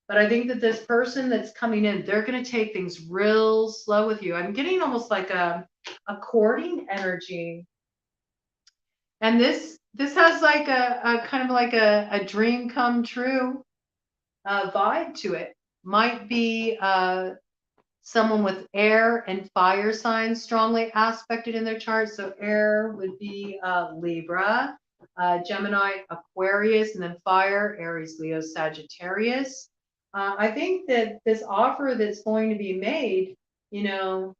But I think that this person that's coming in, they're going to take things real slow with you. I'm getting almost like a courting energy. And this has like a kind of like a dream come true vibe to it. Might be someone with air and fire signs strongly aspected in their chart. So air would be Libra, Gemini, Aquarius, and then fire, Aries, Leo, Sagittarius. I think that this offer that's going to be made, there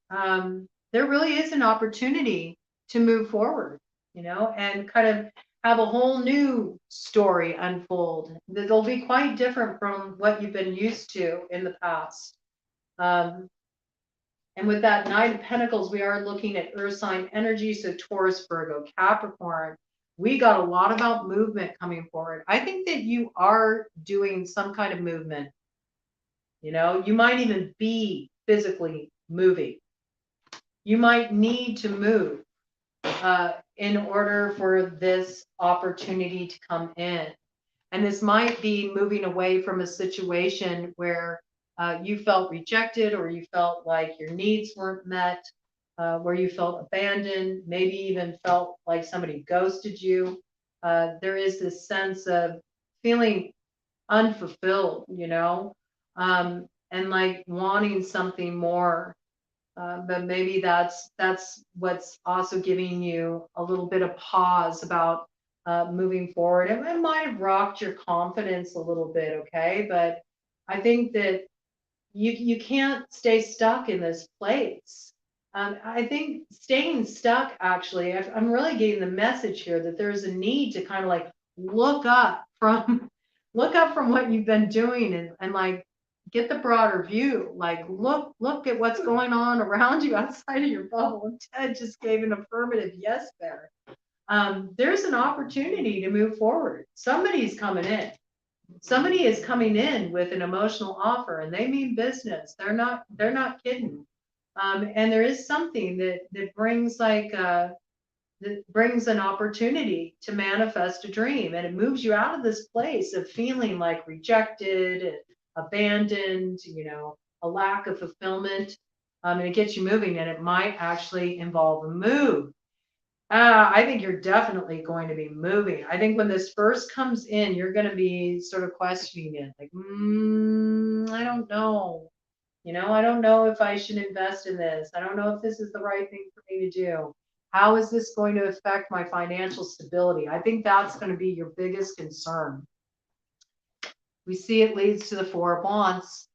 really is an opportunity to move forward, and kind of have a whole new story unfold that'll be quite different from what you've been used to in the past. And with that Nine of Pentacles, we are looking at earth sign energy. So Taurus, Virgo, Capricorn. We got a lot about movement coming forward. I think that you are doing some kind of movement. You might even be physically moving. You might need to move in order for this opportunity to come in. And this might be moving away from a situation where you felt rejected, or you felt like your needs weren't met, where you felt abandoned, maybe even felt like somebody ghosted you. There is this sense of feeling unfulfilled, and like wanting something more. But maybe that's what's also giving you a little bit of pause about moving forward. It might have rocked your confidence a little bit, okay? But I think that you can't stay stuck in this place. I think staying stuck, actually, I'm really getting the message here that there's a need to kind of like look up from what you've been doing, and like get the broader view. Like look at what's going on around you outside of your bubble. And Ted just gave an affirmative yes there. There's an opportunity to move forward. Somebody's coming in. Somebody is coming in with an emotional offer, and they mean business. They're not kidding. And there is something that brings that brings an opportunity to manifest a dream, and it moves you out of this place of feeling like rejected, abandoned, a lack of fulfillment, and it gets you moving, and it might actually involve a move. I think you're definitely going to be moving. I think when this first comes in, you're going to be sort of questioning it, like, I don't know. I don't know if I should invest in this. I don't know if this is the right thing for me to do. How is this going to affect my financial stability? I think that's going to be your biggest concern. We see it leads to the Four of Wands.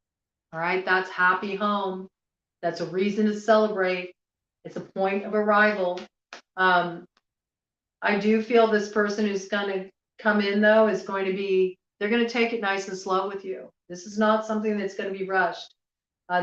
All right, that's happy home. That's a reason to celebrate. It's a point of arrival. Um, I do feel this person who's going to come in, though, is going to be, they're going to take it nice and slow with you. This is not something that's going to be rushed.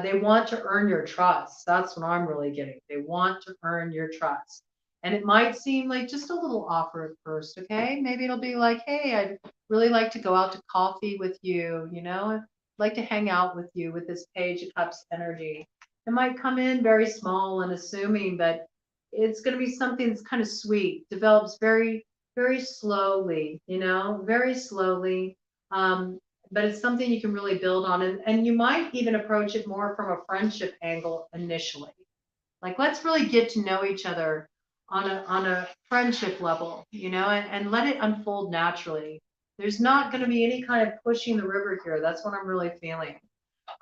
They want to earn your trust. That's what I'm really getting. They want to earn your trust. And it might seem like just a little offer at first, okay? Maybe it'll be like, hey, I'd really like to go out to coffee with you, you know? I'd like to hang out with you with this Page of Cups energy. It might come in very small and assuming, but it's going to be something that's kind of sweet, develops very, very slowly, you know, very slowly. But it's something you can really build on. And you might even approach it more from a friendship angle initially. Like, let's really get to know each other on a friendship level, you know, and let it unfold naturally. There's not going to be any kind of pushing the river here. That's what I'm really feeling.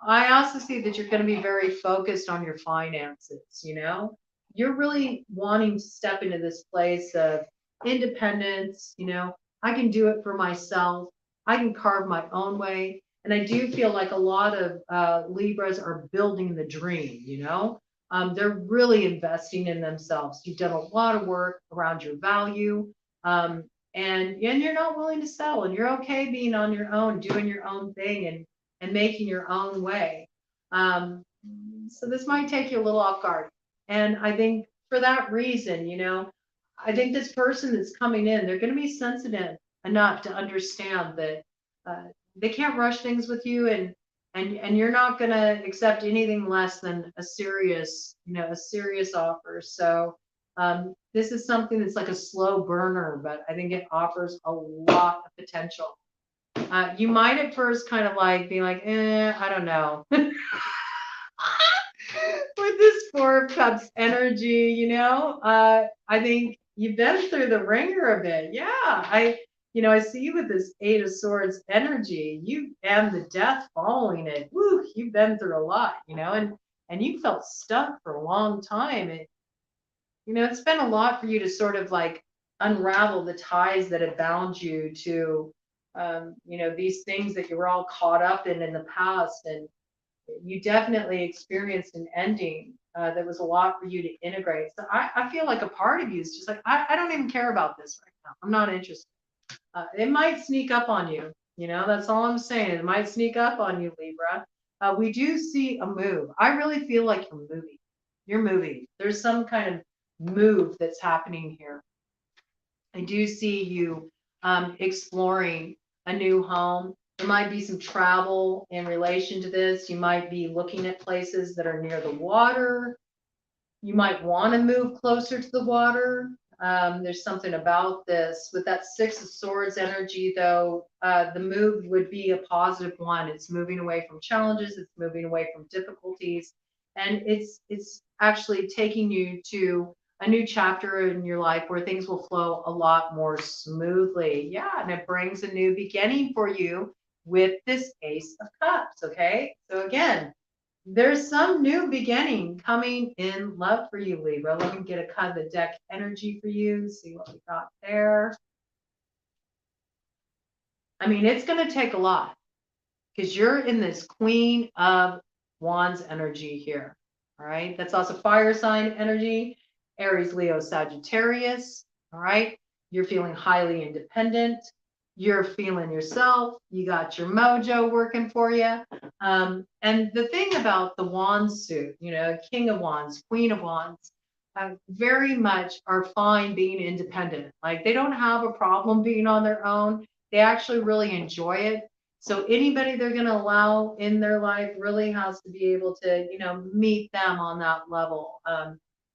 I also see that you're going to be very focused on your finances, you know? You're really wanting to step into this place of independence, you know? I can do it for myself. I can carve my own way. And I do feel like a lot of Libras are building the dream, you know? They're really investing in themselves. You've done a lot of work around your value. And you're not willing to settle, and you're okay being on your own, doing your own thing, and making your own way. Um, so this might take you a little off guard. And I think for that reason, you know, I think this person that's coming in, they're going to be sensitive enough to understand that they can't rush things with you, and you're not going to accept anything less than a serious, you know, a serious offer. So this is something that's like a slow burner, but I think it offers a lot of potential. You might at first kind of like be like, I don't know. With this Four of Cups energy, you know, I think you've been through the ringer a bit. Yeah, I see you with this Eight of Swords energy. You and the death following it. Woo, you've been through a lot, you know, and you felt stuck for a long time. It's been a lot for you to sort of like unravel the ties that have bound you to, these things that you were all caught up in the past. And you definitely experienced an ending that was a lot for you to integrate. So I feel like a part of you is just like, I don't even care about this right now. I'm not interested. It might sneak up on you. That's all I'm saying. It might sneak up on you, Libra. We do see a move. I really feel like you're moving. You're moving. There's some kind of move that's happening here. I do see you exploring a new home. There might be some travel in relation to this. You might be looking at places that are near the water. You might want to move closer to the water. There's something about this. With that Six of Swords energy, though, the move would be a positive one. It's moving away from challenges. It's moving away from difficulties. And it's actually taking you to a new chapter in your life where things will flow a lot more smoothly. Yeah, and it brings a new beginning for you with this Ace of Cups, okay? So again, there's some new beginning coming in love for you, Libra. Let me get a cut of the deck energy for you, see what we got there. I mean, it's going to take a lot because you're in this Queen of Wands energy here. All right. That's also fire sign energy, Aries, Leo, Sagittarius. All right. You're feeling highly independent. You're feeling yourself. You got your mojo working for you. And the thing about the Wands suit, King of Wands, Queen of Wands, very much are fine being independent. Like they don't have a problem being on their own. They actually really enjoy it. So anybody they're going to allow in their life really has to be able to, meet them on that level,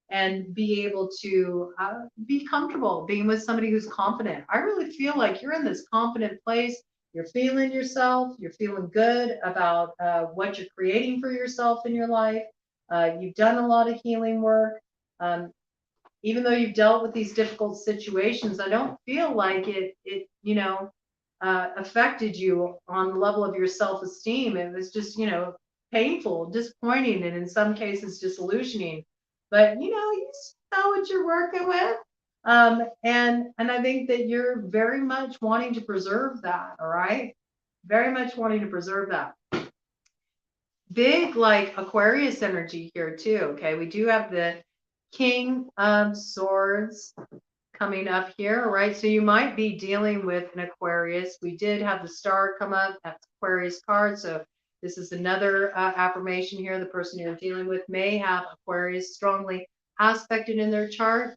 and be able to be comfortable being with somebody who's confident. I really feel like you're in this confident place. You're feeling yourself. You're feeling good about what you're creating for yourself in your life. You've done a lot of healing work. Even though you've dealt with these difficult situations, I don't feel like it affected you on the level of your self-esteem. It was just, painful, disappointing, and in some cases disillusioning. But you know what you're working with. And I think that you're very much wanting to preserve that. All right. very much wanting to preserve that. Big like Aquarius energy here too. Okay, we do have the King of Swords coming up here, right? So you might be dealing with an Aquarius. We did have the star come up. That's Aquarius card. So this is another affirmation here. The person you're dealing with may have Aquarius strongly aspected in their chart.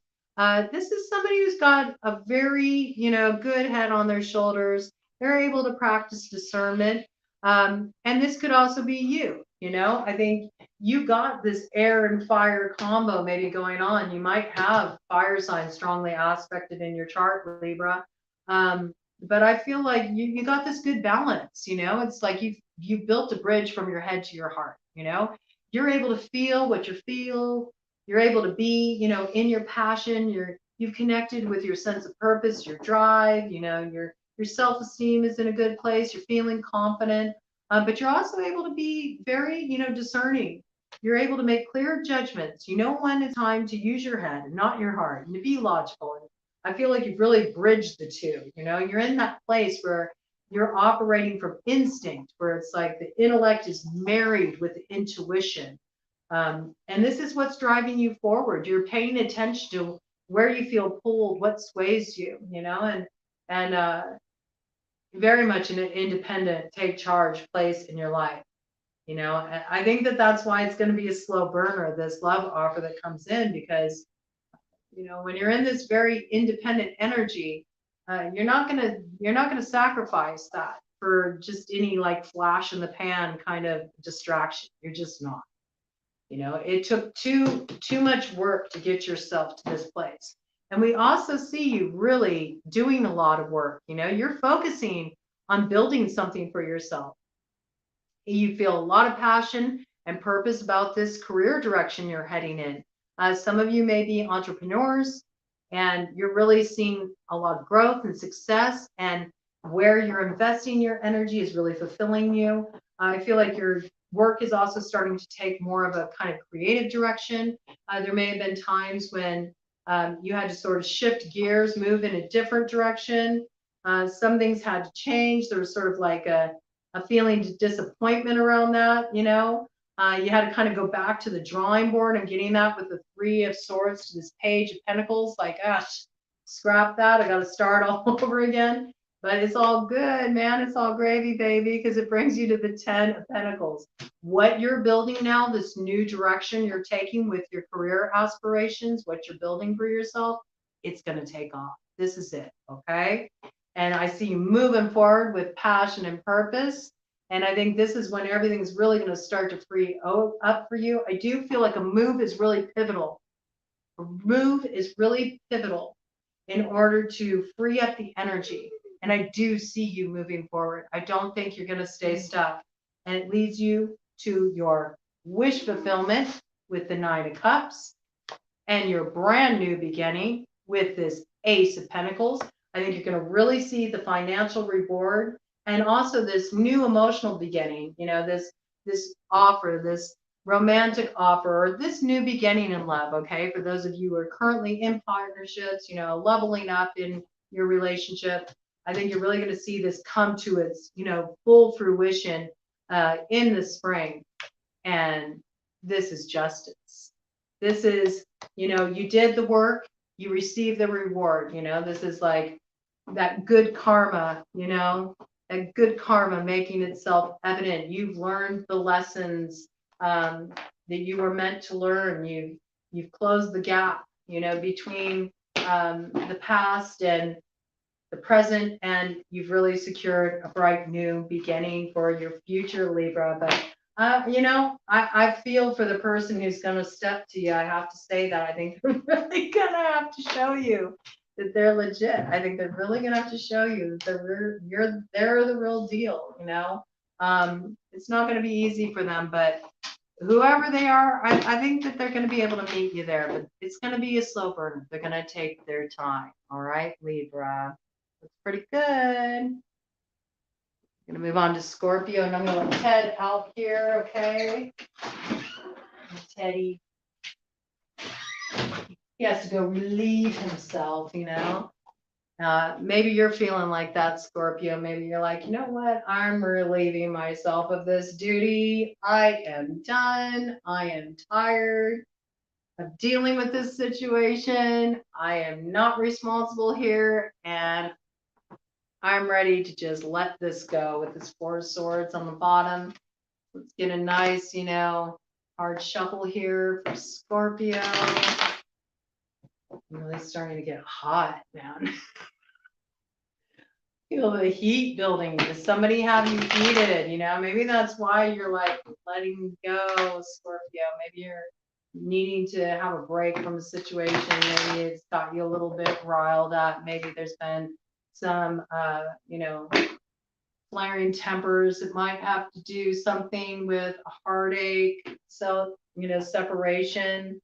This is somebody who's got a very, good head on their shoulders. They're able to practice discernment. And this could also be you. I think you got this air and fire combo maybe going on. You might have fire signs strongly aspected in your chart, Libra. But I feel like you got this good balance. It's like you've built a bridge from your head to your heart. You're able to feel what you feel. You're able to be, in your passion. You've connected with your sense of purpose, your drive. Your self-esteem is in a good place. You're feeling confident. But you're also able to be very, discerning. You're able to make clear judgments. You know when it's time to use your head and not your heart, and to be logical. And I feel like you've really bridged the two. You're in that place where you're operating from instinct, where it's like the intellect is married with the intuition. And this is what's driving you forward. You're paying attention to where you feel pulled, what sways you, and very much an independent, take charge place in your life. I think that that's why it's going to be a slow burner, this love offer that comes in, because, when you're in this very independent energy, you're not going to sacrifice that for just any like flash in the pan kind of distraction. You're just not. It took too much work to get yourself to this place. And we also see you really doing a lot of work. You're focusing on building something for yourself. You feel a lot of passion and purpose about this career direction you're heading in. Some of you may be entrepreneurs, and you're really seeing a lot of growth and success, and where you're investing your energy is really fulfilling you. I feel like your work is also starting to take more of a kind of creative direction. There may have been times when you had to sort of shift gears, move in a different direction. Some things had to change. There was sort of like a feeling of disappointment around that. You had to kind of go back to the drawing board and getting that with the Three of Swords to this Page of Pentacles. Like, scrap that. I got to start all over again. But it's all good, man. It's all gravy, baby, because it brings you to the 10 of Pentacles. What you're building now, this new direction you're taking with your career aspirations, what you're building for yourself, it's going to take off. This is it, okay? And I see you moving forward with passion and purpose. And I think this is when everything's really going to start to free up for you. I do feel like a move is really pivotal. A move is really pivotal in order to free up the energy. And I do see you moving forward. I don't think you're going to stay stuck. And it leads you to your wish fulfillment with the Nine of Cups and your brand new beginning with this Ace of Pentacles. I think you're going to really see the financial reward and also this new emotional beginning, this offer, this romantic offer, or this new beginning in love, okay? For those of you who are currently in partnerships, leveling up in your relationship, I think you're really going to see this come to its, full fruition in the spring. And this is justice. This is, you did the work, you receive the reward. This is like that good karma, that good karma making itself evident. You've learned the lessons that you were meant to learn. You've closed the gap, between the past and the present, and you've really secured a bright new beginning for your future, Libra. But I feel for the person who's going to step to you. I have to say that I think they're really going to have to show you that they're legit. I think they're really going to have to show you that they're the real deal. It's not going to be easy for them, but whoever they are, I think that they're going to be able to meet you there. But it's going to be a slow burn. They're going to take their time. All right, Libra. That's pretty good. I'm going to move on to Scorpio, and I'm going to let Ted out here, okay? Teddy. He has to go relieve himself, Maybe you're feeling like that, Scorpio. Maybe you're like, you know what? I'm relieving myself of this duty. I am done. I am tired of dealing with this situation. I am not responsible here. And I'm ready to just let this go with this Four of Swords on the bottom. Let's get a nice, hard shuffle here for Scorpio. It's starting to get hot, man. Feel the heat building. Does somebody have you heated? Maybe that's why you're like letting go, Scorpio. Maybe you're needing to have a break from a situation. Maybe it's got you a little bit riled up. Maybe there's been some, flaring tempers. It might have to do something with a heartache. So, separation.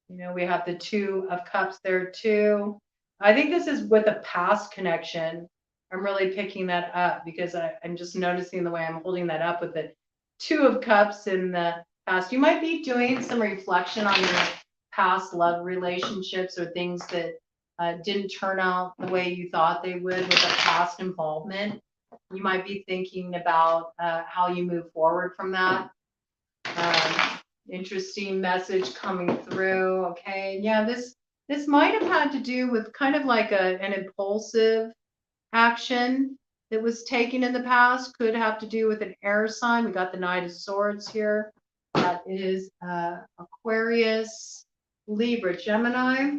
We have the Two of Cups there too. I think this is with a past connection. I'm really picking that up because I'm just noticing the way I'm holding that up with the Two of Cups in the past. You might be doing some reflection on your past love relationships or things that didn't turn out the way you thought they would with a past involvement. You might be thinking about how you move forward from that. Interesting message coming through. Okay, yeah, this might have had to do with kind of like an impulsive action that was taken in the past. Could have to do with an air sign. We got the Knight of Swords here. That is Aquarius, Libra, Gemini.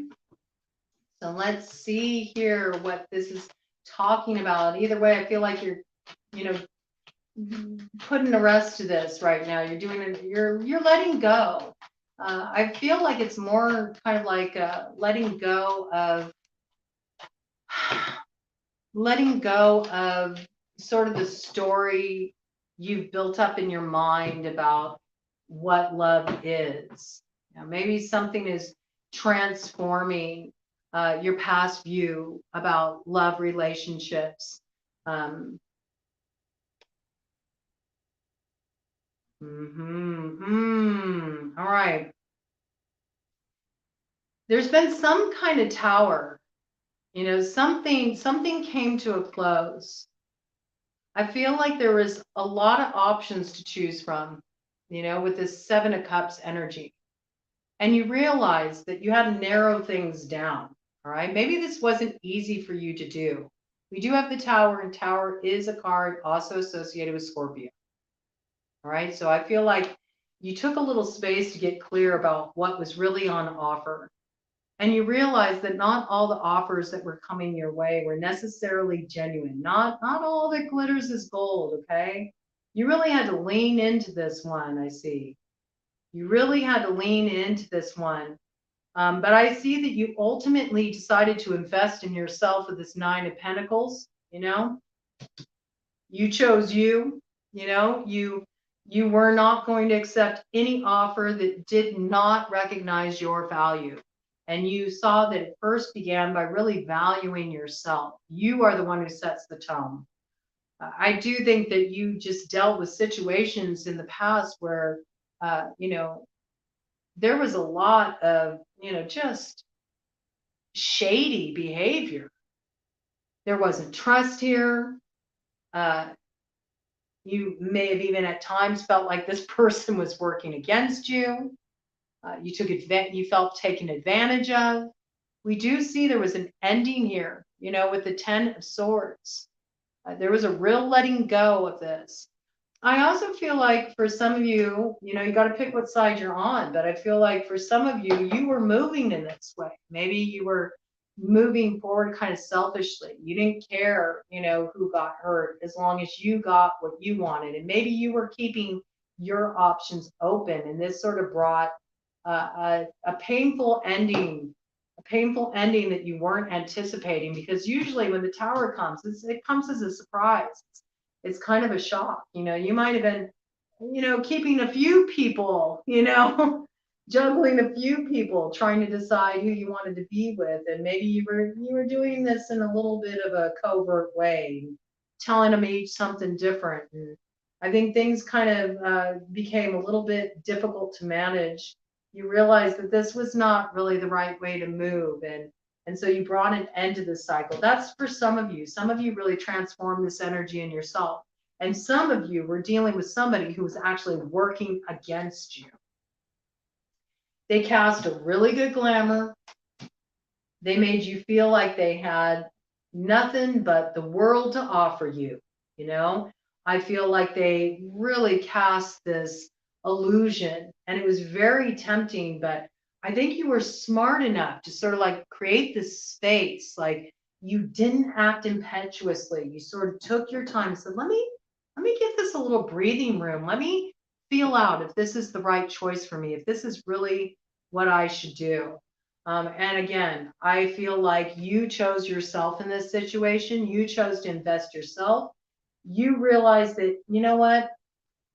So let's see here what this is talking about. Either way, I feel like you're, putting a rest to this right now. You're doing it. You're letting go. I feel like it's more kind of like letting go of sort of the story you've built up in your mind about what love is. Maybe something is transforming your past view about love relationships. All right. There's been some kind of tower, something came to a close. I feel like there was a lot of options to choose from, with this Seven of Cups energy. And you realize that you had to narrow things down. All right. Maybe this wasn't easy for you to do. We do have the Tower, and Tower is a card also associated with Scorpio. All right. So I feel like you took a little space to get clear about what was really on offer. And you realize that not all the offers that were coming your way were necessarily genuine. Not all that glitters is gold, okay? You really had to lean into this one, I see. You really had to lean into this one. But I see that you ultimately decided to invest in yourself with this Nine of Pentacles, You chose you, you were not going to accept any offer that did not recognize your value. And you saw that it first began by really valuing yourself. You are the one who sets the tone. I do think that you just dealt with situations in the past where, there was a lot of, just shady behavior. There wasn't trust here. You may have even at times felt like this person was working against you. You felt taken advantage of. We do see there was an ending here, with the Ten of Swords. There was a real letting go of this. I also feel like for some of you, you got to pick what side you're on, but I feel like for some of you, you were moving in this way. Maybe you were moving forward kind of selfishly. You didn't care, who got hurt as long as you got what you wanted. And maybe you were keeping your options open. And this sort of brought a painful ending that you weren't anticipating, because usually when the Tower comes, it comes as a surprise. It's kind of a shock. You might have been, keeping a few people, juggling a few people, trying to decide who you wanted to be with. And maybe you were doing this in a little bit of a covert way, telling them each something different. And I think things kind of became a little bit difficult to manage. You realized that this was not really the right way to move. And And so you brought an end to this cycle. That's for some of you. Some of you really transformed this energy in yourself. And some of you were dealing with somebody who was actually working against you. They cast a really good glamour. They made you feel like they had nothing but the world to offer you. You know, I feel like they really cast this illusion, and it was very tempting, but I think you were smart enough to sort of like create this space. Like, you didn't act impetuously. You sort of took your time and said, let me give this a little breathing room. Let me feel out if this is the right choice for me, if this is really what I should do. And again, I feel like you chose yourself in this situation. You chose to invest yourself. You realize that, you know what?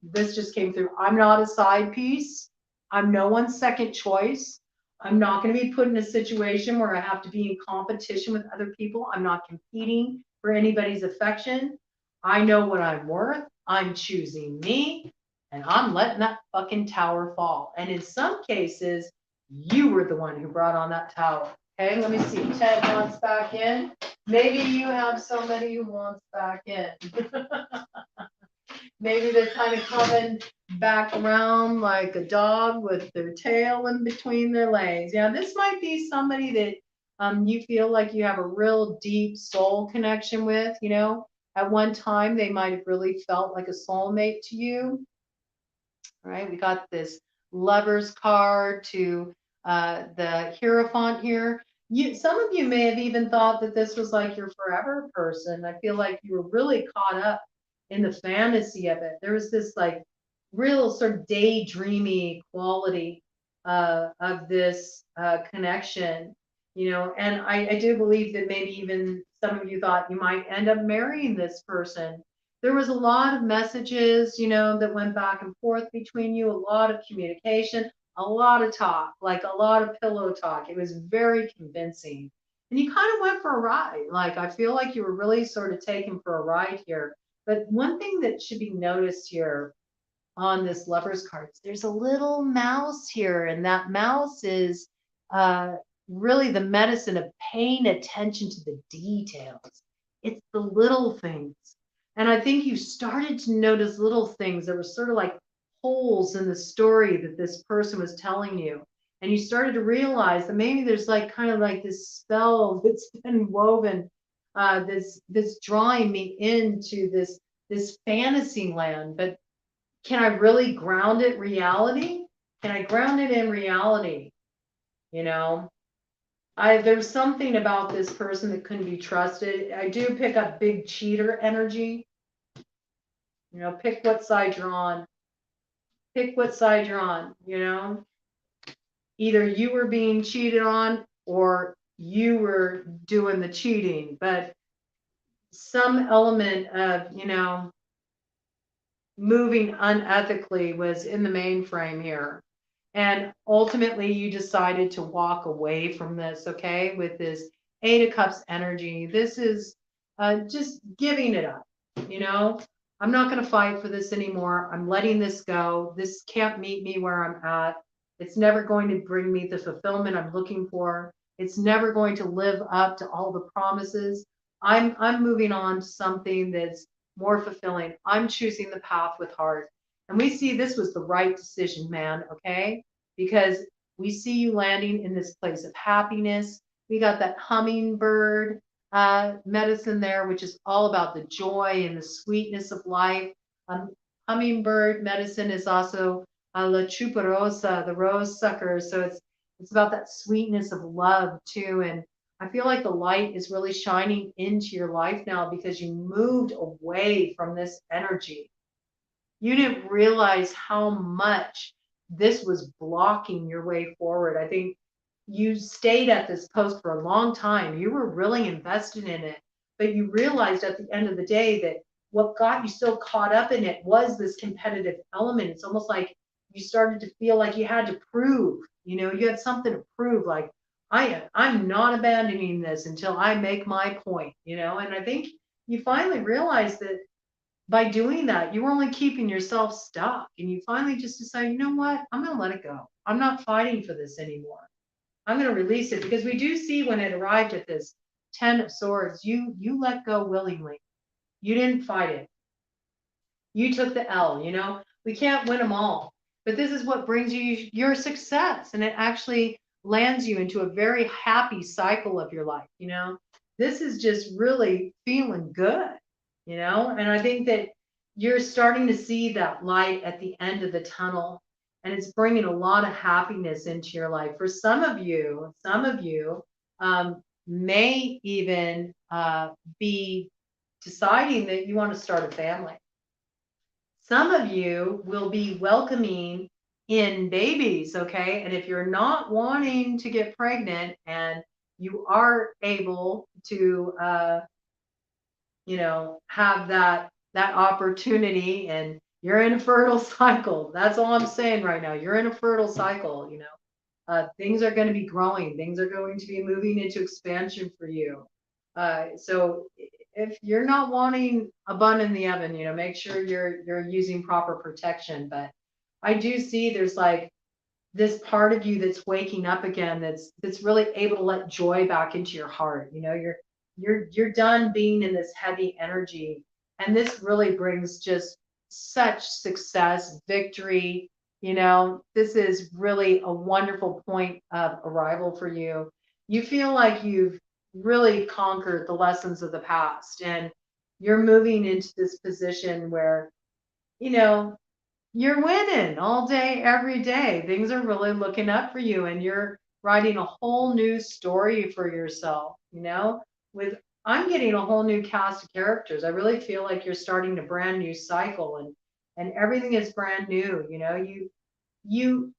This just came through. I'm not a side piece. I'm no one's second choice. I'm not going to be put in a situation where I have to be in competition with other people. I'm not competing for anybody's affection. I know what I'm worth. I'm choosing me, and I'm letting that fucking tower fall. And in some cases, you were the one who brought on that tower. Okay, let me see. Ted wants back in. Maybe you have somebody who wants back in. Maybe they're kind of coming back around like a dog with their tail in between their legs. Yeah, this might be somebody that you feel like you have a real deep soul connection with. You know, at one time they might have really felt like a soulmate to you. All right, we got this Lover's card to the Hierophant here. Some of you may have even thought that this was like your forever person. I feel like you were really caught up in the fantasy of it. There was this like real sort of daydreamy quality of this connection, you know. And I do believe that maybe even some of you thought you might end up marrying this person. There was a lot of messages, you know, that went back and forth between you, a lot of communication, a lot of talk, like a lot of pillow talk. It was very convincing. And you kind of went for a ride. Like, I feel like you were really sort of taken for a ride here. But one thing that should be noticed here on this Lover's card, there's a little mouse here, and that mouse is really the medicine of paying attention to the details. It's the little things. And I think you started to notice little things that were sort of like holes in the story that this person was telling you. And you started to realize that maybe there's like kind of like this spell that's been woven, this drawing me into this fantasy land. But can I really ground it in reality? Can I ground it in reality? You know, there's something about this person that couldn't be trusted. I do pick up big cheater energy. You know, pick what side you're on. Pick what side you're on, you know. Either you were being cheated on or you were doing the cheating, but some element of, you know, moving unethically was in the mainframe here. And ultimately, you decided to walk away from this, okay, with this Eight of Cups energy. This is just giving it up, you know. I'm not going to fight for this anymore. I'm letting this go. This can't meet me where I'm at. It's never going to bring me the fulfillment I'm looking for. It's never going to live up to all the promises. I'm moving on to something that's more fulfilling. I'm choosing the path with heart. And we see this was the right decision, man, okay? Because we see you landing in this place of happiness. We got that hummingbird medicine there, which is all about the joy and the sweetness of life. Hummingbird medicine is also la chuparosa, the rose sucker. So it's about that sweetness of love too. And I feel like the light is really shining into your life now because you moved away from this energy. You didn't realize how much this was blocking your way forward. I think you stayed at this post for a long time. You were really invested in it, but you realized at the end of the day that what got you so caught up in it was this competitive element. It's almost like you started to feel like you had to prove, you know, you had something to prove, like, I'm not abandoning this until I make my point, you know. And I think you finally realized that by doing that, you were only keeping yourself stuck. And you finally just decided, you know what? I'm going to let it go. I'm not fighting for this anymore. I'm going to release it, because we do see when it arrived at this 10 of Swords, you let go willingly. You didn't fight it. You took the L, you know. We can't win them all, but this is what brings you your success, and it actually lands you into a very happy cycle of your life, you know. This is just really feeling good, you know, and I think that you're starting to see that light at the end of the tunnel, and it's bringing a lot of happiness into your life. For some of you may even be deciding that you want to start a family. Some of you will be welcoming in babies, okay? And if you're not wanting to get pregnant and you are able to, you know, have that opportunity, and you're in a fertile cycle. That's all I'm saying right now. You're in a fertile cycle, you know. Things are going to be growing. Things are going to be moving into expansion for you. So if you're not wanting a bun in the oven, you know, make sure you're using proper protection. But I do see there's like this part of you that's waking up again, that's really able to let joy back into your heart. You know, you're done being in this heavy energy, and this really brings just such success, victory. You know, this is really a wonderful point of arrival for you. You feel like you've really conquered the lessons of the past, and you're moving into this position where, you know, you're winning all day, every day. Things are really looking up for you, and you're writing a whole new story for yourself, you know? With I'm getting a whole new cast of characters. I really feel like you're starting a brand new cycle, and everything is brand new, you know? You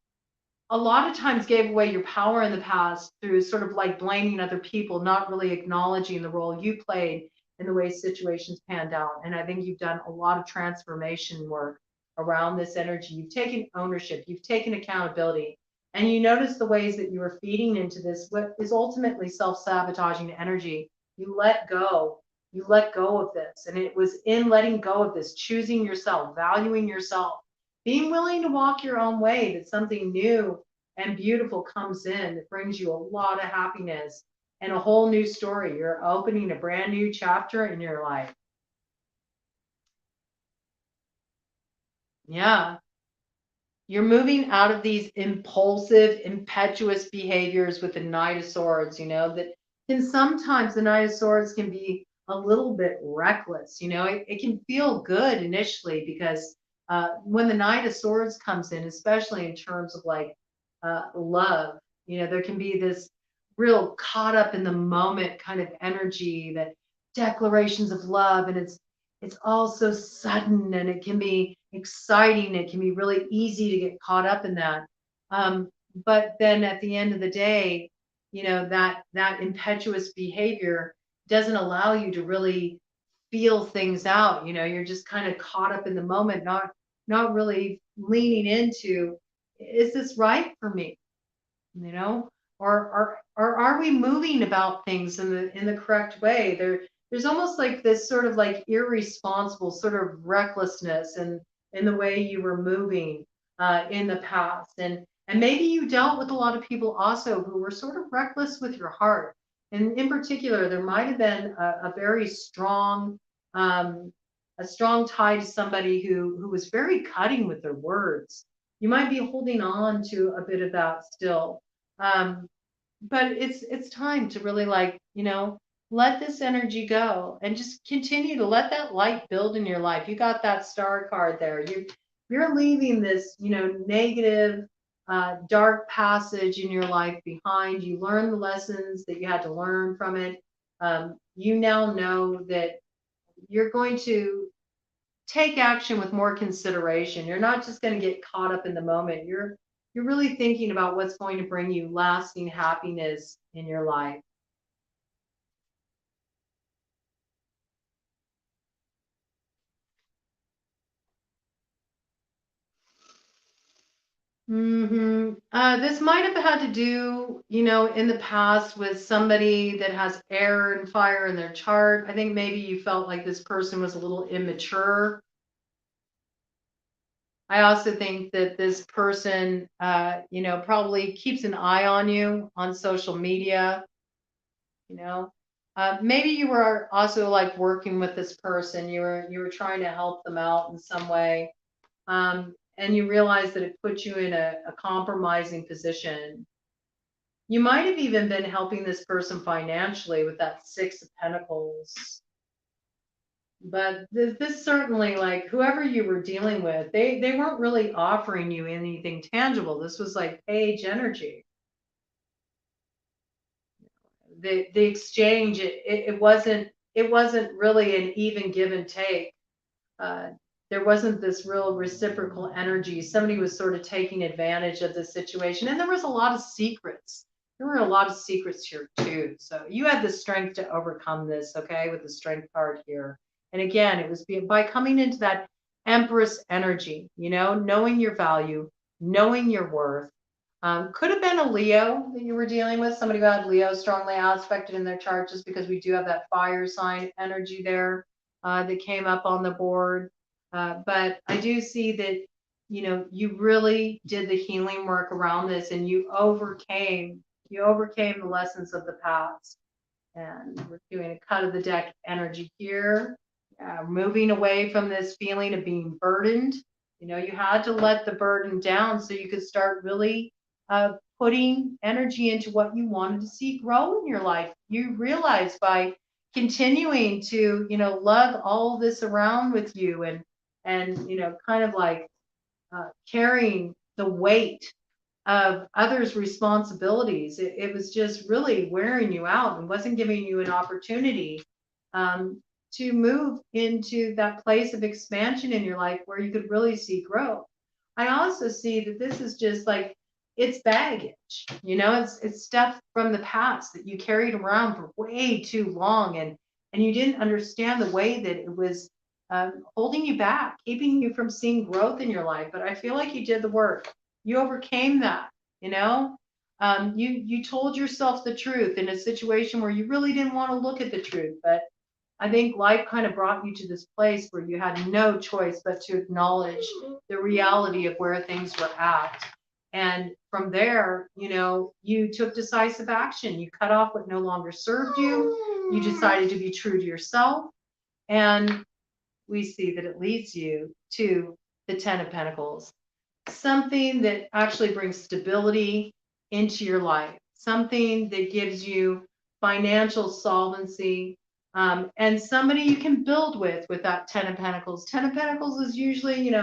a lot of times gave away your power in the past through sort of like blaming other people, not really acknowledging the role you played in the way situations panned out. And I think you've done a lot of transformation work around this energy. You've taken ownership, you've taken accountability, and you notice the ways that you were feeding into this, what is ultimately self-sabotaging energy. You let go. You let go of this. And it was in letting go of this, choosing yourself, valuing yourself, being willing to walk your own way, that something new and beautiful comes in that brings you a lot of happiness and a whole new story. You're opening a brand new chapter in your life. Yeah. You're moving out of these impulsive, impetuous behaviors with the Knight of Swords, you know, that can sometimes, the Knight of Swords can be a little bit reckless, you know, it can feel good initially, because when the Knight of Swords comes in, especially in terms of like love, you know, there can be this real caught up in the moment kind of energy, that declarations of love, and it's all so sudden, and it can be exciting. It can be really easy to get caught up in that. But then at the end of the day, you know, that impetuous behavior doesn't allow you to really feel things out. You know, you're just kind of caught up in the moment, not really leaning into, is this right for me? You know, or are we moving about things in the correct way? There's almost like this sort of like irresponsible sort of recklessness in the way you were moving in the past, and maybe you dealt with a lot of people also who were sort of reckless with your heart. And in particular, there might have been a very strong a strong tie to somebody who was very cutting with their words. You might be holding on to a bit of that still. um, but it's time to really, like, you know, let this energy go and just continue to let that light build in your life. You got that star card there. You're leaving this, you know, negative dark passage in your life behind. You learned the lessons that you had to learn from it. You now know that you're going to take action with more consideration. You're not just going to get caught up in the moment. You're really thinking about what's going to bring you lasting happiness in your life. This might have had to do, you know, in the past with somebody that has air and fire in their chart. I think maybe you felt like this person was a little immature. I also think that this person, probably keeps an eye on you on social media, you know. Maybe you were also like working with this person. You were trying to help them out in some way, and you realize that it puts you in a compromising position. You might have even been helping this person financially with that Six of Pentacles. But this certainly, like whoever you were dealing with, they weren't really offering you anything tangible. This was like page energy. The exchange, it wasn't really an even give and take. Uh, there wasn't this real reciprocal energy. Somebody was sort of taking advantage of the situation, and there was a lot of secrets. There were a lot of secrets here too. So you had the strength to overcome this, okay, with the strength card here. And again, it was by coming into that Empress energy, knowing your value, knowing your worth. Could have been a Leo that you were dealing with, somebody who had Leo strongly aspected in their chart, just because we do have that fire sign energy there that came up on the board. But I do see that, you really did the healing work around this, and you overcame the lessons of the past. And we're doing a cut of the deck energy here, moving away from this feeling of being burdened. You had to let the burden down so you could start really putting energy into what you wanted to see grow in your life. You realize by continuing to, lug all this around with you, and kind of like carrying the weight of others' responsibilities. It was just really wearing you out and wasn't giving you an opportunity um, to move into that place of expansion in your life where you could really see growth. I also see that this is just like, it's baggage, it's stuff from the past that you carried around for way too long, and you didn't understand the way that it was holding you back, keeping you from seeing growth in your life. But I feel like you did the work. You overcame that. You told yourself the truth in a situation where you really didn't want to look at the truth. But I think life kind of brought you to this place where you had no choice but to acknowledge the reality of where things were at. And from there, you took decisive action. You cut off what no longer served you. You decided to be true to yourself. And we see that it leads you to the Ten of Pentacles, something that actually brings stability into your life, something that gives you financial solvency, and somebody you can build with that Ten of Pentacles. Ten of Pentacles is usually,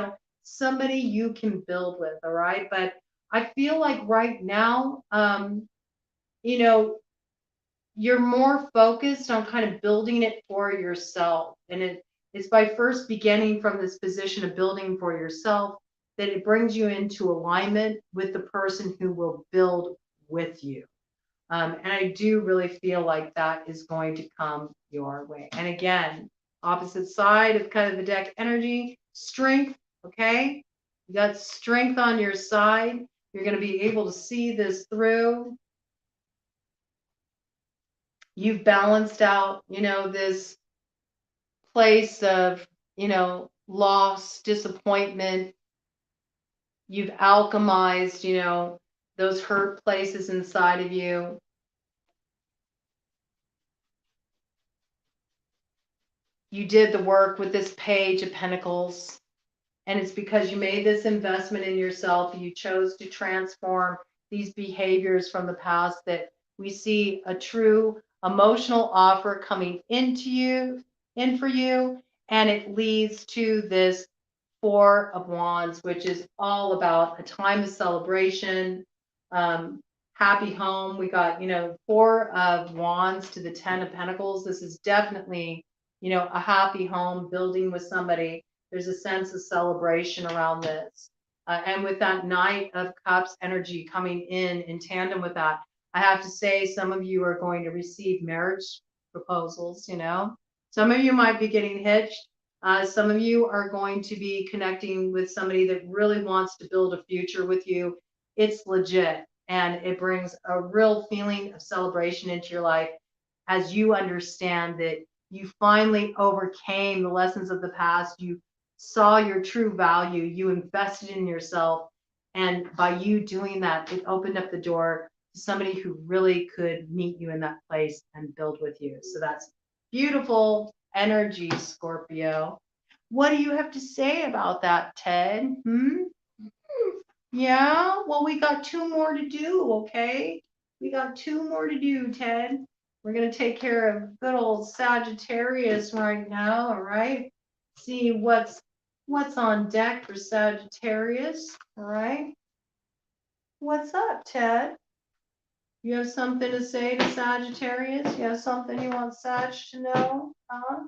somebody you can build with, all right? But I feel like right now, you know, you're more focused on kind of building it for yourself. And it's by first beginning from this position of building for yourself that it brings you into alignment with the person who will build with you. And I do really feel like that is going to come your way. And again, opposite side of kind of the deck energy, strength, okay? You got strength on your side. You're going to be able to see this through. You've balanced out, this place of, loss, disappointment. You've alchemized, those hurt places inside of you. You did the work with this Page of Pentacles. And it's because you made this investment in yourself. You chose to transform these behaviors from the past that we see a true emotional offer coming in for you. And it leads to this Four of Wands, which is all about a time of celebration, happy home. We got, Four of Wands to the Ten of Pentacles. This is definitely, a happy home, building with somebody. There's a sense of celebration around this. And with that Knight of Cups energy coming in tandem with that, I have to say some of you are going to receive marriage proposals, Some of you might be getting hitched. Some of you are going to be connecting with somebody that really wants to build a future with you. It's legit, and it brings a real feeling of celebration into your life as you understand that you finally overcame the lessons of the past. You saw your true value. You invested in yourself. And by you doing that, it opened up the door to somebody who really could meet you in that place and build with you. So that's beautiful energy, Scorpio. What do you have to say about that, Ted? Yeah, well, we got 2 more to do, okay? We got 2 more to do, Ted. We're going to take care of good old Sagittarius right now, all right? See what's on deck for Sagittarius, all right? What's up, Ted? You have something to say to Sagittarius? You have something you want Sag to know? Huh?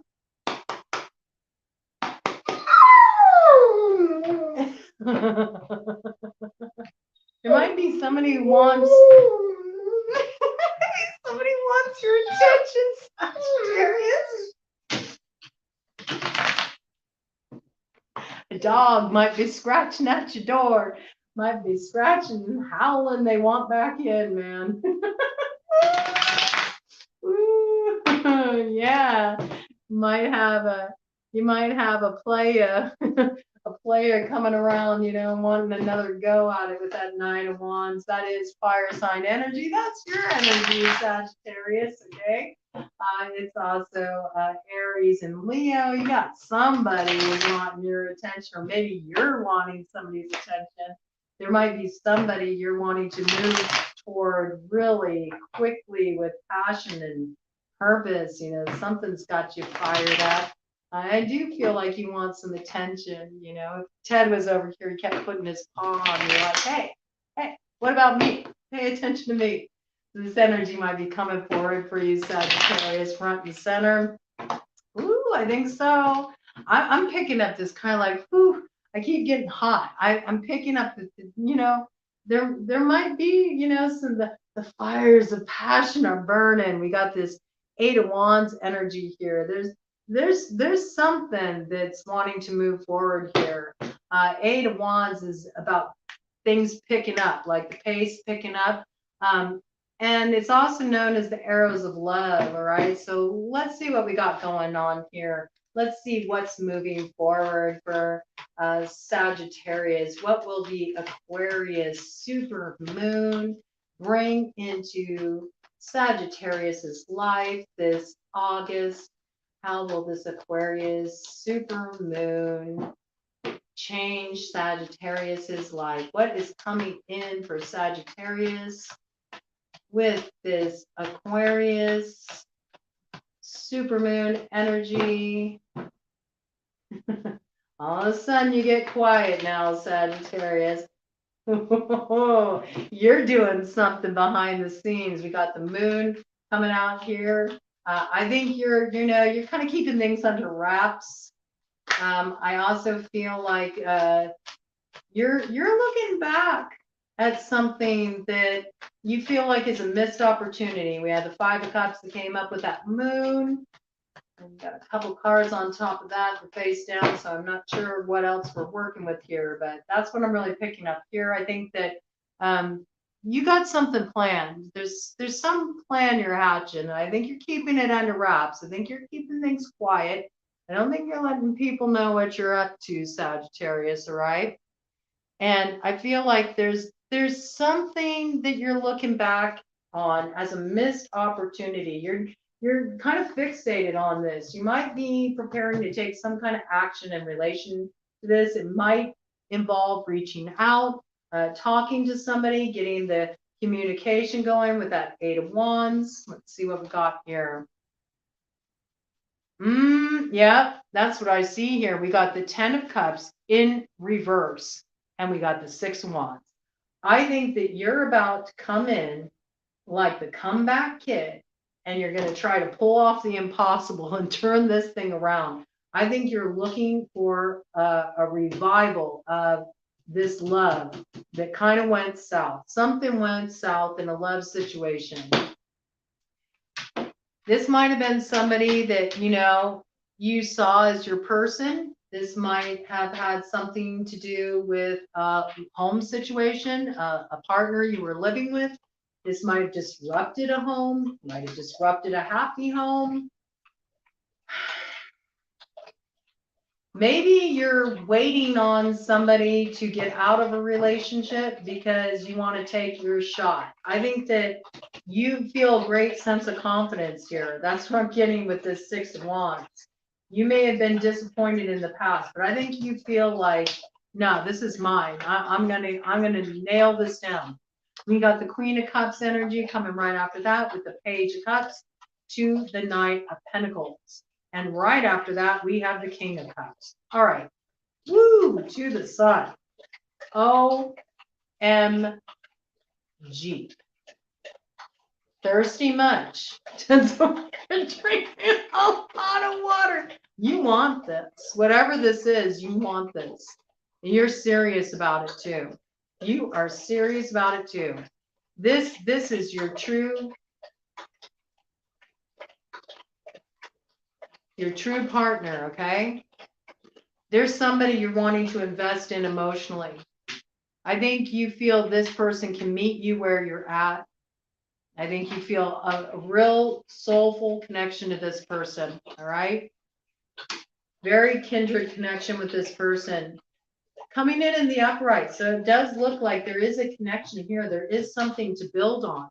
There might be somebody who wants somebody wants your attention, Sagittarius. A dog might be scratching at your door, might be scratching and howling they want back in, man. Yeah, you might have a player a player coming around, wanting another go at it with that 9 of Wands. That is fire sign energy. That's your energy, Sagittarius, okay? It's also Aries and Leo. You got somebody who's wanting your attention, or maybe you're wanting somebody's attention. There might be somebody you're wanting to move toward really quickly with passion and purpose. Something's got you fired up. I do feel like you want some attention. If Ted was over here, he kept putting his paw on you, like, hey, what about me? Pay attention to me. This energy might be coming forward for you, Sagittarius, front and center. Ooh, I think so. I'm picking up this kind of like, ooh, I keep getting hot. I'm picking up there might be, some the fires of passion are burning. We got this 8 of Wands energy here. There's something that's wanting to move forward here. 8 of Wands is about things picking up, like the pace picking up. And it's also known as the arrows of love, all right? So let's see what we got going on here. Let's see what's moving forward for Sagittarius. What will the Aquarius Supermoon bring into Sagittarius's life this August? How will this Aquarius Supermoon change Sagittarius's life? What is coming in for Sagittarius with this Aquarius Supermoon energy? All of a sudden you get quiet now, Sagittarius. You're doing something behind the scenes. We got the moon coming out here. I think you're kind of keeping things under wraps. I also feel like you're looking back at something that you feel like is a missed opportunity. We had the 5 of Cups that came up with that moon. And we got a couple cards on top of that, the face down, so I'm not sure what else we're working with here, but that's what I'm really picking up here. I think that you got something planned. There's some plan you're hatching. I think you're keeping it under wraps. I think you're keeping things quiet. I don't think you're letting people know what you're up to, Sagittarius, all right? And I feel like there's something that you're looking back on as a missed opportunity. You're kind of fixated on this. You might be preparing to take some kind of action in relation to this. It might involve reaching out, talking to somebody, getting the communication going with that 8 of Wands. Let's see what we got here. Yeah, that's what I see here. We got the 10 of Cups in reverse, and we got the 6 of Wands. I think that you're about to come in like the comeback kid, and you're going to try to pull off the impossible and turn this thing around. I think you're looking for a revival of this love that kind of went south. Something went south in a love situation. This might have been somebody that, you saw as your person. This might have had something to do with a home situation, a partner you were living with. This might have disrupted a home, might have disrupted a happy home. Maybe you're waiting on somebody to get out of a relationship because you want to take your shot. I think that you feel a great sense of confidence here. That's what I'm getting with this Six of Wands. You may have been disappointed in the past, but I think you feel like, no, this is mine. I'm gonna nail this down. We got the Queen of Cups energy coming right after that with the Page of Cups to the Knight of Pentacles. And right after that, we have the King of Cups. All right. Woo, to the sun. OMG. Thirsty much? Drinking a lot of water. You want this. Whatever this is, you want this. And you're serious about it too. You are serious about it too. This is your true partner, okay? There's somebody you're wanting to invest in emotionally. I think you feel this person can meet you where you're at. I think you feel a real soulful connection to this person, all right? Very kindred connection with this person. Coming in the upright, so it does look like there is a connection here. There is something to build on.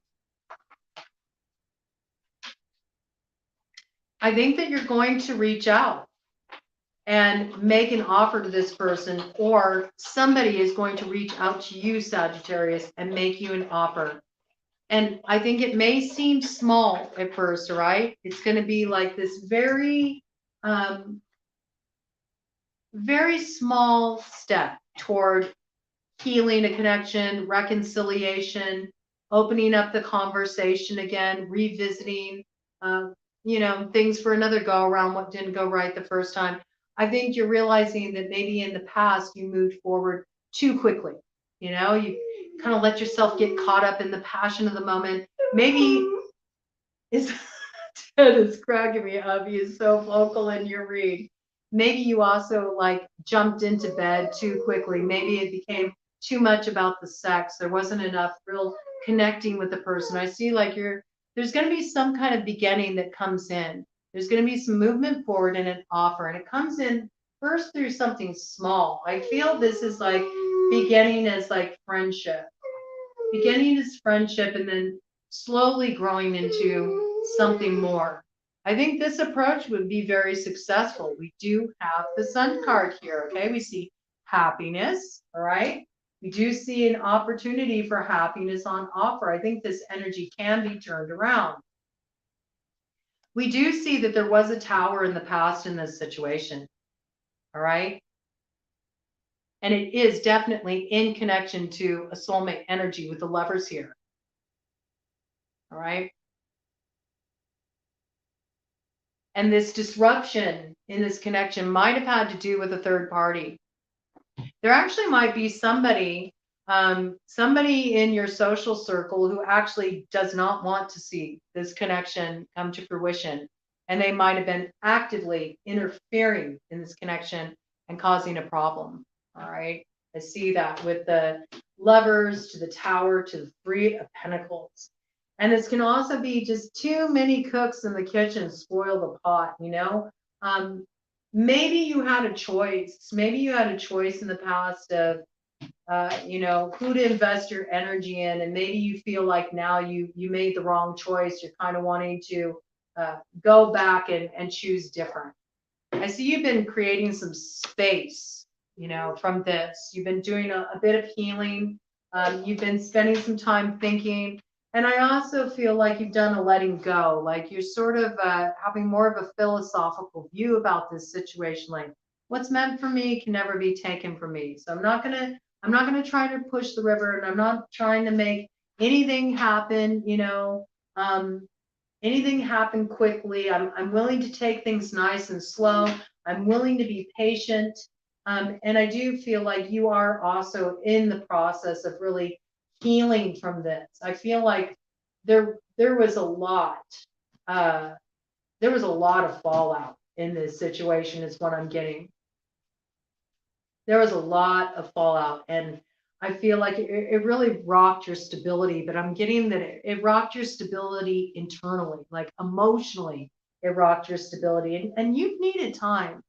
I think that you're going to reach out and make an offer to this person, or somebody is going to reach out to you, Sagittarius, and make you an offer. And I think it may seem small at first, right? It's going to be like this very, very small step toward healing a connection, reconciliation, opening up the conversation again, revisiting, things for another go around, what didn't go right the first time. I think you're realizing that maybe in the past you moved forward too quickly. You kind of let yourself get caught up in the passion of the moment. Maybe Ted is cracking me up. He is so vocal in your read. Maybe you also jumped into bed too quickly. Maybe it became too much about the sex. There wasn't enough real connecting with the person. I see there's going to be some kind of beginning that comes in. There's going to be some movement forward in an offer, and it comes in first through something small. I feel this is beginning as friendship. Beginning as friendship and then slowly growing into something more. I think this approach would be very successful. We do have the Sun card here, okay? We see happiness, all right? We do see an opportunity for happiness on offer. I think this energy can be turned around. We do see that there was a Tower in the past in this situation, all right? And it is definitely in connection to a soulmate energy with the Lovers here, all right? And this disruption in this connection might have had to do with a third party. There actually might be somebody in your social circle who actually does not want to see this connection come to fruition. And they might have been actively interfering in this connection and causing a problem. All right. I see that with the Lovers to the Tower to the Three of Pentacles. And this can also be just too many cooks in the kitchen spoil the pot, Maybe you had a choice. Maybe you had a choice in the past of, who to invest your energy in. And maybe you feel like now you made the wrong choice. You're kind of wanting to go back and choose different. I see you've been creating some space, from this. You've been doing a bit of healing. You've been spending some time thinking. And I also feel like you've done a letting go, like you're sort of having more of a philosophical view about this situation. Like what's meant for me can never be taken from me. So I'm not gonna try to push the river, and I'm not trying to make anything happen, anything happen quickly. I'm willing to take things nice and slow. I'm willing to be patient. And I do feel like you are also in the process of really healing from this. I feel like there was a lot of fallout in this situation is what I'm getting. There was a lot of fallout, and I feel like it really rocked your stability, but I'm getting that it rocked your stability internally, like emotionally, it rocked your stability, and you've needed time.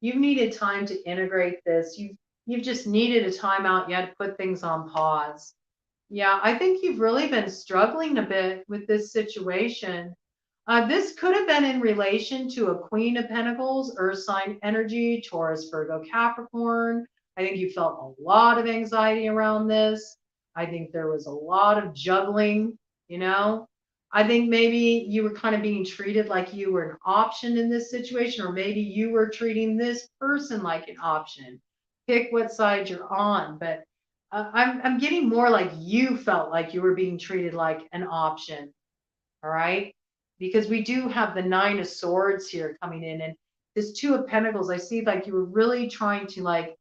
You've needed time to integrate this. You've just needed a timeout. You had to put things on pause. Yeah, I think you've really been struggling a bit with this situation. This could have been in relation to a Queen of Pentacles, Earth sign energy, Taurus, Virgo, Capricorn. I think you felt a lot of anxiety around this. I think there was a lot of juggling, you know. I think maybe you were kind of being treated like you were an option in this situation, or maybe you were treating this person like an option. Pick what side you're on, but I'm getting more like you felt like you were being treated like an option. All right. Because we do have the Nine of Swords here coming in, and this Two of Pentacles, I see like you were really trying to like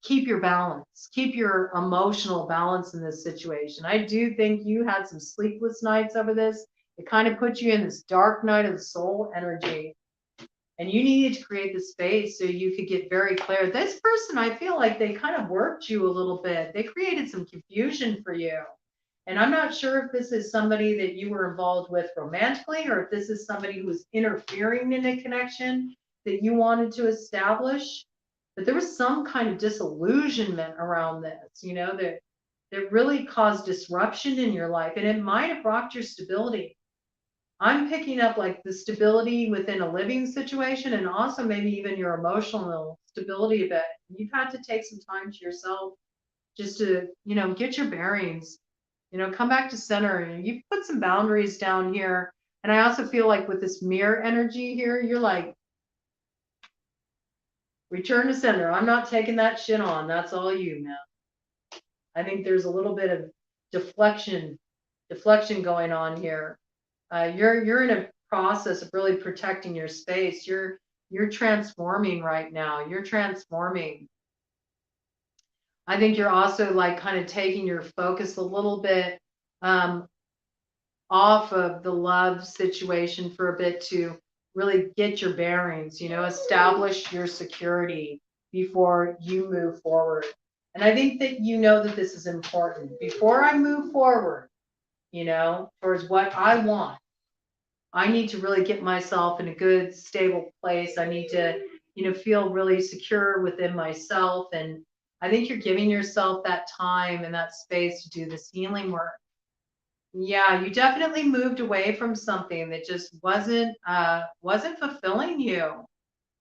keep your balance, keep your emotional balance in this situation. I do think you had some sleepless nights over this. It kind of put you in this dark night of the soul energy. And you needed to create the space so you could get very clear. This person, I feel like they kind of worked you a little bit. They created some confusion for you. And I'm not sure if this is somebody that you were involved with romantically, or if this is somebody who was interfering in a connection that you wanted to establish. But there was some kind of disillusionment around this, you know, that really caused disruption in your life. And it might have rocked your stability. I'm picking up like the stability within a living situation, and also maybe even your emotional stability a bit. You've had to take some time to yourself just to, you know, get your bearings, you know, come back to center. You put some boundaries down here. And I also feel like with this mirror energy here, you're like, return to center. I'm not taking that shit on. That's all you, man. I think there's a little bit of deflection going on here. You're in a process of really protecting your space. You're transforming right now. You're transforming. I think you're also like kind of taking your focus a little bit off of the love situation for a bit to really get your bearings, you know, establish your security before you move forward. And I think that you know that this is important. Before I move forward, you know, towards what I want, I need to really get myself in a good, stable place. I need to, you know, feel really secure within myself. And I think you're giving yourself that time and that space to do this healing work. Yeah, you definitely moved away from something that just wasn't fulfilling you.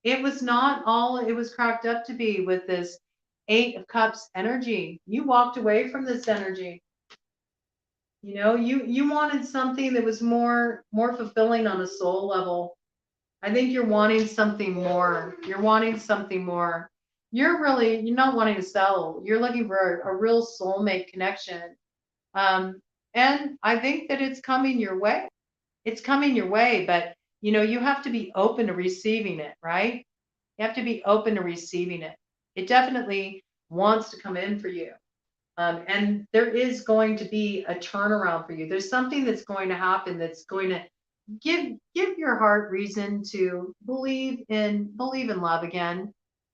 It was not all it was cracked up to be with this Eight of Cups energy. You walked away from this energy. You know, you wanted something that was more fulfilling on a soul level. I think you're wanting something more. You're wanting something more. You're not wanting to settle. You're looking for a real soulmate connection. And I think that it's coming your way. It's coming your way, but you know, you have to be open to receiving it, right? You have to be open to receiving it. It definitely wants to come in for you. And there is going to be a turnaround for you. There's something that's going to happen that's going to give your heart reason to believe in love again.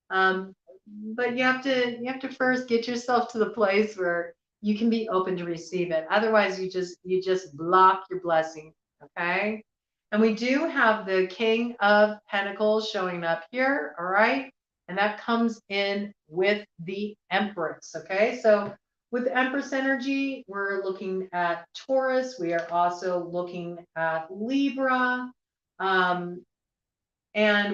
But you have to first get yourself to the place where you can be open to receive it. Otherwise, you just block your blessing. Okay. And we do have the King of Pentacles showing up here. All right. And that comes in with the Empress. Okay. So with Empress energy, we're looking at Taurus. We are also looking at Libra. And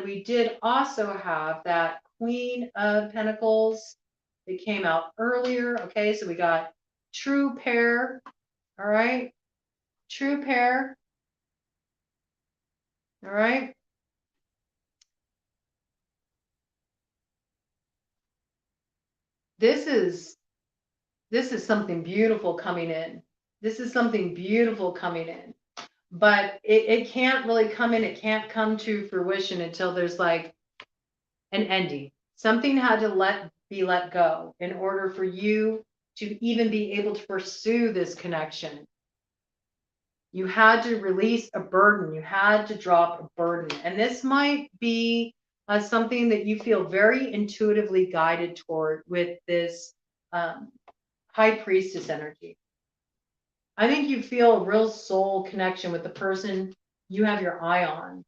we did also have that Queen of Pentacles that came out earlier. Okay, so we got true pair. All right, true pair. All right. This is something beautiful coming in. This is something beautiful coming in. But it can't really come in. It can't come to fruition until there's like an ending. Something had to be let go in order for you to even be able to pursue this connection. You had to release a burden. You had to drop a burden. And this might be something that you feel very intuitively guided toward with this High Priestess energy. I think you feel a real soul connection with the person you have your eye on.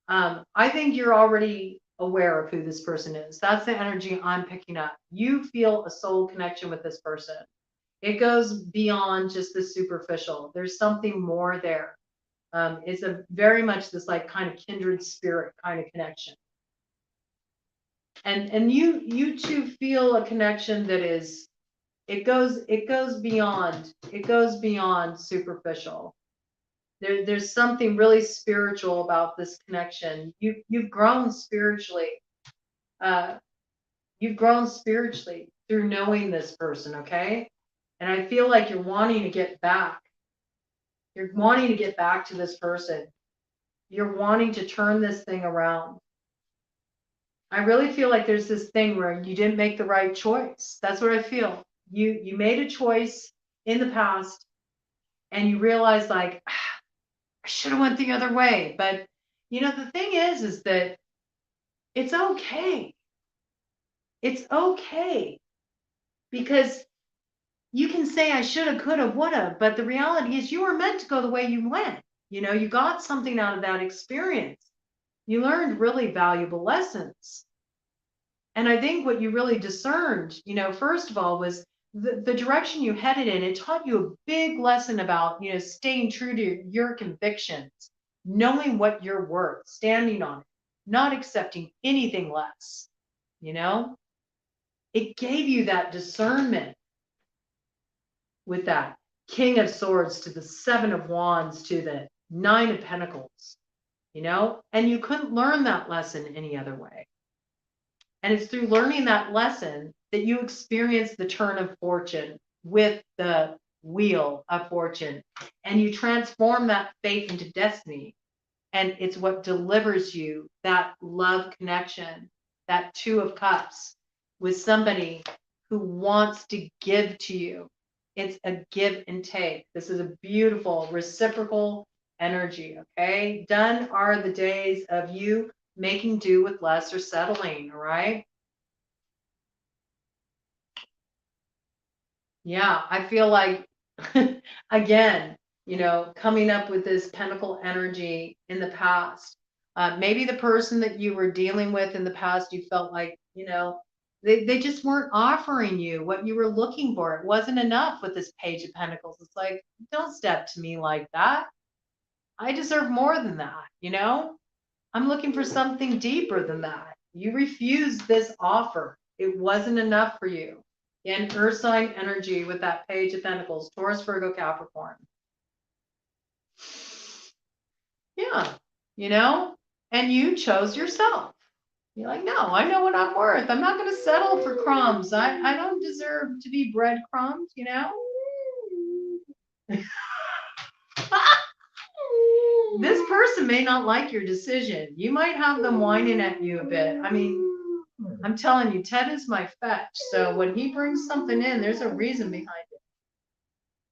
I think you're already aware of who this person is. That's the energy I'm picking up. You feel a soul connection with this person. It goes beyond just the superficial. There's something more there. It's a very much this like kind of kindred spirit kind of connection. And you two feel a connection that is, it goes beyond superficial. There's something really spiritual about this connection. You've grown spiritually. You've grown spiritually through knowing this person, okay? And I feel like you're wanting to get back. You're wanting to get back to this person. You're wanting to turn this thing around. I really feel like there's this thing where you didn't make the right choice. That's what I feel. You made a choice in the past and you realize like, I should have went the other way. But you know, the thing is that it's okay. It's okay. Because you can say I should have, could have, would have, but the reality is you were meant to go the way you went. You know, you got something out of that experience. You learned really valuable lessons. And I think what you really discerned, you know, first of all, was the direction you headed in. It taught you a big lesson about, you know, staying true to your convictions, knowing what you're worth, standing on it, not accepting anything less. You know, it gave you that discernment with that King of Swords to the Seven of Wands to the Nine of Pentacles, you know, and you couldn't learn that lesson any other way. And it's through learning that lesson that you experience the turn of fortune with the wheel of fortune, and you transform that fate into destiny. And it's what delivers you that love connection, that Two of Cups with somebody who wants to give to you. It's a give and take. This is a beautiful reciprocal energy, okay? Done are the days of you making do with less or settling, all right? Yeah, I feel like, again, you know, coming up with this pentacle energy in the past, maybe the person that you were dealing with in the past, you felt like, you know, they just weren't offering you what you were looking for. It wasn't enough with this Page of Pentacles. It's like, don't step to me like that. I deserve more than that, you know? I'm looking for something deeper than that. You refused this offer. It wasn't enough for you. And Earth sign energy with that Page of Pentacles, Taurus, Virgo, Capricorn. Yeah, you know, and you chose yourself. You're like, no, I know what I'm worth. I'm not going to settle for crumbs. I don't deserve to be breadcrumbs, you know? This person may not like your decision. You might have them whining at you a bit. I mean, I'm telling you, Ted is my fetch. So when he brings something in, there's a reason behind it.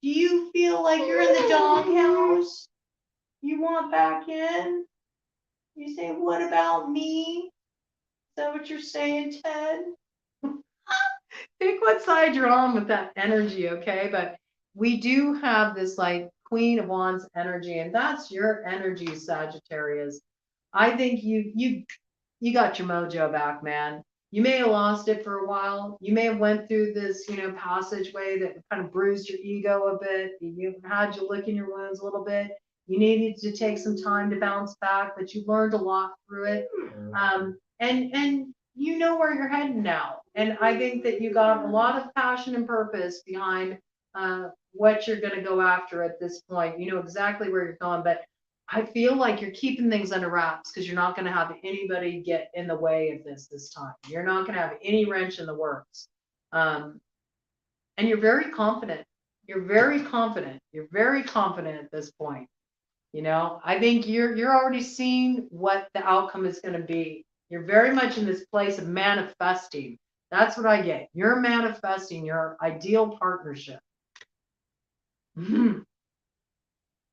Do you feel like you're in the doghouse? You want back in? You say, what about me? Is that what you're saying, Ted? Pick what side you're on with that energy, okay? But we do have this like Queen of Wands energy, and that's your energy, Sagittarius. I think you got your mojo back, man. You may have lost it for a while. You may have went through this, you know, passageway that kind of bruised your ego a bit. You had you licking your wounds a little bit. You needed to take some time to bounce back, but you learned a lot through it. And you know where you're heading now. And I think that you got a lot of passion and purpose behind what you're going to go after at this point. You know exactly where you're going, but I feel like you're keeping things under wraps because you're not going to have anybody get in the way of this time. You're not going to have any wrench in the works. And you're very confident. You're very confident. You're very confident at this point. You know, I think you're already seeing what the outcome is going to be. You're very much in this place of manifesting. That's what I get. You're manifesting your ideal partnership. And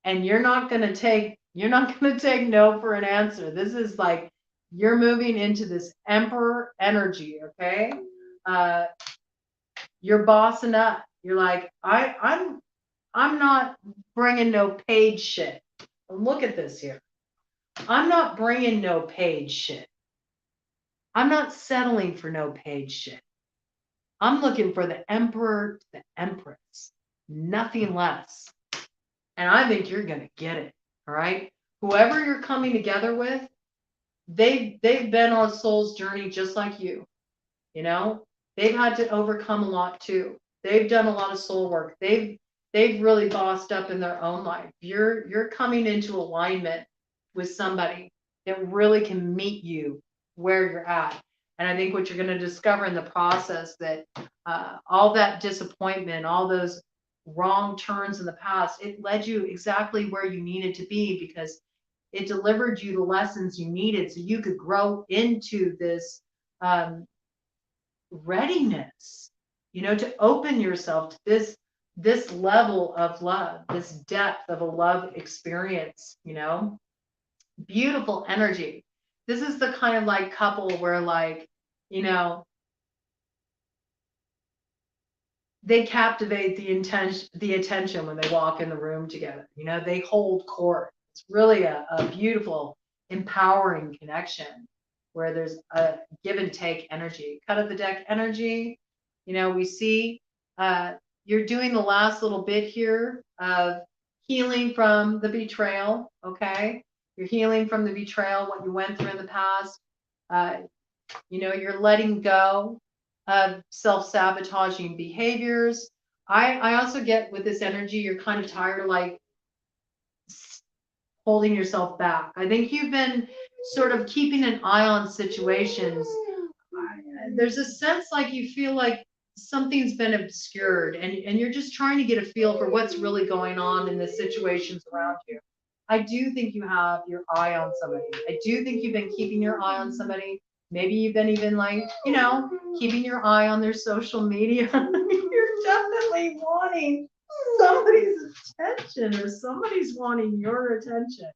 you're not going to take no for an answer. This is like you're moving into this emperor energy, okay? You're bossing up. You're like, I'm not bringing no page shit. Look at this here. I'm not bringing no page shit. I'm not settling for no paid shit. I'm looking for the emperor, the empress, nothing less. And I think you're going to get it. All right. Whoever you're coming together with, they've been on a soul's journey just like you. You know, they've had to overcome a lot too. They've done a lot of soul work. They've really bossed up in their own life. You're coming into alignment with somebody that really can meet you where you're at. And I think what you're going to discover in the process that all that disappointment, all those wrong turns in the past, it led you exactly where you needed to be because it delivered you the lessons you needed so you could grow into this readiness, you know, to open yourself to this level of love, this depth of a love experience, you know. Beautiful energy. This is the kind of like couple where like, you know, they captivate the attention when they walk in the room together. You know, they hold court. It's really a beautiful, empowering connection where there's a give and take energy. Cut of the deck energy. You know, we see you're doing the last little bit here of healing from the betrayal. Okay, you're healing from the betrayal, what you went through in the past. You know, you're letting go of self-sabotaging behaviors. I also get with this energy, you're kind of tired of like holding yourself back. I think you've been sort of keeping an eye on situations. There's a sense like you feel like something's been obscured and you're just trying to get a feel for what's really going on in the situations around you. I do think you have your eye on somebody. I do think you've been keeping your eye on somebody. Maybe you've been even like, you know, keeping your eye on their social media. You're definitely wanting somebody's attention or somebody's wanting your attention.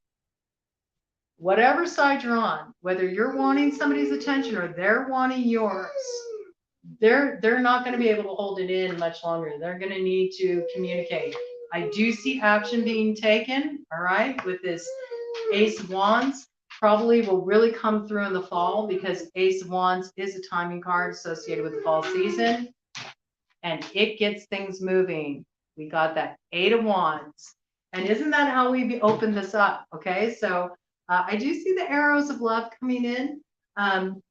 Whatever side you're on, whether you're wanting somebody's attention or they're wanting yours, they're not going to be able to hold it in much longer. They're going to need to communicate. I do see action being taken, all right, with this Ace of Wands. Probably will really come through in the fall because Ace of Wands is a timing card associated with the fall season and it gets things moving. We got that Eight of Wands. And isn't that how we open this up? Okay, so I do see the arrows of love coming in.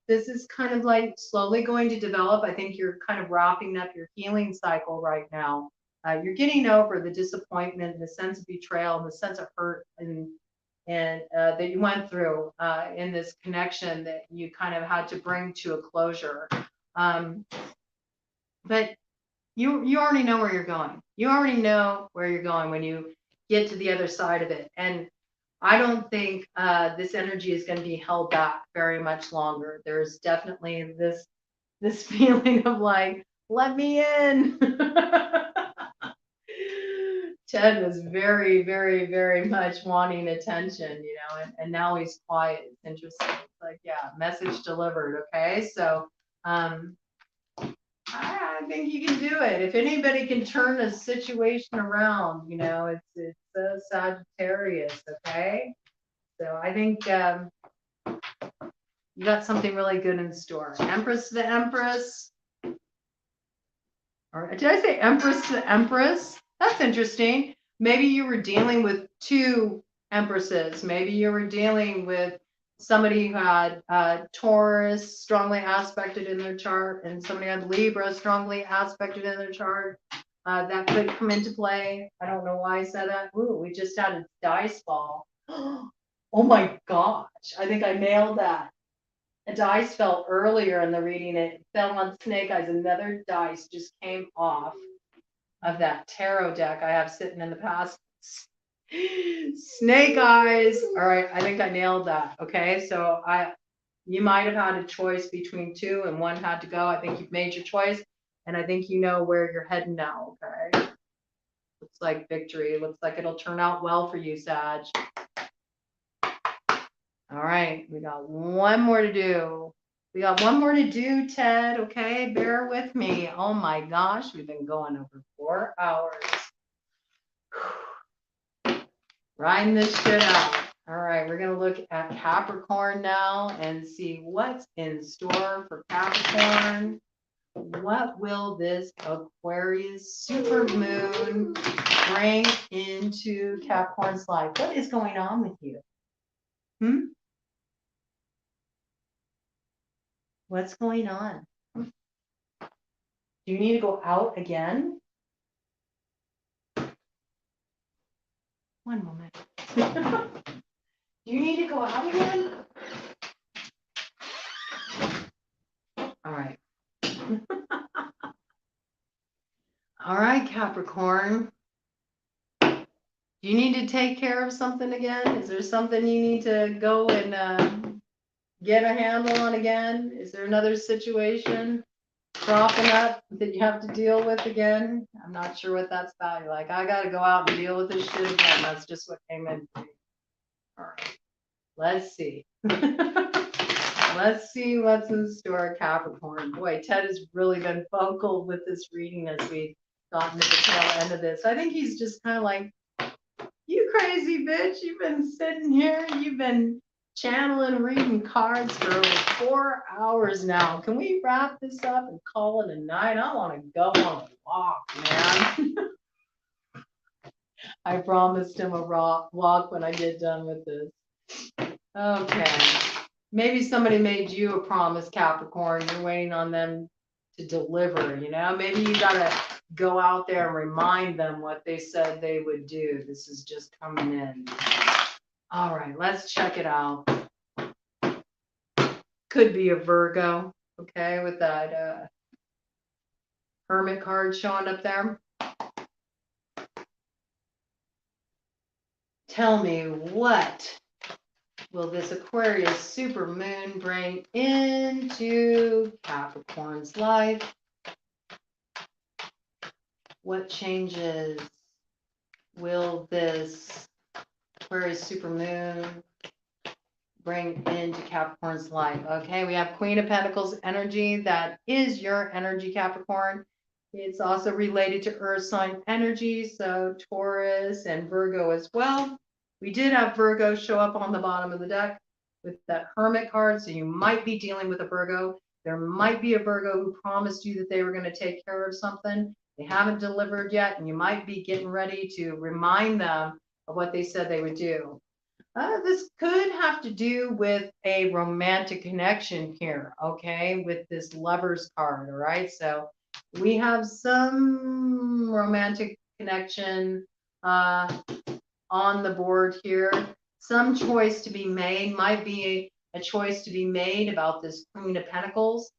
This is kind of like slowly going to develop. I think you're kind of wrapping up your healing cycle right now. You're getting over the disappointment and the sense of betrayal and the sense of hurt and that you went through in this connection that you kind of had to bring to a closure. But you already know where you're going. You already know where you're going when you get to the other side of it. And I don't think this energy is going to be held back very much longer. There's definitely this feeling of like, let me in. Ted was very, very, very much wanting attention, you know, and now he's quiet. It's interesting. It's like, yeah, message delivered. Okay. So I think you can do it. If anybody can turn a situation around, you know, it's a Sagittarius. Okay. So I think you got something really good in store. Empress to the Empress. Or did I say Empress to the Empress? That's interesting. Maybe you were dealing with two Empresses. Maybe you were dealing with somebody who had Taurus strongly aspected in their chart and somebody had Libra strongly aspected in their chart. That could come into play. I don't know why I said that. Ooh, we just had a dice fall. Oh my gosh. I think I nailed that. A dice fell earlier in the reading. It fell on Snake Eyes. Another dice just came off of that tarot deck I have sitting in the past. Snake Eyes. All right, I think I nailed that. Okay, so you might have had a choice between two and one had to go. I think you've made your choice and I think you know where you're heading now. Okay, looks like victory. Looks like it'll turn out well for you, Sag. All right, we got one more to do. We got one more to do, Ted. Okay, bear with me. Oh my gosh, we've been going over 4 hours. Riding this shit out. All right, we're going to look at Capricorn now and see what's in store for Capricorn. What will this Aquarius Supermoon bring into Capricorn's life? What is going on with you? What's going on? Do you need to go out again? One moment. Do you need to go out again? All right. All right, Capricorn. Do you need to take care of something again? Is there something you need to go and get a handle on again? Is there another situation cropping up that you have to deal with again? I'm not sure what that's about. You're like, I got to go out and deal with this shit again. That's just what came in for me. All right. Let's see. Let's see what's in store, Capricorn. Boy, Ted has really been vocal with this reading as we've gotten to the tail end of this. I think he's just kind of like, you crazy bitch, you've been sitting here, you've been channeling, reading cards for over 4 hours now. Can we wrap this up and call it a night? I want to go on a walk, man. I promised him a walk when I get done with this. Okay. Maybe somebody made you a promise, Capricorn. You're waiting on them to deliver, you know? Maybe you got to go out there and remind them what they said they would do. This is just coming in. All right, let's check it out. Could be a Virgo, okay, with that Hermit card showing up there. Tell me, what will this Aquarius Supermoon bring into Capricorn's life? What changes will this Aquarius Supermoon bring into Capricorn's life? Okay, we have Queen of Pentacles energy. That is your energy, Capricorn. It's also related to Earth sign energy, so Taurus and Virgo as well. We did have Virgo show up on the bottom of the deck with that Hermit card, so you might be dealing with a Virgo. There might be a Virgo who promised you that they were going to take care of something. They haven't delivered yet, and you might be getting ready to remind them of what they said they would do. This could have to do with a romantic connection here, okay, with this Lovers card, all right? So we have some romantic connection on the board here. Some choice to be made, might be a choice to be made about this Queen of Pentacles.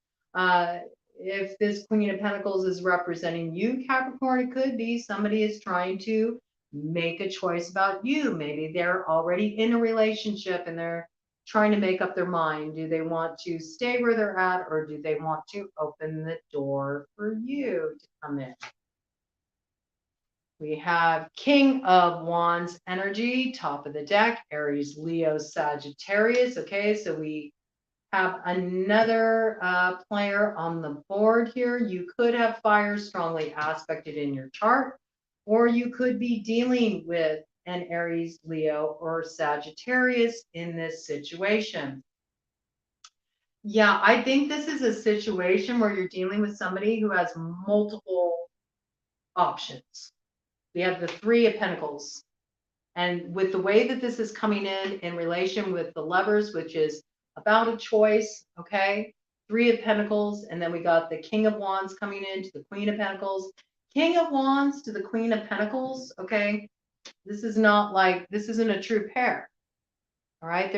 If this Queen of Pentacles is representing you, Capricorn, it could be somebody is trying to make a choice about you. Maybe they're already in a relationship and they're trying to make up their mind. Do they want to stay where they're at, or do they want to open the door for you to come in? We have King of Wands energy, top of the deck, Aries, Leo, Sagittarius. Okay, so we have another player on the board here. You could have fire strongly aspected in your chart, or you could be dealing with an Aries, Leo, or Sagittarius in this situation. Yeah, I think this is a situation where you're dealing with somebody who has multiple options. We have the Three of Pentacles. And with the way that this is coming in relation with the Lovers, which is about a choice, okay? Three of Pentacles, and then we got the King of Wands coming in to the Queen of Pentacles. King of Wands to the Queen of Pentacles, okay? This is not like, this isn't a true pair, all right?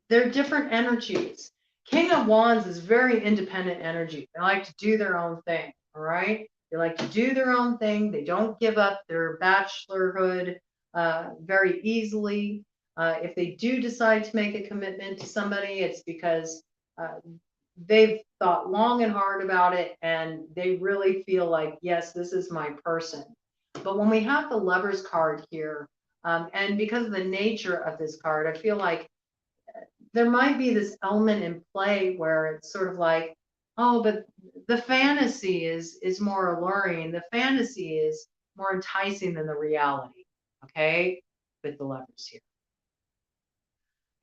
They're different energies. King of Wands is very independent energy. They like to do their own thing, all right? They like to do their own thing. They don't give up their bachelorhood very easily. If they do decide to make a commitment to somebody, it's because they've thought long and hard about it, and they really feel like, yes, this is my person. But when we have the Lovers card here, and because of the nature of this card, I feel like there might be this element in play where it's sort of like, oh, but the fantasy is more alluring. The fantasy is more enticing than the reality. Okay. with the Lovers here.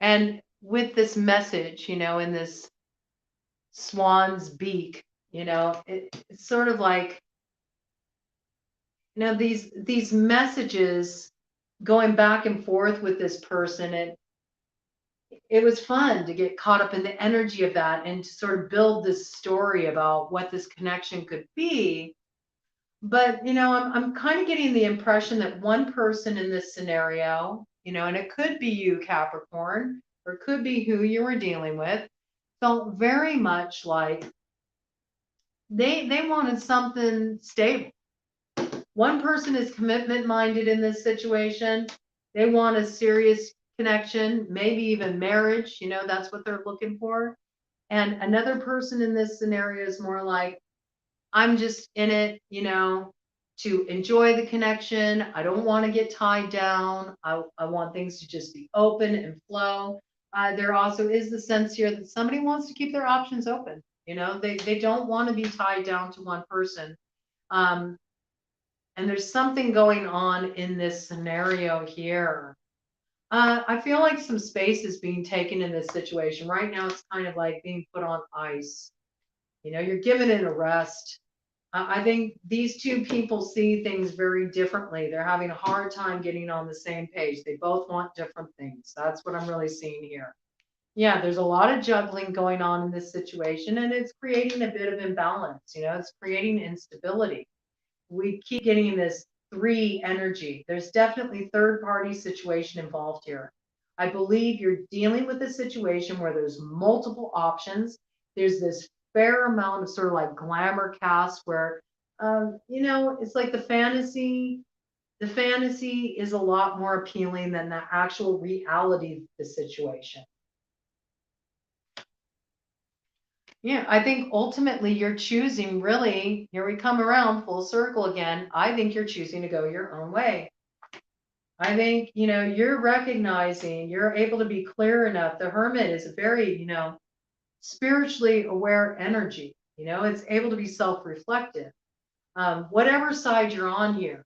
And with this message, in this swan's beak, it's sort of like, these messages going back and forth with this person. And it was fun to get caught up in the energy of that and to sort of build this story about what this connection could be. But, I'm kind of getting the impression that one person in this scenario, and it could be you, Capricorn, or it could be who you were dealing with, felt very much like they wanted something stable. One person is commitment minded in this situation. They want a serious connection, maybe even marriage, that's what they're looking for. And another person in this scenario is more like, I'm just in it, to enjoy the connection. I don't want to get tied down. I want things to just be open and flow. There also is the sense here that somebody wants to keep their options open. They don't want to be tied down to one person. And there's something going on in this scenario here. I feel like some space is being taken in this situation. Right now, it's kind of like being put on ice. You're given it a rest. I think these two people see things very differently. They're having a hard time getting on the same page. They both want different things. That's what I'm really seeing here. Yeah, there's a lot of juggling going on in this situation, and it's creating a bit of imbalance. It's creating instability. We keep getting this 3 energy. There's definitely third party situation involved here. I believe you're dealing with a situation where there's multiple options. There's this fair amount of sort of like glamour cast where, it's like the fantasy. The fantasy is a lot more appealing than the actual reality of the situation. Yeah, I think ultimately you're choosing, really, here we come around full circle again. I think you're choosing to go your own way. I think, you're recognizing, you're able to be clear enough. The Hermit is a very, spiritually aware energy. It's able to be self-reflective. Whatever side you're on here,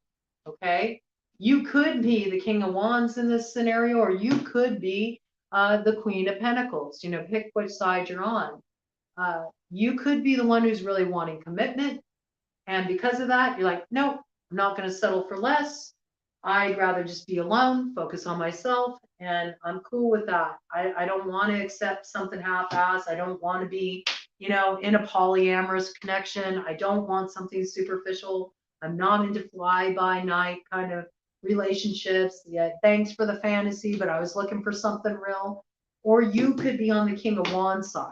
okay? You could be the King of Wands in this scenario, or you could be the Queen of Pentacles. Pick which side you're on. You could be the one who's really wanting commitment. And because of that, you're like, nope, I'm not going to settle for less. I'd rather just be alone, focus on myself, and I'm cool with that. I don't want to accept something half-assed. I don't want to be, in a polyamorous connection. I don't want something superficial. I'm not into fly-by-night kind of relationships. Yeah, thanks for the fantasy, but I was looking for something real. Or you could be on the King of Wands side,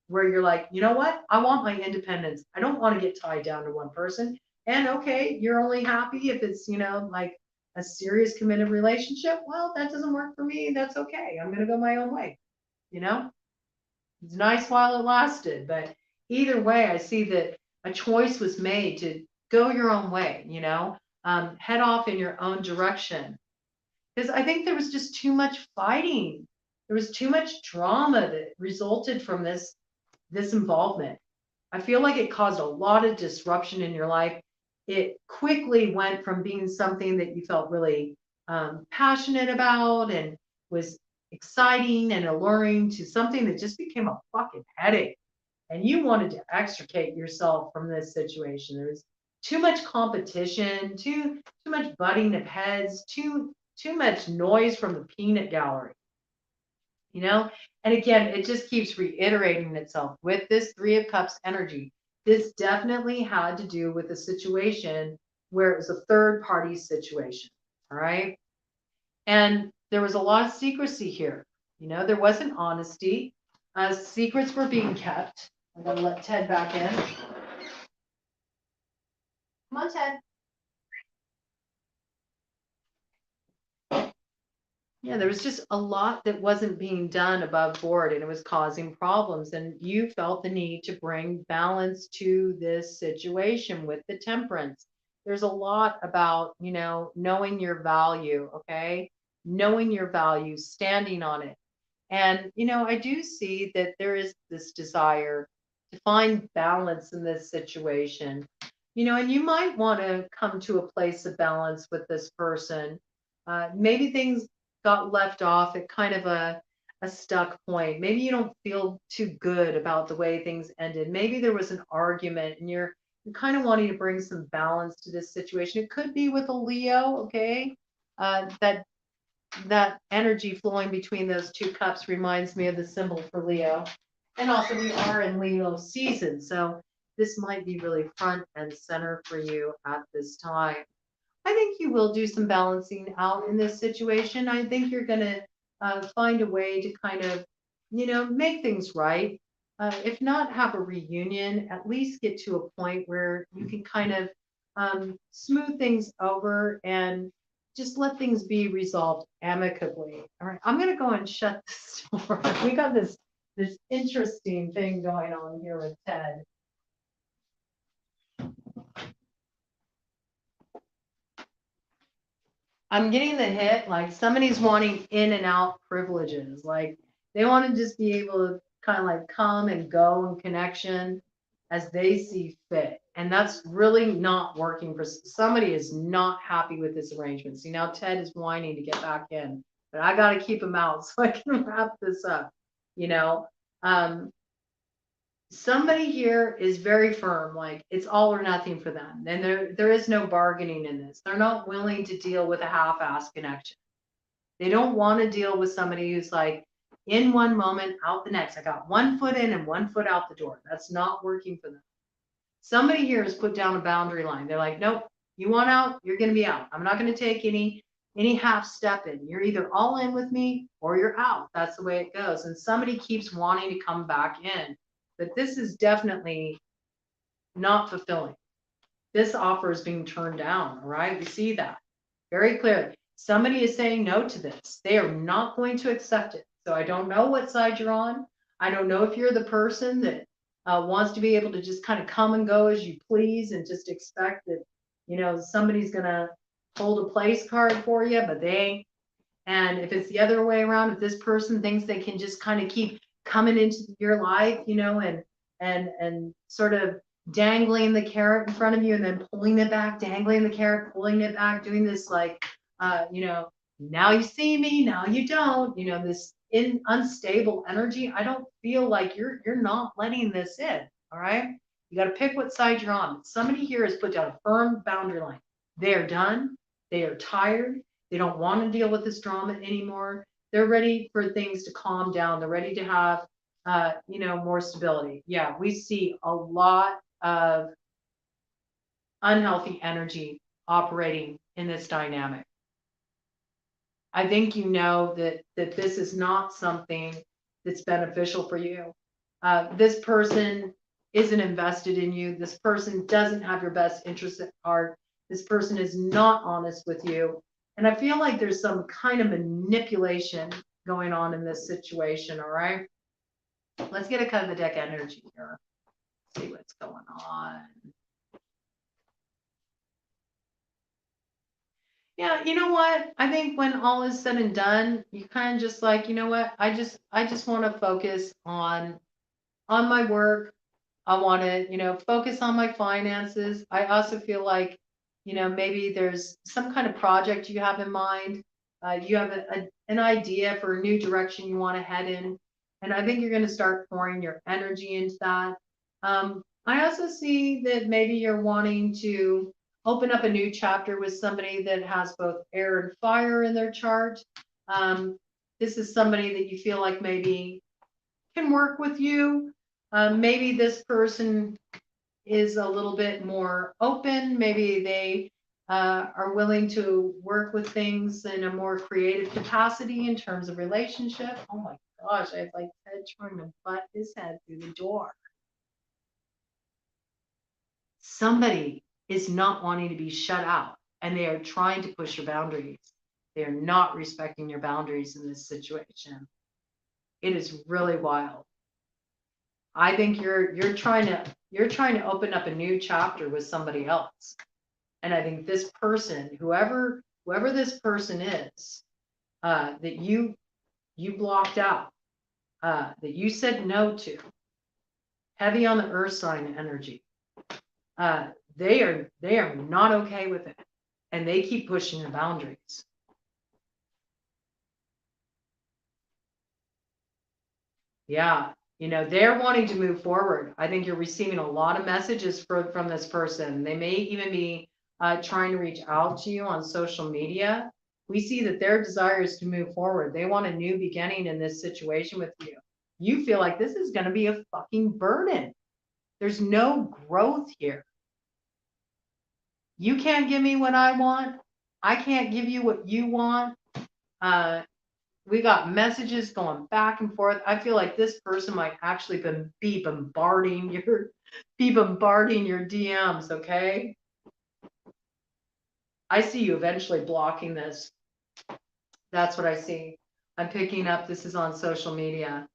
where you're like, you know what? I want my independence. I don't want to get tied down to one person. And okay, you're only happy if it's, like a serious committed relationship. Well, that doesn't work for me. That's okay. I'm going to go my own way. It's nice while it lasted. But either way, I see that a choice was made to go your own way, head off in your own direction. Because I think there was just too much fighting. There was too much drama that resulted from this involvement. I feel like it caused a lot of disruption in your life. It quickly went from being something that you felt really passionate about and was exciting and alluring to something that just became a fucking headache. And you wanted to extricate yourself from this situation. There was too much competition, too much butting of heads, too much noise from the peanut gallery. And again, it just keeps reiterating itself with this 3 of Cups energy. This definitely had to do with a situation where it was a third party situation. All right. And there was a lot of secrecy here. There wasn't honesty. Secrets were being kept. I'm going to let Ted back in. Come on, Ted. Yeah, there was just a lot that wasn't being done above board, and it was causing problems. And you felt the need to bring balance to this situation with the Temperance. There's a lot about, knowing your value, okay? Knowing your value, standing on it. And, I do see that there is this desire to find balance in this situation, and you might want to come to a place of balance with this person. Maybe things got left off at kind of a stuck point. Maybe you don't feel too good about the way things ended. Maybe there was an argument and you're kind of wanting to bring some balance to this situation. It could be with a Leo, okay? That energy flowing between those two cups reminds me of the symbol for Leo. And also we are in Leo season, so this might be really front and center for you at this time. I think you will do some balancing out in this situation. I think you're going to find a way to kind of, make things right. If not have a reunion, at least get to a point where you can kind of smooth things over and just let things be resolved amicably. All right, I'm going to go and shut this door. We got this interesting thing going on here with Ted. I'm getting the hit, like somebody's wanting in and out privileges. Like they want to just be able to kind of like come and go in connection as they see fit. And that's really not working for somebody is not happy with this arrangement. See, now Ted is whining to get back in, but I got to keep him out so I can wrap this up, you know. Somebody here is very firm, like it's all or nothing for them. And there is no bargaining in this. They're not willing to deal with a half-assed connection. They don't want to deal with somebody who's like in one moment, out the next. I got 1 foot in and 1 foot out the door. That's not working for them. Somebody here has put down a boundary line. They're like, nope, you want out, you're going to be out. I'm not going to take any half step in. You're either all in with me or you're out. That's the way it goes. And somebody keeps wanting to come back in. But this is definitely not fulfilling. This offer is being turned down, all right? We see that very clearly. Somebody is saying no to this. They are not going to accept it. So I don't know what side you're on. I don't know if you're the person that wants to be able to just kind of come and go as you please and just expect that, somebody's going to hold a place card for you, but they ain't. And if it's the other way around, if this person thinks they can just kind of keep coming into your life, and sort of dangling the carrot in front of you and then pulling it back, dangling the carrot, pulling it back, doing this like, now you see me, now you don't, this unstable energy. I don't feel like you're not letting this in. All right. You got to pick what side you're on. Somebody here has put down a firm boundary line. They are done. They are tired. They don't want to deal with this drama anymore. They're ready for things to calm down. They're ready to have, more stability. Yeah, we see a lot of unhealthy energy operating in this dynamic. I think you know that this is not something that's beneficial for you. This person isn't invested in you. This person doesn't have your best interest at heart. This person is not honest with you. And I feel like there's some kind of manipulation going on in this situation, all right? Let's get a cut of the deck energy here. See what's going on. Yeah, you know what? I think when all is said and done, you kind of just like, you know what? I just want to focus on my work. I want to, focus on my finances. I also feel like, maybe there's some kind of project you have in mind. You have an idea for a new direction you want to head in. And I think you're going to start pouring your energy into that. I also see that maybe you're wanting to open up a new chapter with somebody that has both air and fire in their chart. This is somebody that you feel like maybe can work with you. Maybe this person is a little bit more open. Maybe they are willing to work with things in a more creative capacity in terms of relationship. Oh my gosh, I have like Ted trying to butt his head through the door. Somebody is not wanting to be shut out and they are trying to push your boundaries. They are not respecting your boundaries in this situation. It is really wild. I think you're trying to open up a new chapter with somebody else. And I think this person, whoever this person is, that you blocked out, that you said no to, heavy on the earth sign energy, they are not okay with it. And they keep pushing the boundaries. Yeah. You know, they're wanting to move forward. I think you're receiving a lot of messages from this person. They may even be trying to reach out to you on social media. We see that their desire is to move forward. They want a new beginning in this situation with you. You feel like this is going to be a fucking burden. There's no growth here. You can't give me what I want. I can't give you what you want. Uh, we got messages going back and forth. I feel like this person might actually be bombarding your DMs, okay? I see you eventually blocking this. That's what I see. I'm picking up this is on social media.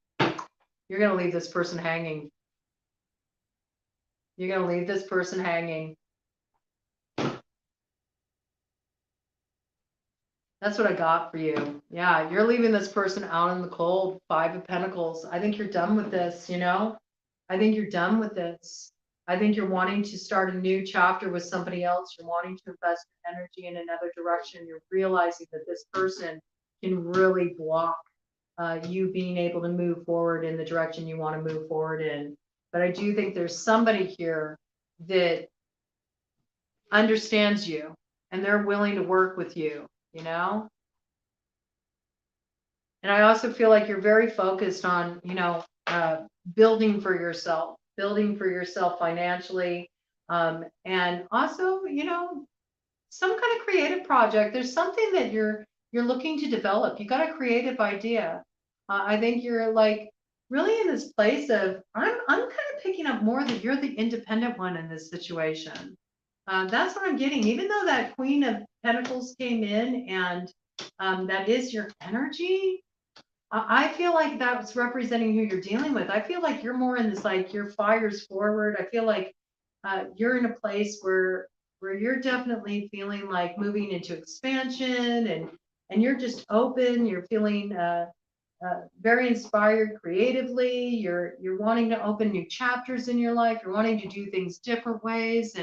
You're going to leave this person hanging. You're going to leave this person hanging. That's what I got for you. Yeah, you're leaving this person out in the cold. 5 of Pentacles. I think you're done with this, you know? I think you're done with this. I think you're wanting to start a new chapter with somebody else. You're wanting to invest your energy in another direction. You're realizing that this person can really block you being able to move forward in the direction you want to move forward in. But I do think there's somebody here that understands you and they're willing to work with you, you know? And I also feel like you're very focused on, you know, building for yourself financially. And also, you know, some kind of creative project. There's something that you're looking to develop. You got a creative idea. I think you're like really in this place of I'm kind of picking up more that you're the independent one in this situation. That's what I'm getting. Even though that Queen of Pentacles came in and that is your energy, I feel like that's representing who you're dealing with. I feel like you're more in this, like your fire's forward. I feel like you're in a place where you're definitely feeling like moving into expansion and you're just open. You're feeling very inspired creatively. You're wanting to open new chapters in your life. You're wanting to do things different ways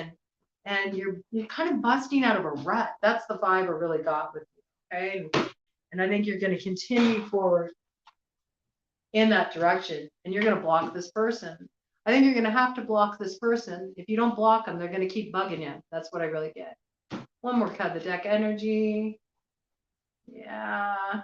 and you're kind of busting out of a rut. That's the vibe I really got with you. Okay. And I think you're going to continue forward in that direction and you're going to block this person. I think you're going to have to block this person. If you don't block them, they're going to keep bugging you. That's what I really get. One more cut the deck energy. Yeah.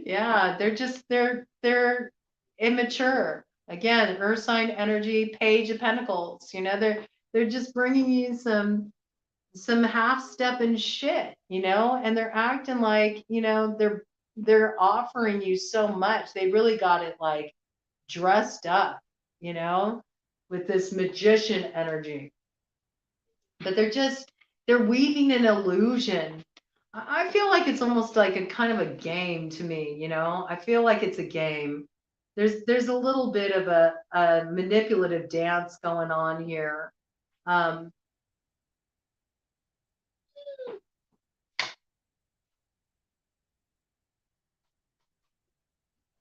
Yeah, they're immature. Again, earth sign energy, page of pentacles. You know, they're just bringing you some half step and shit, you know, and they're acting like, you know, they're offering you so much. They really got it like dressed up, you know, with this magician energy. But they're weaving an illusion. I feel like it's almost like a kind of a game to me, you know. I feel like it's a game. There's a little bit of a manipulative dance going on here.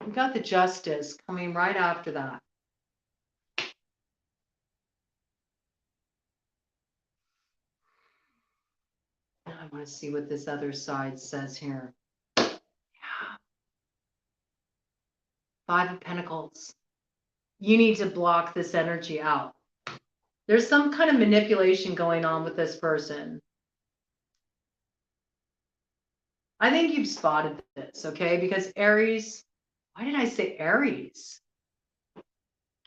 We got the Justice coming right after that. I want to see what this other side says here. Yeah. 5 of Pentacles. You need to block this energy out. There's some kind of manipulation going on with this person. I think you've spotted this, okay? Because Aries, why did I say Aries?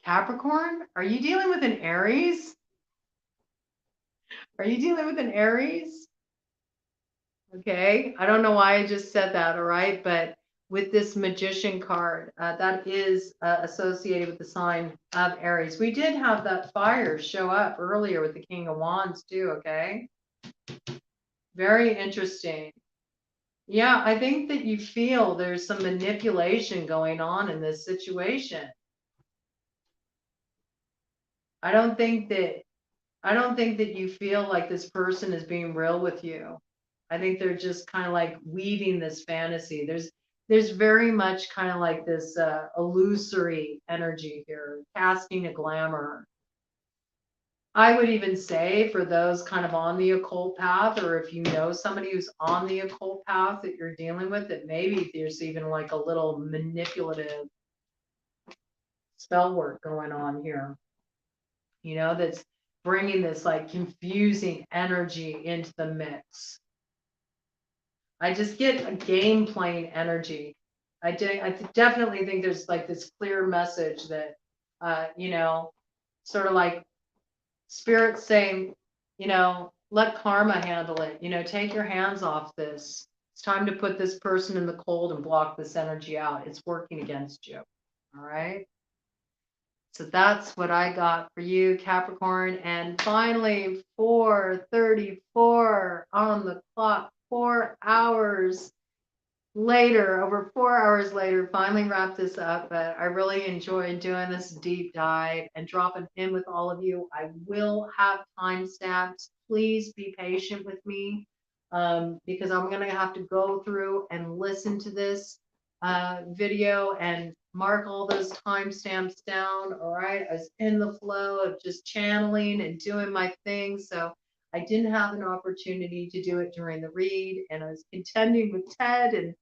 Capricorn? Are you dealing with an Aries? Are you dealing with an Aries? Okay, I don't know why I just said that, all right? But with this Magician card, that is associated with the sign of Aries. We did have that fire show up earlier with the King of Wands too, okay? Very interesting. Yeah, I think that you feel there's some manipulation going on in this situation. I don't think that you feel like this person is being real with you. I think they're just kind of like weaving this fantasy. There's very much kind of like this illusory energy here, casting a glamour. I would even say for those kind of on the occult path, or if you know somebody who's on the occult path that you're dealing with, that maybe there's even like a little manipulative spell work going on here, you know, that's bringing this like confusing energy into the mix. I just get a game playing energy. I definitely think there's like this clear message that, you know, sort of like Spirit saying, you know, let karma handle it. You know, take your hands off this. It's time to put this person in the cold and block this energy out. It's working against you. All right. So that's what I got for you, Capricorn. And finally, 4:34 on the clock, 4 hours later, over 4 hours later, finally wrap this up. But I really enjoyed doing this deep dive and dropping in with all of you. I will have timestamps. Please be patient with me, because I'm going to have to go through and listen to this video and mark all those timestamps down. All right. I was in the flow of just channeling and doing my thing. So I didn't have an opportunity to do it during the read, and I was contending with Ted and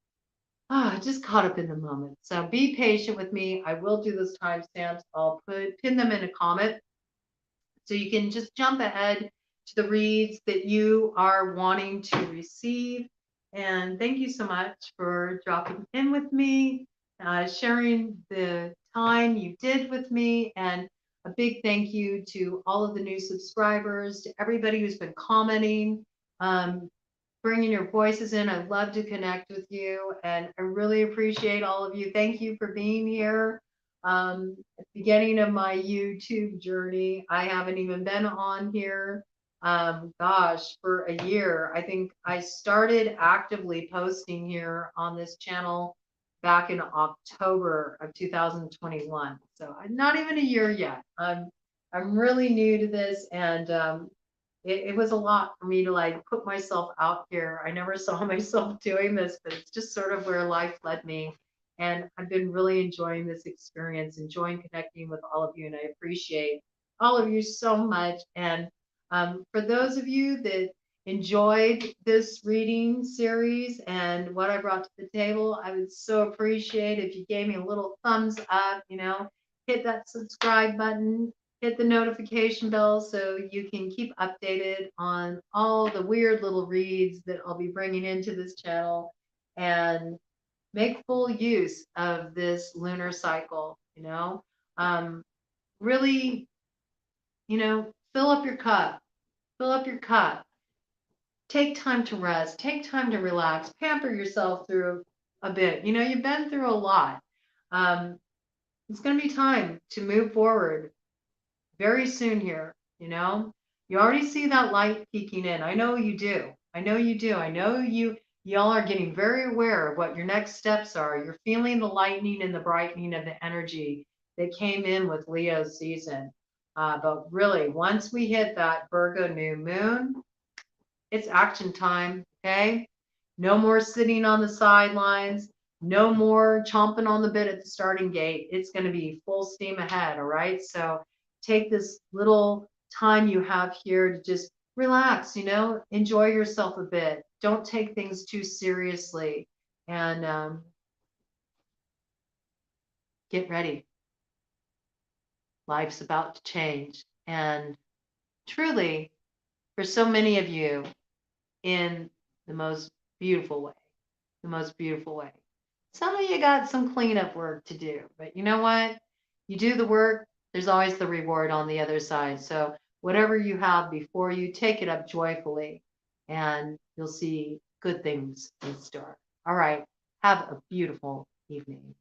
just caught up in the moment. So be patient with me. I will do those timestamps. I'll pin them in a comment so you can just jump ahead to the reads that you are wanting to receive. And thank you so much for dropping in with me, sharing the time you did with me, and a big thank you to all of the new subscribers, to everybody who's been commenting, bringing your voices in. I'd love to connect with you, and I really appreciate all of you. Thank you for being here. At the beginning of my YouTube journey, I haven't even been on here, gosh, for a year. I think I started actively posting here on this channel back in October of 2021. So not even a year yet. I'm really new to this, and it was a lot for me to like put myself out here. I never saw myself doing this, but it's just sort of where life led me. And I've been really enjoying this experience, enjoying connecting with all of you, and I appreciate all of you so much. And for those of you that enjoyed this reading series and what I brought to the table, I would so appreciate if you gave me a little thumbs up, you know, hit that subscribe button, hit the notification bell so you can keep updated on all the weird little reads that I'll be bringing into this channel, and make full use of this lunar cycle, you know. Really, you know, fill up your cup, fill up your cup. Take time to rest, take time to relax, pamper yourself through a bit. You know, you've been through a lot. It's going to be time to move forward very soon here, you know. You already see that light peeking in. I know you do. I know you do. I know y'all are getting very aware of what your next steps are. You're feeling the lightening and the brightening of the energy that came in with Leo season. But really, once we hit that Virgo new moon, it's action time, okay? No more sitting on the sidelines. No more chomping on the bit at the starting gate. It's going to be full steam ahead, all right? So take this little time you have here to just relax, you know, enjoy yourself a bit. Don't take things too seriously, and get ready. Life's about to change. And truly, for so many of you, in the most beautiful way, the most beautiful way. Some of you got some cleanup work to do, but you know what? You do the work, there's always the reward on the other side. So whatever you have before you, take it up joyfully, and you'll see good things in store. All right. Have a beautiful evening.